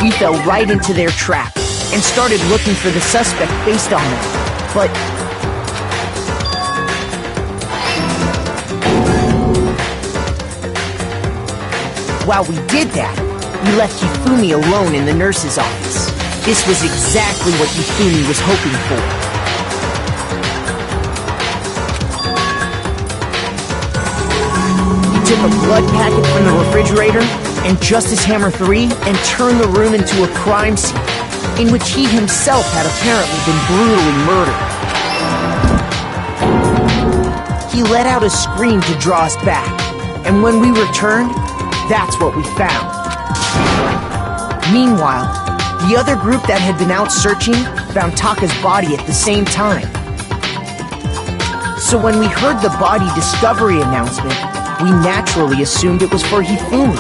We fell right into their trap and started looking for the suspect based on them. But while we did that, we left Hifumi alone in the nurse's office. This was exactly what Hifumi was hoping for. He took a blood packet from the refrigerator and Justice Hammer 3 and turned the room into a crime scene. in which he himself had apparently been brutally murdered. He let out a scream to draw us back, and when we returned, that's what we found. Meanwhile, the other group that had been out searching found Taka's body at the same time. So when we heard the body discovery announcement, we naturally assumed it was for Hifumi.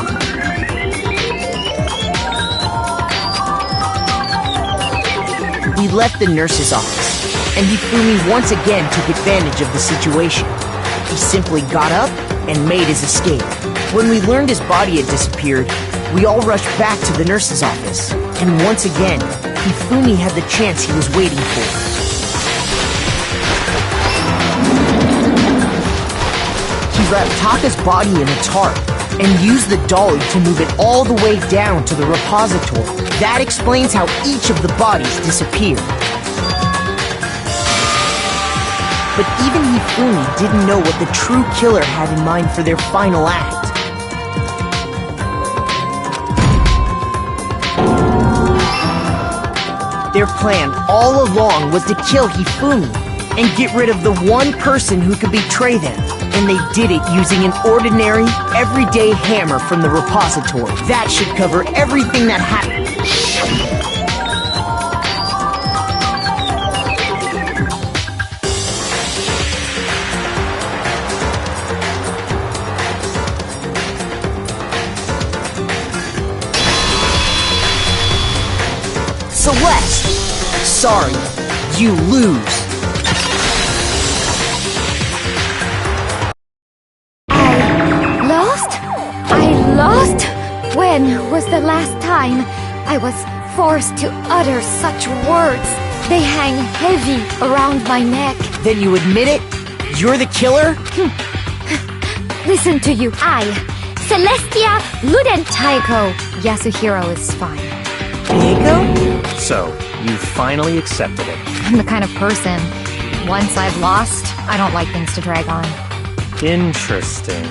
We left the nurse's office, and Hifumi once again took advantage of the situation. He simply got up and made his escape. When we learned his body had disappeared, we all rushed back to the nurse's office, and once again, Hifumi had the chance he was waiting for. He wrapped Taka's body in a tarp and used the dolly to move it all the way down to the repository. That explains how each of the bodies disappeared. But even Hifumi didn't know what the true killer had in mind for their final act. Their plan all along was to kill Hifumi and get rid of the one person who could betray them. And they did it using an ordinary, everyday hammer from the repository. That should cover everything that happened. Celeste! Sorry, you lose. I lost? When was the last time I was forced to utter such words? They hang heavy around my neck. Then you admit it? You're the killer? Listen to you. I, Celestia Ludentaiko. Yasuhiro is fine. Diego? So, you finally accepted it. I'm the kind of person, once I've lost, I don't like things to drag on. Interesting.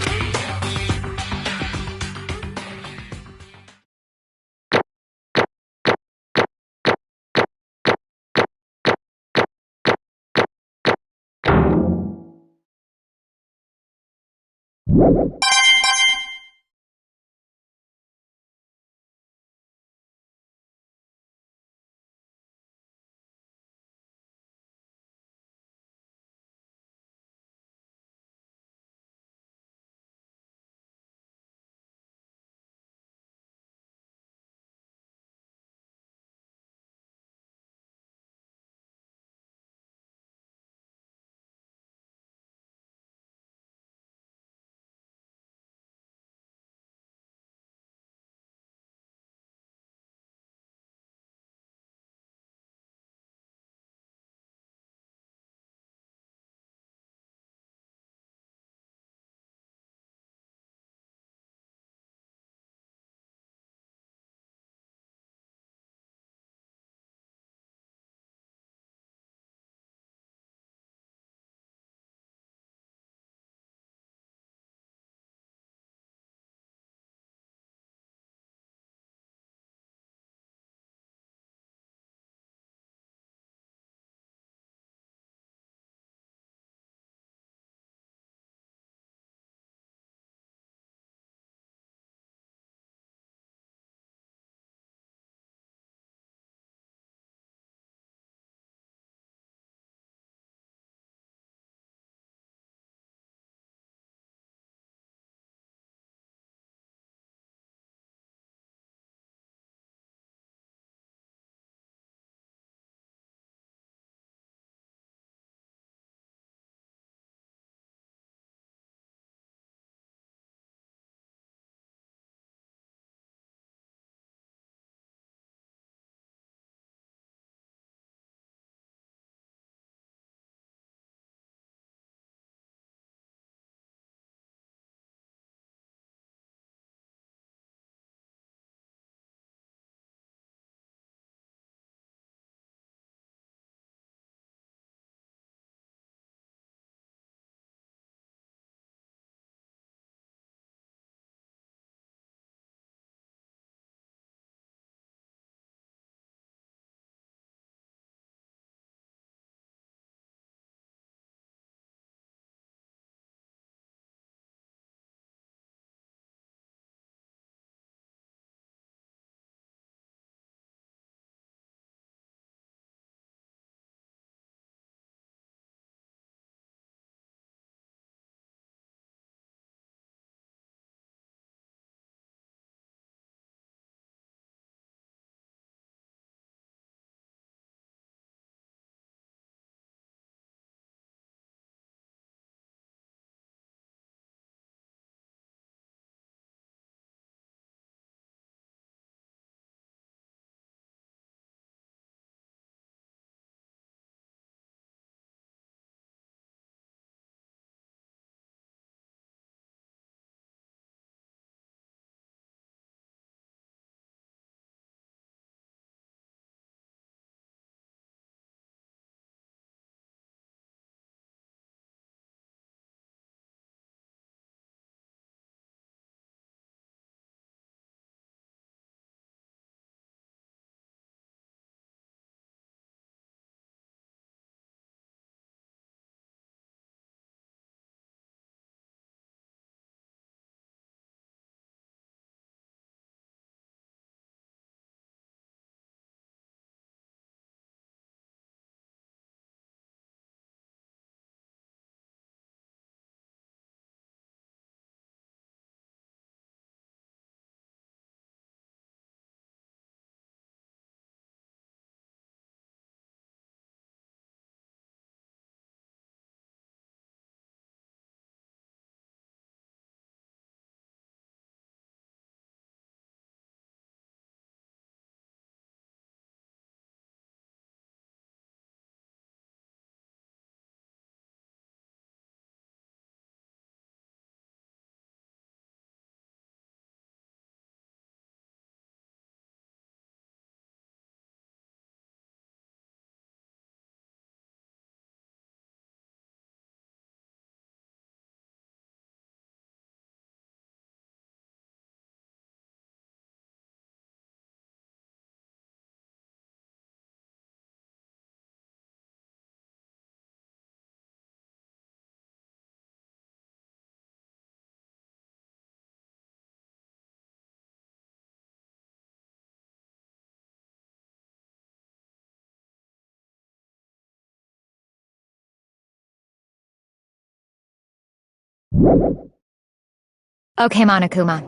Okay, Monokuma.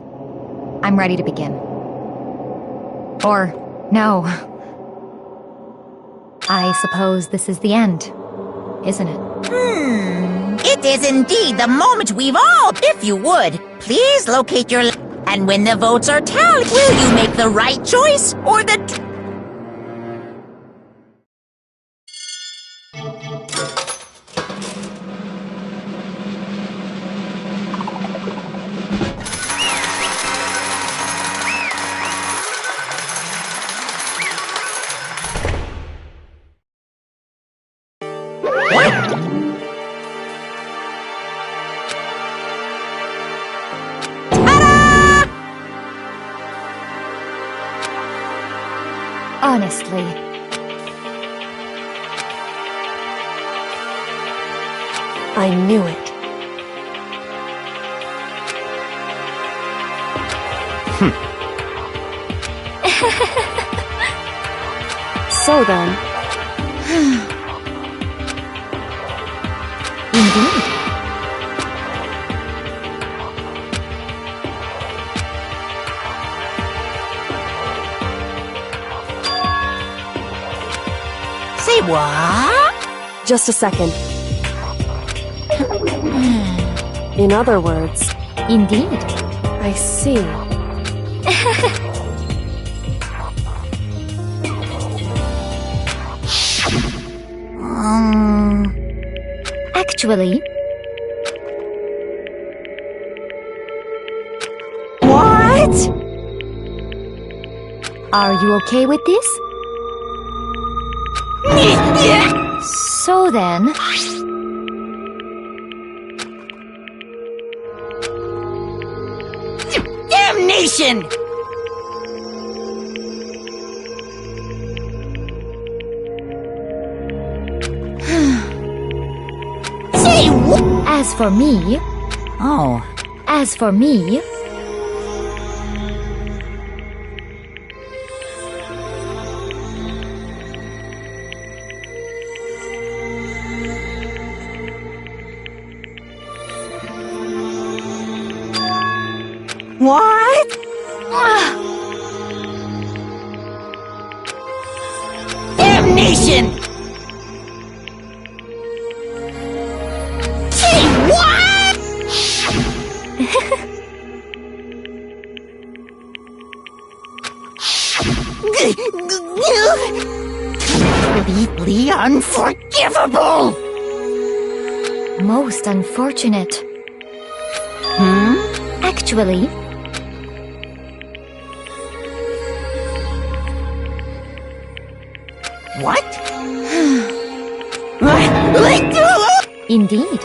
I'm ready to begin. Or, no. I suppose this is the end, isn't it? It is indeed the moment we've all... If you would, please locate your... And when the votes are tallied, will you make the right choice or the... Honestly. I knew it. So then. Indeed. Say what? Just a second. In other words... Indeed. I see. Actually... What? Are you okay with this? So then... Damnation! Say what? As for me... Oh. As for me... What? Damnation! Say what? Completely unforgivable! Most unfortunate. Actually... What? Indeed.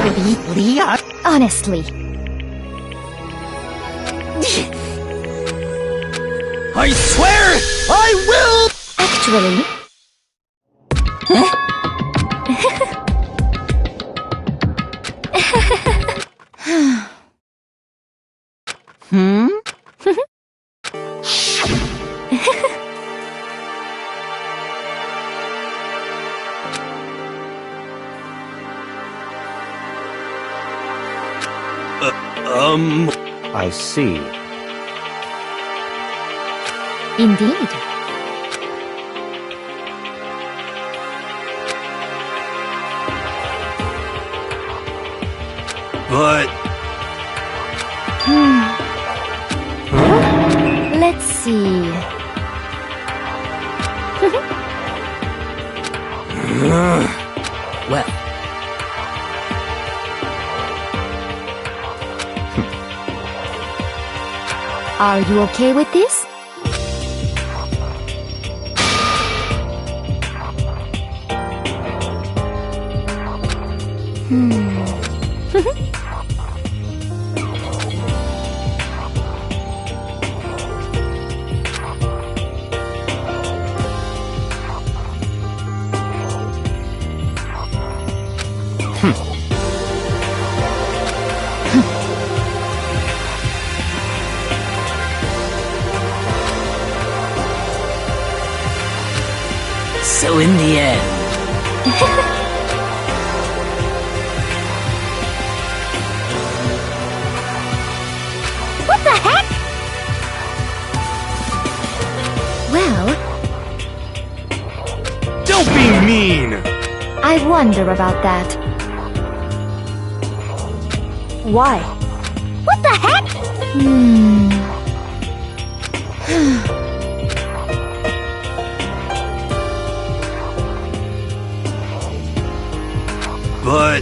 Completely Honestly. I swear I will! Actually... I see. Indeed. But... Let's see... Well, Are you okay with this? so in the end, What the heck? Well, Don't be mean! I wonder about that. Why? What the heck? But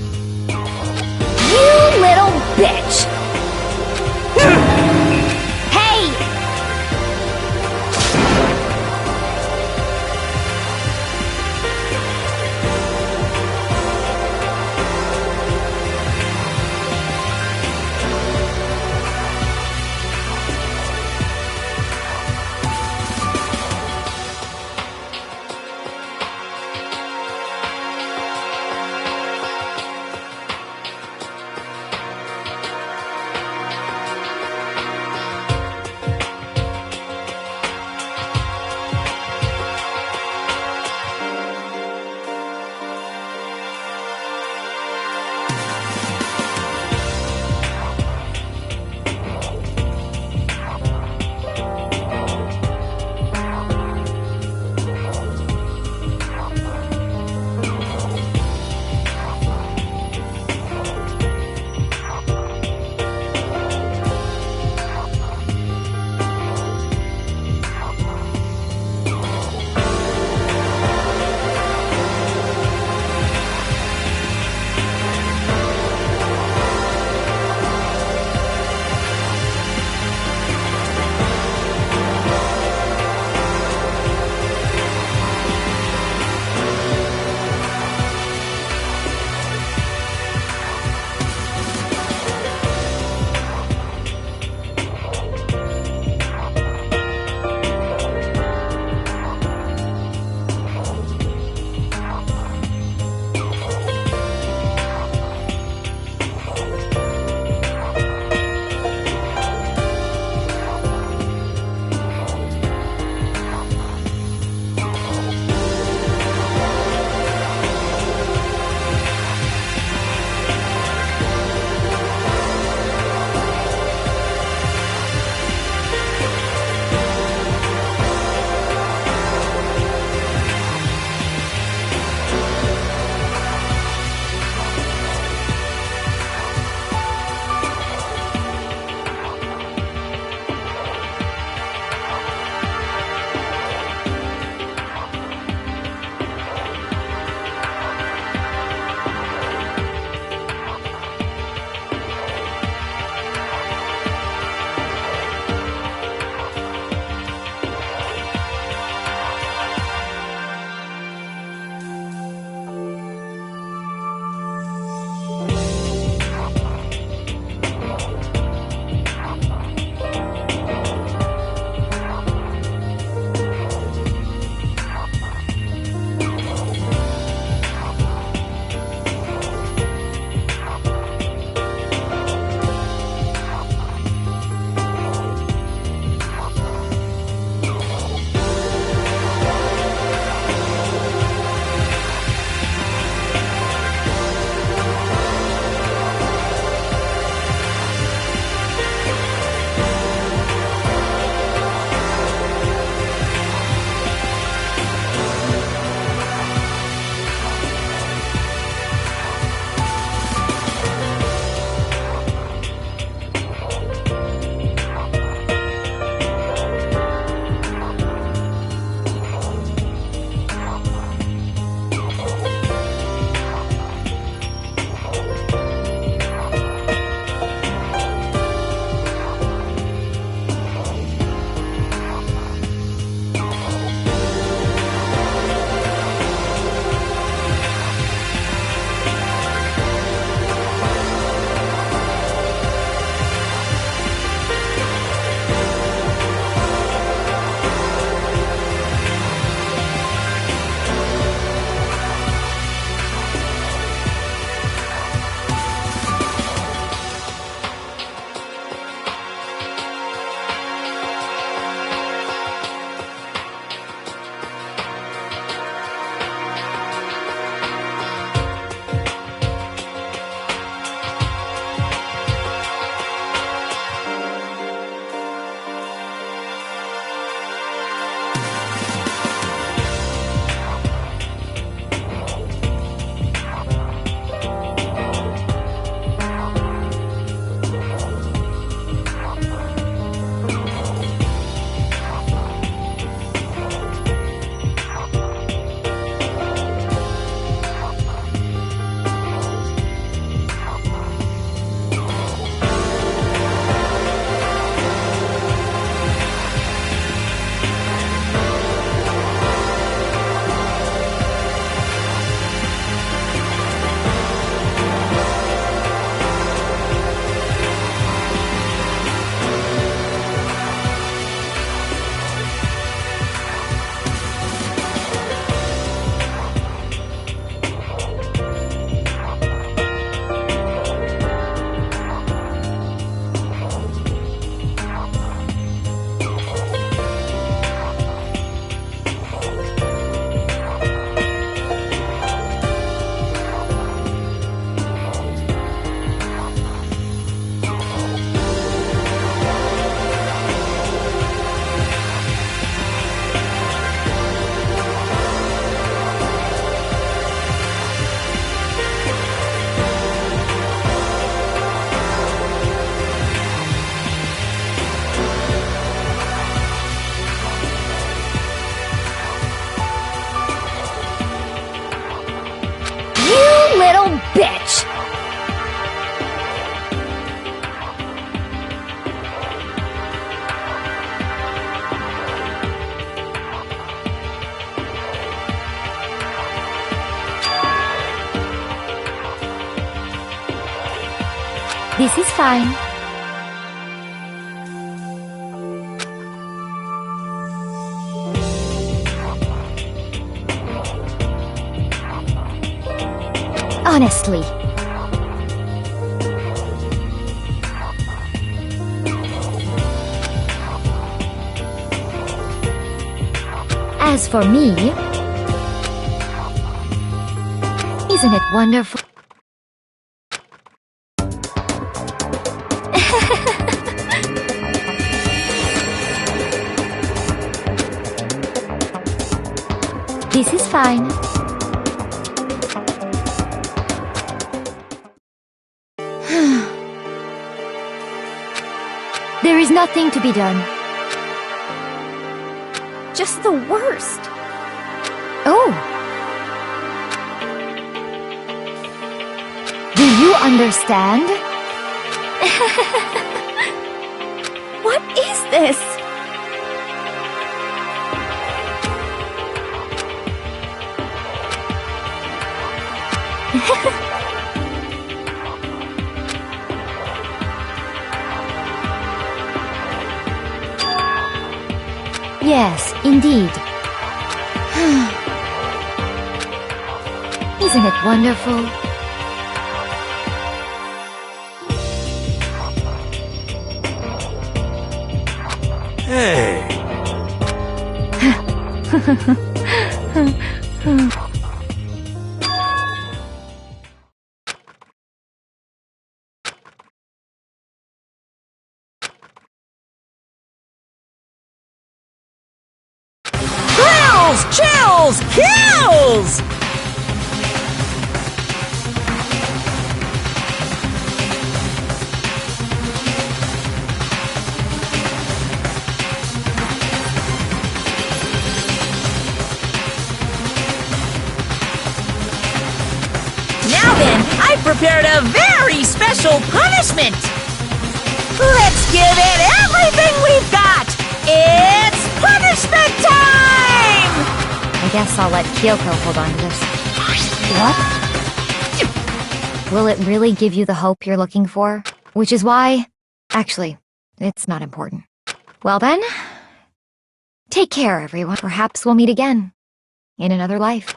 You little bitch! Hey! This is fine. Honestly. As for me, isn't it wonderful? This is fine. There is nothing to be done. Just the worst. Oh. Do you understand? What is this? Yes, indeed. Isn't it wonderful? Hey! Chills! Kills! Now then, I've prepared a very special punishment! Let's give it everything we've got! It's punishment time! I guess I'll let Kyoko hold on to this. What? Will it really give you the hope you're looking for? Which is why... Actually, it's not important. Well then... Take care, everyone. Perhaps we'll meet again. In another life.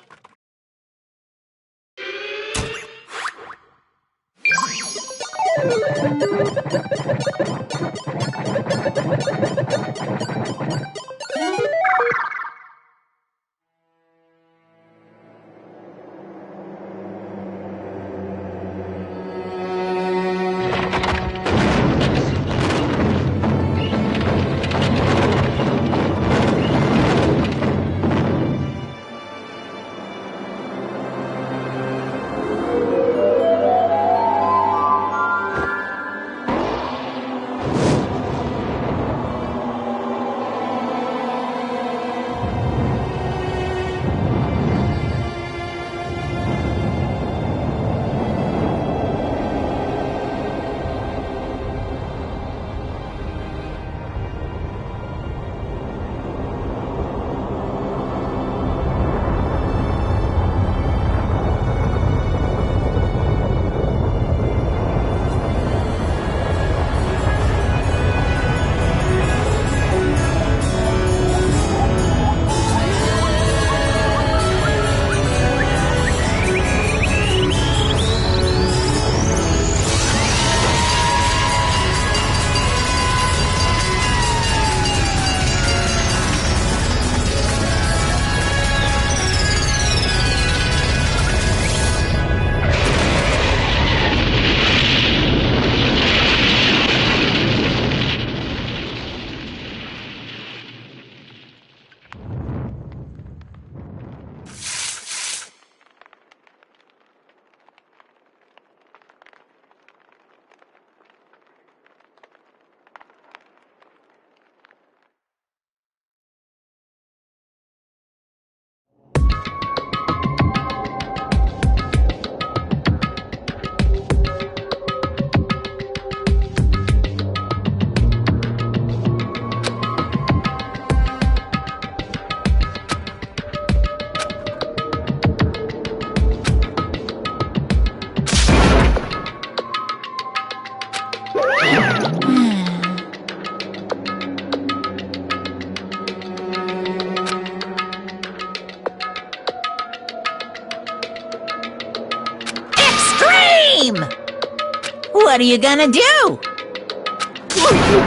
What are you gonna do?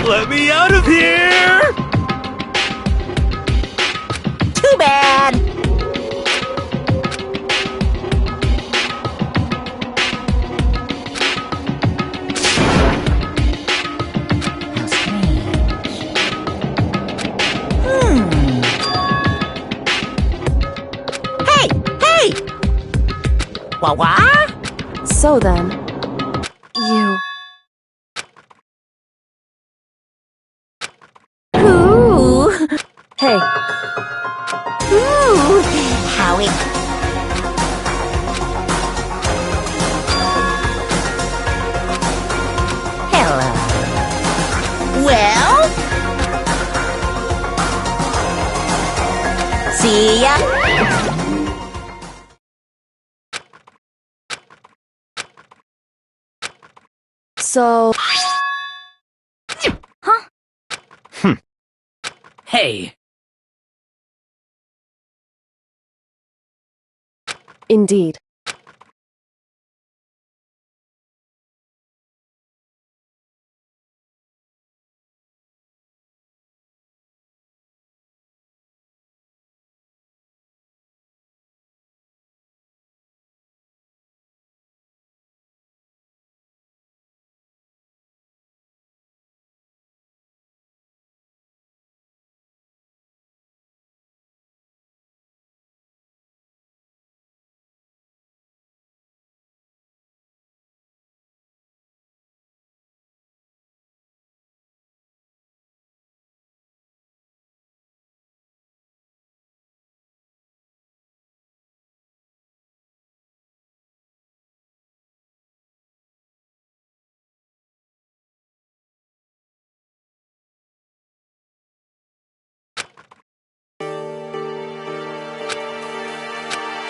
Let me out of here! Too bad. How strange. Hey! Hey! Wah-wah? So then, you... Ooh! Hey, Ooh! Howie! Hello. Well? See ya! so... Hey, Indeed.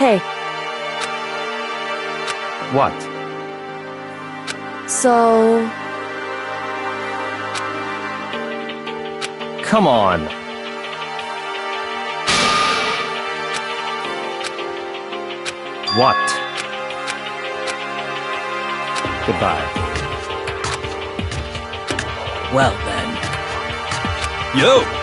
Hey, What? so... Come on. What? Goodbye. well then. Yo!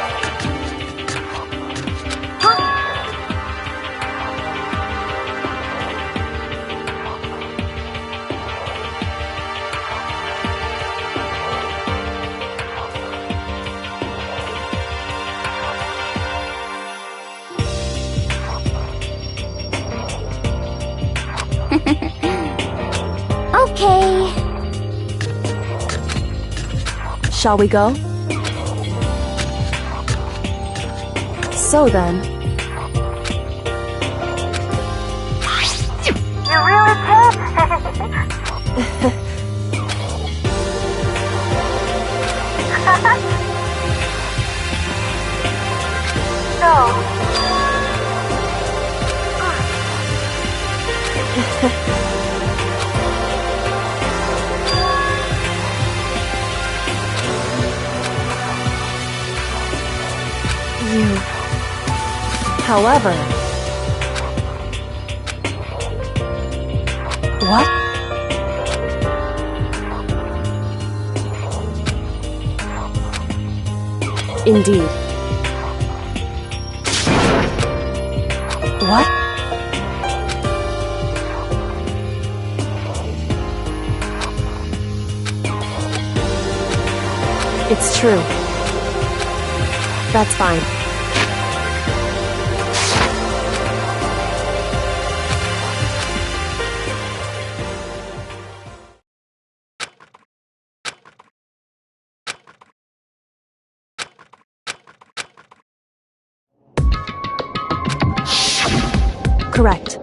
Okay. Shall we go? So then... You really did? No. You... However... What? Indeed. What? It's true. That's fine. Correct.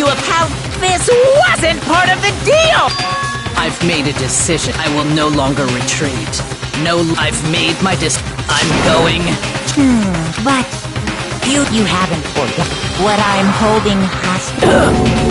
you of how this wasn't part of the deal! I've made a decision. I will no longer retreat. No, I've made my I'm going. But you haven't forgotten what I'm holding hostage.